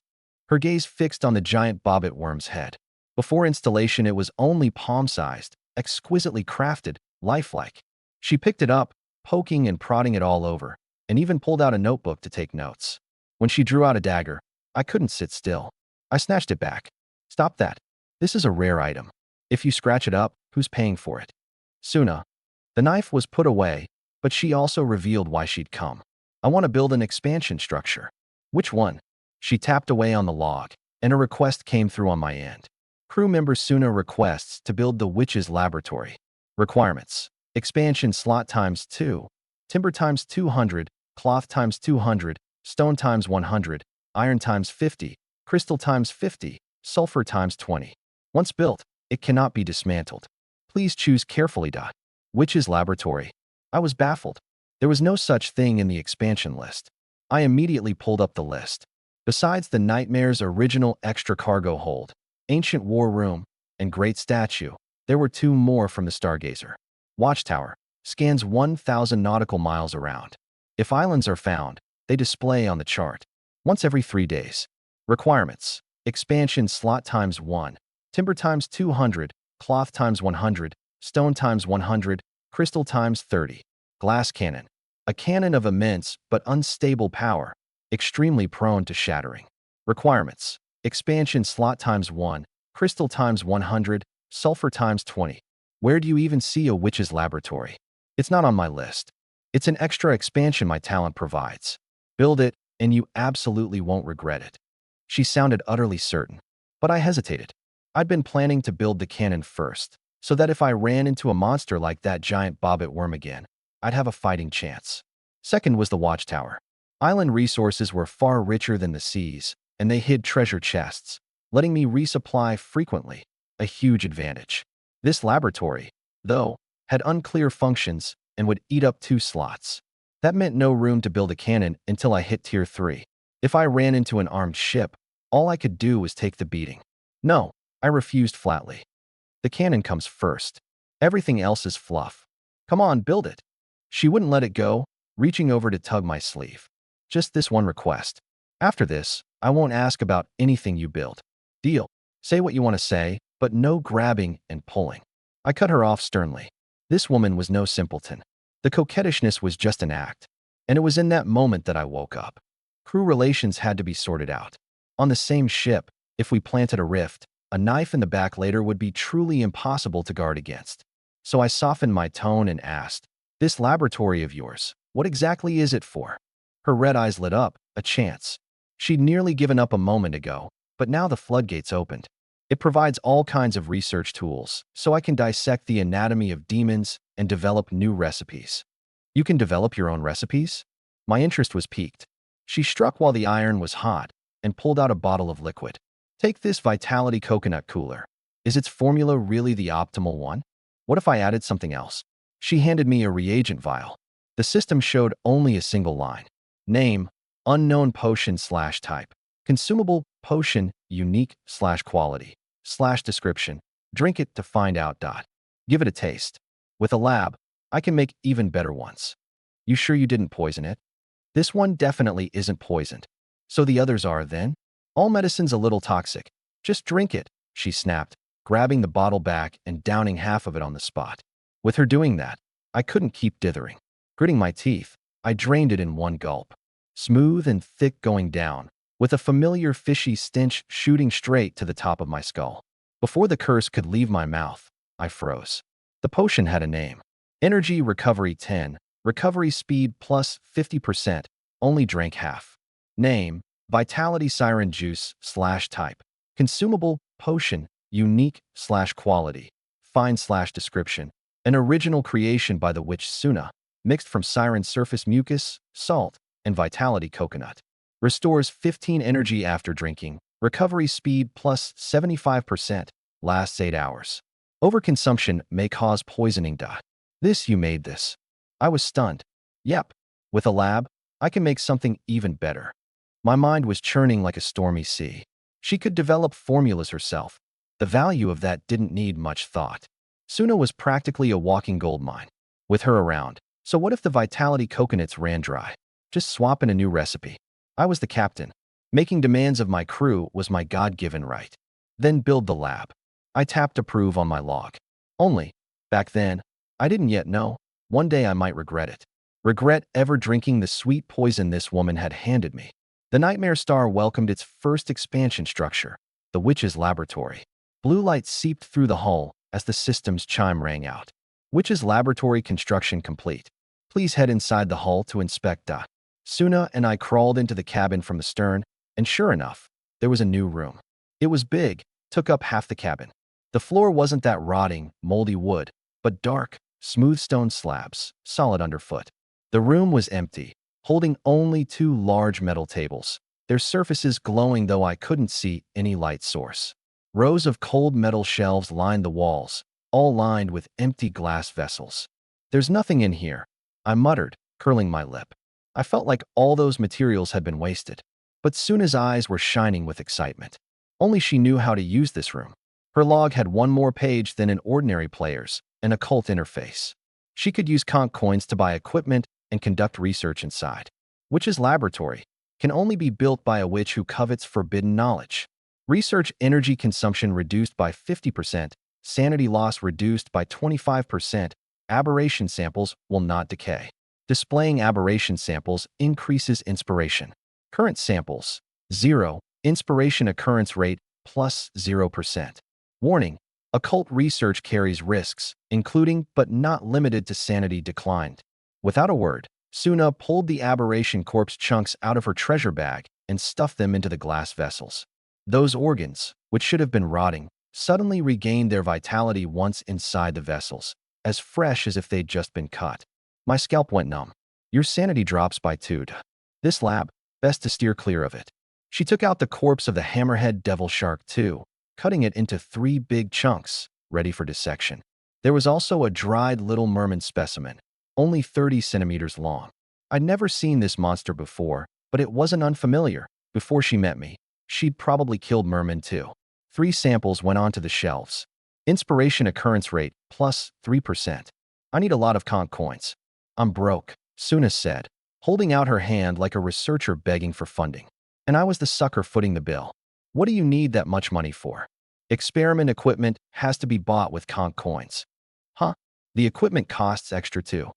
Speaker 1: Her gaze fixed on the giant bobbit worm's head. Before installation, it was only palm-sized, exquisitely crafted, lifelike. She picked it up, poking and prodding it all over, and even pulled out a notebook to take notes. When she drew out a dagger, I couldn't sit still. I snatched it back. Stop that. This is a rare item. If you scratch it up, who's paying for it? Suna. The knife was put away, but she also revealed why she'd come. I want to build an expansion structure. Which one? She tapped away on the log, and a request came through on my end. Crew member Suna requests to build the witch's laboratory. Requirements. Expansion slot times 2, timber times 200, cloth times 200, stone times 100, iron times 50, crystal times 50, sulfur times 20. Once built, it cannot be dismantled. Please choose carefully. Witch's laboratory. I was baffled. There was no such thing in the expansion list. I immediately pulled up the list. Besides the Nightmare's original extra cargo hold, ancient war room, and great statue, there were 2 more from the Stargazer. Watchtower scans 1,000 nautical miles around. If islands are found, they display on the chart. Once every 3 days. Requirements. Expansion slot times 1, timber times 200, cloth times 100, stone times 100, crystal times 30. Glass cannon. A cannon of immense but unstable power, extremely prone to shattering. Requirements. Expansion slot times 1, crystal times 100, sulfur times 20. Where do you even see a witch's laboratory? It's not on my list. It's an extra expansion my talent provides. Build it, and you absolutely won't regret it. She sounded utterly certain, but I hesitated. I'd been planning to build the cannon first, so that if I ran into a monster like that giant bobbit worm again, I'd have a fighting chance. Second was the watchtower. Island resources were far richer than the seas, and they hid treasure chests, letting me resupply frequently, a huge advantage. This laboratory, though, had unclear functions and would eat up 2 slots. That meant no room to build a cannon until I hit Tier 3. If I ran into an armed ship, all I could do was take the beating. No, I refused flatly. The cannon comes first. Everything else is fluff. Come on, build it. She wouldn't let it go, reaching over to tug my sleeve. Just this one request. After this, I won't ask about anything you build. Deal. Say what you want to say, but no grabbing and pulling. I cut her off sternly. This woman was no simpleton. The coquettishness was just an act, and it was in that moment that I woke up. Crew relations had to be sorted out. On the same ship, if we planted a rift, a knife in the back later would be truly impossible to guard against. So I softened my tone and asked, "This laboratory of yours, what exactly is it for?" Her red eyes lit up, a chance. She'd nearly given up a moment ago, but now the floodgates opened. It provides all kinds of research tools, so I can dissect the anatomy of demons and develop new recipes. You can develop your own recipes? My interest was piqued. She struck while the iron was hot and pulled out a bottle of liquid. Take this Vitality coconut cooler. Is its formula really the optimal one? What if I added something else? She handed me a reagent vial. The system showed only a single line. Name, unknown potion/type. Consumable, potion, unique/quality, /description. Drink it to find out. Give it a taste. With a lab, I can make even better ones. You sure you didn't poison it? This one definitely isn't poisoned. So the others are then? All medicine's a little toxic. Just drink it, she snapped, grabbing the bottle back and downing half of it on the spot. With her doing that, I couldn't keep dithering. Gritting my teeth, I drained it in one gulp. Smooth and thick going down, with a familiar fishy stench shooting straight to the top of my skull. Before the curse could leave my mouth, I froze. The potion had a name. Energy Recovery 10, Recovery Speed plus 50%, only drank half. Name, Vitality Siren Juice/type. Consumable, potion, unique/quality, fine/description. An original creation by the witch Suna, mixed from siren surface mucus, salt, and Vitality coconut. Restores 15 energy after drinking. Recovery speed plus 75%. Lasts 8 hours. Overconsumption may cause poisoning. This you made this. I was stunned. Yep. With a lab, I can make something even better. My mind was churning like a stormy sea. She could develop formulas herself. The value of that didn't need much thought. Suna was practically a walking goldmine. With her around. So what if the vitality coconuts ran dry? Just swap in a new recipe. I was the captain. Making demands of my crew was my God-given right. Then build the lab. I tapped approve on my log. Only, back then, I didn't yet know. One day I might regret it. Regret ever drinking the sweet poison this woman had handed me. The Nightmare Star welcomed its first expansion structure, the Witch's Laboratory. Blue light seeped through the hull as the system's chime rang out. Witch's Laboratory construction complete. Please head inside the hull to inspect. Suna and I crawled into the cabin from the stern, and sure enough, there was a new room. It was big, took up half the cabin. The floor wasn't that rotting, moldy wood, but dark, smooth stone slabs, solid underfoot. The room was empty, holding only 2 large metal tables, their surfaces glowing though I couldn't see any light source. Rows of cold metal shelves lined the walls, all lined with empty glass vessels. There's nothing in here, I muttered, curling my lip. I felt like all those materials had been wasted. But Suna's eyes were shining with excitement. Only she knew how to use this room. Her log had 1 more page than an ordinary player's, an occult interface. She could use conch coins to buy equipment and conduct research inside. Witch's Laboratory can only be built by a witch who covets forbidden knowledge. Research energy consumption reduced by 50%, sanity loss reduced by 25%, aberration samples will not decay. Displaying aberration samples increases inspiration. Current samples, 0, inspiration occurrence rate plus 0%. Warning, occult research carries risks, including but not limited to sanity declined. Without a word, Suna pulled the aberration corpse chunks out of her treasure bag and stuffed them into the glass vessels. Those organs, which should have been rotting, suddenly regained their vitality once inside the vessels, as fresh as if they'd just been cut. My scalp went numb. Your sanity drops by 2. This lab, best to steer clear of it. She took out the corpse of the hammerhead devil shark too, cutting it into 3 big chunks, ready for dissection. There was also a dried little merman specimen, only 30 centimeters long. I'd never seen this monster before, but it wasn't unfamiliar. Before she met me, she'd probably killed mermen too. 3 samples went onto the shelves. Inspiration occurrence rate plus 3%. I need a lot of conch coins. I'm broke, Suna said, holding out her hand like a researcher begging for funding. And I was the sucker footing the bill. What do you need that much money for? Experiment equipment has to be bought with conch coins. Huh? The equipment costs extra too.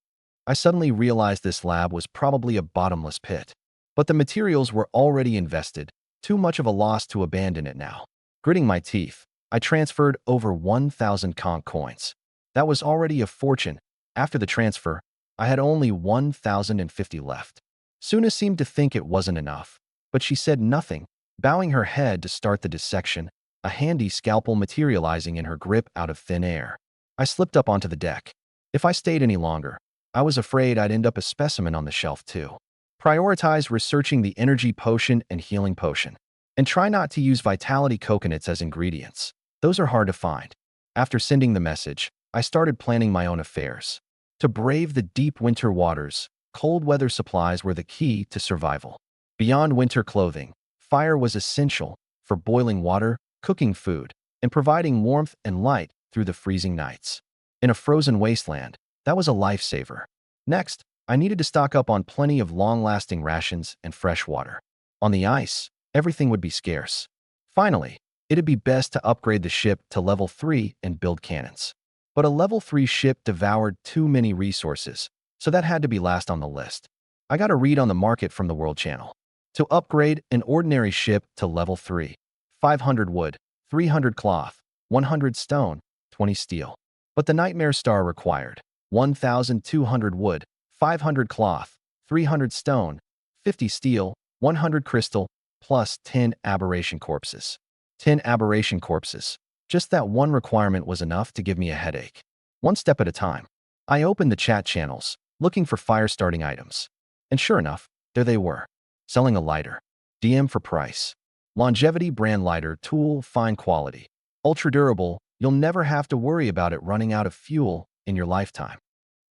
Speaker 1: I suddenly realized this lab was probably a bottomless pit. But the materials were already invested, too much of a loss to abandon it now. Gritting my teeth, I transferred over 1,000 conch coins. That was already a fortune. After the transfer, I had only 1,050 left. Suna seemed to think it wasn't enough, but she said nothing, bowing her head to start the dissection, a handy scalpel materializing in her grip out of thin air. I slipped up onto the deck. If I stayed any longer, I was afraid I'd end up a specimen on the shelf too. Prioritize researching the energy potion and healing potion. And try not to use vitality coconuts as ingredients. Those are hard to find. After sending the message, I started planning my own affairs. To brave the deep winter waters, cold weather supplies were the key to survival. Beyond winter clothing, fire was essential for boiling water, cooking food, and providing warmth and light through the freezing nights. In a frozen wasteland, that was a lifesaver. Next, I needed to stock up on plenty of long-lasting rations and fresh water. On the ice, everything would be scarce. Finally, it'd be best to upgrade the ship to level 3 and build cannons. But a level 3 ship devoured too many resources, so that had to be last on the list. I got a read on the market from the World Channel. To upgrade an ordinary ship to level 3, 500 wood, 300 cloth, 100 stone, 20 steel. But the Nightmare Star required 1,200 wood, 500 cloth, 300 stone, 50 steel, 100 crystal, plus 10 aberration corpses. 10 aberration corpses. Just that one requirement was enough to give me a headache. One step at a time. I opened the chat channels, looking for fire-starting items. And sure enough, there they were. Selling a lighter. DM for price. Longevity brand lighter, tool, fine quality. Ultra durable, you'll never have to worry about it running out of fuel in your lifetime.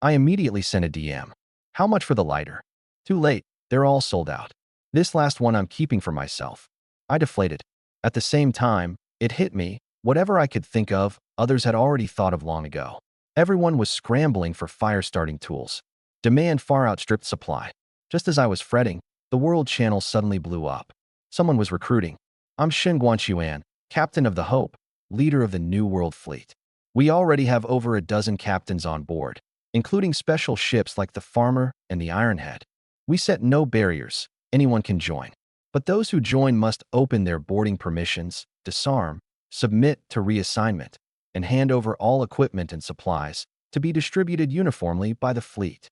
Speaker 1: I immediately sent a DM. How much for the lighter? Too late, they're all sold out. This last one I'm keeping for myself. I deflated. At the same time, it hit me, whatever I could think of, others had already thought of long ago. Everyone was scrambling for fire-starting tools. Demand far outstripped supply. Just as I was fretting, the World Channel suddenly blew up. Someone was recruiting. I'm Shin Guanchuan, captain of the Hope, leader of the New World Fleet. We already have over a dozen captains on board, including special ships like the Farmer and the Ironhead. We set no barriers. Anyone can join. But those who join must open their boarding permissions, disarm, submit to reassignment, and hand over all equipment and supplies to be distributed uniformly by the fleet.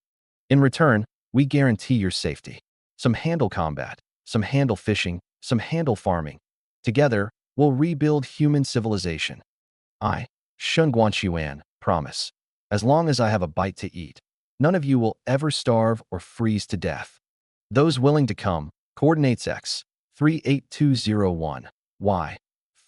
Speaker 1: In return, we guarantee your safety. Some handle combat, some handle fishing, some handle farming. Together, we'll rebuild human civilization. I, Shun Guanchuan, promise. As long as I have a bite to eat, none of you will ever starve or freeze to death. Those willing to come, coordinates X, 38201, Y,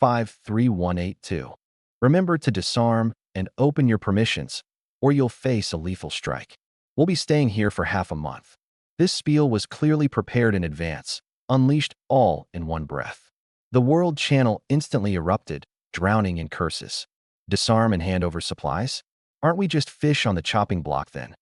Speaker 1: 53182. Remember to disarm and open your permissions, or you'll face a lethal strike. We'll be staying here for half a month. This spiel was clearly prepared in advance, unleashed all in one breath. The World Channel instantly erupted, drowning in curses. Disarm and hand over supplies? Aren't we just fish on the chopping block then?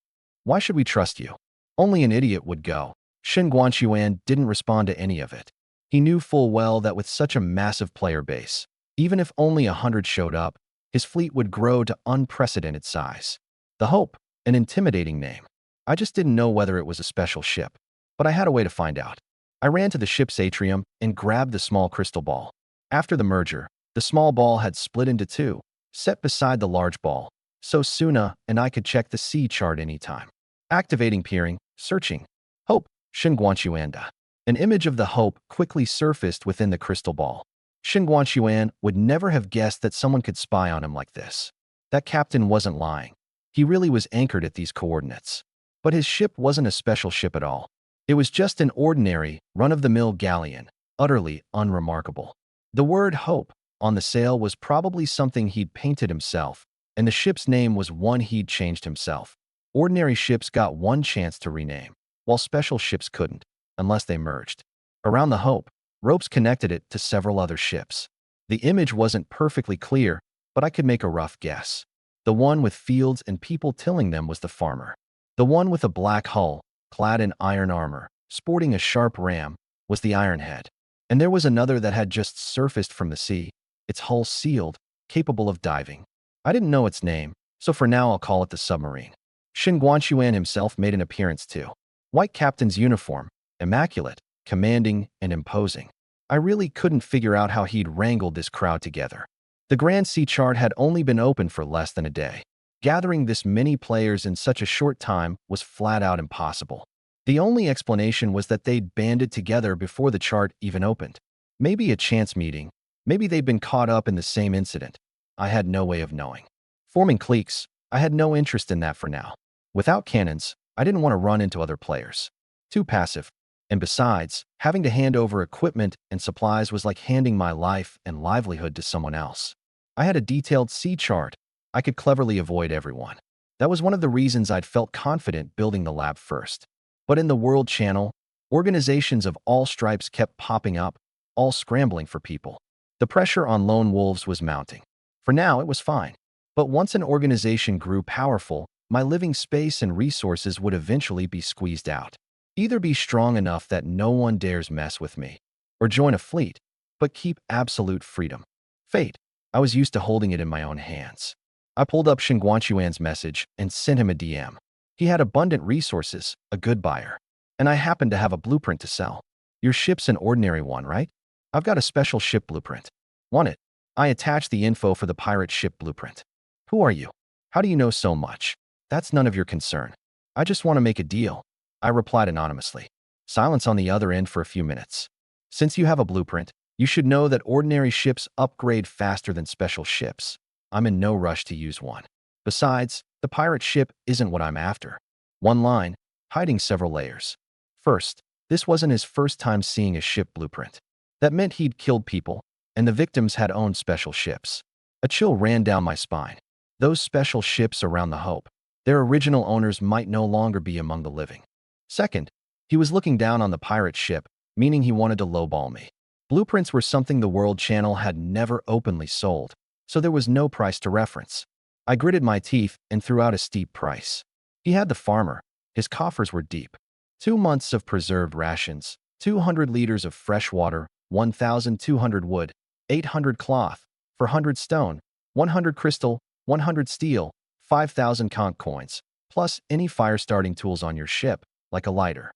Speaker 1: Why should we trust you? Only an idiot would go. Shin Guanchuan didn't respond to any of it. He knew full well that with such a massive player base, even if only 100 showed up, his fleet would grow to unprecedented size. The Hope, an intimidating name. I just didn't know whether it was a special ship, but I had a way to find out. I ran to the ship's atrium and grabbed the small crystal ball. After the merger, the small ball had split into two, set beside the large ball, so Suna and I could check the sea chart anytime. Activating peering, searching. Hope, Shin Guanchuanda. An image of the Hope quickly surfaced within the crystal ball. Shin Guanchuan would never have guessed that someone could spy on him like this. That captain wasn't lying. He really was anchored at these coordinates. But his ship wasn't a special ship at all. It was just an ordinary, run-of-the-mill galleon, utterly unremarkable. The word Hope on the sail was probably something he'd painted himself, and the ship's name was one he'd changed himself. Ordinary ships got one chance to rename, while special ships couldn't, unless they merged. Around the Hope, ropes connected it to several other ships. The image wasn't perfectly clear, but I could make a rough guess. The one with fields and people tilling them was the Farmer. The one with a black hull, clad in iron armor, sporting a sharp ram, was the Ironhead. And there was another that had just surfaced from the sea, its hull sealed, capable of diving. I didn't know its name, so for now I'll call it the Submarine. Shin Guanchuan himself made an appearance too. White captain's uniform, immaculate, commanding, and imposing. I really couldn't figure out how he'd wrangled this crowd together. The Grand Sea chart had only been open for less than a day. Gathering this many players in such a short time was flat out impossible. The only explanation was that they'd banded together before the chart even opened. Maybe a chance meeting. Maybe they'd been caught up in the same incident. I had no way of knowing. Forming cliques, I had no interest in that for now. Without cannons, I didn't want to run into other players. Too passive. And besides, having to hand over equipment and supplies was like handing my life and livelihood to someone else. I had a detailed sea chart. I could cleverly avoid everyone. That was one of the reasons I'd felt confident building the lab first. But in the World Channel, organizations of all stripes kept popping up, all scrambling for people. The pressure on lone wolves was mounting. For now, it was fine. But once an organization grew powerful, my living space and resources would eventually be squeezed out. Either be strong enough that no one dares mess with me, or join a fleet, but keep absolute freedom. Fate. I was used to holding it in my own hands. I pulled up Shin Guanchuan's message and sent him a DM. He had abundant resources, a good buyer, and I happened to have a blueprint to sell. Your ship's an ordinary one, right? I've got a special ship blueprint. Want it? I attached the info for the pirate ship blueprint. Who are you? How do you know so much? That's none of your concern. I just want to make a deal. I replied anonymously. Silence on the other end for a few minutes. Since you have a blueprint, you should know that ordinary ships upgrade faster than special ships. I'm in no rush to use one. Besides, the pirate ship isn't what I'm after. One line, hiding several layers. First, this wasn't his first time seeing a ship blueprint. That meant he'd killed people, and the victims had owned special ships. A chill ran down my spine. Those special ships around the Hope. Their original owners might no longer be among the living. Second, he was looking down on the pirate ship, meaning he wanted to lowball me. Blueprints were something the World Channel had never openly sold, so there was no price to reference. I gritted my teeth and threw out a steep price. He had the farmer. His coffers were deep. 2 months of preserved rations, 200 liters of fresh water, 1,200 wood, 800 cloth, 400 stone, 100 crystal, 100 steel, 5,000 conch coins, plus any fire-starting tools on your ship, like a lighter.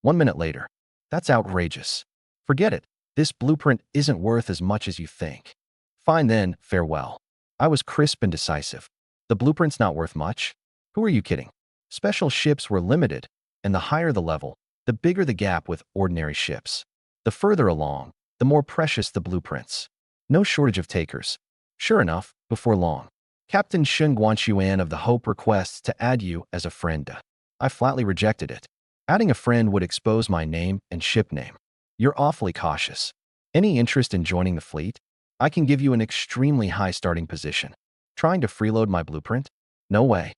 Speaker 1: 1 minute later. That's outrageous. Forget it. This blueprint isn't worth as much as you think. Fine then, farewell. I was crisp and decisive. The blueprint's not worth much? Who are you kidding? Special ships were limited, and the higher the level, the bigger the gap with ordinary ships. The further along, the more precious the blueprints. No shortage of takers. Sure enough, before long, Captain Shun Guanshuan of the Hope requests to add you as a friend. I flatly rejected it. Adding a friend would expose my name and ship name. You're awfully cautious. Any interest in joining the fleet? I can give you an extremely high starting position. Trying to freeload my blueprint? No way.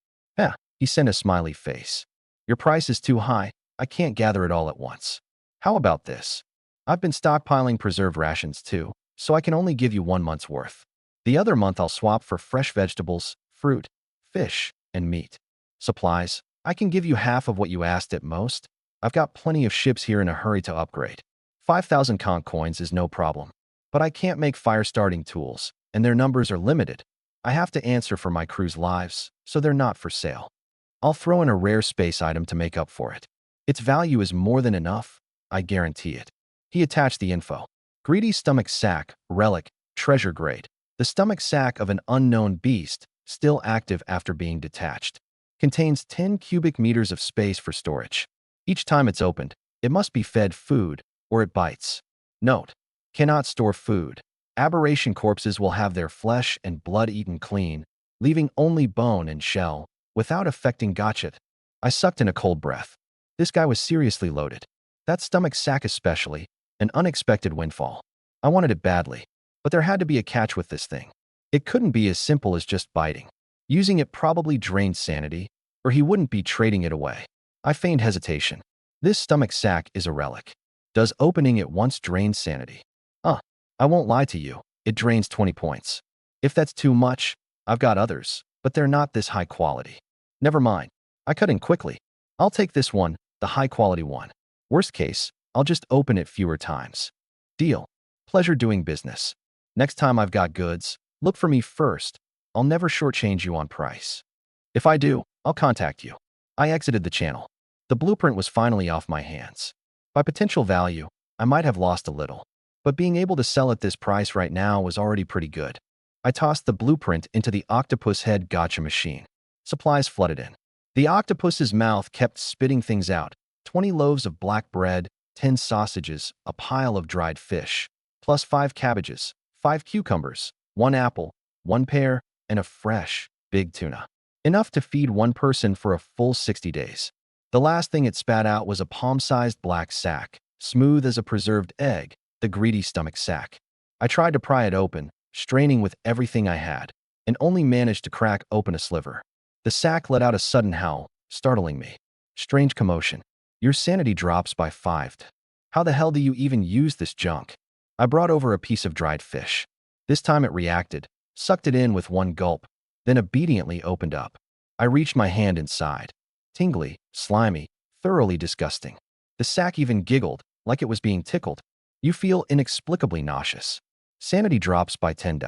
Speaker 1: He sent a smiley face. Your price is too high. I can't gather it all at once. How about this? I've been stockpiling preserved rations too, so I can only give you 1 month's worth. The other month I'll swap for fresh vegetables, fruit, fish, and meat. Supplies, I can give you half of what you asked at most. I've got plenty of ships here in a hurry to upgrade. 5,000 conch coins is no problem. But I can't make fire-starting tools, and their numbers are limited. I have to answer for my crew's lives, so they're not for sale. I'll throw in a rare space item to make up for it. Its value is more than enough, I guarantee it. He attached the info. Greedy stomach sack, relic, treasure grade. The stomach sack of an unknown beast, still active after being detached. Contains 10 cubic meters of space for storage. Each time it's opened, it must be fed food, or it bites. Note: cannot store food. Aberration corpses will have their flesh and blood eaten clean, leaving only bone and shell, without affecting Gotchet. I sucked in a cold breath. This guy was seriously loaded. That stomach sack especially, an unexpected windfall. I wanted it badly, but there had to be a catch with this thing. It couldn't be as simple as just biting. Using it probably drained sanity, or he wouldn't be trading it away. I feigned hesitation. This stomach sack is a relic. Does opening it once drain sanity? I won't lie to you, it drains 20 points. If that's too much, I've got others, but they're not this high quality. Never mind. I cut in quickly. I'll take this one, the high quality one. Worst case, I'll just open it fewer times. Deal. Pleasure doing business. Next time I've got goods, look for me first. I'll never shortchange you on price. If I do, I'll contact you. I exited the channel. The blueprint was finally off my hands. By potential value, I might have lost a little, but being able to sell at this price right now was already pretty good. I tossed the blueprint into the octopus head gotcha machine. Supplies flooded in. The octopus's mouth kept spitting things out: 20 loaves of black bread, 10 sausages, a pile of dried fish, plus 5 cabbages, 5 cucumbers, 1 apple, 1 pear, and a fresh, big tuna. Enough to feed one person for a full 60 days. The last thing it spat out was a palm-sized black sack, smooth as a preserved egg, the greedy stomach sack. I tried to pry it open, straining with everything I had, and only managed to crack open a sliver. The sack let out a sudden howl, startling me. Strange commotion. Your sanity drops by 5. How the hell do you even use this junk? I brought over a piece of dried fish. This time it reacted, sucked it in with 1 gulp, then obediently opened up. I reached my hand inside. Tingly, slimy, thoroughly disgusting. The sack even giggled, like it was being tickled. You feel inexplicably nauseous. Sanity drops by 10.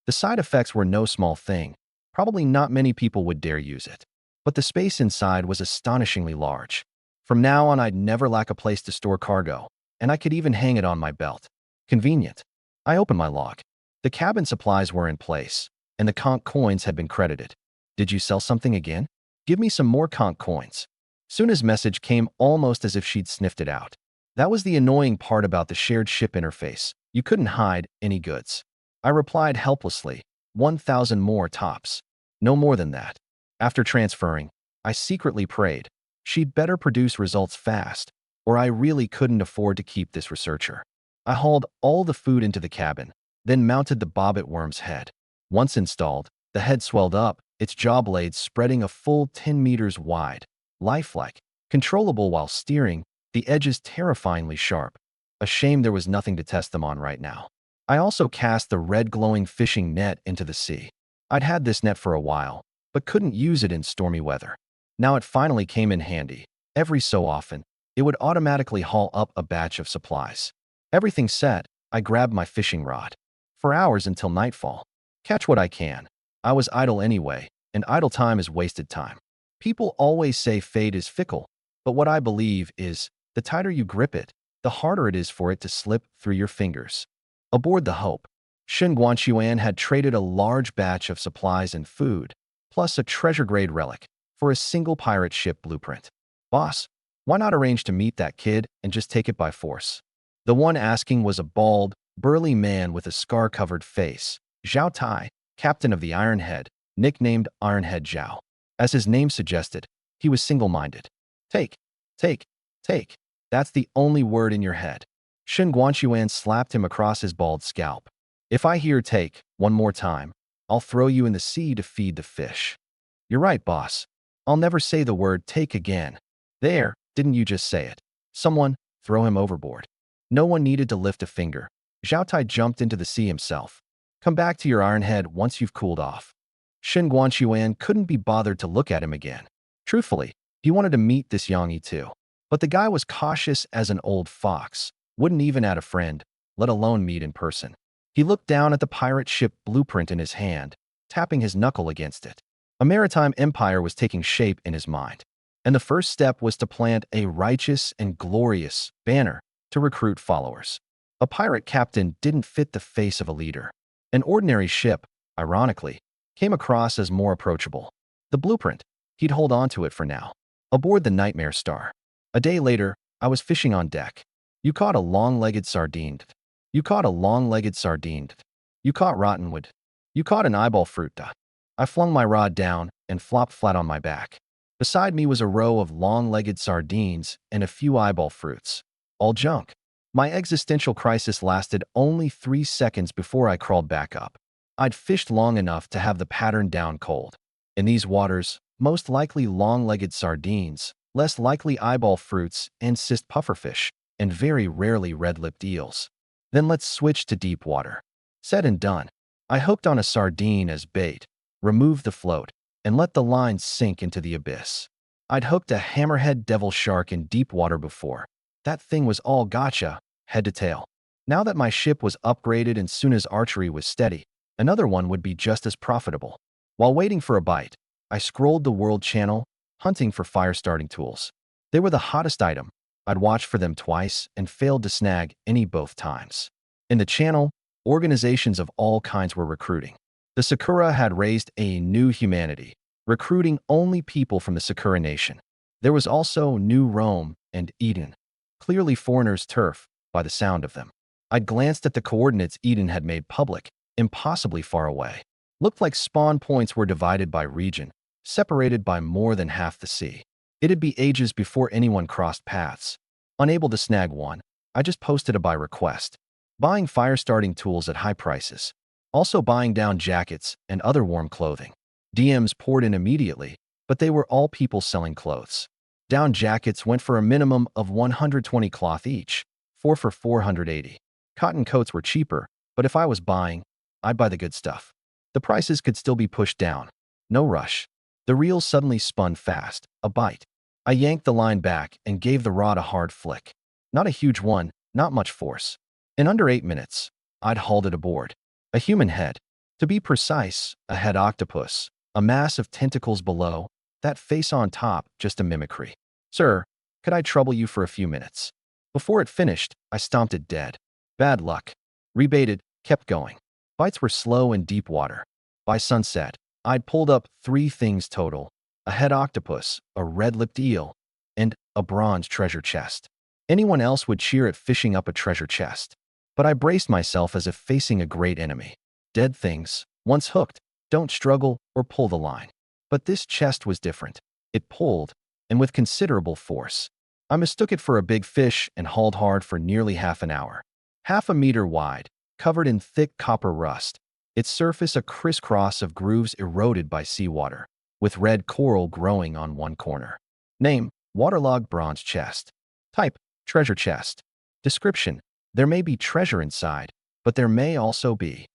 Speaker 1: The side effects were no small thing. Probably not many people would dare use it. But the space inside was astonishingly large. From now on, I'd never lack a place to store cargo, and I could even hang it on my belt. Convenient. I opened my log. The cabin supplies were in place, and the conch coins had been credited. Did you sell something again? Give me some more conch coins. Suna's message came almost as if she'd sniffed it out. That was the annoying part about the shared ship interface. You couldn't hide any goods. I replied helplessly, 1,000 more tops. No more than that. After transferring, I secretly prayed. She'd better produce results fast, or I really couldn't afford to keep this researcher. I hauled all the food into the cabin, then mounted the bobbit worm's head. Once installed, the head swelled up, its jaw blades spreading a full 10 meters wide. Lifelike, controllable while steering, the edges terrifyingly sharp. A shame there was nothing to test them on right now. I also cast the red glowing fishing net into the sea. I'd had this net for a while, but couldn't use it in stormy weather. Now it finally came in handy. Every so often, it would automatically haul up a batch of supplies. Everything set, I grabbed my fishing rod. For hours until nightfall. Catch what I can. I was idle anyway, and idle time is wasted time. People always say fate is fickle, but what I believe is, the tighter you grip it, the harder it is for it to slip through your fingers. Aboard the Hope, Shin Guanxuan had traded a large batch of supplies and food, plus a treasure-grade relic, for a single pirate ship blueprint. Boss, why not arrange to meet that kid and just take it by force? The one asking was a bald, burly man with a scar-covered face, Zhao Tai, captain of the Ironhead, nicknamed Ironhead Zhao. As his name suggested, he was single-minded. Take, take, take. That's the only word in your head. Shin Guanxuan slapped him across his bald scalp. If I hear take one more time, I'll throw you in the sea to feed the fish. You're right, boss. I'll never say the word take again. There, didn't you just say it? Someone, throw him overboard. No one needed to lift a finger. Zhao Tai jumped into the sea himself. Come back to your Ironhead once you've cooled off. Shin Guanxuan couldn't be bothered to look at him again. Truthfully, he wanted to meet this Yangyi too. But the guy was cautious as an old fox, wouldn't even add a friend, let alone meet in person. He looked down at the pirate ship blueprint in his hand, tapping his knuckle against it. A maritime empire was taking shape in his mind. And the first step was to plant a righteous and glorious banner to recruit followers. A pirate captain didn't fit the face of a leader. An ordinary ship, ironically, came across as more approachable. The blueprint, he'd hold on to it for now. Aboard the Nightmare Star. A day later, I was fishing on deck. You caught a long-legged sardine. You caught a long-legged sardine. You caught rottenwood. You caught an eyeball fruit. I flung my rod down and flopped flat on my back. Beside me was a row of long-legged sardines and a few eyeball fruits. All junk. My existential crisis lasted only 3 seconds before I crawled back up. I'd fished long enough to have the pattern down cold. In these waters, most likely long-legged sardines, less likely eyeball fruits and cyst pufferfish, and very rarely red-lipped eels. Then let's switch to deep water. Said and done. I hooked on a sardine as bait, removed the float, and let the line sink into the abyss. I'd hooked a hammerhead devil shark in deep water before. That thing was all gotcha, head to tail. Now that my ship was upgraded and soon as archery was steady, another one would be just as profitable. While waiting for a bite, I scrolled the World Channel, hunting for fire-starting tools. They were the hottest item. I'd watched for them twice and failed to snag any both times. In the channel, organizations of all kinds were recruiting. The Sakura had raised a new humanity, recruiting only people from the Sakura Nation. There was also New Rome and Eden, clearly foreigners' turf by the sound of them. I'd glanced at the coordinates Eden had made public, impossibly far away. Looked like spawn points were divided by region, separated by more than half the sea. It'd be ages before anyone crossed paths. Unable to snag one, I just posted a buy request, buying fire-starting tools at high prices, also buying down jackets and other warm clothing. DMs poured in immediately, but they were all people selling clothes. Down jackets went for a minimum of 120 cloth each, 4 for 480. Cotton coats were cheaper, but if I was buying, I'd buy the good stuff. The prices could still be pushed down. No rush. The reel suddenly spun fast, a bite. I yanked the line back and gave the rod a hard flick. Not a huge one, not much force. In under 8 minutes, I'd hauled it aboard. A human head. To be precise, a head octopus. A mass of tentacles below, that face on top just a mimicry. Sir, could I trouble you for a few minutes? Before it finished, I stomped it dead. Bad luck. Rebaited, kept going. Bites were slow in deep water. By sunset, I'd pulled up 3 things total: a head octopus, a red-lipped eel, and a bronze treasure chest. Anyone else would cheer at fishing up a treasure chest. But I braced myself as if facing a great enemy. Dead things, once hooked, don't struggle or pull the line. But this chest was different. It pulled, and with considerable force. I mistook it for a big fish and hauled hard for nearly half an hour. half a meter wide, covered in thick copper rust. Its surface a crisscross of grooves eroded by seawater, with red coral growing on one corner. Name: waterlogged bronze chest. Type: treasure chest. Description: there may be treasure inside, but there may also be.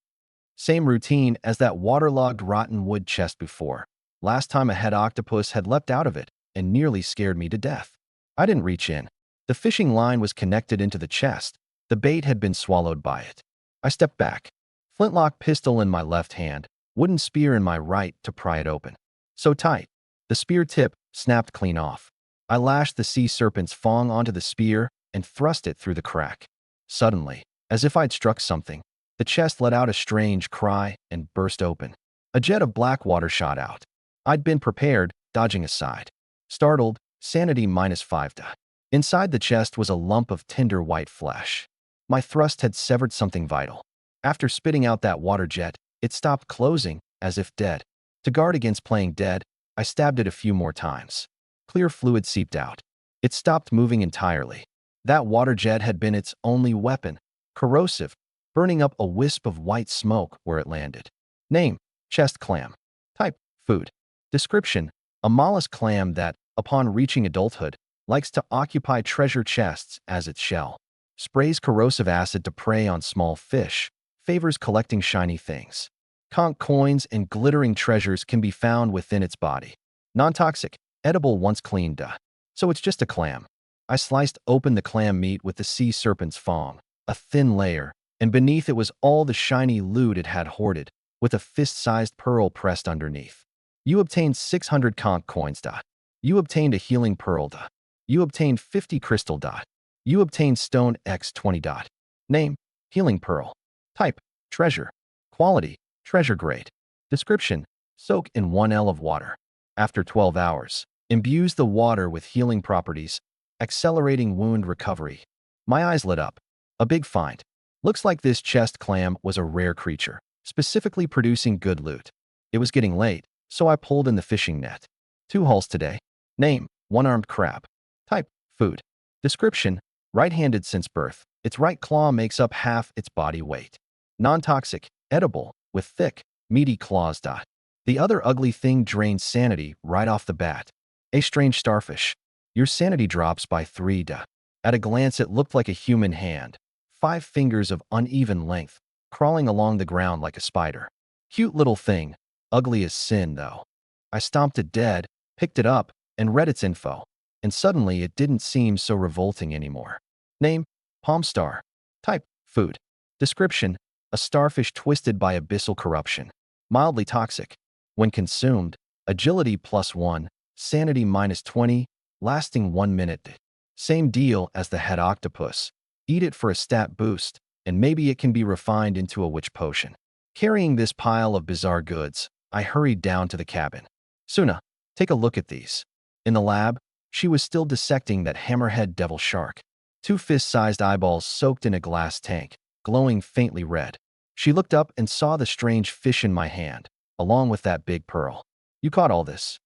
Speaker 1: Same routine as that waterlogged rotten wood chest before. Last time a head octopus had leapt out of it and nearly scared me to death. I didn't reach in. The fishing line was connected into the chest. The bait had been swallowed by it. I stepped back. Flintlock pistol in my left hand, wooden spear in my right to pry it open. So tight. The spear tip snapped clean off. I lashed the sea serpent's fong onto the spear and thrust it through the crack. Suddenly, as if I'd struck something, the chest let out a strange cry and burst open. A jet of black water shot out. I'd been prepared, dodging aside. Startled, sanity -5. Inside the chest was a lump of tender white flesh. My thrust had severed something vital. After spitting out that water jet, it stopped closing, as if dead. To guard against playing dead, I stabbed it a few more times. Clear fluid seeped out. It stopped moving entirely. That water jet had been its only weapon, corrosive, burning up a wisp of white smoke where it landed. Name: chest clam. Type: food. Description: a mollusk clam that, upon reaching adulthood, likes to occupy treasure chests as its shell. Sprays corrosive acid to prey on small fish. Favors collecting shiny things. Conch coins and glittering treasures can be found within its body. Non-toxic, edible once cleaned. So it's just a clam. I sliced open the clam meat with the sea serpent's fong, a thin layer, and beneath it was all the shiny loot it had hoarded, with a fist-sized pearl pressed underneath. You obtained 600 conch coins. You obtained a healing pearl. You obtained 50 crystal. You obtained stone x20. Name: healing pearl. Type: treasure. Quality: treasure grade. Description: soak in 1 L of water. After 12 hours, imbues the water with healing properties, accelerating wound recovery. My eyes lit up. A big find. Looks like this chest clam was a rare creature, specifically producing good loot. It was getting late, so I pulled in the fishing net. 2 hauls today. Name: one-armed crab. Type: food. Description: right-handed since birth. Its right claw makes up half its body weight. Non-toxic, edible, with thick, meaty claws. The other ugly thing drains sanity right off the bat. A strange starfish. Your sanity drops by 3. At a glance it looked like a human hand. 5 fingers of uneven length, crawling along the ground like a spider. Cute little thing. Ugly as sin, though. I stomped it dead, picked it up, and read its info. And suddenly it didn't seem so revolting anymore. Name: palm star. Type: food. Description: a starfish twisted by abyssal corruption. Mildly toxic. When consumed, agility +1, sanity -20, lasting 1 minute. Same deal as the head octopus. Eat it for a stat boost, and maybe it can be refined into a witch potion. Carrying this pile of bizarre goods, I hurried down to the cabin. Suna, take a look at these. In the lab, she was still dissecting that hammerhead devil shark. 2 fist-sized eyeballs soaked in a glass tank, glowing faintly red. She looked up and saw the strange fish in my hand, along with that big pearl. You caught all this?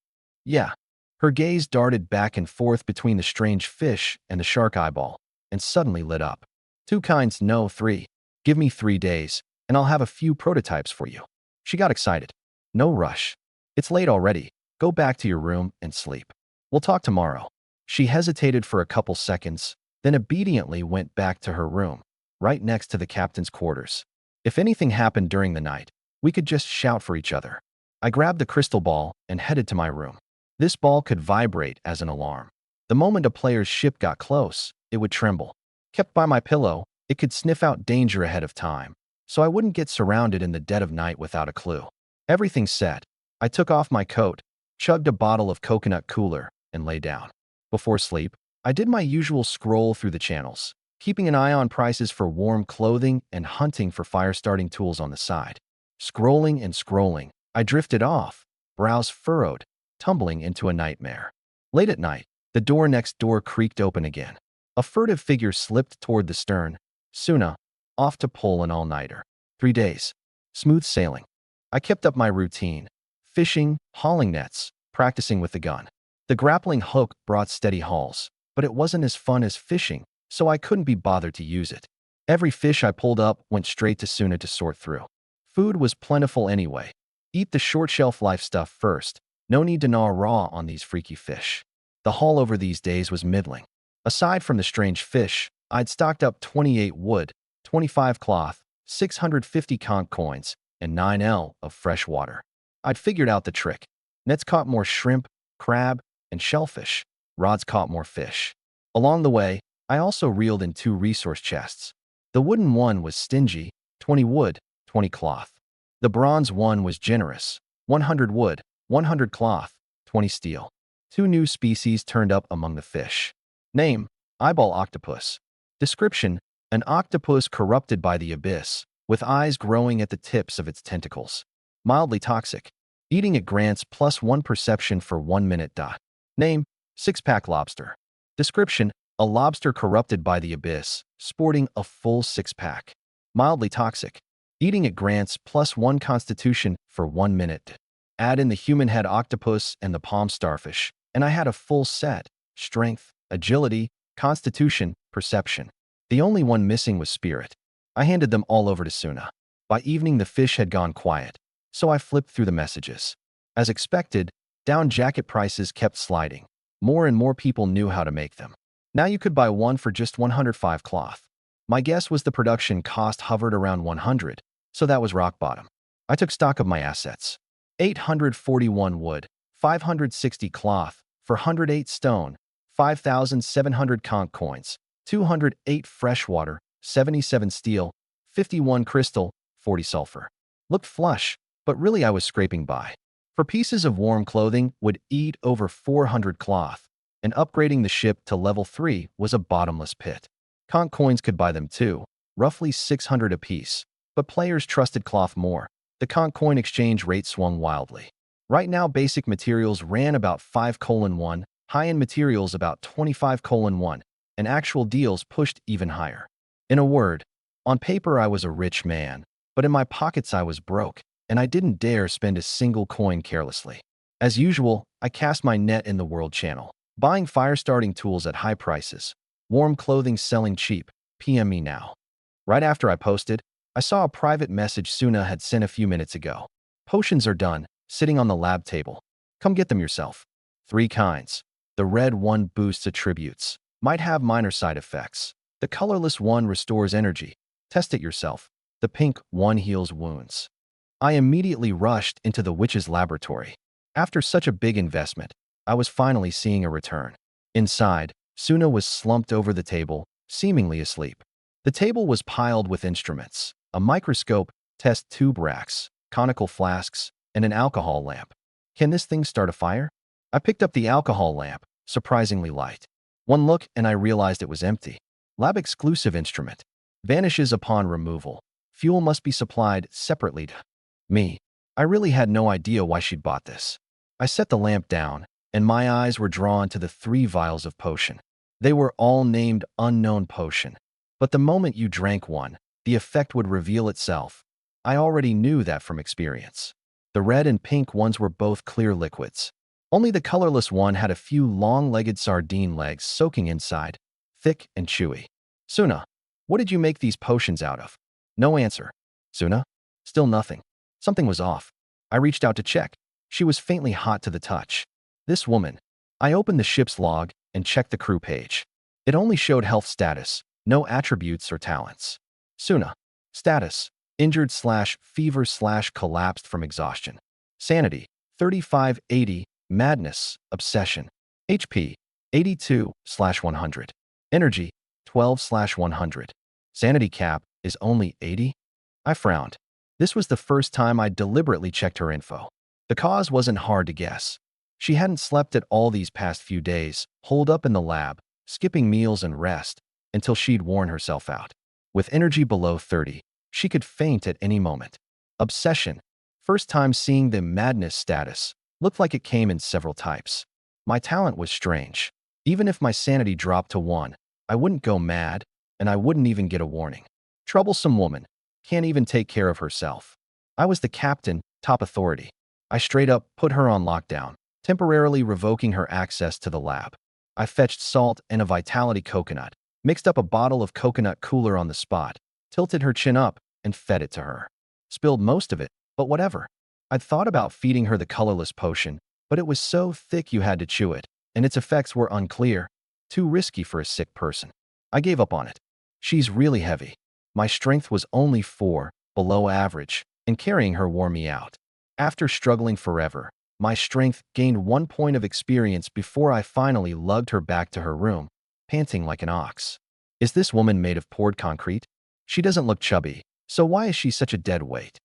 Speaker 1: Yeah. Her gaze darted back and forth between the strange fish and the shark eyeball, and suddenly lit up. 2 kinds, no 3. Give me 3 days, and I'll have a few prototypes for you. She got excited. No rush. It's late already. Go back to your room and sleep. We'll talk tomorrow. She hesitated for a couple seconds, then obediently went back to her room, right next to the captain's quarters. If anything happened during the night, we could just shout for each other. I grabbed the crystal ball and headed to my room. This ball could vibrate as an alarm. The moment a player's ship got close, it would tremble. Kept by my pillow, it could sniff out danger ahead of time, so I wouldn't get surrounded in the dead of night without a clue. Everything set. I took off my coat, chugged a bottle of coconut cooler, and lay down. Before sleep, I did my usual scroll through the channels, keeping an eye on prices for warm clothing and hunting for fire-starting tools on the side. Scrolling and scrolling, I drifted off, brows furrowed, tumbling into a nightmare. Late at night, the door next door creaked open again. A furtive figure slipped toward the stern. Suna, off to pull an all-nighter. 3 days. Smooth sailing. I kept up my routine. Fishing, hauling nets, practicing with the gun. The grappling hook brought steady hauls, but it wasn't as fun as fishing, so I couldn't be bothered to use it. Every fish I pulled up went straight to Suna to sort through. Food was plentiful anyway. Eat the short shelf life stuff first. No need to gnaw raw on these freaky fish. The haul over these days was middling. Aside from the strange fish, I'd stocked up 28 wood, 25 cloth, 650 conch coins, and 9L of fresh water. I'd figured out the trick. Nets caught more shrimp, crab, and shellfish. Rods caught more fish. Along the way, I also reeled in 2 resource chests. The wooden one was stingy, 20 wood, 20 cloth. The bronze one was generous, 100 wood, 100 cloth, 20 steel. 2 new species turned up among the fish. Name: eyeball octopus. Description: an octopus corrupted by the abyss, with eyes growing at the tips of its tentacles. Mildly toxic. Eating it grants +1 perception for 1 minute. Name: six-pack lobster. Description: a lobster corrupted by the abyss, sporting a full 6-pack. Mildly toxic. Eating it grants +1 constitution for 1 minute. Add in the human head octopus and the palm starfish, and I had a full set: strength, agility, constitution, perception. The only one missing was spirit. I handed them all over to Suna. By evening, the fish had gone quiet, so I flipped through the messages. As expected, down jacket prices kept sliding. More and more people knew how to make them. Now you could buy one for just 105 cloth. My guess was the production cost hovered around 100, so that was rock bottom. I took stock of my assets. 841 wood, 560 cloth, for 108 stone, 5,700 conch coins, 208 fresh water, 77 steel, 51 crystal, 40 sulfur. Looked flush, but really I was scraping by. For pieces of warm clothing would eat over 400 cloth, and upgrading the ship to level 3 was a bottomless pit. Conch coins could buy them too, roughly 600 apiece, but players trusted cloth more. The conch coin exchange rate swung wildly. Right now, basic materials ran about 5:1, high-end materials about 25:1, and actual deals pushed even higher. In a word, on paper I was a rich man, but in my pockets I was broke, and I didn't dare spend a single coin carelessly. As usual, I cast my net in the world channel, buying fire-starting tools at high prices, warm clothing selling cheap. PM me now. Right after I posted, I saw a private message Suna had sent a few minutes ago. Potions are done, sitting on the lab table. Come get them yourself. 3 kinds. The red one boosts attributes. Might have minor side effects. The colorless one restores energy. Test it yourself. The pink one heals wounds. I immediately rushed into the witch's laboratory. After such a big investment, I was finally seeing a return. Inside, Suna was slumped over the table, seemingly asleep. The table was piled with instruments: a microscope, test tube racks, conical flasks, and an alcohol lamp. Can this thing start a fire? I picked up the alcohol lamp, surprisingly light. One look and I realized it was empty. Lab-exclusive instrument. Vanishes upon removal. Fuel must be supplied separately to me. I really had no idea why she'd bought this. I set the lamp down, and my eyes were drawn to the 3 vials of potion. They were all named unknown potion. But the moment you drank one, the effect would reveal itself. I already knew that from experience. The red and pink ones were both clear liquids. Only the colorless one had a few long-legged sardine legs soaking inside, thick and chewy. Suna, what did you make these potions out of? No answer. Suna? Still nothing. Something was off. I reached out to check. She was faintly hot to the touch. This woman. I opened the ship's log and checked the crew page. It only showed health status, no attributes or talents. Suna. Status: injured/fever/collapsed from exhaustion. Sanity: 35/80. Madness, obsession. HP: 82/100. Energy: 12/100. Sanity cap is only 80? I frowned. This was the first time I deliberately checked her info. The cause wasn't hard to guess. She hadn't slept at all these past few days, holed up in the lab, skipping meals and rest, until she'd worn herself out. With energy below 30, she could faint at any moment. Obsession: first time seeing the madness status. Looked like it came in several types. My talent was strange. Even if my sanity dropped to 1, I wouldn't go mad, and I wouldn't even get a warning. Troublesome woman. Can't even take care of herself. I was the captain, top authority. I straight up put her on lockdown, temporarily revoking her access to the lab. I fetched salt and a vitality coconut, mixed up a bottle of coconut cooler on the spot, tilted her chin up, and fed it to her. Spilled most of it, but whatever. I'd thought about feeding her the colorless potion, but it was so thick you had to chew it, and its effects were unclear, too risky for a sick person. I gave up on it. She's really heavy. My strength was only 4, below average, and carrying her wore me out. After struggling forever, my strength gained 1 point of experience before I finally lugged her back to her room, panting like an ox. Is this woman made of poured concrete? She doesn't look chubby, so why is she such a dead weight?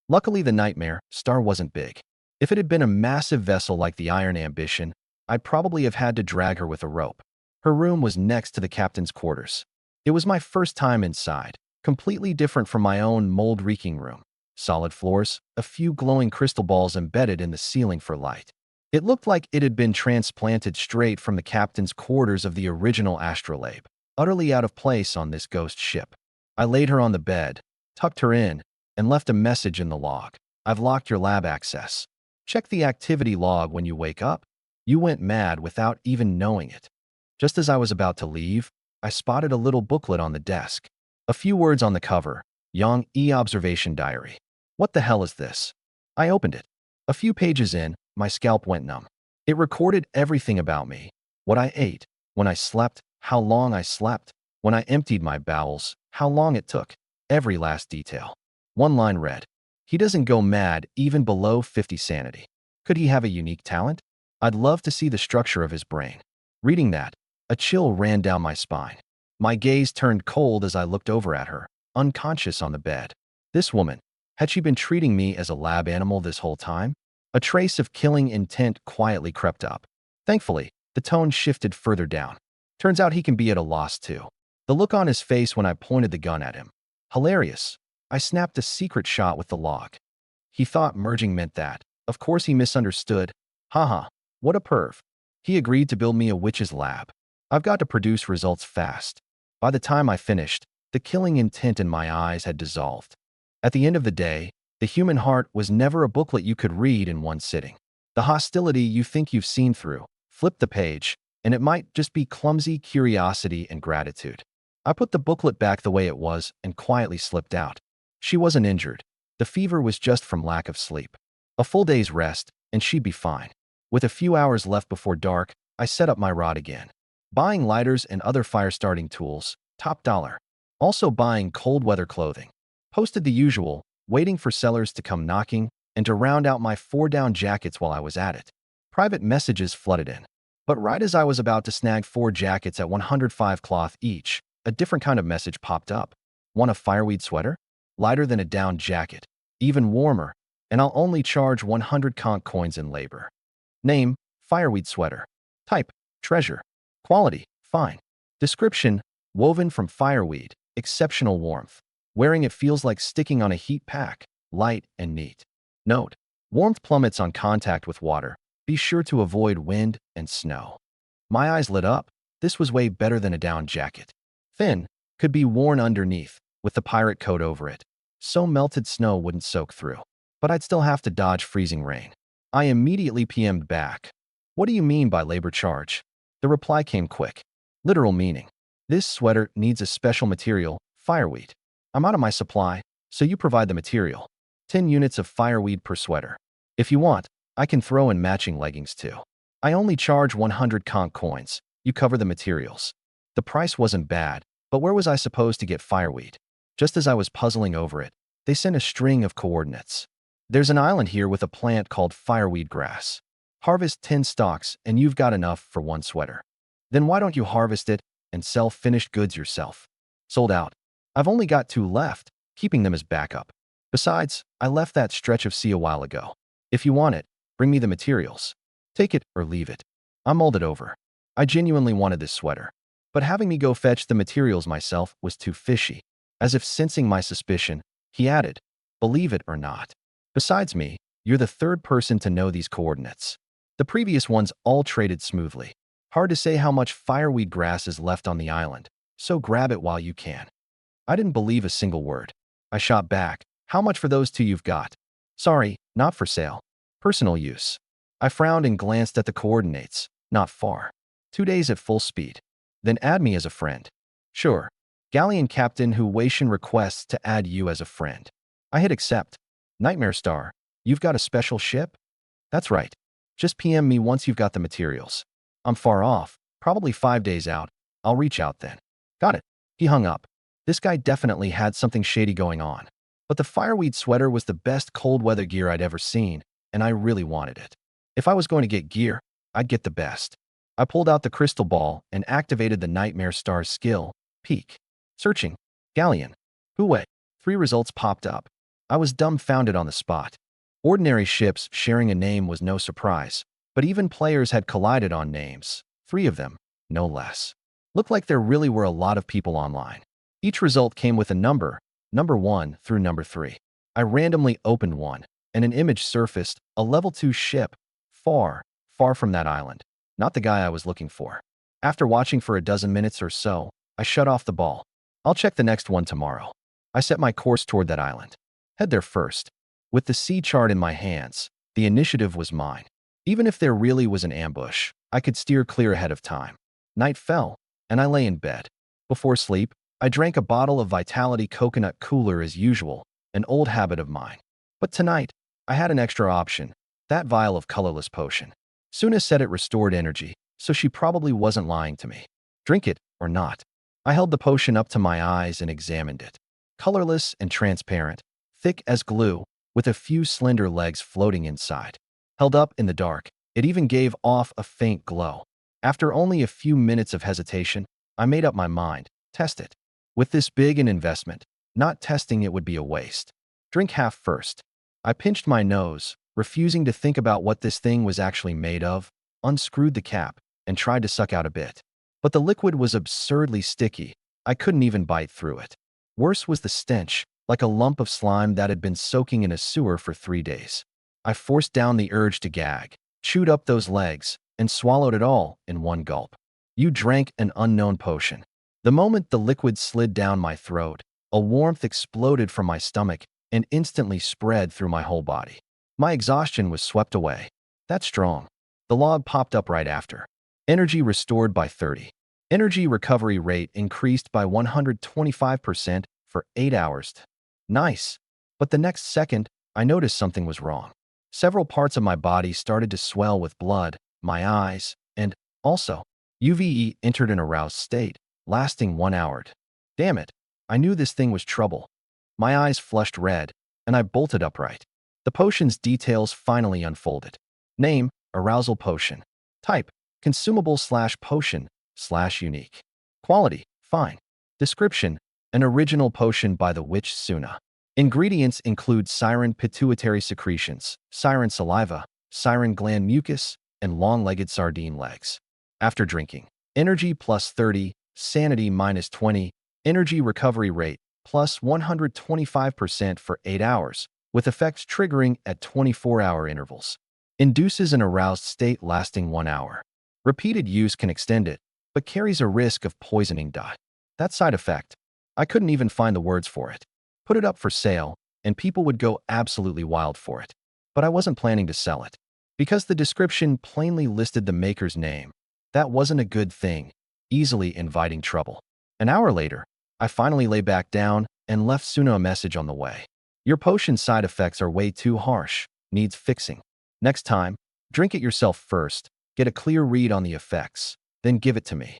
Speaker 1: Luckily, the nightmare star wasn't big. If it had been a massive vessel like the Iron Ambition, I'd probably have had to drag her with a rope. Her room was next to the captain's quarters. It was my first time inside, completely different from my own mold-reeking room. Solid floors, a few glowing crystal balls embedded in the ceiling for light. It looked like it had been transplanted straight from the captain's quarters of the original astrolabe, utterly out of place on this ghost ship. I laid her on the bed, tucked her in, and left a message in the log. I've locked your lab access. Check the activity log when you wake up. You went mad without even knowing it. Just as I was about to leave, I spotted a little booklet on the desk. A few words on the cover, Yang E Observation Diary. What the hell is this? I opened it. A few pages in, my scalp went numb. It recorded everything about me. What I ate, when I slept, how long I slept, when I emptied my bowels, how long it took. Every last detail. One line read, "He doesn't go mad even below 50 sanity. Could he have a unique talent? I'd love to see the structure of his brain." Reading that, a chill ran down my spine. My gaze turned cold as I looked over at her, unconscious on the bed. This woman, had she been treating me as a lab animal this whole time? A trace of killing intent quietly crept up. Thankfully, the tone shifted further down. Turns out he can be at a loss too. The look on his face when I pointed the gun at him. Hilarious. I snapped a secret shot with the log. He thought merging meant that. Of course he misunderstood. Haha, what a perv. He agreed to build me a witch's lab. I've got to produce results fast. By the time I finished, the killing intent in my eyes had dissolved. At the end of the day, the human heart was never a booklet you could read in one sitting. The hostility you think you've seen through. Flip the page, and it might just be clumsy curiosity and gratitude. I put the booklet back the way it was and quietly slipped out. She wasn't injured. The fever was just from lack of sleep. A full day's rest, and she'd be fine. With a few hours left before dark, I set up my rod again. Buying lighters and other fire-starting tools, top dollar. Also buying cold weather clothing. Posted the usual, waiting for sellers to come knocking, and to round out my 4-down jackets while I was at it. Private messages flooded in. But right as I was about to snag 4 jackets at 105 cloth each, a different kind of message popped up. Want a fireweed sweater? Lighter than a down jacket. Even warmer, and I'll only charge 100 conch coins in labor. Name, fireweed sweater. Type, treasure. Quality, fine. Description, woven from fireweed, exceptional warmth. Wearing it feels like sticking on a heat pack, light and neat. Note, warmth plummets on contact with water. Be sure to avoid wind and snow. My eyes lit up. This was way better than a down jacket. Thin, could be worn underneath, with the pirate coat over it. So melted snow wouldn't soak through. But I'd still have to dodge freezing rain. I immediately PM'd back. What do you mean by labor charge? The reply came quick. Literal meaning. This sweater needs a special material, fireweed. I'm out of my supply, so you provide the material. 10 units of fireweed per sweater. If you want, I can throw in matching leggings too. I only charge 100 conch coins. You cover the materials. The price wasn't bad, but where was I supposed to get fireweed? Just as I was puzzling over it, they sent a string of coordinates. There's an island here with a plant called fireweed grass. Harvest 10 stalks and you've got enough for 1 sweater. Then why don't you harvest it and sell finished goods yourself? Sold out. I've only got 2 left, keeping them as backup. Besides, I left that stretch of sea a while ago. If you want it, bring me the materials. Take it or leave it. I'll mold it over. I genuinely wanted this sweater. But having me go fetch the materials myself was too fishy. As if sensing my suspicion, he added, believe it or not. Besides me, you're the 3rd person to know these coordinates. The previous ones all traded smoothly. Hard to say how much fireweed grass is left on the island, so grab it while you can. I didn't believe a single word. I shot back, how much for those 2 you've got? Sorry, not for sale. Personal use. I frowned and glanced at the coordinates. Not far. 2 days at full speed. Then add me as a friend. Sure. Galleon captain who Waitian requests to add you as a friend. I hit accept. Nightmare Star, you've got a special ship? That's right. Just PM me once you've got the materials. I'm far off, probably 5 days out. I'll reach out then. Got it. He hung up. This guy definitely had something shady going on. But the fireweed sweater was the best cold weather gear I'd ever seen, and I really wanted it. If I was going to get gear, I'd get the best. I pulled out the crystal ball and activated the Nightmare Star skill, Peek. Searching. Galleon. Hooey. 3 results popped up. I was dumbfounded on the spot. Ordinary ships sharing a name was no surprise, but even players had collided on names, 3 of them, no less. Looked like there really were a lot of people online. Each result came with a number 1 through number 3. I randomly opened one, and an image surfaced, a level 2 ship, far, far from that island. Not the guy I was looking for. After watching for a dozen minutes or so, I shut off the ball. I'll check the next one tomorrow. I set my course toward that island. Head there first. With the sea chart in my hands, the initiative was mine. Even if there really was an ambush, I could steer clear ahead of time. Night fell, and I lay in bed. Before sleep, I drank a bottle of Vitality Coconut Cooler as usual, an old habit of mine. But tonight, I had an extra option, that vial of colorless potion. Suna said it restored energy, so she probably wasn't lying to me. Drink it, or not. I held the potion up to my eyes and examined it. Colorless and transparent, thick as glue, with a few slender legs floating inside. Held up in the dark, it even gave off a faint glow. After only a few minutes of hesitation, I made up my mind, test it. With this big an investment, not testing it would be a waste. Drink half first. I pinched my nose, refusing to think about what this thing was actually made of, unscrewed the cap, and tried to suck out a bit. But the liquid was absurdly sticky. I couldn't even bite through it. Worse was the stench, like a lump of slime that had been soaking in a sewer for 3 days. I forced down the urge to gag, chewed up those legs, and swallowed it all in one gulp. You drank an unknown potion. The moment the liquid slid down my throat, a warmth exploded from my stomach and instantly spread through my whole body. My exhaustion was swept away. That's strong. The log popped up right after. Energy restored by 30. Energy recovery rate increased by 125% for 8 hours. Nice. But the next second, I noticed something was wrong. Several parts of my body started to swell with blood, my eyes, and, also, UVE entered an aroused state, lasting 1 hour. Damn it. I knew this thing was trouble. My eyes flushed red, and I bolted upright. The potion's details finally unfolded. Name, Arousal Potion. Type, Consumable/Potion/Unique. Quality, Fine. Description, an original potion by the witch Suna. Ingredients include siren pituitary secretions, siren saliva, siren gland mucus, and long-legged sardine legs. After drinking, energy plus 30, sanity minus 20, energy recovery rate plus 125% for 8 hours, with effects triggering at 24-hour intervals. Induces an aroused state lasting 1 hour. Repeated use can extend it, but carries a risk of poisoning. That side effect, I couldn't even find the words for it. Put it up for sale, and people would go absolutely wild for it. But I wasn't planning to sell it. Because the description plainly listed the maker's name, that wasn't a good thing, easily inviting trouble. An hour later, I finally lay back down and left Suna a message on the way. Your potion side effects are way too harsh, needs fixing. Next time, drink it yourself first, get a clear read on the effects, then give it to me.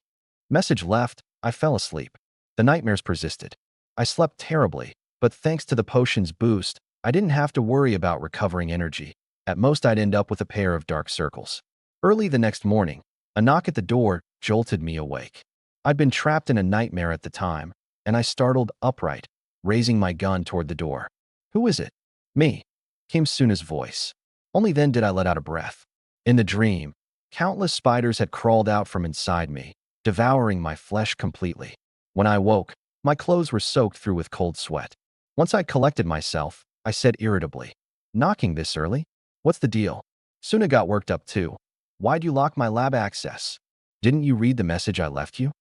Speaker 1: Message left, I fell asleep. The nightmares persisted. I slept terribly, but thanks to the potion's boost, I didn't have to worry about recovering energy. At most, I'd end up with a pair of dark circles. Early the next morning, a knock at the door jolted me awake. I'd been trapped in a nightmare at the time, and I startled upright, raising my gun toward the door. Who is it? Me, came Suna's voice. Only then did I let out a breath. In the dream, countless spiders had crawled out from inside me, devouring my flesh completely. When I woke, my clothes were soaked through with cold sweat. Once I'd collected myself, I said irritably, "Knocking this early? What's the deal?" Suna got worked up too. "Why'd you lock my lab access? Didn't you read the message I left you?"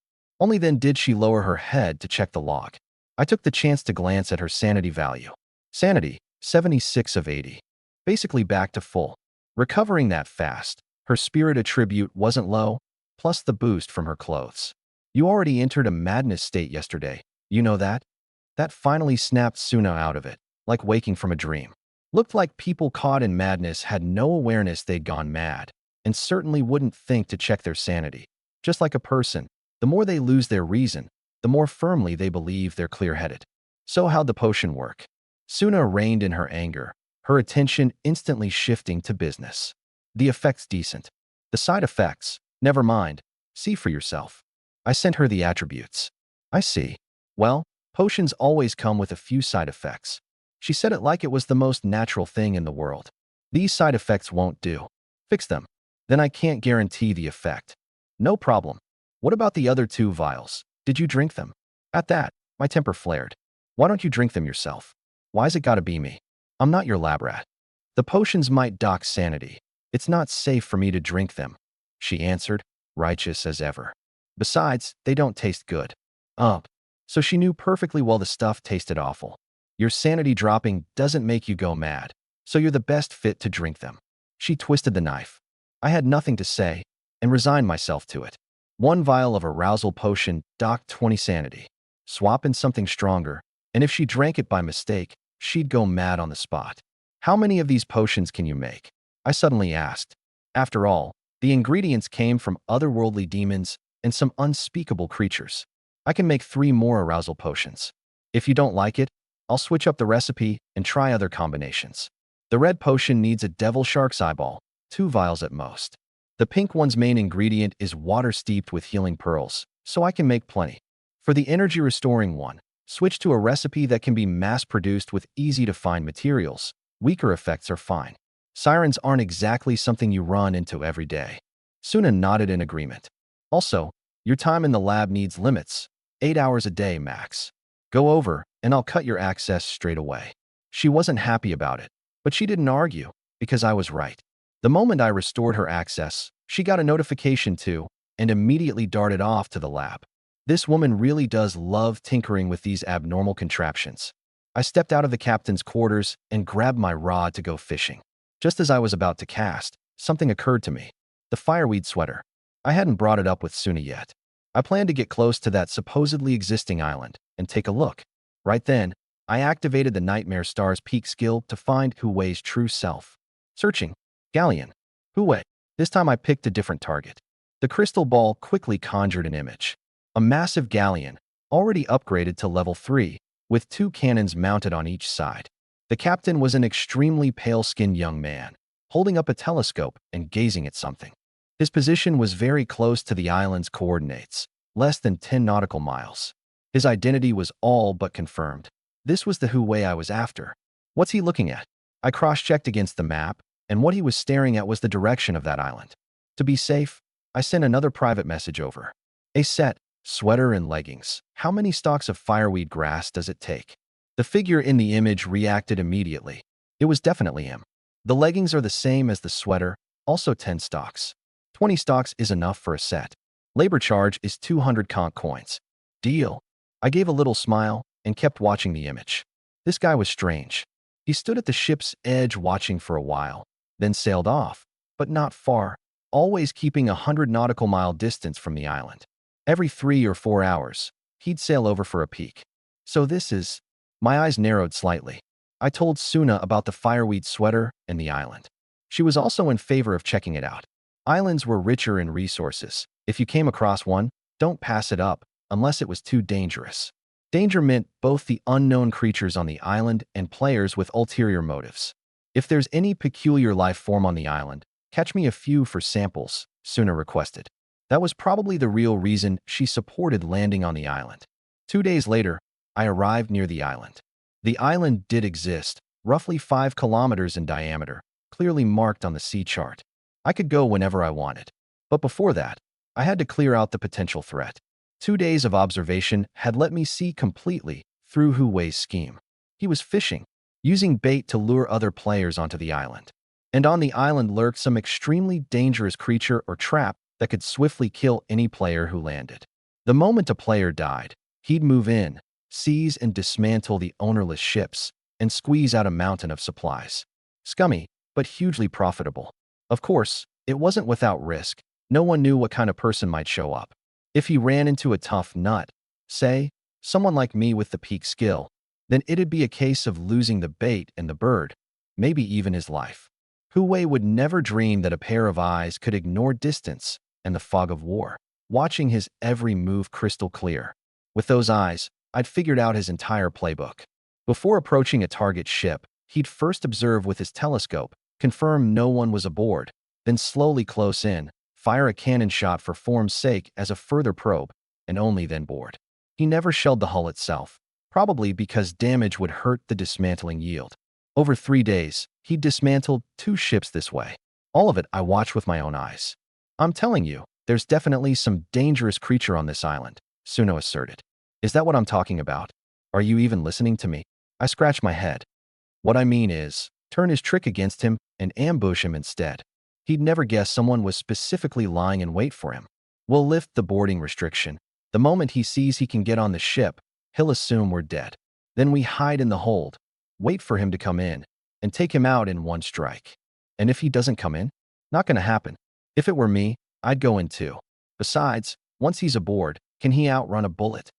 Speaker 1: Only then did she lower her head to check the log. I took the chance to glance at her sanity value. Sanity, 76 of 80. Basically back to full. Recovering that fast, her spirit attribute wasn't low, plus the boost from her clothes. You already entered a madness state yesterday. You know that? That finally snapped Suna out of it, like waking from a dream. Looked like people caught in madness had no awareness they'd gone mad, and certainly wouldn't think to check their sanity. Just like a person, the more they lose their reason, the more firmly they believe they're clear-headed. So how'd the potion work? Suna reined in her anger, her attention instantly shifting to business. The effect's decent. The side effects, never mind. See for yourself. I sent her the attributes. I see. Well, potions always come with a few side effects. She said it like it was the most natural thing in the world. These side effects won't do. Fix them. Then I can't guarantee the effect. No problem. What about the other 2 vials? Did you drink them? At that, my temper flared. Why don't you drink them yourself? Why's it gotta be me? I'm not your lab rat. The potions might dock sanity. It's not safe for me to drink them, she answered, righteous as ever. Besides, they don't taste good. So she knew perfectly well the stuff tasted awful. Your sanity dropping doesn't make you go mad, so you're the best fit to drink them. She twisted the knife. I had nothing to say and resigned myself to it. 1 vial of arousal potion docked 20 sanity. Swap in something stronger, and if she drank it by mistake, she'd go mad on the spot. How many of these potions can you make? I suddenly asked. After all, the ingredients came from otherworldly demons and some unspeakable creatures. I can make 3 more arousal potions. If you don't like it, I'll switch up the recipe and try other combinations. The red potion needs a devil shark's eyeball, 2 vials at most. The pink one's main ingredient is water steeped with healing pearls, so I can make plenty. For the energy restoring one, switch to a recipe that can be mass-produced with easy-to-find materials. Weaker effects are fine. Sirens aren't exactly something you run into every day. Suna nodded in agreement. Also, your time in the lab needs limits. 8 hours a day max. Go over, and I'll cut your access straight away. She wasn't happy about it, but she didn't argue, because I was right. The moment I restored her access, she got a notification too, and immediately darted off to the lab. This woman really does love tinkering with these abnormal contraptions. I stepped out of the captain's quarters and grabbed my rod to go fishing. Just as I was about to cast, something occurred to me. The fireweed sweater. I hadn't brought it up with Suna yet. I planned to get close to that supposedly existing island and take a look. Right then, I activated the Nightmare Star's Peak skill to find Huwei's true self. Searching. Galleon. Huwei. This time I picked a different target. The crystal ball quickly conjured an image. A massive galleon, already upgraded to level 3, with 2 cannons mounted on each side. The captain was an extremely pale-skinned young man, holding up a telescope and gazing at something. His position was very close to the island's coordinates, less than 10 nautical miles. His identity was all but confirmed. This was the Huwei I was after. What's he looking at? I cross-checked against the map, and what he was staring at was the direction of that island. To be safe, I sent another private message over. A set, sweater and leggings. How many stalks of fireweed grass does it take? The figure in the image reacted immediately. It was definitely him. The leggings are the same as the sweater, also 10 stalks. 20 stalks is enough for a set. Labor charge is 200 conch coins. Deal. I gave a little smile and kept watching the image. This guy was strange. He stood at the ship's edge watching for a while, then sailed off, but not far, always keeping 100 nautical mile distance from the island. Every 3 or 4 hours, he'd sail over for a peek. So this is... My eyes narrowed slightly. I told Suna about the fireweed sweater and the island. She was also in favor of checking it out. Islands were richer in resources. If you came across one, don't pass it up, unless it was too dangerous. Danger meant both the unknown creatures on the island and players with ulterior motives. If there's any peculiar life form on the island, catch me a few for samples, Suna requested. That was probably the real reason she supported landing on the island. 2 days later, I arrived near the island. The island did exist, roughly 5 kilometers in diameter, clearly marked on the sea chart. I could go whenever I wanted. But before that, I had to clear out the potential threat. 2 days of observation had let me see completely through Huwei's scheme. He was fishing, using bait to lure other players onto the island. And on the island lurked some extremely dangerous creature or trap that could swiftly kill any player who landed. The moment a player died, he'd move in, seize and dismantle the ownerless ships, and squeeze out a mountain of supplies. Scummy, but hugely profitable. Of course, it wasn't without risk. No one knew what kind of person might show up. If he ran into a tough nut, say, someone like me with the peak skill, then it'd be a case of losing the bait and the bird, maybe even his life. Hu Wei would never dream that a pair of eyes could ignore distance and the fog of war, watching his every move crystal clear. With those eyes, I'd figured out his entire playbook. Before approaching a target ship, he'd first observe with his telescope, confirm no one was aboard, then slowly close in, fire a cannon shot for form's sake as a further probe, and only then board. He never shelled the hull itself, probably because damage would hurt the dismantling yield. Over 3 days, he'd dismantled 2 ships this way. All of it I watched with my own eyes. I'm telling you, there's definitely some dangerous creature on this island, Suno asserted. Is that what I'm talking about? Are you even listening to me? I scratched my head. What I mean is, turn his trick against him and ambush him instead. He'd never guess someone was specifically lying in wait for him. We'll lift the boarding restriction. The moment he sees he can get on the ship, he'll assume we're dead. Then we hide in the hold, wait for him to come in, and take him out in one strike. And if he doesn't come in? Not gonna happen. If it were me, I'd go in too. Besides, once he's aboard, can he outrun a bullet?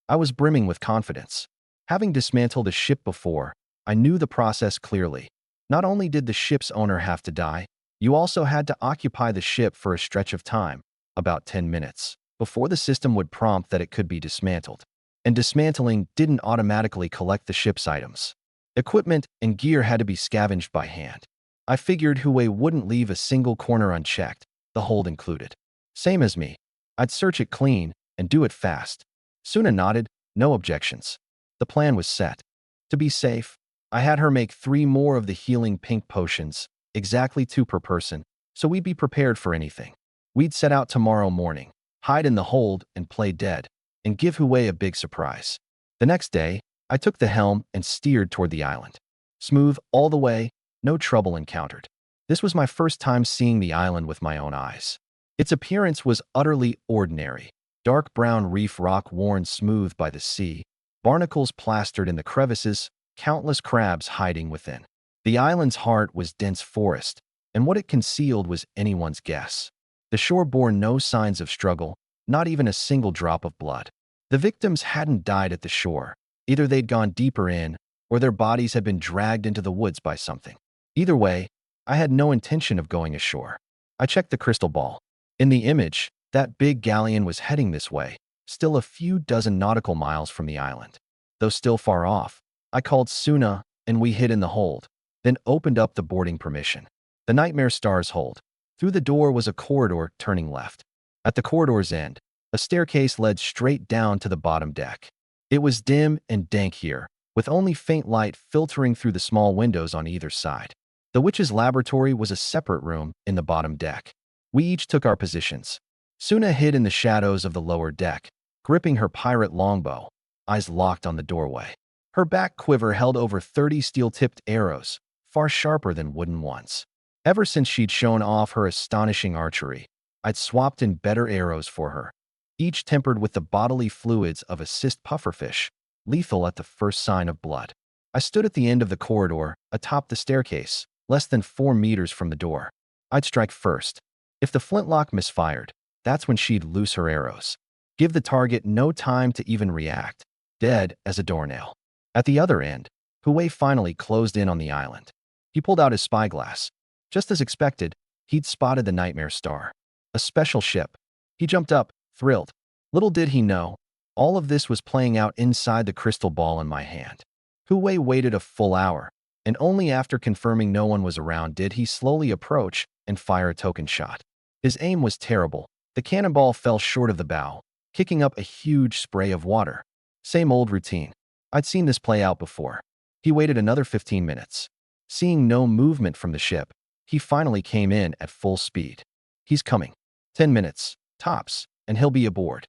Speaker 1: I was brimming with confidence. Having dismantled a ship before, I knew the process clearly. Not only did the ship's owner have to die, you also had to occupy the ship for a stretch of time, about 10 minutes, before the system would prompt that it could be dismantled. And dismantling didn't automatically collect the ship's items. Equipment and gear had to be scavenged by hand. I figured Hu Wei wouldn't leave a single corner unchecked, the hold included. Same as me. I'd search it clean and do it fast. Suna nodded, no objections. The plan was set. To be safe, I had her make 3 more of the healing pink potions, exactly 2 per person, so we'd be prepared for anything. We'd set out tomorrow morning, hide in the hold and play dead, and give Hu Wei a big surprise. The next day, I took the helm and steered toward the island. Smooth all the way, no trouble encountered. This was my first time seeing the island with my own eyes. Its appearance was utterly ordinary. Dark brown reef rock worn smooth by the sea, barnacles plastered in the crevices, countless crabs hiding within. The island's heart was dense forest, and what it concealed was anyone's guess. The shore bore no signs of struggle, not even a single drop of blood. The victims hadn't died at the shore. Either they'd gone deeper in, or their bodies had been dragged into the woods by something. Either way, I had no intention of going ashore. I checked the crystal ball. In the image, that big galleon was heading this way, still a few dozen nautical miles from the island. Though still far off, I called Suna, and we hid in the hold, then opened up the boarding permission. The Nightmare Star's hold. Through the door was a corridor turning left. At the corridor's end, a staircase led straight down to the bottom deck. It was dim and dank here, with only faint light filtering through the small windows on either side. The witch's laboratory was a separate room in the bottom deck. We each took our positions. Suna hid in the shadows of the lower deck, gripping her pirate longbow, eyes locked on the doorway. Her back quiver held over 30 steel-tipped arrows, far sharper than wooden ones. Ever since she'd shown off her astonishing archery, I'd swapped in better arrows for her, each tempered with the bodily fluids of a cyst pufferfish, lethal at the first sign of blood. I stood at the end of the corridor, atop the staircase, less than 4 meters from the door. I'd strike first. If the flintlock misfired, that's when she'd loose her arrows. Give the target no time to even react, dead as a doornail. At the other end, Hu Wei finally closed in on the island. He pulled out his spyglass. Just as expected, he'd spotted the Nightmare Star, a special ship. He jumped up, thrilled. Little did he know, all of this was playing out inside the crystal ball in my hand. Hu Wei waited a full hour, and only after confirming no one was around did he slowly approach and fire a token shot. His aim was terrible. The cannonball fell short of the bow, kicking up a huge spray of water. Same old routine. I'd seen this play out before. He waited another 15 minutes. Seeing no movement from the ship, he finally came in at full speed. He's coming. 10 minutes, tops, and he'll be aboard.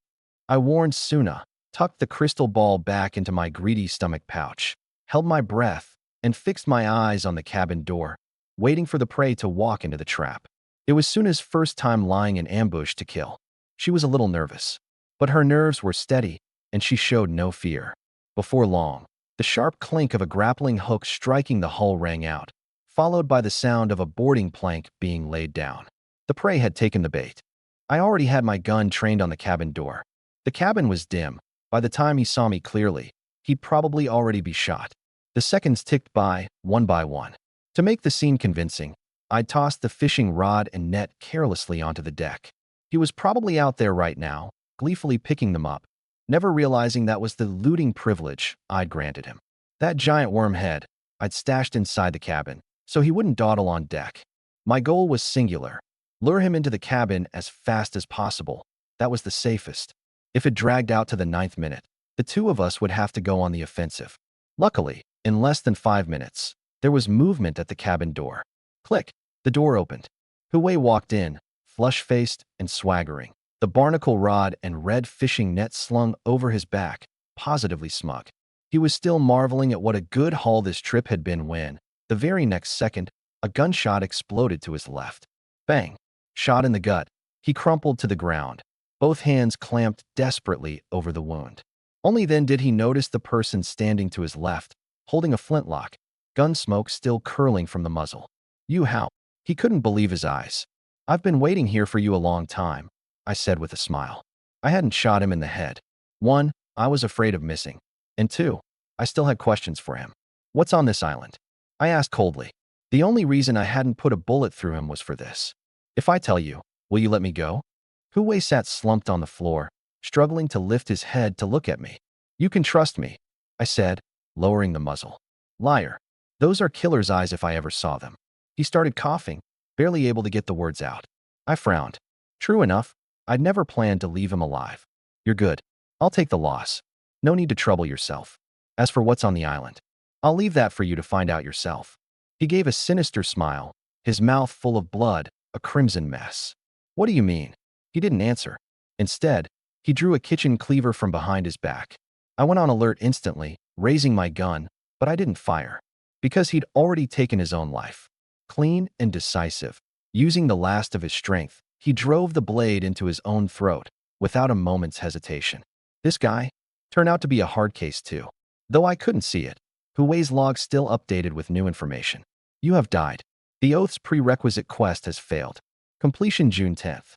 Speaker 1: I warned Suna, tucked the crystal ball back into my greedy stomach pouch, held my breath, and fixed my eyes on the cabin door, waiting for the prey to walk into the trap. It was Suna's first time lying in ambush to kill. She was a little nervous, but her nerves were steady, and she showed no fear. Before long, the sharp clink of a grappling hook striking the hull rang out, followed by the sound of a boarding plank being laid down. The prey had taken the bait. I already had my gun trained on the cabin door. The cabin was dim. By the time he saw me clearly, he'd probably already be shot. The seconds ticked by, one by one. To make the scene convincing, I tossed the fishing rod and net carelessly onto the deck. He was probably out there right now, gleefully picking them up, never realizing that was the looting privilege I'd granted him. That giant worm head I'd stashed inside the cabin, so he wouldn't dawdle on deck. My goal was singular: lure him into the cabin as fast as possible. That was the safest. If it dragged out to the 9th minute, the two of us would have to go on the offensive. Luckily, in less than 5 minutes, there was movement at the cabin door. Click! The door opened. Hui walked in, flush-faced and swaggering, the barnacle rod and red fishing net slung over his back, positively smug. He was still marveling at what a good haul this trip had been when, the very next second, a gunshot exploded to his left. Bang! Shot in the gut. He crumpled to the ground, both hands clamped desperately over the wound. Only then did he notice the person standing to his left, holding a flintlock, gun smoke still curling from the muzzle. "You how?" He couldn't believe his eyes. "I've been waiting here for you a long time," I said with a smile. I hadn't shot him in the head. 1, I was afraid of missing. And 2, I still had questions for him. "What's on this island?" I asked coldly. The only reason I hadn't put a bullet through him was for this. "If I tell you, will you let me go?" Hui sat slumped on the floor, struggling to lift his head to look at me. "You can trust me," I said, lowering the muzzle. "Liar. Those are killer's eyes if I ever saw them." He started coughing, barely able to get the words out. I frowned. True enough, I'd never planned to leave him alive. "You're good. I'll take the loss. No need to trouble yourself. As for what's on the island, I'll leave that for you to find out yourself." He gave a sinister smile, his mouth full of blood, a crimson mess. "What do you mean?" He didn't answer. Instead, he drew a kitchen cleaver from behind his back. I went on alert instantly, raising my gun, but I didn't fire, because he'd already taken his own life. Clean and decisive, using the last of his strength, he drove the blade into his own throat, without a moment's hesitation. This guy turned out to be a hard case too. Though I couldn't see it, Hui's log still updated with new information. "You have died. The Oath's prerequisite quest has failed. Completion June 10th.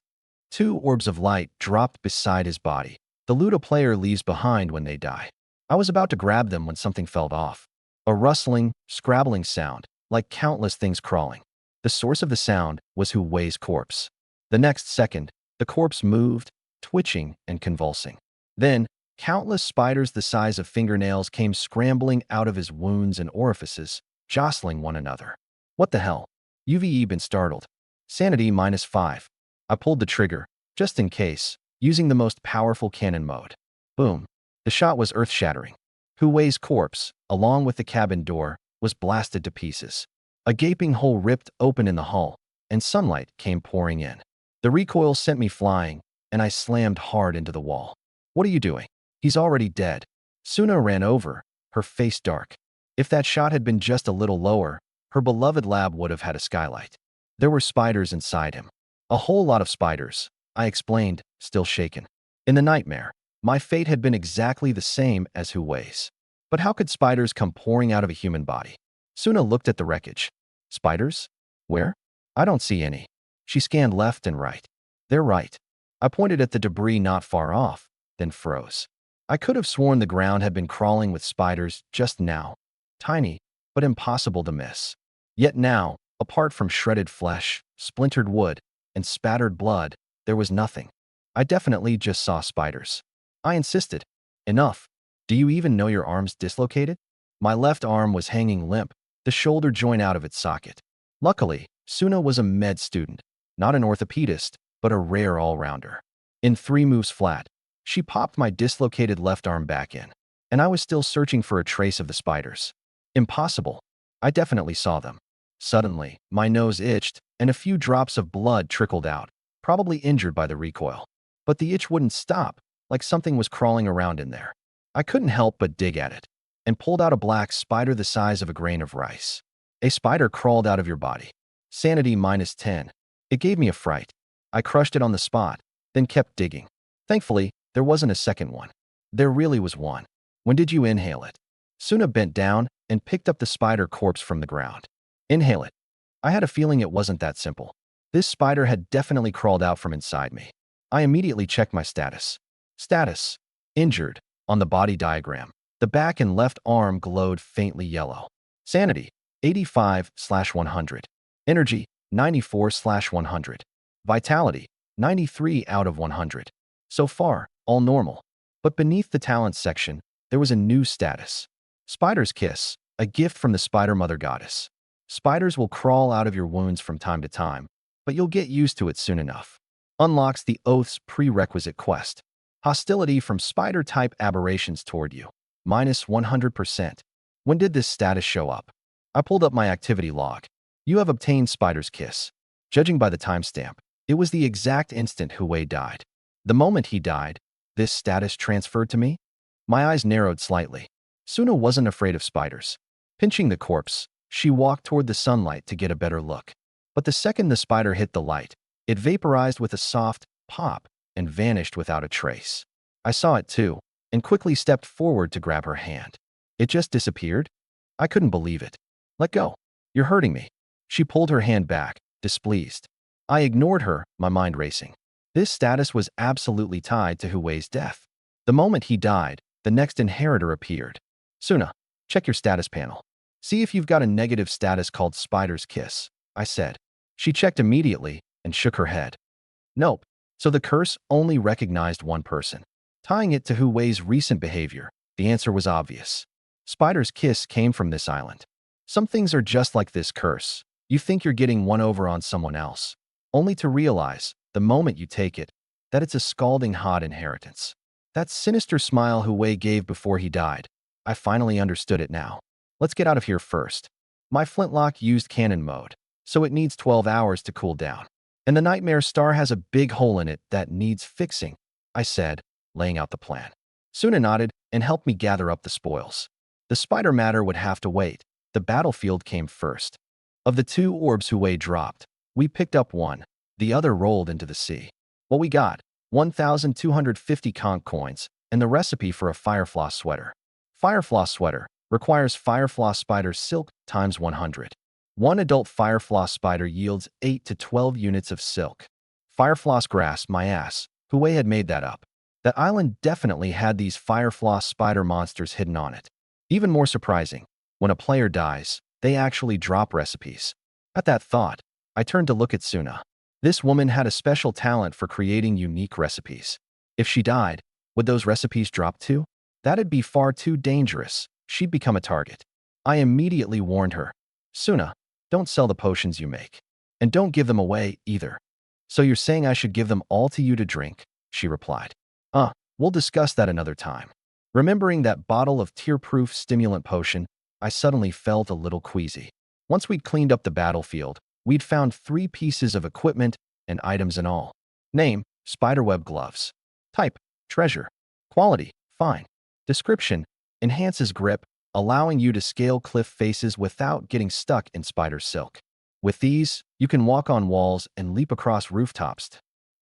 Speaker 1: 2 orbs of light dropped beside his body. The loot a player leaves behind when they die." I was about to grab them when something fell off. A rustling, scrabbling sound, like countless things crawling. The source of the sound was Hui's corpse. The next second, the corpse moved, twitching and convulsing. Then, countless spiders the size of fingernails came scrambling out of his wounds and orifices, jostling one another. "What the hell?" UVE been startled. Sanity -5. I pulled the trigger, just in case, using the most powerful cannon mode. Boom. The shot was earth-shattering. Hui's corpse, along with the cabin door, was blasted to pieces. A gaping hole ripped open in the hull, and sunlight came pouring in. The recoil sent me flying, and I slammed hard into the wall. "What are you doing?" "He's already dead." Suna ran over, her face dark. If that shot had been just a little lower, her beloved lab would have had a skylight. There were spiders inside him. A whole lot of spiders, I explained, still shaken. In the nightmare, my fate had been exactly the same as Hui's. But how could spiders come pouring out of a human body? Suna looked at the wreckage. "Spiders? Where? I don't see any." She scanned left and right. "They're right." I pointed at the debris not far off, then froze. I could have sworn the ground had been crawling with spiders just now. Tiny, but impossible to miss. Yet now, apart from shredded flesh, splintered wood, and spattered blood, there was nothing. I definitely just saw spiders. I insisted. "Enough. Do you even know your arm's dislocated?" My left arm was hanging limp, the shoulder joint out of its socket. Luckily, Suna was a med student, not an orthopedist, but a rare all-rounder. In 3 moves flat, she popped my dislocated left arm back in, and I was still searching for a trace of the spiders. Impossible. I definitely saw them. Suddenly, my nose itched, and a few drops of blood trickled out, probably injured by the recoil. But the itch wouldn't stop, like something was crawling around in there. I couldn't help but dig at it, and pulled out a black spider the size of a grain of rice. A spider crawled out of your body. Sanity -10. It gave me a fright. I crushed it on the spot, then kept digging. Thankfully, there wasn't a second one. There really was one. "When did you inhale it?" Suna bent down and picked up the spider corpse from the ground. "Inhale it." I had a feeling it wasn't that simple. This spider had definitely crawled out from inside me. I immediately checked my status. Status: injured. On the body diagram, the back and left arm glowed faintly yellow. Sanity: 85/100. Energy: 94/100. Vitality: 93 out of 100. So far, all normal. But beneath the talents section, there was a new status. Spider's Kiss, a gift from the Spider Mother Goddess. Spiders will crawl out of your wounds from time to time, but you'll get used to it soon enough. Unlocks the Oath's prerequisite quest. Hostility from spider-type aberrations toward you. -100%. When did this status show up? I pulled up my activity log. You have obtained Spider's Kiss. Judging by the timestamp, it was the exact instant Hui died. The moment he died, this status transferred to me? My eyes narrowed slightly. Suna wasn't afraid of spiders. Pinching the corpse, she walked toward the sunlight to get a better look. But the second the spider hit the light, it vaporized with a soft pop and vanished without a trace. I saw it too, and quickly stepped forward to grab her hand. It just disappeared? I couldn't believe it. Let go. You're hurting me. She pulled her hand back, displeased. I ignored her, my mind racing. This status was absolutely tied to Hui's death. The moment he died, the next inheritor appeared. Suna, check your status panel. See if you've got a negative status called Spider's Kiss, I said. She checked immediately and shook her head. Nope. So the curse only recognized one person. Tying it to Hui's recent behavior, the answer was obvious. Spider's Kiss came from this island. Some things are just like this curse. You think you're getting one over on someone else, only to realize, the moment you take it, that it's a scalding hot inheritance. That sinister smile Hui gave before he died, I finally understood it now. Let's get out of here first. My flintlock used cannon mode, so it needs 12 hours to cool down. And the Nightmare Star has a big hole in it that needs fixing, I said, laying out the plan. Suna nodded and helped me gather up the spoils. The spider matter would have to wait. The battlefield came first. Of the 2 orbs Hui dropped, we picked up one. The other rolled into the sea. What we got? 1,250 conch coins and the recipe for a Firefloss sweater. Firefloss sweater requires Firefloss spider silk times 100. One adult Firefloss spider yields 8 to 12 units of silk. Firefloss grass, my ass. Hui had made that up. That island definitely had these Firefloss spider monsters hidden on it. Even more surprising, when a player dies, they actually drop recipes. At that thought, I turned to look at Suna. This woman had a special talent for creating unique recipes. If she died, would those recipes drop too? That'd be far too dangerous. She'd become a target. I immediately warned her. Suna, don't sell the potions you make. And don't give them away either. So you're saying I should give them all to you to drink? She replied. We'll discuss that another time. Remembering that bottle of tear-proof stimulant potion, I suddenly felt a little queasy. Once we'd cleaned up the battlefield, we'd found 3 pieces of equipment and items in all. Name: spiderweb gloves. Type: treasure. Quality: fine. Description: enhances grip, allowing you to scale cliff faces without getting stuck in spider silk. With these, you can walk on walls and leap across rooftops.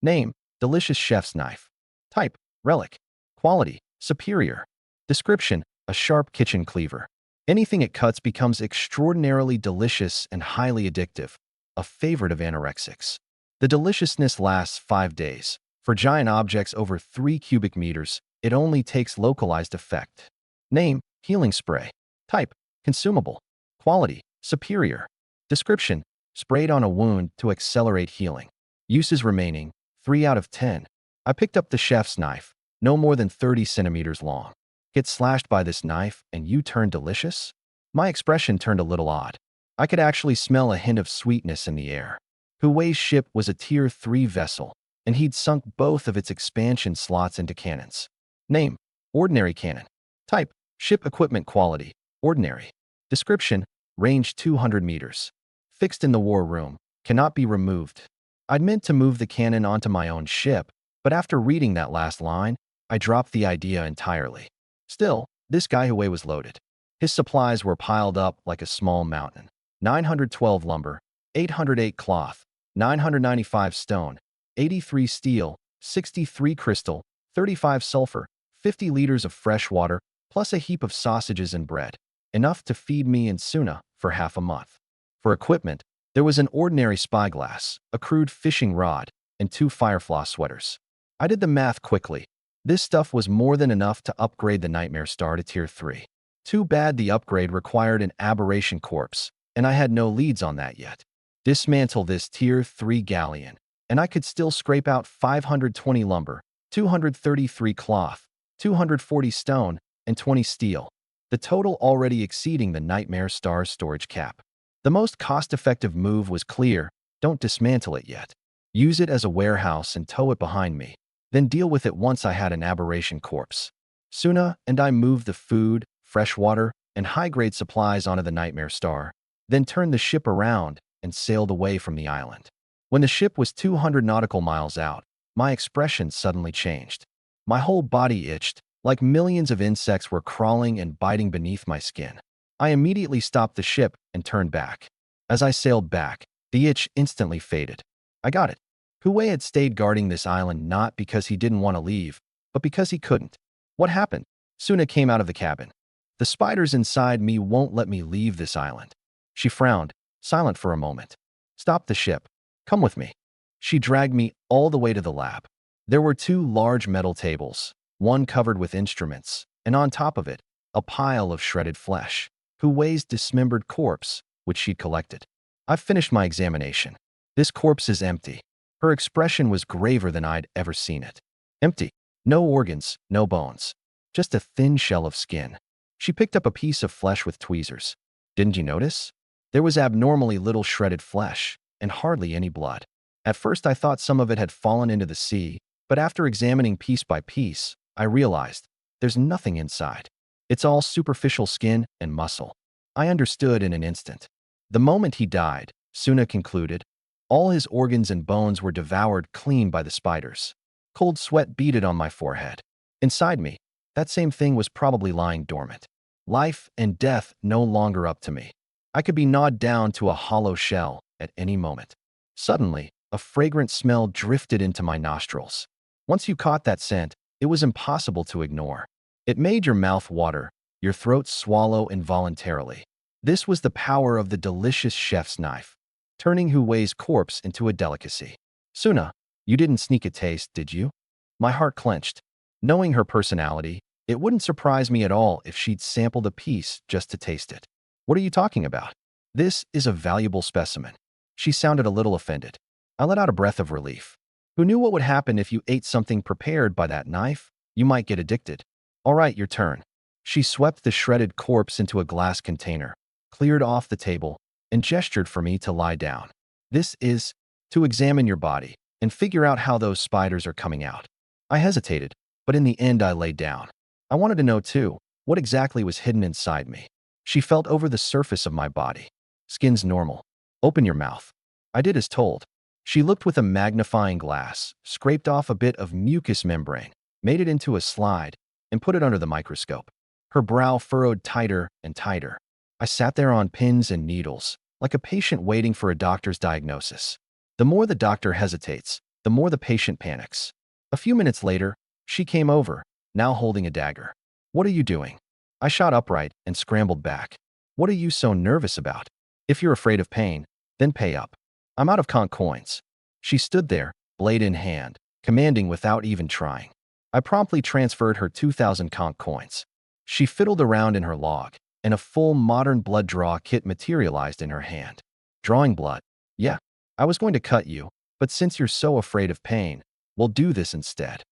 Speaker 1: Name: delicious chef's knife. Type: relic. Quality: superior. Description: a sharp kitchen cleaver. Anything it cuts becomes extraordinarily delicious and highly addictive, a favorite of anorexics. The deliciousness lasts 5 days. For giant objects over 3 cubic meters, it only takes localized effect. Name: healing spray. Type: consumable. Quality: superior. Description: sprayed on a wound to accelerate healing. Uses remaining: 3 out of 10. I picked up the chef's knife, no more than 30 centimeters long. Get slashed by this knife and you turn delicious? My expression turned a little odd. I could actually smell a hint of sweetness in the air. Hui's ship was a Tier 3 vessel, and he'd sunk both of its expansion slots into cannons. Name: ordinary cannon. Type: ship equipment. Quality: ordinary. Description: range 200 meters. Fixed in the war room, cannot be removed. I'd meant to move the cannon onto my own ship, but after reading that last line, I dropped the idea entirely. Still, this guy Hui was loaded. His supplies were piled up like a small mountain. 912 lumber, 808 cloth, 995 stone, 83 steel, 63 crystal, 35 sulfur, 50 liters of fresh water, plus a heap of sausages and bread. Enough to feed me and Suna for half a month. For equipment, there was an ordinary spyglass, a crude fishing rod, and 2 Firefloss sweaters. I did the math quickly. This stuff was more than enough to upgrade the Nightmare Star to Tier 3. Too bad the upgrade required an aberration corpse, and I had no leads on that yet. Dismantle this Tier 3 galleon, and I could still scrape out 520 lumber, 233 cloth, 240 stone, and 20 steel, the total already exceeding the Nightmare Star's storage cap. The most cost-effective move was clear: don't dismantle it yet. Use it as a warehouse and tow it behind me, then deal with it once I had an aberration corpse. Suna and I moved the food, fresh water, and high-grade supplies onto the Nightmare Star, then turned the ship around and sailed away from the island. When the ship was 200 nautical miles out, my expression suddenly changed. My whole body itched, like millions of insects were crawling and biting beneath my skin. I immediately stopped the ship and turned back. As I sailed back, the itch instantly faded. I got it. Huey had stayed guarding this island not because he didn't want to leave, but because he couldn't. What happened? Suna came out of the cabin. The spiders inside me won't let me leave this island. She frowned, silent for a moment. Stop the ship. Come with me. She dragged me all the way to the lab. There were two large metal tables, one covered with instruments, and on top of it, a pile of shredded flesh. Huey's dismembered corpse, which she'd collected. I've finished my examination. This corpse is empty. Her expression was graver than I'd ever seen it. Empty. No organs, no bones. Just a thin shell of skin. She picked up a piece of flesh with tweezers. Didn't you notice? There was abnormally little shredded flesh, and hardly any blood. At first I thought some of it had fallen into the sea, but after examining piece by piece, I realized there's nothing inside. It's all superficial skin and muscle. I understood in an instant. The moment he died, Suna concluded, all his organs and bones were devoured clean by the spiders. Cold sweat beaded on my forehead. Inside me, that same thing was probably lying dormant. Life and death no longer up to me. I could be gnawed down to a hollow shell at any moment. Suddenly, a fragrant smell drifted into my nostrils. Once you caught that scent, it was impossible to ignore. It made your mouth water, your throat swallow involuntarily. This was the power of the delicious chef's knife, turning Huey's corpse into a delicacy. Suna, you didn't sneak a taste, did you? My heart clenched. Knowing her personality, it wouldn't surprise me at all if she'd sampled a piece just to taste it. What are you talking about? This is a valuable specimen. She sounded a little offended. I let out a breath of relief. Who knew what would happen if you ate something prepared by that knife? You might get addicted. All right, your turn. She swept the shredded corpse into a glass container, cleared off the table, and gestured for me to lie down. This is to examine your body and figure out how those spiders are coming out. I hesitated, but in the end I laid down. I wanted to know, too, what exactly was hidden inside me. She felt over the surface of my body. Skin's normal. Open your mouth. I did as told. She looked with a magnifying glass, scraped off a bit of mucous membrane, made it into a slide, and put it under the microscope. Her brow furrowed tighter and tighter. I sat there on pins and needles, like a patient waiting for a doctor's diagnosis. The more the doctor hesitates, the more the patient panics. A few minutes later, she came over, now holding a dagger. What are you doing? I shot upright and scrambled back. What are you so nervous about? If you're afraid of pain, then pay up. I'm out of conch coins. She stood there, blade in hand, commanding without even trying. I promptly transferred her 2,000 conch coins. She fiddled around in her log, and a full modern blood draw kit materialized in her hand. Drawing blood. Yeah, I was going to cut you, but since you're so afraid of pain, we'll do this instead.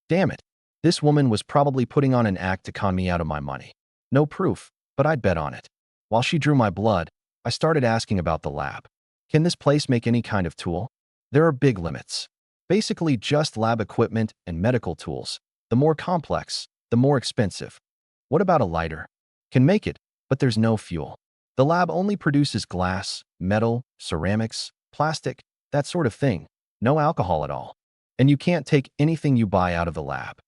Speaker 1: Damn it. This woman was probably putting on an act to con me out of my money. No proof, but I'd bet on it. While she drew my blood, I started asking about the lab. Can this place make any kind of tool? There are big limits. Basically just lab equipment and medical tools. The more complex, the more expensive. What about a lighter? Can make it, but there's no fuel. The lab only produces glass, metal, ceramics, plastic, that sort of thing. No alcohol at all. And you can't take anything you buy out of the lab.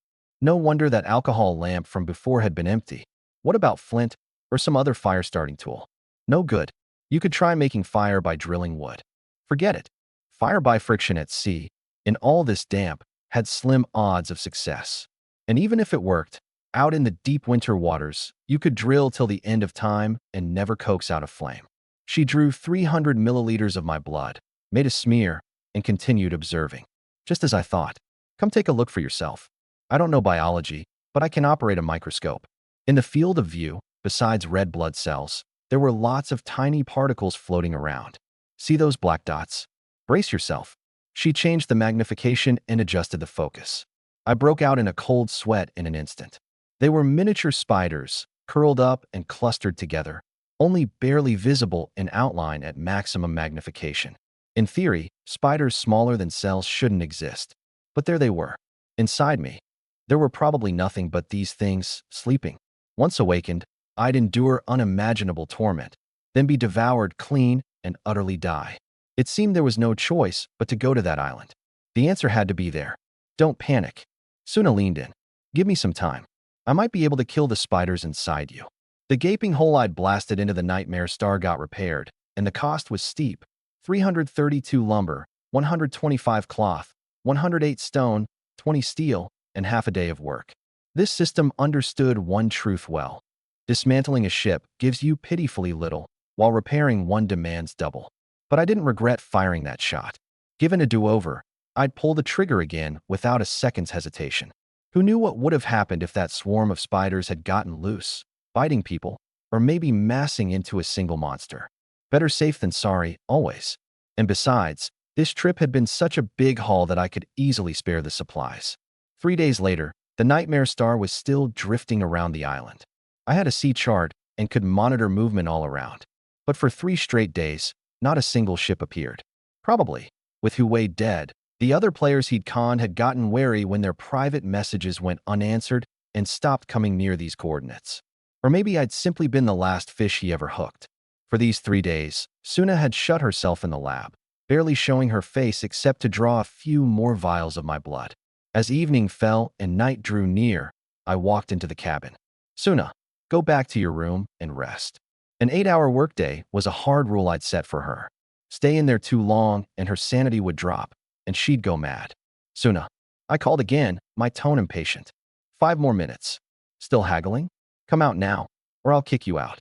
Speaker 1: No wonder that alcohol lamp from before had been empty. What about flint or some other fire-starting tool? No good. You could try making fire by drilling wood. Forget it. Fire by friction at sea, in all this damp, had slim odds of success. And even if it worked, out in the deep winter waters, you could drill till the end of time and never coax out a flame. She drew 300 milliliters of my blood, made a smear, and continued observing. Just as I thought. Come take a look for yourself. I don't know biology, but I can operate a microscope. In the field of view, besides red blood cells, there were lots of tiny particles floating around. See those black dots? Brace yourself. She changed the magnification and adjusted the focus. I broke out in a cold sweat in an instant. They were miniature spiders, curled up and clustered together, only barely visible in outline at maximum magnification. In theory, spiders smaller than cells shouldn't exist. But there they were. Inside me, there were probably nothing but these things, sleeping. Once awakened, I'd endure unimaginable torment, then be devoured clean and utterly die. It seemed there was no choice but to go to that island. The answer had to be there. Don't panic. Suna leaned in. Give me some time. I might be able to kill the spiders inside you. The gaping hole I'd blasted into the nightmare star got repaired, and the cost was steep. 332 lumber, 125 cloth, 108 stone, 20 steel, and half a day of work. This system understood one truth well. Dismantling a ship gives you pitifully little, while repairing one demands double. But I didn't regret firing that shot. Given a do-over, I'd pull the trigger again without a second's hesitation. Who knew what would have happened if that swarm of spiders had gotten loose, biting people, or maybe massing into a single monster? Better safe than sorry, always. And besides, this trip had been such a big haul that I could easily spare the supplies. 3 days later, the nightmare star was still drifting around the island. I had a sea chart and could monitor movement all around. But for 3 straight days, not a single ship appeared. Probably, with Huey dead, the other players he'd conned had gotten wary when their private messages went unanswered and stopped coming near these coordinates. Or maybe I'd simply been the last fish he ever hooked. For these 3 days, Suna had shut herself in the lab, barely showing her face except to draw a few more vials of my blood. As evening fell and night drew near, I walked into the cabin. Suna, go back to your room and rest. An 8-hour workday was a hard rule I'd set for her. Stay in there too long and her sanity would drop, and she'd go mad. Suna, I called again, my tone impatient. 5 more minutes. Still haggling? Come out now, or I'll kick you out.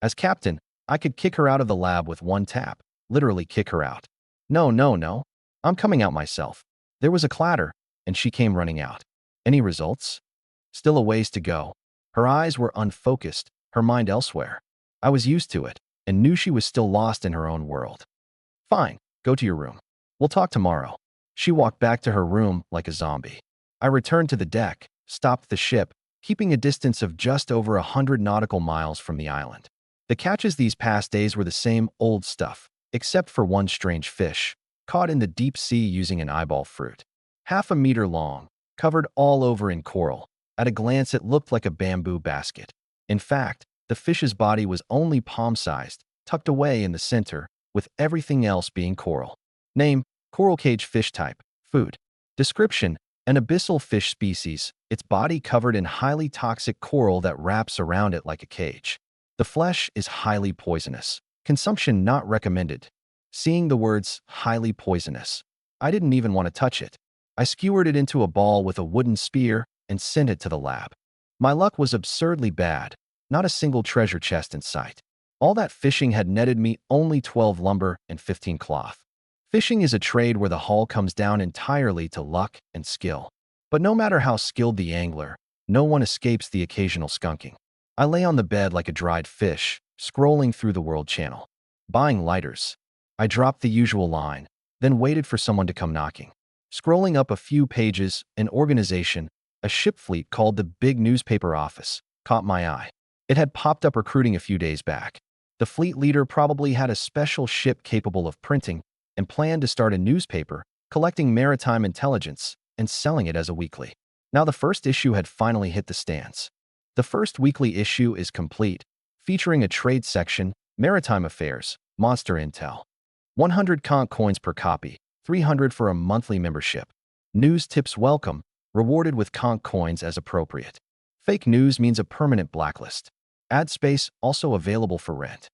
Speaker 1: As captain, I could kick her out of the lab with one tap, literally kick her out. No, no, no. I'm coming out myself. There was a clatter, and she came running out. Any results? Still a ways to go. Her eyes were unfocused, her mind elsewhere. I was used to it, and knew she was still lost in her own world. Fine, go to your room. We'll talk tomorrow. She walked back to her room like a zombie. I returned to the deck, stopped the ship, keeping a distance of just over 100 nautical miles from the island. The catches these past days were the same old stuff, except for one strange fish, caught in the deep sea using an eyeball fruit. Half a meter long, covered all over in coral. At a glance it looked like a bamboo basket. In fact, the fish's body was only palm-sized, tucked away in the center, with everything else being coral. Name, coral cage fish type, food. Description, an abyssal fish species, its body covered in highly toxic coral that wraps around it like a cage. The flesh is highly poisonous. Consumption not recommended. Seeing the words, highly poisonous, I didn't even want to touch it. I skewered it into a ball with a wooden spear and sent it to the lab. My luck was absurdly bad. Not a single treasure chest in sight. All that fishing had netted me only 12 lumber and 15 cloth. Fishing is a trade where the haul comes down entirely to luck and skill. But no matter how skilled the angler, no one escapes the occasional skunking. I lay on the bed like a dried fish, scrolling through the World Channel. Buying lighters. I dropped the usual line, then waited for someone to come knocking. Scrolling up a few pages, an organization, a ship fleet called the Big Newspaper Office, caught my eye. It had popped up recruiting a few days back. The fleet leader probably had a special ship capable of printing and planned to start a newspaper, collecting maritime intelligence and selling it as a weekly. Now the first issue had finally hit the stands. The first weekly issue is complete, featuring a trade section, maritime affairs, monster intel. 100 conch coins per copy, 300 for a monthly membership. News tips welcome, rewarded with conch coins as appropriate. Fake news means a permanent blacklist. Ad space also available for rent.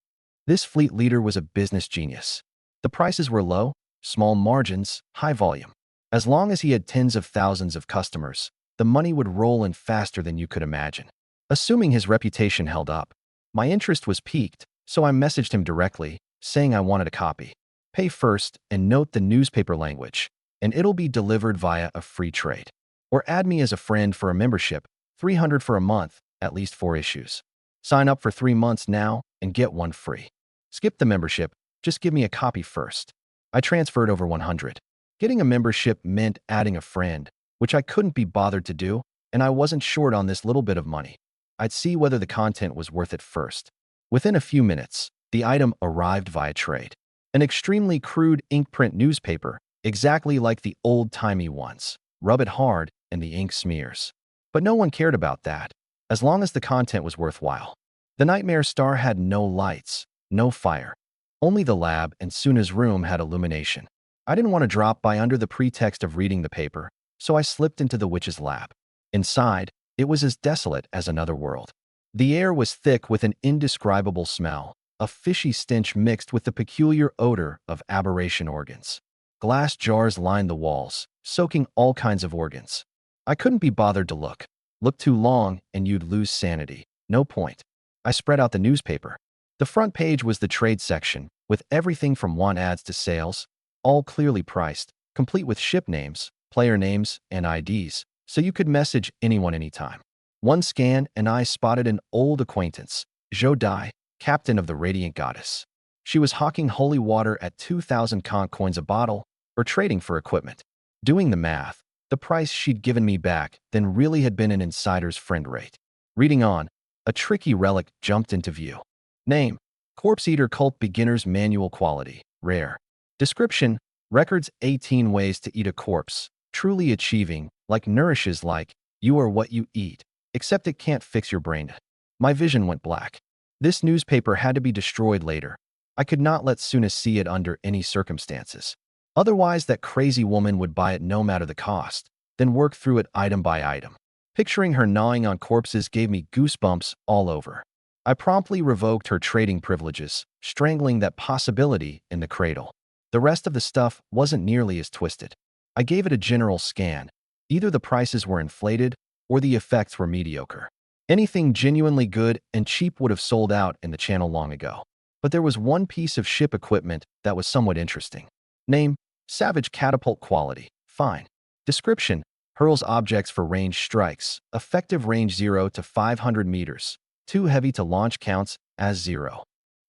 Speaker 1: This fleet leader was a business genius. The prices were low, small margins, high volume. As long as he had tens of thousands of customers, the money would roll in faster than you could imagine. Assuming his reputation held up, my interest was piqued, so I messaged him directly, saying I wanted a copy. Pay first and note the newspaper language. and it'll be delivered via a free trade. Or add me as a friend for a membership, 300 for a month, at least 4 issues. Sign up for 3 months now and get one free. Skip the membership, just give me a copy first. I transferred over 100. Getting a membership meant adding a friend, which I couldn't be bothered to do, and I wasn't short on this little bit of money. I'd see whether the content was worth it first. Within a few minutes, the item arrived via trade. An extremely crude ink print newspaper, exactly like the old-timey ones. Rub it hard and the ink smears. But no one cared about that, as long as the content was worthwhile. The Nightmare Star had no lights, no fire. Only the lab and Suna's room had illumination. I didn't want to drop by under the pretext of reading the paper, so I slipped into the witch's lab. Inside, it was as desolate as another world. The air was thick with an indescribable smell, a fishy stench mixed with the peculiar odor of aberration organs. Glass jars lined the walls, soaking all kinds of organs. I couldn't be bothered to look. Look too long and you'd lose sanity. No point. I spread out the newspaper. The front page was the trade section, with everything from want ads to sales, all clearly priced, complete with ship names, player names, and IDs, so you could message anyone anytime. One scan and I spotted an old acquaintance, Zhou Dai, captain of the Radiant Goddess. She was hawking holy water at 2,000 conch coins a bottle, or trading for equipment. Doing the math, the price she'd given me back then really had been an insider's friend rate. Reading on, a tricky relic jumped into view. Name: Corpse Eater Cult Beginner's Manual Quality, Rare. Description: Records 18 ways to eat a corpse, truly achieving, like nourishes like, you are what you eat, except it can't fix your brain. My vision went black. This newspaper had to be destroyed later. I could not let Suna see it under any circumstances. Otherwise, that crazy woman would buy it no matter the cost, then work through it item by item. Picturing her gnawing on corpses gave me goosebumps all over. I promptly revoked her trading privileges, strangling that possibility in the cradle. The rest of the stuff wasn't nearly as twisted. I gave it a general scan. Either the prices were inflated or the effects were mediocre. Anything genuinely good and cheap would have sold out in the channel long ago. But there was one piece of ship equipment that was somewhat interesting. Name: Savage Catapult Quality, Fine. Description: Hurls objects for range strikes, effective range 0 to 500 meters. Too heavy to launch, counts as 0.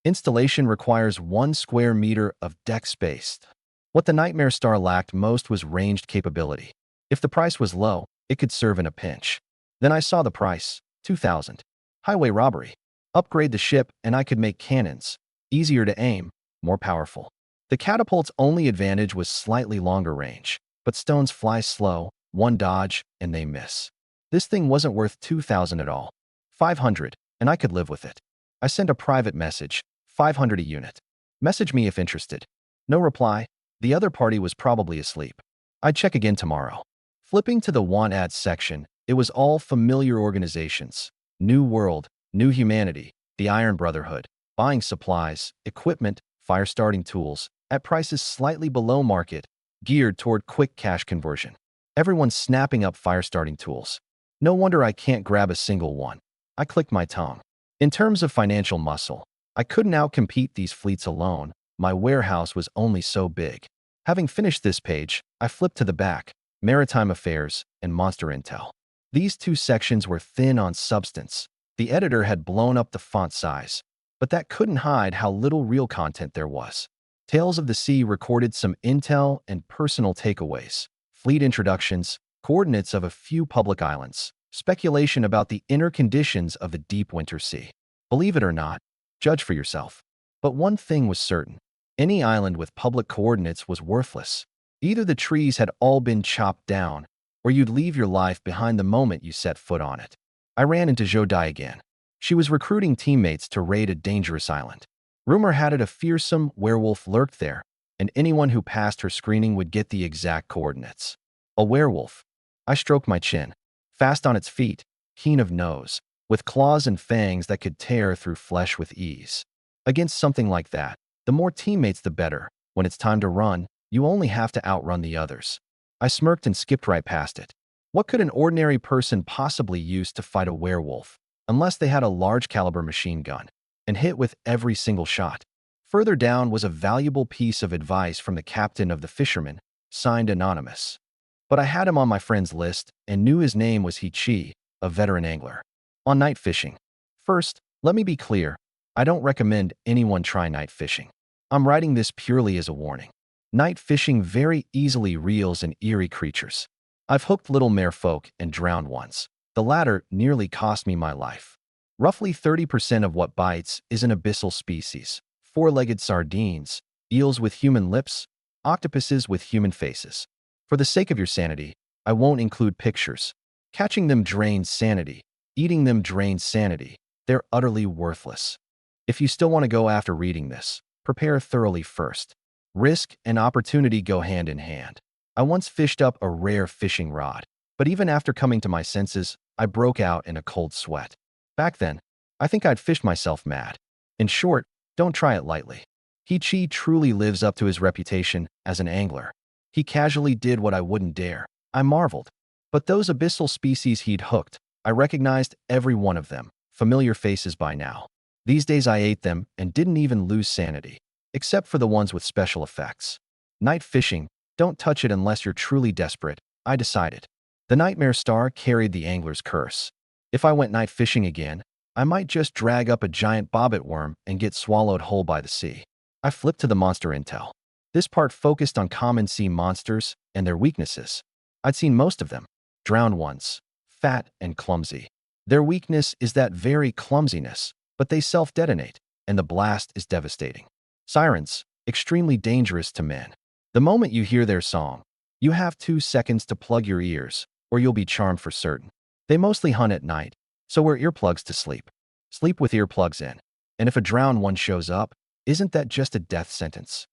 Speaker 1: Installation requires 1 square meter of deck space. What the Nightmare Star lacked most was ranged capability. If the price was low, it could serve in a pinch. Then I saw the price, 2,000. Highway robbery. Upgrade the ship and I could make cannons. Easier to aim, more powerful. The catapult's only advantage was slightly longer range, but stones fly slow, one dodge, and they miss. This thing wasn't worth 2,000 at all. 500, and I could live with it. I sent a private message, 500 a unit. Message me if interested. No reply. The other party was probably asleep. I'd check again tomorrow. Flipping to the want ads section, it was all familiar organizations. New World, New Humanity, the Iron Brotherhood, buying supplies, equipment, fire-starting tools, at prices slightly below market, geared toward quick cash conversion. Everyone's snapping up fire-starting tools. No wonder I can't grab a single one. I clicked my tongue. In terms of financial muscle, I couldn't outcompete these fleets alone. My warehouse was only so big. Having finished this page, I flipped to the back, Maritime Affairs and Monster Intel. These two sections were thin on substance. The editor had blown up the font size, but that couldn't hide how little real content there was. Tales of the Sea recorded some intel and personal takeaways, fleet introductions, coordinates of a few public islands, speculation about the inner conditions of the deep winter sea. Believe it or not, judge for yourself. But one thing was certain. Any island with public coordinates was worthless. Either the trees had all been chopped down, or you'd leave your life behind the moment you set foot on it. I ran into Zhou Dai again. She was recruiting teammates to raid a dangerous island. Rumor had it a fearsome werewolf lurked there, and anyone who passed her screening would get the exact coordinates. A werewolf. I stroked my chin. Fast on its feet, keen of nose, with claws and fangs that could tear through flesh with ease. Against something like that, the more teammates the better. When it's time to run, you only have to outrun the others. I smirked and skipped right past it. What could an ordinary person possibly use to fight a werewolf, unless they had a large caliber machine gun, and hit with every single shot? Further down was a valuable piece of advice from the captain of the fishermen. signed anonymous. But I had him on my friend's list and knew his name was Chi, a veteran angler. On night fishing. First, let me be clear. I don't recommend anyone try night fishing. I'm writing this purely as a warning. Night fishing very easily reels in eerie creatures. I've hooked little merfolk and drowned once. The latter nearly cost me my life. Roughly 30% of what bites is an abyssal species. Four-legged sardines, eels with human lips, octopuses with human faces. For the sake of your sanity, I won't include pictures. Catching them drains sanity. Eating them drains sanity. They're utterly worthless. If you still want to go after reading this, prepare thoroughly first. Risk and opportunity go hand in hand. I once fished up a rare fishing rod, but even after coming to my senses, I broke out in a cold sweat. Back then, I think I'd fished myself mad. In short, don't try it lightly. Chi truly lives up to his reputation as an angler. He casually did what I wouldn't dare. I marveled. But those abyssal species he'd hooked, I recognized every one of them, familiar faces by now. These days I ate them and didn't even lose sanity, except for the ones with special effects. Night fishing, don't touch it unless you're truly desperate, I decided. The nightmare star carried the angler's curse. If I went night fishing again, I might just drag up a giant bobbit worm and get swallowed whole by the sea. I flipped to the monster intel. This part focused on common sea monsters and their weaknesses. I'd seen most of them. Drowned ones, fat and clumsy. Their weakness is that very clumsiness, but they self-detonate, and the blast is devastating. Sirens, extremely dangerous to men. The moment you hear their song, you have 2 seconds to plug your ears, or you'll be charmed for certain. They mostly hunt at night, so wear earplugs to sleep. Sleep with earplugs in. And if a drowned one shows up, isn't that just a death sentence?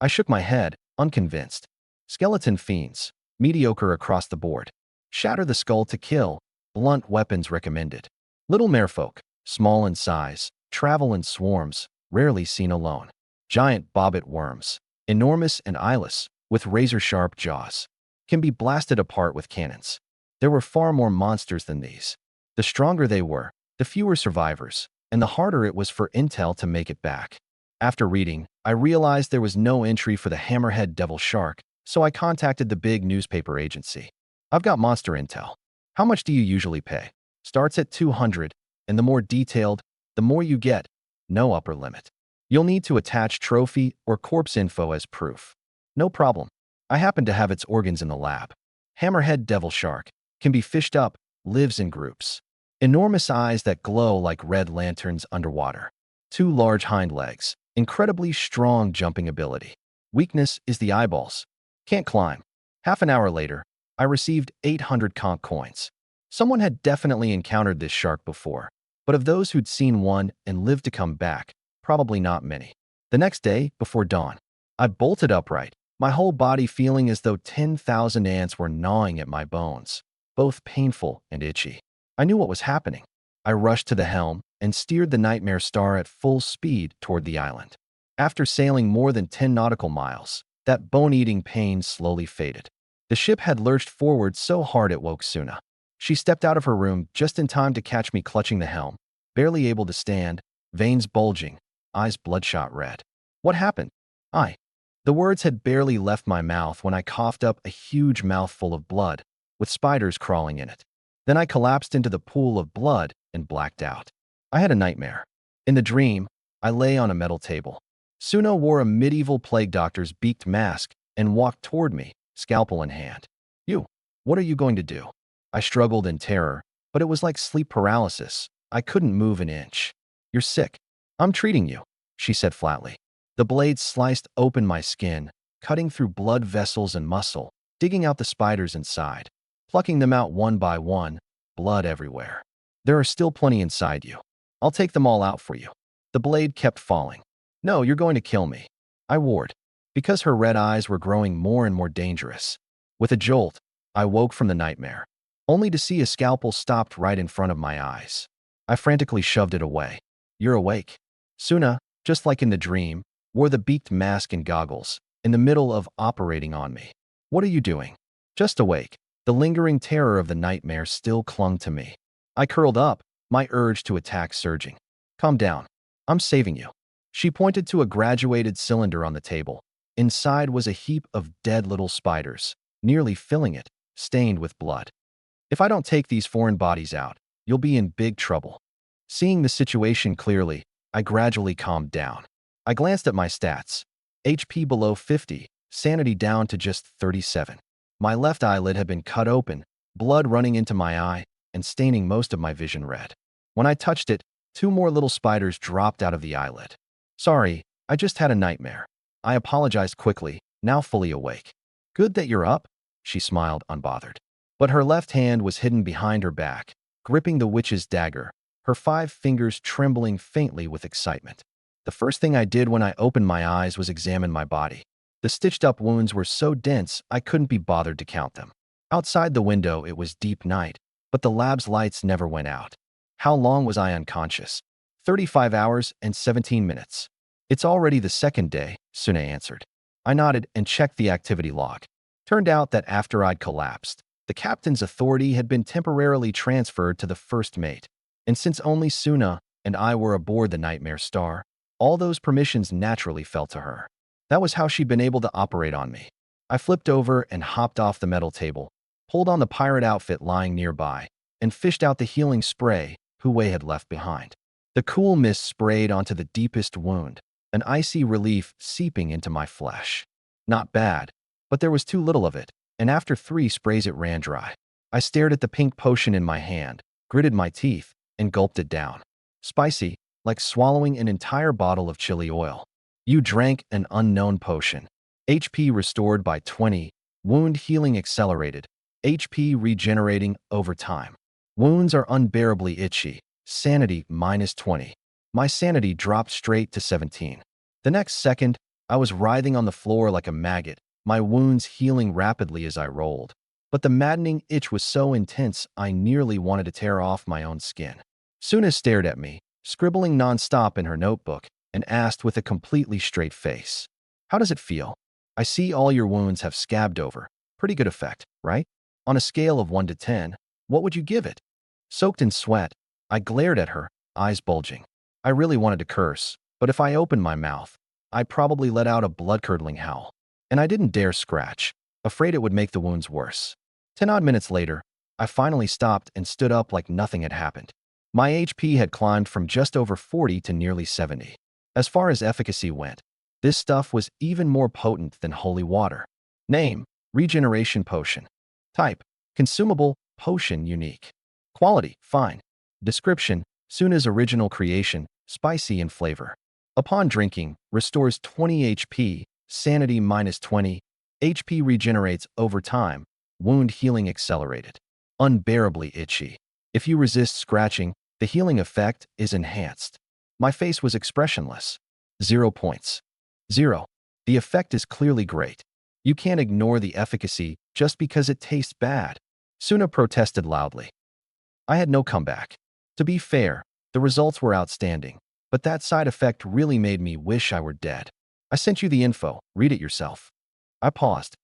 Speaker 1: I shook my head, unconvinced. Skeleton fiends, mediocre across the board. Shatter the skull to kill, blunt weapons recommended. Little merfolk, small in size, travel in swarms, rarely seen alone. Giant bobbit worms, enormous and eyeless, with razor-sharp jaws, can be blasted apart with cannons. There were far more monsters than these. The stronger they were, the fewer survivors, and the harder it was for intel to make it back. After reading, I realized there was no entry for the hammerhead devil shark, so I contacted the big newspaper agency. I've got monster intel. How much do you usually pay? Starts at 200, and the more detailed, the more you get. No upper limit. You'll need to attach trophy or corpse info as proof. No problem. I happen to have its organs in the lab. Hammerhead devil shark can be fished up, lives in groups. Enormous eyes that glow like red lanterns underwater. 2 large hind legs. Incredibly strong jumping ability. Weakness is the eyeballs. Can't climb. Half an hour later, I received 800 conch coins. Someone had definitely encountered this shark before, but of those who'd seen one and lived to come back, probably not many. The next day, before dawn, I bolted upright, my whole body feeling as though 10,000 ants were gnawing at my bones, both painful and itchy. I knew what was happening. I rushed to the helm and steered the Nightmare Star at full speed toward the island. After sailing more than 10 nautical miles, that bone-eating pain slowly faded. The ship had lurched forward so hard it woke Suna. She stepped out of her room just in time to catch me clutching the helm, barely able to stand, veins bulging, eyes bloodshot red. What happened? The words had barely left my mouth when I coughed up a huge mouthful of blood, with spiders crawling in it. Then I collapsed into the pool of blood and blacked out. I had a nightmare. In the dream, I lay on a metal table. Suna wore a medieval plague doctor's beaked mask and walked toward me, scalpel in hand. What are you going to do? I struggled in terror, but it was like sleep paralysis. I couldn't move an inch. You're sick. I'm treating you, she said flatly. The blade sliced open my skin, cutting through blood vessels and muscle, digging out the spiders inside, plucking them out one by one, blood everywhere. There are still plenty inside you. I'll take them all out for you. The blade kept falling. No, you're going to kill me. I warred, because her red eyes were growing more and more dangerous. With a jolt, I woke from the nightmare, only to see a scalpel stopped right in front of my eyes. I frantically shoved it away. You're awake. Suna, just like in the dream, wore the beaked mask and goggles, in the middle of operating on me. What are you doing? Just awake. The lingering terror of the nightmare still clung to me. I curled up, my urge to attack surging. Calm down. I'm saving you. She pointed to a graduated cylinder on the table. Inside was a heap of dead little spiders, nearly filling it, stained with blood. If I don't take these foreign bodies out, you'll be in big trouble. Seeing the situation clearly, I gradually calmed down. I glanced at my stats. HP below 50, sanity down to just 37. My left eyelid had been cut open, blood running into my eye and staining most of my vision red. When I touched it, 2 more little spiders dropped out of the eyelid. Sorry, I just had a nightmare. I apologized quickly, now fully awake. Good that you're up, she smiled, unbothered. But her left hand was hidden behind her back, gripping the witch's dagger, her 5 fingers trembling faintly with excitement. The first thing I did when I opened my eyes was examine my body. The stitched-up wounds were so dense I couldn't be bothered to count them. Outside the window it was deep night, but the lab's lights never went out. How long was I unconscious? 35 hours and 17 minutes. It's already the second day, Sune answered. I nodded and checked the activity log. Turned out that after I'd collapsed, the captain's authority had been temporarily transferred to the first mate. And since only Suna and I were aboard the Nightmare Star, all those permissions naturally fell to her. That was how she'd been able to operate on me. I flipped over and hopped off the metal table, pulled on the pirate outfit lying nearby, and fished out the healing spray Huwei had left behind. The cool mist sprayed onto the deepest wound, an icy relief seeping into my flesh. Not bad, but there was too little of it, and after 3 sprays it ran dry. I stared at the pink potion in my hand, gritted my teeth, and gulped it down. Spicy, like swallowing an entire bottle of chili oil. You drank an unknown potion. HP restored by 20, wound healing accelerated, HP regenerating over time. Wounds are unbearably itchy, sanity -20. My sanity dropped straight to 17. The next second, I was writhing on the floor like a maggot, my wounds healing rapidly as I rolled. But the maddening itch was so intense I nearly wanted to tear off my own skin. Suna stared at me, scribbling nonstop in her notebook, and asked with a completely straight face, "How does it feel? I see all your wounds have scabbed over. Pretty good effect, right? On a scale of 1 to 10, what would you give it?" Soaked in sweat, I glared at her, eyes bulging. I really wanted to curse, but if I opened my mouth, I'd probably let out a blood-curdling howl. And I didn't dare scratch, afraid it would make the wounds worse. 10-odd minutes later, I finally stopped and stood up like nothing had happened. My HP had climbed from just over 40 to nearly 70. As far as efficacy went, this stuff was even more potent than holy water. Name: Regeneration Potion. Type: Consumable, Potion unique. Quality: Fine. Description: Suna's original creation, spicy in flavor. Upon drinking, restores 20 HP, sanity -20, HP regenerates over time, wound healing accelerated. Unbearably itchy. If you resist scratching, the healing effect is enhanced. My face was expressionless. 0 points. 0. The effect is clearly great. You can't ignore the efficacy just because it tastes bad. Suna protested loudly. I had no comeback. To be fair, the results were outstanding, but that side effect really made me wish I were dead. I sent you the info, read it yourself. I paused.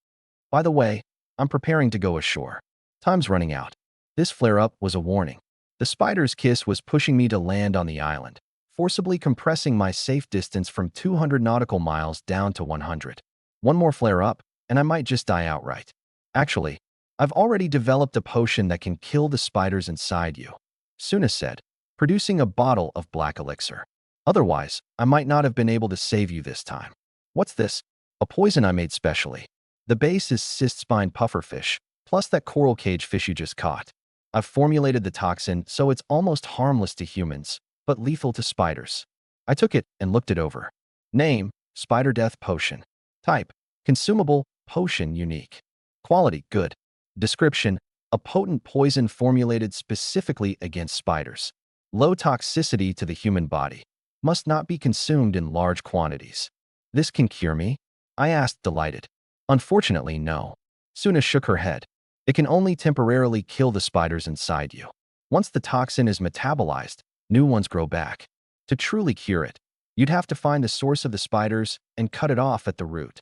Speaker 1: By the way, I'm preparing to go ashore. Time's running out. This flare-up was a warning. The spider's kiss was pushing me to land on the island, forcibly compressing my safe distance from 200 nautical miles down to 100. One more flare-up, and I might just die outright. Actually, I've already developed a potion that can kill the spiders inside you, Suna said, producing a bottle of black elixir. Otherwise, I might not have been able to save you this time. What's this? A poison I made specially. The base is cyst-spine pufferfish, plus that coral cage fish you just caught. I've formulated the toxin so it's almost harmless to humans, but lethal to spiders. I took it and looked it over. Name: Spider Death Potion. Type: Consumable, Potion unique. Quality: Good. Description: A potent poison formulated specifically against spiders. Low toxicity to the human body. Must not be consumed in large quantities. This can cure me? I asked, delighted. Unfortunately, no. Suna shook her head. It can only temporarily kill the spiders inside you. Once the toxin is metabolized, new ones grow back. To truly cure it, you'd have to find the source of the spiders and cut it off at the root.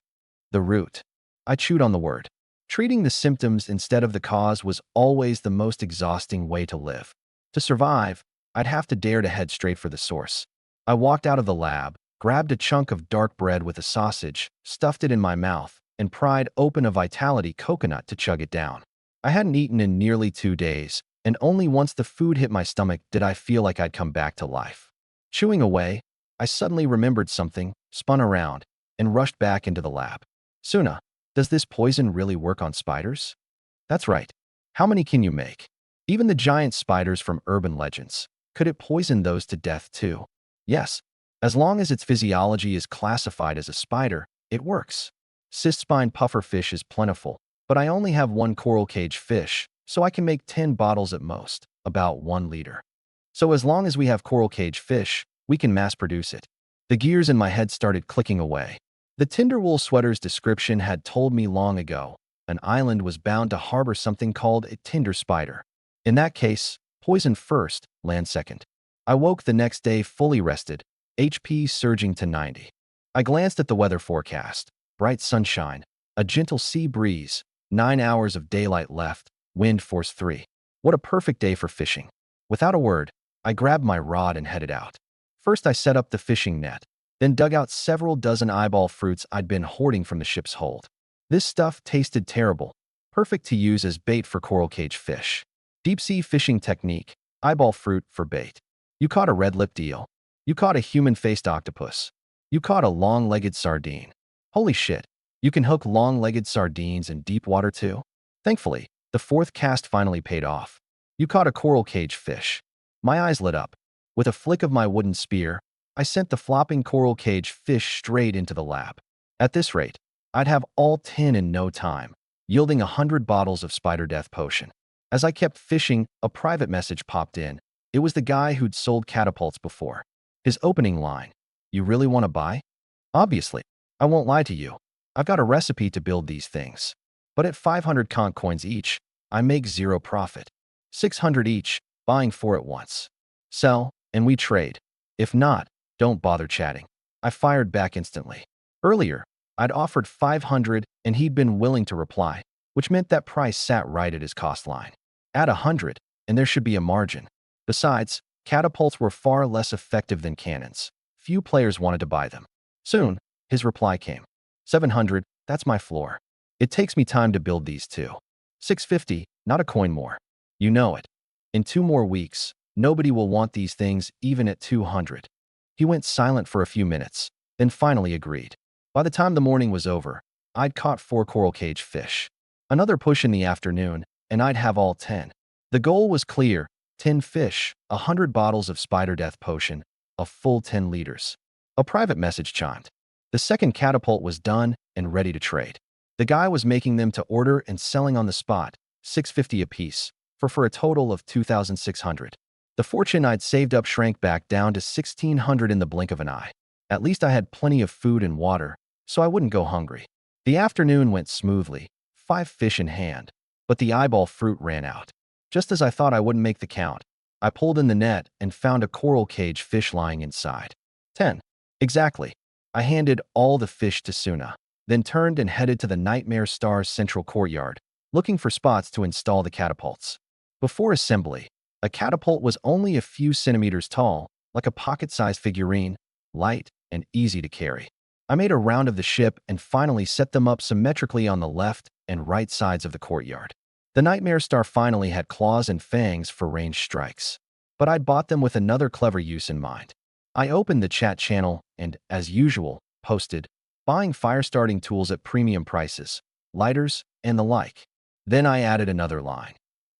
Speaker 1: The root. I chewed on the word. Treating the symptoms instead of the cause was always the most exhausting way to live. To survive, I'd have to dare to head straight for the source. I walked out of the lab, grabbed a chunk of dark bread with a sausage, stuffed it in my mouth, and pried open a Vitality coconut to chug it down. I hadn't eaten in nearly 2 days, and only once the food hit my stomach did I feel like I'd come back to life. Chewing away, I suddenly remembered something, spun around, and rushed back into the lab. Suna, does this poison really work on spiders? That's right. How many can you make? Even the giant spiders from urban legends. Could it poison those to death too? Yes. As long as its physiology is classified as a spider, it works. Cyst-spine pufferfish is plentiful, but I only have one coral cage fish, so I can make 10 bottles at most, about 1 liter. So as long as we have coral cage fish, we can mass produce it. The gears in my head started clicking away. The Tinderwool sweater's description had told me long ago, an island was bound to harbor something called a tinder spider. In that case, poison first, land second. I woke the next day fully rested, HP surging to 90. I glanced at the weather forecast. Bright sunshine, a gentle sea breeze, 9 hours of daylight left, wind force 3. What a perfect day for fishing. Without a word, I grabbed my rod and headed out. First I set up the fishing net, then dug out several dozen eyeball fruits I'd been hoarding from the ship's hold. This stuff tasted terrible, perfect to use as bait for coral cage fish. Deep-sea fishing technique, eyeball fruit for bait. You caught a red-lipped eel. You caught a human-faced octopus. You caught a long-legged sardine. Holy shit, you can hook long-legged sardines in deep water too? Thankfully, the 4th cast finally paid off. You caught a coral cage fish. My eyes lit up. With a flick of my wooden spear, I sent the flopping coral cage fish straight into the lab. At this rate, I'd have all 10 in no time, yielding 100 bottles of spider death potion. As I kept fishing, a private message popped in. It was the guy who'd sold catapults before. His opening line, "You really want to buy?" Obviously, I won't lie to you. I've got a recipe to build these things. But at 500 conch coins each, I make zero profit. 600 each, buying 4 at once. Sell, and we trade. If not, don't bother chatting. I fired back instantly. Earlier, I'd offered 500 and he'd been willing to reply, which meant that price sat right at his cost line. Add 100, and there should be a margin. Besides, catapults were far less effective than cannons. Few players wanted to buy them. Soon, his reply came. 700, that's my floor. It takes me time to build these too. 650, not a coin more. You know it. In 2 more weeks, nobody will want these things even at 200. He went silent for a few minutes, then finally agreed. By the time the morning was over, I'd caught 4 coral cage fish. Another push in the afternoon, and I'd have all 10. The goal was clear: 10 fish, 100 bottles of spider death potion, a full 10 liters. A private message chimed. The second catapult was done and ready to trade. The guy was making them to order and selling on the spot, 650 apiece, for a total of 2,600. The fortune I'd saved up shrank back down to 1,600 in the blink of an eye. At least I had plenty of food and water, so I wouldn't go hungry. The afternoon went smoothly, 5 fish in hand, but the eyeball fruit ran out. Just as I thought I wouldn't make the count, I pulled in the net and found a coral cage fish lying inside. 10. Exactly. I handed all the fish to Suna, then turned and headed to the Nightmare Star's central courtyard, looking for spots to install the catapults. Before assembly, a catapult was only a few centimeters tall, like a pocket-sized figurine, light and easy to carry. I made a round of the ship and finally set them up symmetrically on the left and right sides of the courtyard. The Nightmare Star finally had claws and fangs for ranged strikes, but I'd bought them with another clever use in mind. I opened the chat channel and, as usual, posted, buying fire-starting tools at premium prices, lighters, and the like. Then I added another line.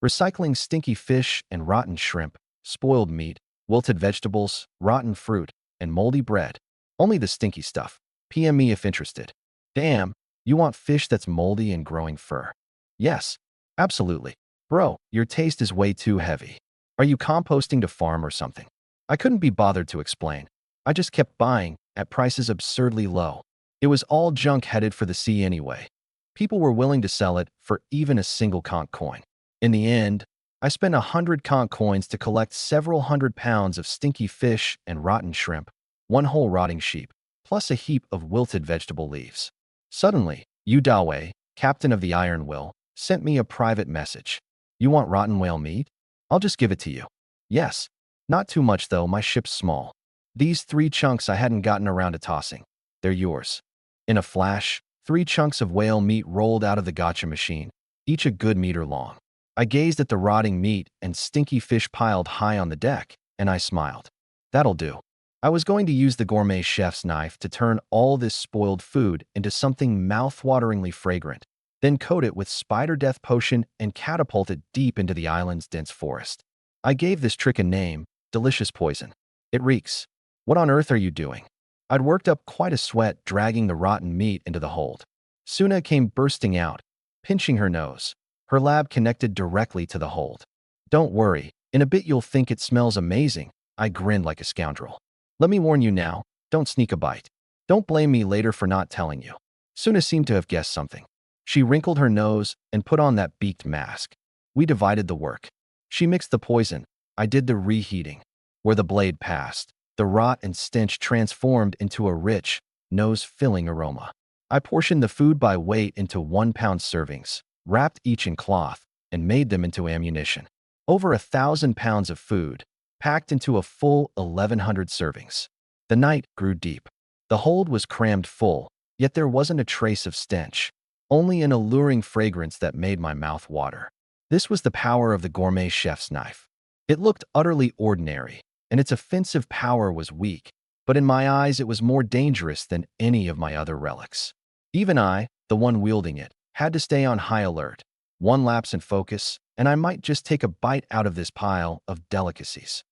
Speaker 1: Recycling stinky fish and rotten shrimp, spoiled meat, wilted vegetables, rotten fruit, and moldy bread. Only the stinky stuff. PM me if interested. Damn, you want fish that's moldy and growing fur? Yes, absolutely. Bro, your taste is way too heavy. Are you composting to farm or something? I couldn't be bothered to explain. I just kept buying, at prices absurdly low. It was all junk headed for the sea anyway. People were willing to sell it for even a single conch coin. In the end, I spent 100 conch coins to collect several hundred pounds of stinky fish and rotten shrimp, 1 whole rotting sheep, plus a heap of wilted vegetable leaves. Suddenly, Yu Dawei, captain of the Iron Will, sent me a private message. You want rotten whale meat? I'll just give it to you. Yes. Not too much though, my ship's small. These 3 chunks I hadn't gotten around to tossing. They're yours." In a flash, 3 chunks of whale meat rolled out of the gotcha machine, each a good meter long. I gazed at the rotting meat and stinky fish piled high on the deck, and I smiled. That'll do. I was going to use the gourmet chef's knife to turn all this spoiled food into something mouth-wateringly fragrant, then coat it with spider death potion and catapult it deep into the island's dense forest. I gave this trick a name, delicious poison. It reeks. What on earth are you doing? I'd worked up quite a sweat dragging the rotten meat into the hold. Suna came bursting out, pinching her nose. Her lab connected directly to the hold. "Don't worry, in a bit you'll think it smells amazing." I grinned like a scoundrel. "Let me warn you now, don't sneak a bite. Don't blame me later for not telling you." Suna seemed to have guessed something. She wrinkled her nose and put on that beaked mask. We divided the work. She mixed the poison. I did the reheating. Where the blade passed, the rot and stench transformed into a rich, nose-filling aroma. I portioned the food by weight into 1-pound servings, wrapped each in cloth, and made them into ammunition. Over 1,000 pounds of food, packed into a full 1,100 servings. The night grew deep. The hold was crammed full, yet there wasn't a trace of stench, only an alluring fragrance that made my mouth water. This was the power of the gourmet chef's knife. It looked utterly ordinary, and its offensive power was weak, but in my eyes it was more dangerous than any of my other relics. Even I, the one wielding it, had to stay on high alert. One lapse in focus, and I might just take a bite out of this pile of delicacies.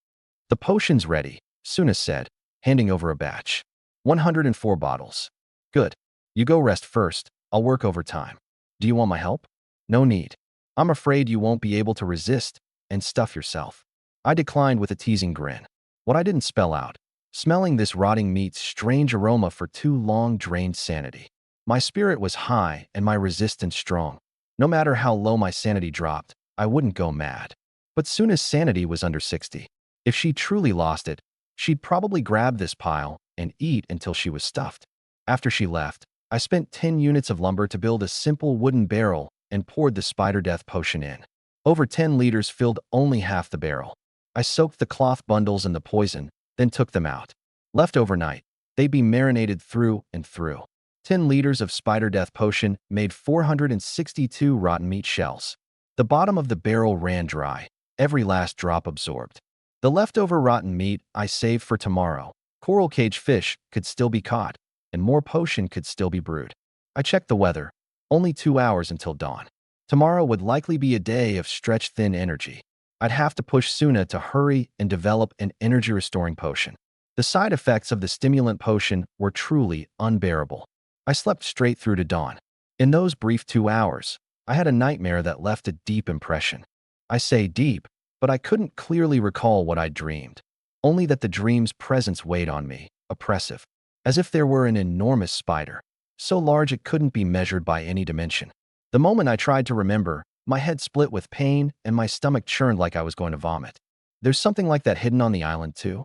Speaker 1: "The potion's ready," Suna said, handing over a batch. 104 bottles. "Good. You go rest first. I'll work overtime. Do you want my help?" "No need. I'm afraid you won't be able to resist and stuff yourself." I declined with a teasing grin. What I didn't spell out, smelling this rotting meat's strange aroma for too long drained sanity. My spirit was high and my resistance strong. No matter how low my sanity dropped, I wouldn't go mad. But Suna's sanity was under 60. If she truly lost it, she'd probably grab this pile and eat until she was stuffed. After she left, I spent 10 units of lumber to build a simple wooden barrel and poured the spider death potion in. Over 10 liters filled only half the barrel. I soaked the cloth bundles in the poison, then took them out. Left overnight, they'd be marinated through and through. 10 liters of spider death potion made 462 rotten meat shells. The bottom of the barrel ran dry, every last drop absorbed. The leftover rotten meat I saved for tomorrow. Coral cage fish could still be caught, and more potion could still be brewed. I checked the weather. Only 2 hours until dawn. Tomorrow would likely be a day of stretch-thin energy. I'd have to push Suna to hurry and develop an energy-restoring potion. The side effects of the stimulant potion were truly unbearable. I slept straight through to dawn. In those brief 2 hours, I had a nightmare that left a deep impression. I say deep, but I couldn't clearly recall what I'd dreamed. Only that the dream's presence weighed on me, oppressive, as if there were an enormous spider, so large it couldn't be measured by any dimension. The moment I tried to remember, my head split with pain and my stomach churned like I was going to vomit. There's something like that hidden on the island too.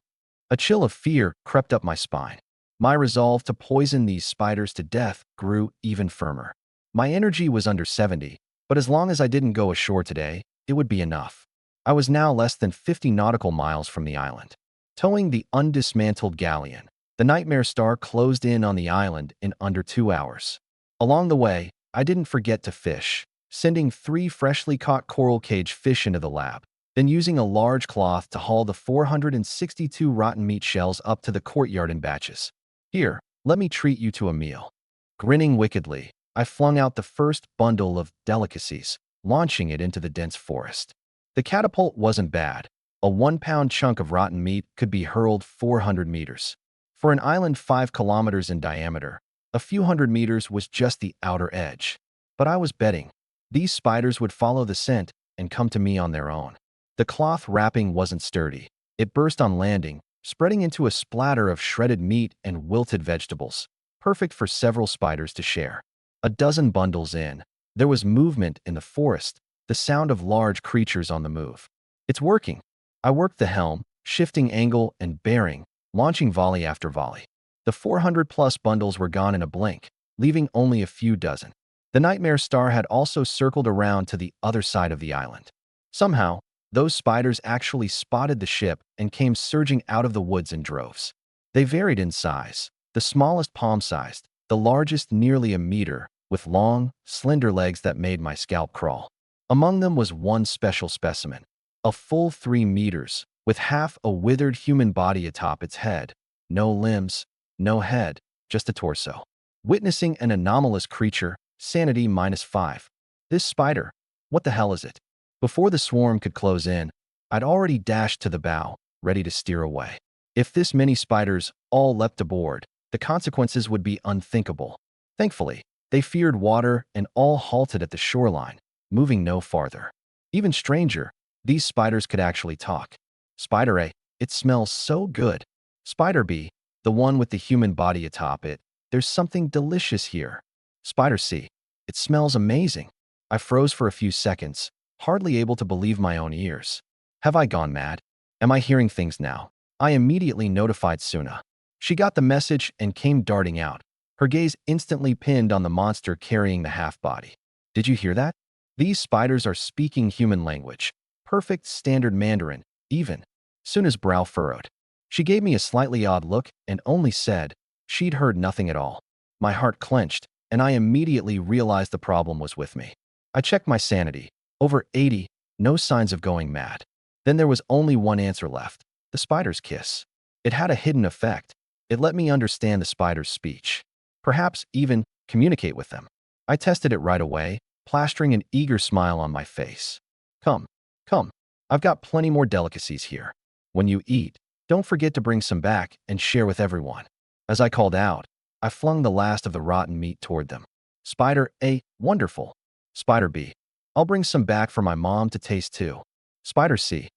Speaker 1: A chill of fear crept up my spine. My resolve to poison these spiders to death grew even firmer. My energy was under 70, but as long as I didn't go ashore today, it would be enough. I was now less than 50 nautical miles from the island. Towing the undismantled galleon, the Nightmare Star closed in on the island in under 2 hours. Along the way, I didn't forget to fish, sending 3 freshly caught coral cage fish into the lab, then using a large cloth to haul the 462 rotten meat shells up to the courtyard in batches. "Here, let me treat you to a meal." Grinning wickedly, I flung out the first bundle of delicacies, launching it into the dense forest. The catapult wasn't bad. A 1-pound chunk of rotten meat could be hurled 400 meters. For an island 5 kilometers in diameter, a few hundred meters was just the outer edge. But I was betting these spiders would follow the scent and come to me on their own. The cloth wrapping wasn't sturdy. It burst on landing, spreading into a splatter of shredded meat and wilted vegetables, perfect for several spiders to share. A dozen bundles in, there was movement in the forest, the sound of large creatures on the move. It's working. I worked the helm, shifting angle and bearing, launching volley after volley. The 400-plus bundles were gone in a blink, leaving only a few dozen. The Nightmare Star had also circled around to the other side of the island. Somehow, those spiders actually spotted the ship and came surging out of the woods in droves. They varied in size, the smallest palm-sized, the largest nearly a meter, with long, slender legs that made my scalp crawl. Among them was one special specimen, a full 3 meters, with half a withered human body atop its head. No limbs, no head, just a torso. Witnessing an anomalous creature, sanity -5. This spider, what the hell is it? Before the swarm could close in, I'd already dashed to the bow, ready to steer away. If this many spiders all leapt aboard, the consequences would be unthinkable. Thankfully, they feared water and all halted at the shoreline, moving no farther. Even stranger, these spiders could actually talk. Spider A, it smells so good. Spider B, the one with the human body atop it, there's something delicious here. Spider C, it smells amazing. I froze for a few seconds, hardly able to believe my own ears. Have I gone mad? Am I hearing things now? I immediately notified Suna. She got the message and came darting out, her gaze instantly pinned on the monster carrying the half-body. Did you hear that? These spiders are speaking human language. Perfect standard Mandarin, even. Suna's brow furrowed. She gave me a slightly odd look and only said she'd heard nothing at all. My heart clenched, and I immediately realized the problem was with me. I checked my sanity. Over 80, no signs of going mad. Then there was only one answer left, the spider's kiss. It had a hidden effect. It let me understand the spider's speech. Perhaps even communicate with them. I tested it right away, plastering an eager smile on my face. Come, come, I've got plenty more delicacies here. When you eat, don't forget to bring some back and share with everyone. As I called out, I flung the last of the rotten meat toward them. Spider A, wonderful. Spider B, I'll bring some back for my mom to taste too. Spider C,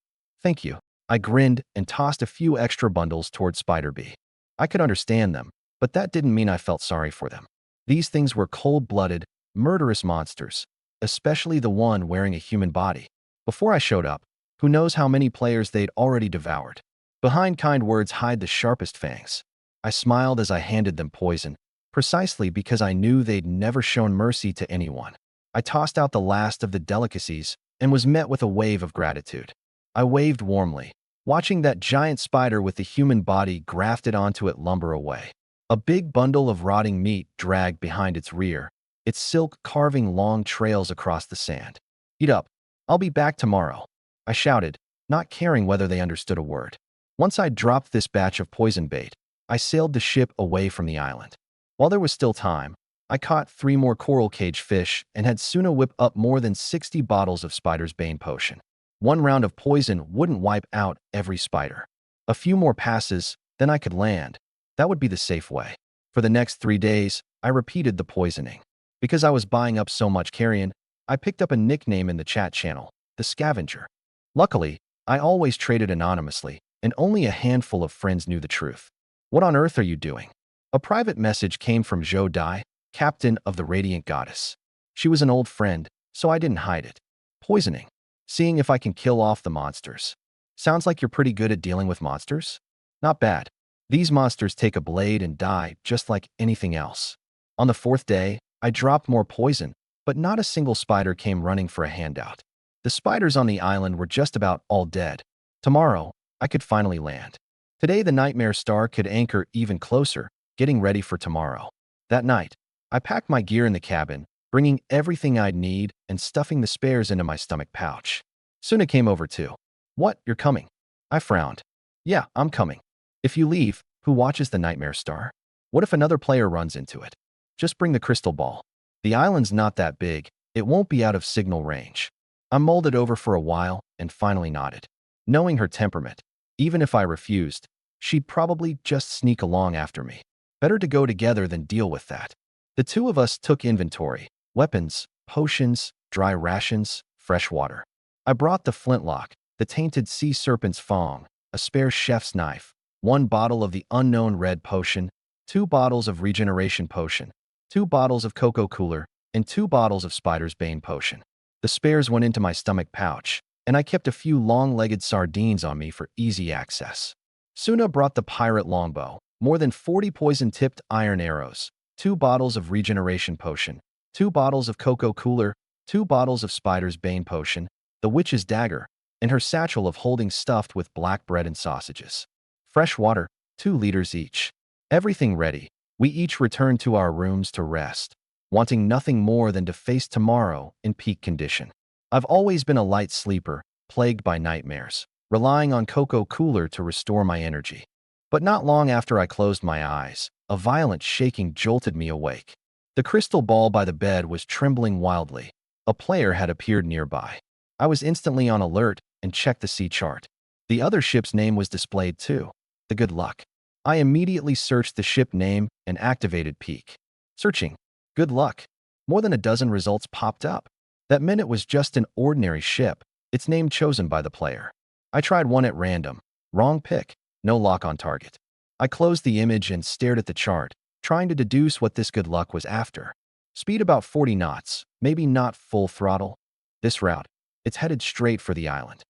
Speaker 1: thank you. I grinned and tossed a few extra bundles toward Spider B. I could understand them, but that didn't mean I felt sorry for them. These things were cold-blooded, murderous monsters, especially the one wearing a human body. Before I showed up, who knows how many players they'd already devoured. Behind kind words hide the sharpest fangs. I smiled as I handed them poison, precisely because I knew they'd never shown mercy to anyone. I tossed out the last of the delicacies and was met with a wave of gratitude. I waved warmly, watching that giant spider with the human body grafted onto it lumber away. A big bundle of rotting meat dragged behind its rear, its silk carving long trails across the sand. Eat up. I'll be back tomorrow, I shouted, not caring whether they understood a word. Once I dropped this batch of poison bait, I sailed the ship away from the island. While there was still time, I caught 3 more coral cage fish and had Suna whip up more than 60 bottles of Spider's Bane potion. 1 round of poison wouldn't wipe out every spider. A few more passes, then I could land. That would be the safe way. For the next 3 days, I repeated the poisoning. Because I was buying up so much carrion, I picked up a nickname in the chat channel, the Scavenger. Luckily, I always traded anonymously, and only a handful of friends knew the truth. What on earth are you doing? A private message came from Zhou Dai, captain of the Radiant Goddess. She was an old friend, so I didn't hide it. Poisoning. Seeing if I can kill off the monsters. Sounds like you're pretty good at dealing with monsters? Not bad. These monsters take a blade and die just like anything else. On the 4th day, I dropped more poison, but not a single spider came running for a handout. The spiders on the island were just about all dead. Tomorrow, I could finally land. Today, the Nightmare Star could anchor even closer, getting ready for tomorrow. That night, I packed my gear in the cabin, bringing everything I'd need and stuffing the spares into my stomach pouch. Suna came over too. What, you're coming? I frowned. Yeah, I'm coming. If you leave, who watches the Nightmare Star? What if another player runs into it? Just bring the crystal ball. The island's not that big, it won't be out of signal range. I mulled it over for a while and finally nodded. Knowing her temperament, even if I refused, she'd probably just sneak along after me. Better to go together than deal with that. The 2 of us took inventory, weapons, potions, dry rations, fresh water. I brought the flintlock, the tainted sea serpent's fong, a spare chef's knife, 1 bottle of the unknown red potion, 2 bottles of regeneration potion, 2 bottles of cocoa cooler, and 2 bottles of Spider's Bane potion. The spares went into my stomach pouch, and I kept a few long-legged sardines on me for easy access. Suna brought the pirate longbow, more than 40 poison-tipped iron arrows, 2 bottles of regeneration potion, 2 bottles of cocoa cooler, 2 bottles of Spider's Bane potion, the witch's dagger, and her satchel of holding stuffed with black bread and sausages. Fresh water, 2 liters each. Everything ready, we each returned to our rooms to rest, wanting nothing more than to face tomorrow in peak condition. I've always been a light sleeper, plagued by nightmares, relying on cocoa cooler to restore my energy. But not long after I closed my eyes, a violent shaking jolted me awake. The crystal ball by the bed was trembling wildly. A player had appeared nearby. I was instantly on alert and checked the sea chart. The other ship's name was displayed too, the Good Luck. I immediately searched the ship name and activated Peak. Searching. Good luck. More than a dozen results popped up. That meant it was just an ordinary ship, its name chosen by the player. I tried one at random. Wrong pick. No lock on target. I closed the image and stared at the chart, trying to deduce what this good luck was after. Speed about 40 knots, maybe not full throttle. This route, it's headed straight for the island.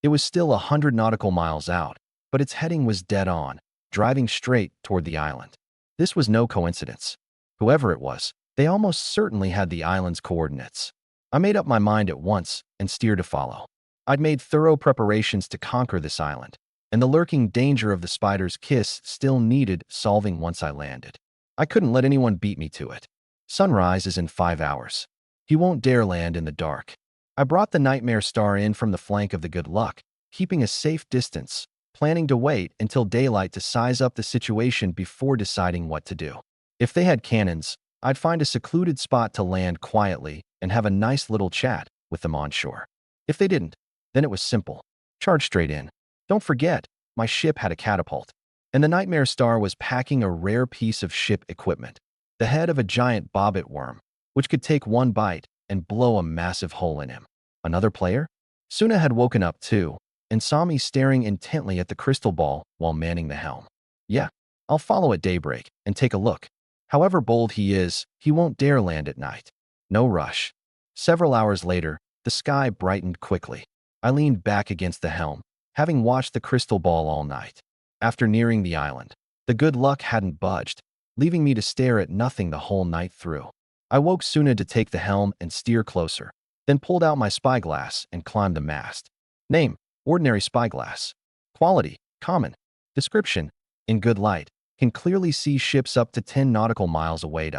Speaker 1: It was still 100 nautical miles out, but its heading was dead on, driving straight toward the island. This was no coincidence. Whoever it was, they almost certainly had the island's coordinates. I made up my mind at once and steered to follow. I'd made thorough preparations to conquer this island, and the lurking danger of the spider's kiss still needed solving once I landed. I couldn't let anyone beat me to it. Sunrise is in 5 hours. He won't dare land in the dark. I brought the Nightmare Star in from the flank of the Good Luck, keeping a safe distance, planning to wait until daylight to size up the situation before deciding what to do. If they had cannons, I'd find a secluded spot to land quietly and have a nice little chat with them on shore. If they didn't, then it was simple. Charge straight in. Don't forget, my ship had a catapult, and the Nightmare Star was packing a rare piece of ship equipment, the head of a giant bobbit worm, which could take one bite and blow a massive hole in him. Another player? Suna had woken up too, and saw me staring intently at the crystal ball while manning the helm. Yeah, I'll follow at daybreak and take a look. However bold he is, he won't dare land at night. No rush. Several hours later, the sky brightened quickly. I leaned back against the helm, having watched the crystal ball all night. After nearing the island, the Good Luck hadn't budged, leaving me to stare at nothing the whole night through. I woke Suna to take the helm and steer closer, then pulled out my spyglass and climbed the mast. Name: ordinary spyglass. Quality: common. Description: in good light, can clearly see ships up to 10 nautical miles away.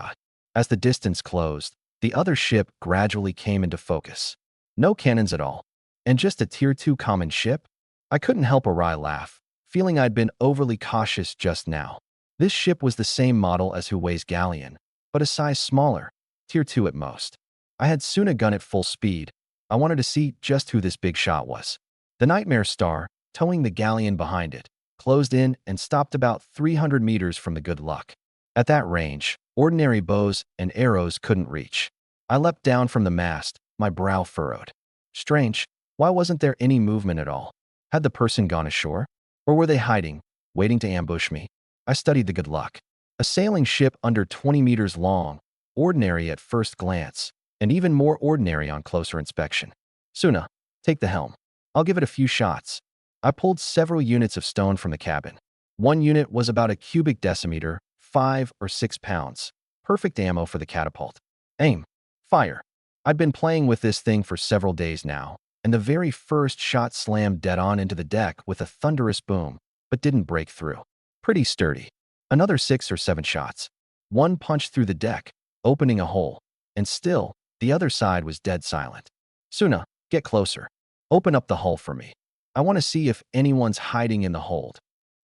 Speaker 1: As the distance closed, the other ship gradually came into focus. No cannons at all, and just a Tier 2 common ship? I couldn't help a wry laugh, feeling I'd been overly cautious just now. This ship was the same model as Huawei's galleon, but a size smaller, Tier 2 at most. I had Suna gun at full speed. I wanted to see just who this big shot was. The Nightmare Star, towing the galleon behind it, closed in and stopped about 300 meters from the Good Luck. At that range, ordinary bows and arrows couldn't reach. I leapt down from the mast, my brow furrowed. Strange, why wasn't there any movement at all? Had the person gone ashore? Or were they hiding, waiting to ambush me? I studied the Good Luck. A sailing ship under 20 meters long, ordinary at first glance, and even more ordinary on closer inspection. Suna, take the helm. I'll give it a few shots. I pulled several units of stone from the cabin. One unit was about a cubic decimeter, 5 or 6 pounds. Perfect ammo for the catapult. Aim. Fire. I'd been playing with this thing for several days now, and the very first shot slammed dead on into the deck with a thunderous boom, but didn't break through. Pretty sturdy. Another 6 or 7 shots. One punched through the deck, opening a hole, and still, the other side was dead silent. Suna, get closer. Open up the hull for me. I want to see if anyone's hiding in the hold.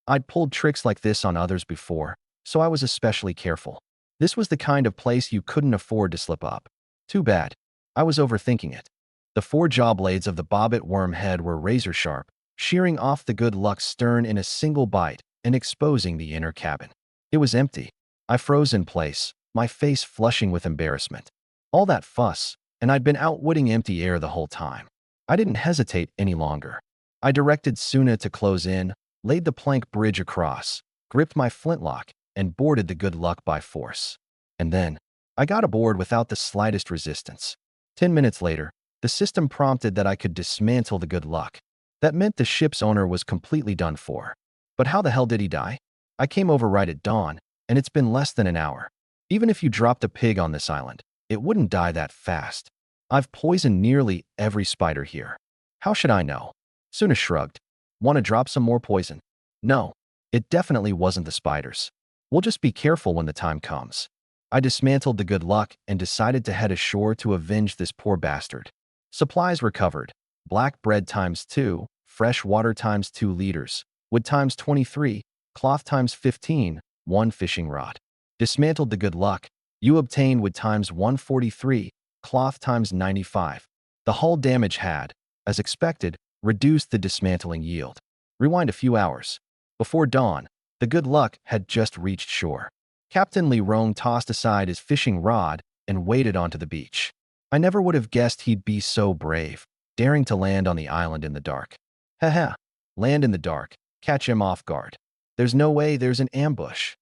Speaker 1: I'd pulled tricks like this on others before, so I was especially careful. This was the kind of place you couldn't afford to slip up. Too bad. I was overthinking it. The 4 jaw blades of the bobbit worm head were razor sharp, shearing off the Good Luck's stern in a single bite and exposing the inner cabin. It was empty. I froze in place, my face flushing with embarrassment. All that fuss, and I'd been outwitting empty air the whole time. I didn't hesitate any longer. I directed Suna to close in, laid the plank bridge across, gripped my flintlock, and boarded the Good Luck by force. And then, I got aboard without the slightest resistance. 10 minutes later, the system prompted that I could dismantle the Good Luck. That meant the ship's owner was completely done for. But how the hell did he die? I came over right at dawn, and it's been less than an hour. Even if you dropped a pig on this island, it wouldn't die that fast. I've poisoned nearly every spider here. How should I know? Suna shrugged. Want to drop some more poison? No. It definitely wasn't the spiders. We'll just be careful when the time comes. I dismantled the good luck and decided to head ashore to avenge this poor bastard. Supplies recovered. Black bread times 2, fresh water times 2 liters, wood times 23, cloth times 15, 1 fishing rod. Dismantled the good luck. You obtained wood times 143, cloth times 95. The hull damage had, as expected, reduced the dismantling yield. Rewind a few hours. Before dawn, the good luck had just reached shore. Captain Li Rong tossed aside his fishing rod and waded onto the beach. I never would have guessed he'd be so brave, daring to land on the island in the dark. Haha, land in the dark, catch him off guard. There's no way there's an ambush.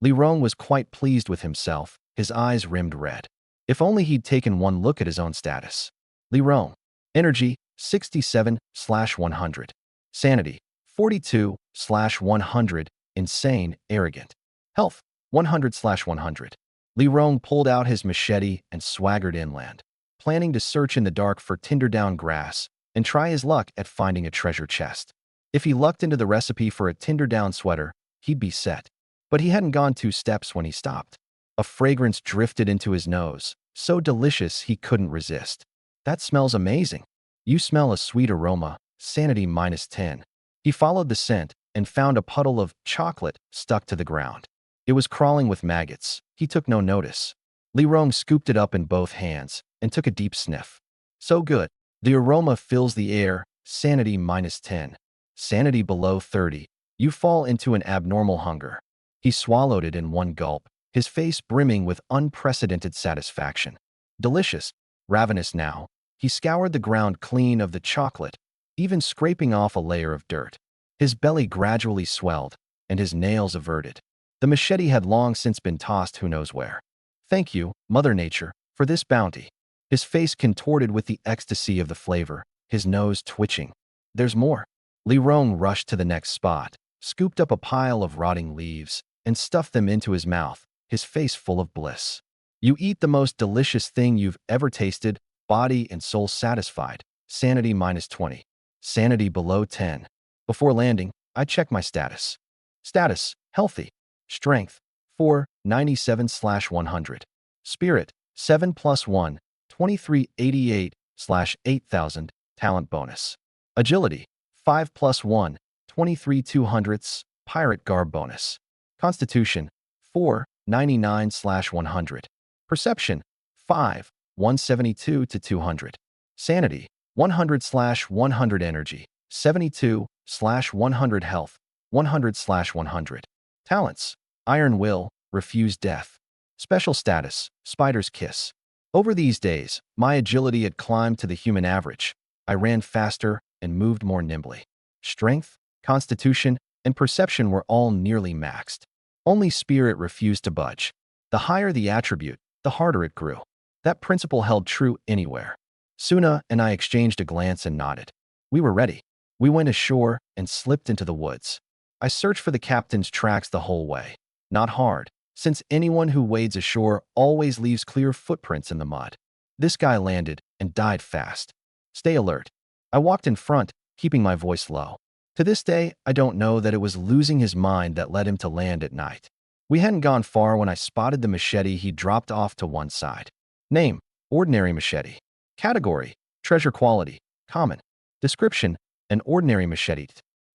Speaker 1: Li Rong was quite pleased with himself, his eyes rimmed red. If only he'd taken one look at his own status. Li Rong. Energy, 67/100. Sanity, 42/100. Insane, arrogant. Health, 100/100. Li Rong pulled out his machete and swaggered inland, planning to search in the dark for tinder-down grass and try his luck at finding a treasure chest. If he lucked into the recipe for a tinder-down sweater, he'd be set. But he hadn't gone 2 steps when he stopped. A fragrance drifted into his nose, so delicious he couldn't resist. That smells amazing. You smell a sweet aroma, sanity -10. He followed the scent and found a puddle of chocolate stuck to the ground. It was crawling with maggots. He took no notice. Li Rong scooped it up in both hands and took a deep sniff. So good. The aroma fills the air, sanity -10. Sanity below 30. You fall into an abnormal hunger. He swallowed it in one gulp, his face brimming with unprecedented satisfaction. Delicious, ravenous now, he scoured the ground clean of the chocolate, even scraping off a layer of dirt. His belly gradually swelled, and his nails averted. The machete had long since been tossed who knows where. Thank you, Mother Nature, for this bounty. His face contorted with the ecstasy of the flavor, his nose twitching. There's more. Li Rong rushed to the next spot, scooped up a pile of rotting leaves, and stuffed them into his mouth, his face full of bliss. You eat the most delicious thing you've ever tasted, body and soul satisfied, sanity -20. Sanity below 10. Before landing, I checked my status. Status, healthy. Strength, 4, 97/100. Spirit, 7+1, 2388/8000, talent bonus. Agility, 5+1, 23/200, pirate garb bonus. Constitution, 4, 99/100. Perception, 5, 172/200. Sanity, 100/100. Energy, 72/100. Health, 100/100. Talents, Iron Will, Refuse Death. Special status, Spider's Kiss. Over these days, my agility had climbed to the human average. I ran faster and moved more nimbly. Strength, constitution, and perception were all nearly maxed. Only spirit refused to budge. The higher the attribute, the harder it grew. That principle held true anywhere. Suna and I exchanged a glance and nodded. We were ready. We went ashore and slipped into the woods. I searched for the captain's tracks the whole way. Not hard, since anyone who wades ashore always leaves clear footprints in the mud. This guy landed and died fast. Stay alert. I walked in front, keeping my voice low. To this day, I don't know that it was losing his mind that led him to land at night. We hadn't gone far when I spotted the machete he dropped off to one side. Name, ordinary machete. Category, treasure quality, common. Description, an ordinary machete.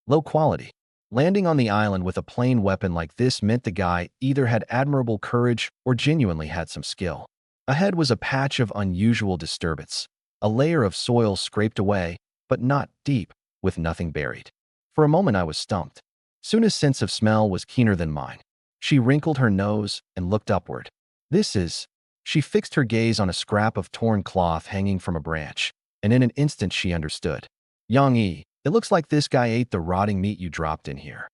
Speaker 1: Low quality. Landing on the island with a plain weapon like this meant the guy either had admirable courage or genuinely had some skill. Ahead was a patch of unusual disturbance, a layer of soil scraped away, but not deep, with nothing buried. For a moment I was stumped. Suna's sense of smell was keener than mine. She wrinkled her nose and looked upward. This is... She fixed her gaze on a scrap of torn cloth hanging from a branch, and in an instant she understood. Yang Yi, it looks like this guy ate the rotting meat you dropped in here.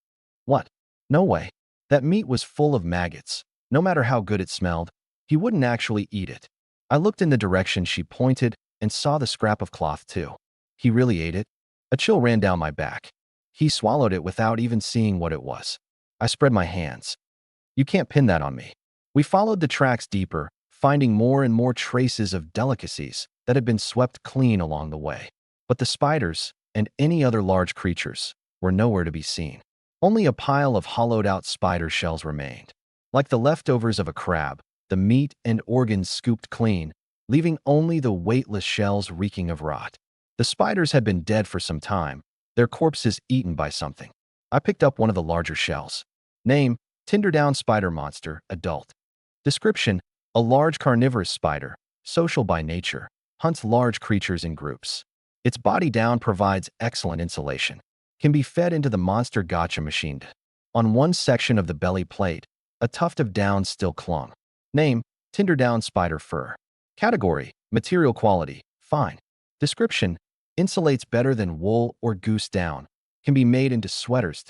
Speaker 1: What? No way. That meat was full of maggots. No matter how good it smelled, he wouldn't actually eat it. I looked in the direction she pointed and saw the scrap of cloth too. He really ate it? A chill ran down my back. He swallowed it without even seeing what it was. I spread my hands. You can't pin that on me. We followed the tracks deeper, finding more and more traces of delicacies that had been swept clean along the way. But the spiders, and any other large creatures, were nowhere to be seen. Only a pile of hollowed-out spider shells remained. Like the leftovers of a crab, the meat and organs scooped clean, leaving only the weightless shells reeking of rot. The spiders had been dead for some time, their corpses eaten by something. I picked up one of the larger shells. Name: Tinderdown Spider Monster, Adult. Description: a large carnivorous spider, social by nature, hunts large creatures in groups. Its body down provides excellent insulation. Can be fed into the monster gotcha machine. On one section of the belly plate, a tuft of down still clung. Name: Tinderdown Spider Fur. Category: Material quality, fine. Description: insulates better than wool or goose down. Can be made into sweaters.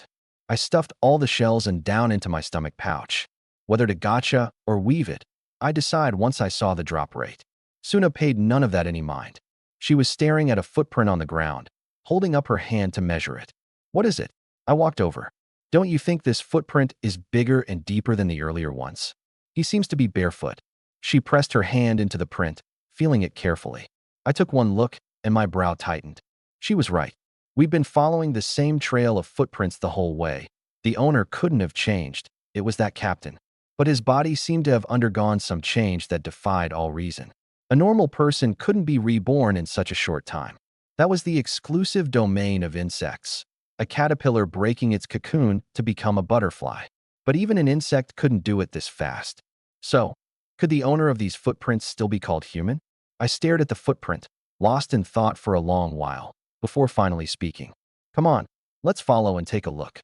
Speaker 1: I stuffed all the shells and down into my stomach pouch. Whether to gotcha or weave it, I decide once I saw the drop rate. Suna paid none of that any mind. She was staring at a footprint on the ground, holding up her hand to measure it. What is it? I walked over. Don't you think this footprint is bigger and deeper than the earlier ones? He seems to be barefoot. She pressed her hand into the print, feeling it carefully. I took one look, and my brow tightened. She was right. We'd been following the same trail of footprints the whole way. The owner couldn't have changed. It was that captain. But his body seemed to have undergone some change that defied all reason. A normal person couldn't be reborn in such a short time. That was the exclusive domain of insects. A caterpillar breaking its cocoon to become a butterfly. But even an insect couldn't do it this fast. So, could the owner of these footprints still be called human? I stared at the footprint, lost in thought for a long while, before finally speaking. Come on, let's follow and take a look.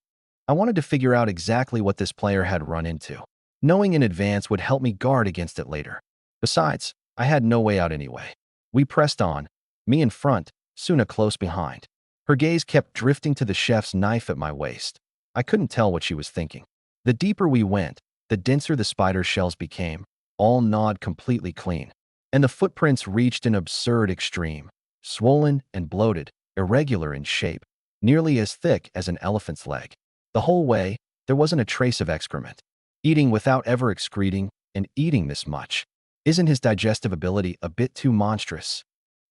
Speaker 1: I wanted to figure out exactly what this player had run into. Knowing in advance would help me guard against it later. Besides, I had no way out anyway. We pressed on, me in front, Suna close behind. Her gaze kept drifting to the chef's knife at my waist. I couldn't tell what she was thinking. The deeper we went, the denser the spider shells became, all gnawed completely clean. And the footprints reached an absurd extreme. Swollen and bloated, irregular in shape, nearly as thick as an elephant's leg. The whole way, there wasn't a trace of excrement. Eating without ever excreting, and eating this much. Isn't his digestive ability a bit too monstrous?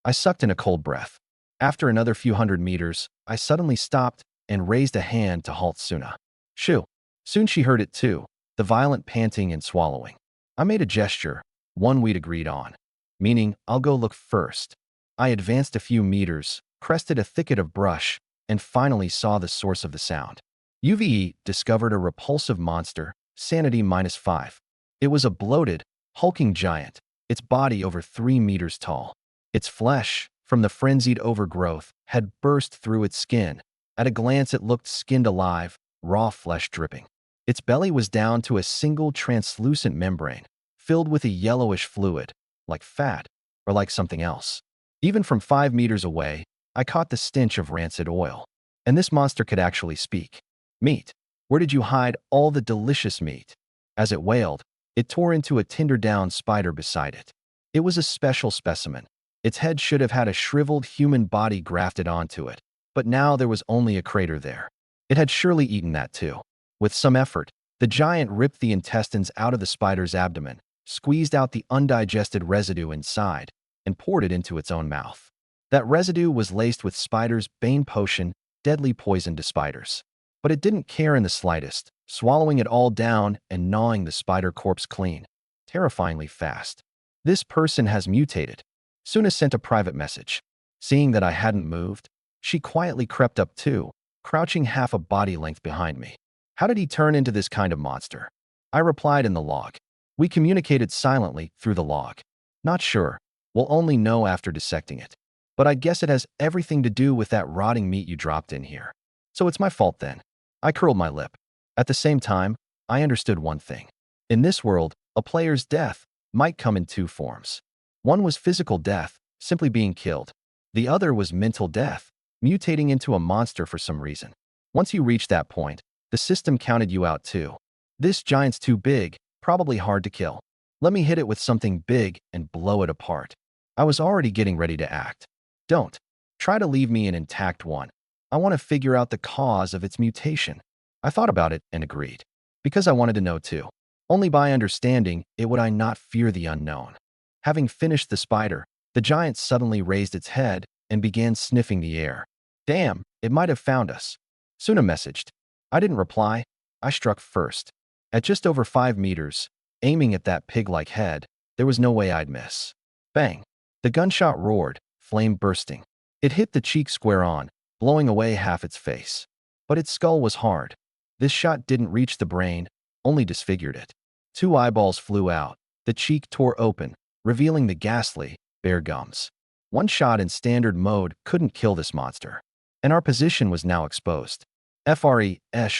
Speaker 1: I sucked in a cold breath. After another few hundred meters, I suddenly stopped and raised a hand to halt Suna. Shoo! Soon she heard it too, the violent panting and swallowing. I made a gesture, one we'd agreed on, meaning I'll go look first. I advanced a few meters, crested a thicket of brush, and finally saw the source of the sound. UVE discovered a repulsive monster, sanity -5. It was a bloated, hulking giant, its body over 3 meters tall. Its flesh, from the frenzied overgrowth, had burst through its skin. At a glance it looked skinned alive, raw flesh dripping. Its belly was down to a single translucent membrane, filled with a yellowish fluid, like fat, or like something else. Even from 5 meters away, I caught the stench of rancid oil. And this monster could actually speak. Meat. Where did you hide all the delicious meat? As it wailed, it tore into a Tinderdown spider beside it. It was a special specimen. Its head should have had a shriveled human body grafted onto it, but now there was only a crater there. It had surely eaten that too. With some effort, the giant ripped the intestines out of the spider's abdomen, squeezed out the undigested residue inside, and poured it into its own mouth. That residue was laced with spider's bane potion, deadly poison to spiders. But it didn't care in the slightest, swallowing it all down and gnawing the spider corpse clean, terrifyingly fast. This person has mutated. Suna sent a private message. Seeing that I hadn't moved, she quietly crept up too, crouching half a body length behind me. How did he turn into this kind of monster? I replied in the log. We communicated silently through the log. Not sure. We'll only know after dissecting it. But I guess it has everything to do with that rotting meat you dropped in here. So it's my fault then. I curled my lip. At the same time, I understood one thing. In this world, a player's death might come in two forms. One was physical death, simply being killed. The other was mental death, mutating into a monster for some reason. Once you reached that point, the system counted you out too. This giant's too big, probably hard to kill. Let me hit it with something big and blow it apart. I was already getting ready to act. Don't. Try to leave me an intact one. I want to figure out the cause of its mutation. I thought about it and agreed. Because I wanted to know too. Only by understanding it would I not fear the unknown. Having finished the spider, the giant suddenly raised its head and began sniffing the air. Damn, it might have found us. Suna messaged. I didn't reply. I struck first. At just over 5 meters, aiming at that pig-like head, there was no way I'd miss. Bang! The gunshot roared, flame bursting. It hit the cheek square on, blowing away half its face. But its skull was hard. This shot didn't reach the brain, only disfigured it. 2 eyeballs flew out. The cheek tore open, revealing the ghastly, bare gums. One shot in standard mode couldn't kill this monster, and our position was now exposed.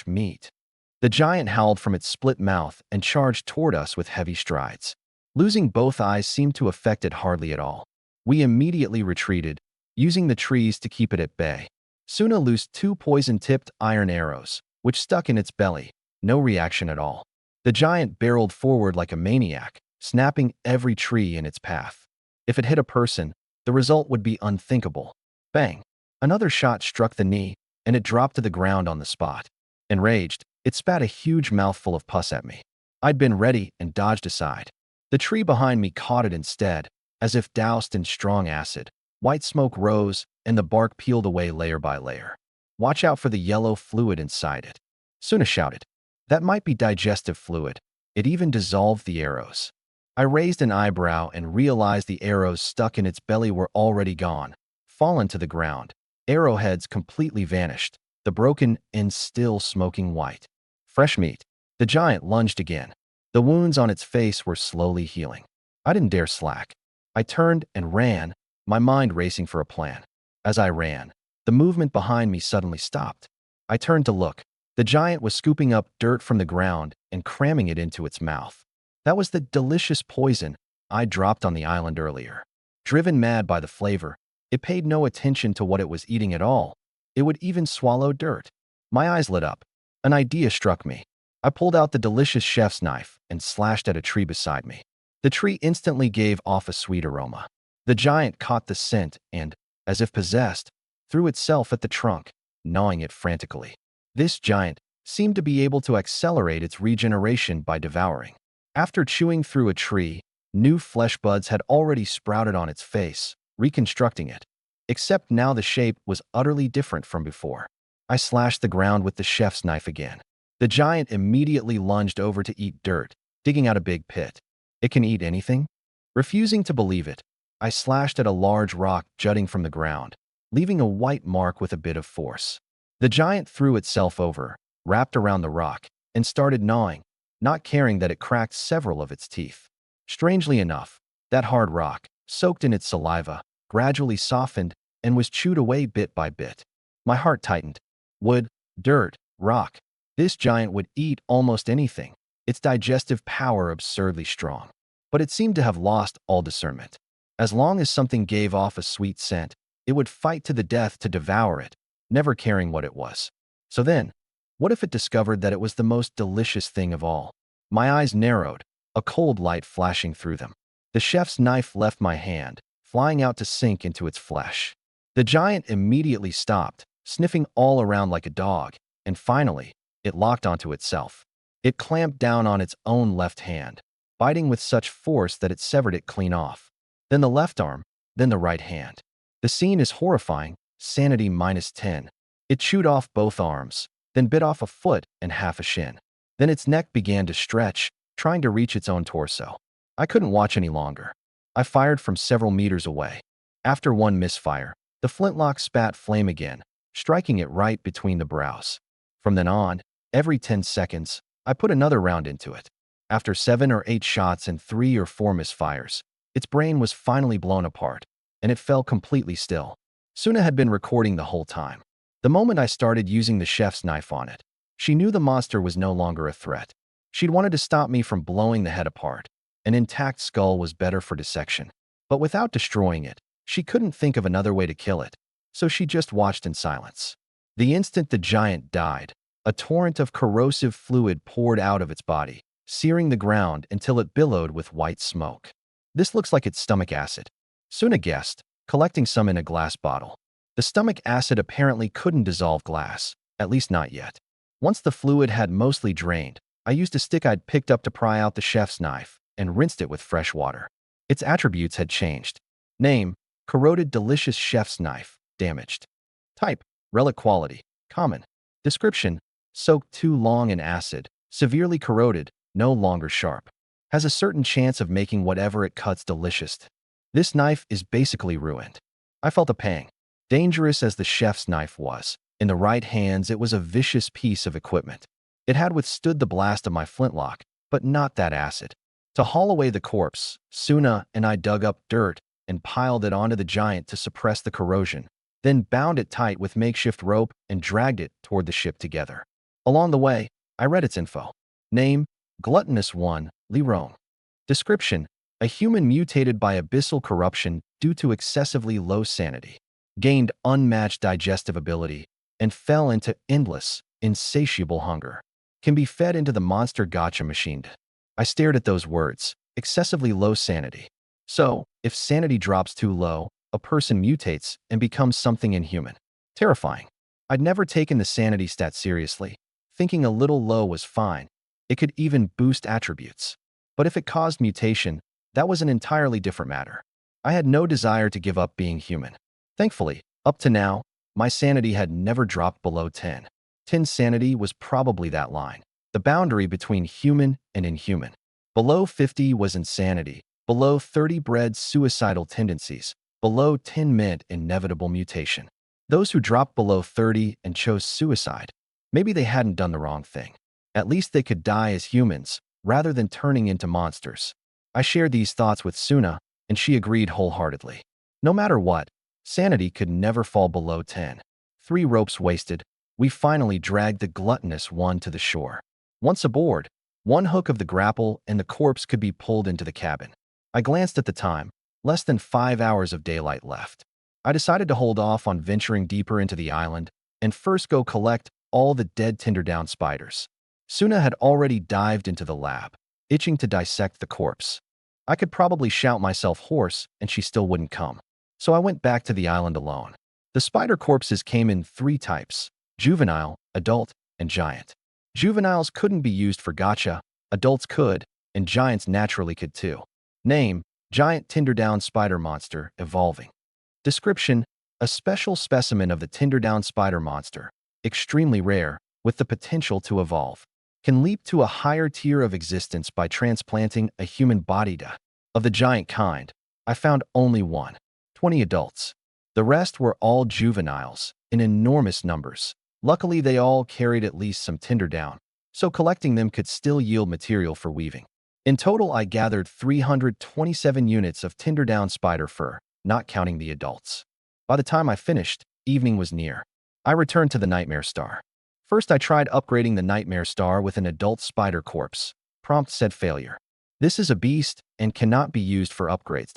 Speaker 1: Meat. The giant howled from its split mouth and charged toward us with heavy strides. Losing both eyes seemed to affect it hardly at all. We immediately retreated, using the trees to keep it at bay. Suna loosed 2 poison-tipped iron arrows, which stuck in its belly. No reaction at all. The giant barreled forward like a maniac, snapping every tree in its path. If it hit a person, the result would be unthinkable. Bang! Another shot struck the knee, and it dropped to the ground on the spot. Enraged, it spat a huge mouthful of pus at me. I'd been ready and dodged aside. The tree behind me caught it instead, as if doused in strong acid. White smoke rose, and the bark peeled away layer by layer. Watch out for the yellow fluid inside it. Suna shouted. That might be digestive fluid. It even dissolved the arrows. I raised an eyebrow and realized the arrows stuck in its belly were already gone, fallen to the ground. Arrowheads completely vanished, the broken ends still smoking white. Fresh meat. The giant lunged again. The wounds on its face were slowly healing. I didn't dare slack. I turned and ran, my mind racing for a plan. As I ran, the movement behind me suddenly stopped. I turned to look. The giant was scooping up dirt from the ground and cramming it into its mouth. That was the delicious poison I dropped on the island earlier. Driven mad by the flavor, it paid no attention to what it was eating at all. It would even swallow dirt. My eyes lit up. An idea struck me. I pulled out the delicious chef's knife and slashed at a tree beside me. The tree instantly gave off a sweet aroma. The giant caught the scent and, as if possessed, threw itself at the trunk, gnawing it frantically. This giant seemed to be able to accelerate its regeneration by devouring. After chewing through a tree, new flesh buds had already sprouted on its face, reconstructing it. Except now the shape was utterly different from before. I slashed the ground with the chef's knife again. The giant immediately lunged over to eat dirt, digging out a big pit. It can eat anything? Refusing to believe it, I slashed at a large rock jutting from the ground, leaving a white mark with a bit of force. The giant threw itself over, wrapped around the rock, and started gnawing, not caring that it cracked several of its teeth. Strangely enough, that hard rock, soaked in its saliva, gradually softened and was chewed away bit by bit. My heart tightened. Wood, dirt, rock. This giant would eat almost anything, its digestive power absurdly strong. But it seemed to have lost all discernment. As long as something gave off a sweet scent, it would fight to the death to devour it, never caring what it was. So then, what if it discovered that it was the most delicious thing of all? My eyes narrowed, a cold light flashing through them. The chef's knife left my hand, flying out to sink into its flesh. The giant immediately stopped, sniffing all around like a dog, and finally, it locked onto itself. It clamped down on its own left hand, biting with such force that it severed it clean off. Then the left arm, then the right hand. The scene is horrifying, sanity -10. It chewed off both arms, then bit off a foot and half a shin. Then its neck began to stretch, trying to reach its own torso. I couldn't watch any longer. I fired from several meters away. After one misfire, the flintlock spat flame again, striking it right between the brows. From then on, every 10 seconds, I put another round into it. After 7 or 8 shots and 3 or 4 misfires, its brain was finally blown apart, and it fell completely still. Suna had been recording the whole time. The moment I started using the chef's knife on it, she knew the monster was no longer a threat. She'd wanted to stop me from blowing the head apart. An intact skull was better for dissection. But without destroying it, she couldn't think of another way to kill it, so she just watched in silence. The instant the giant died, a torrent of corrosive fluid poured out of its body, searing the ground until it billowed with white smoke. This looks like its stomach acid, Suna guessed, collecting some in a glass bottle. The stomach acid apparently couldn't dissolve glass, at least not yet. Once the fluid had mostly drained, I used a stick I'd picked up to pry out the chef's knife and rinsed it with fresh water. Its attributes had changed. Name: corroded delicious chef's knife, damaged. Type: relic quality, common. Description: soaked too long in acid, severely corroded, no longer sharp. Has a certain chance of making whatever it cuts delicious. This knife is basically ruined. I felt a pang. Dangerous as the chef's knife was, in the right hands it was a vicious piece of equipment. It had withstood the blast of my flintlock, but not that acid. To haul away the corpse, Suna and I dug up dirt and piled it onto the giant to suppress the corrosion, then bound it tight with makeshift rope and dragged it toward the ship together. Along the way, I read its info. Name, Gluttonous One, Lirong. Description, a human mutated by abyssal corruption due to excessively low sanity, gained unmatched digestive ability, and fell into endless, insatiable hunger. Can be fed into the monster gacha machine. I stared at those words, excessively low sanity. So, if sanity drops too low, a person mutates and becomes something inhuman. Terrifying. I'd never taken the sanity stat seriously, thinking a little low was fine. It could even boost attributes. But if it caused mutation, that was an entirely different matter. I had no desire to give up being human. Thankfully, up to now, my sanity had never dropped below 10. 10 sanity was probably that line, the boundary between human and inhuman. Below 50 was insanity, below 30 bred suicidal tendencies, below 10 meant inevitable mutation. Those who dropped below 30 and chose suicide, maybe they hadn't done the wrong thing. At least they could die as humans, rather than turning into monsters. I shared these thoughts with Suna, and she agreed wholeheartedly. No matter what, sanity could never fall below 10. 3 ropes wasted, we finally dragged the gluttonous one to the shore. Once aboard, one hook of the grapple and the corpse could be pulled into the cabin. I glanced at the time, less than 5 hours of daylight left. I decided to hold off on venturing deeper into the island and first go collect all the dead Tinderdown spiders. Suna had already dived into the lab, itching to dissect the corpse. I could probably shout myself hoarse and she still wouldn't come. So I went back to the island alone. The spider corpses came in 3 types: juvenile, adult, and giant. Juveniles couldn't be used for gacha, adults could, and giants naturally could too. Name, Giant Tinderdown Spider Monster, Evolving. Description, a special specimen of the Tinderdown spider monster, extremely rare, with the potential to evolve. Can leap to a higher tier of existence by transplanting a human body to. Of the giant kind, I found only 20 adults. The rest were all juveniles, in enormous numbers. Luckily, they all carried at least some Tinderdown, so collecting them could still yield material for weaving. In total, I gathered 327 units of Tinderdown spider fur, not counting the adults. By the time I finished, evening was near. I returned to the Nightmare Star. First, I tried upgrading the Nightmare Star with an adult spider corpse. Prompt said failure. This is a beast and cannot be used for upgrades.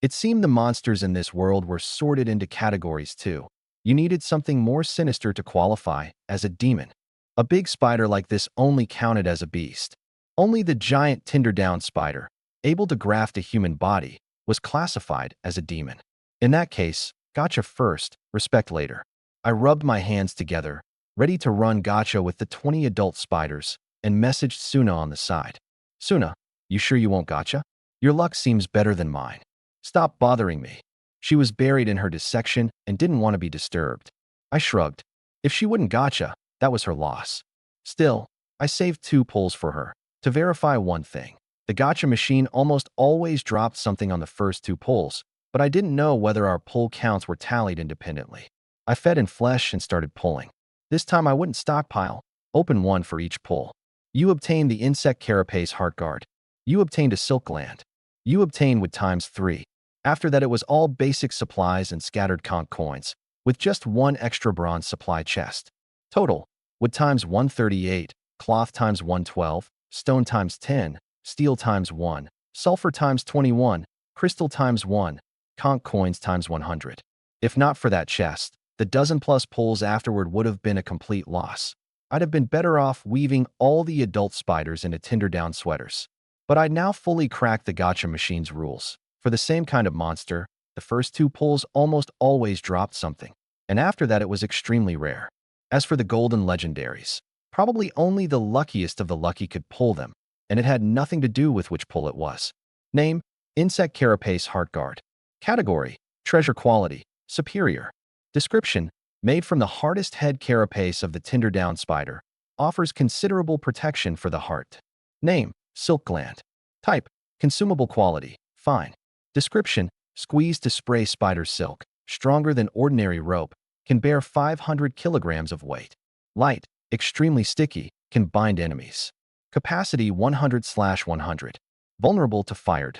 Speaker 1: It seemed the monsters in this world were sorted into categories too. You needed something more sinister to qualify as a demon. A big spider like this only counted as a beast. Only the giant Tinderdown spider, able to graft a human body, was classified as a demon. In that case, gacha first, respect later. I rubbed my hands together, ready to run gacha with the 20 adult spiders, and messaged Suna on the side. Suna, you sure you won't gacha? Your luck seems better than mine. Stop bothering me. She was buried in her dissection and didn't want to be disturbed. I shrugged. If she wouldn't gacha, that was her loss. Still, I saved 2 pulls for her. To verify one thing, the gacha machine almost always dropped something on the first 2 pulls, but I didn't know whether our pull counts were tallied independently. I fed in flesh and started pulling. This time I wouldn't stockpile. Open 1 for each pull. You obtained the insect carapace heart guard. You obtained a silk gland. You obtained with ×3. After that, it was all basic supplies and scattered conch coins, with just 1 extra bronze supply chest. Total, wood ×138, cloth ×112, stone ×10, steel ×1, sulfur ×21, crystal ×1, conch coins ×100. If not for that chest, the dozen-plus pulls afterward would have been a complete loss. I'd have been better off weaving all the adult spiders into Tinderdown sweaters. But I'd now fully cracked the gacha machine's rules. For the same kind of monster, the first 2 pulls almost always dropped something, and after that it was extremely rare. As for the golden legendaries, probably only the luckiest of the lucky could pull them, and it had nothing to do with which pull it was. Name, Insect Carapace Heart Guard. Category, Treasure Quality, Superior. Description, made from the hardest head carapace of the Tinderdown spider, Offers considerable protection for the heart. Name: silk gland. Type: consumable quality, fine. Description: squeeze to spray spider silk, stronger than ordinary rope, can bear 500 kilograms of weight. Light, extremely sticky, can bind enemies. Capacity 100/100. Vulnerable to fire.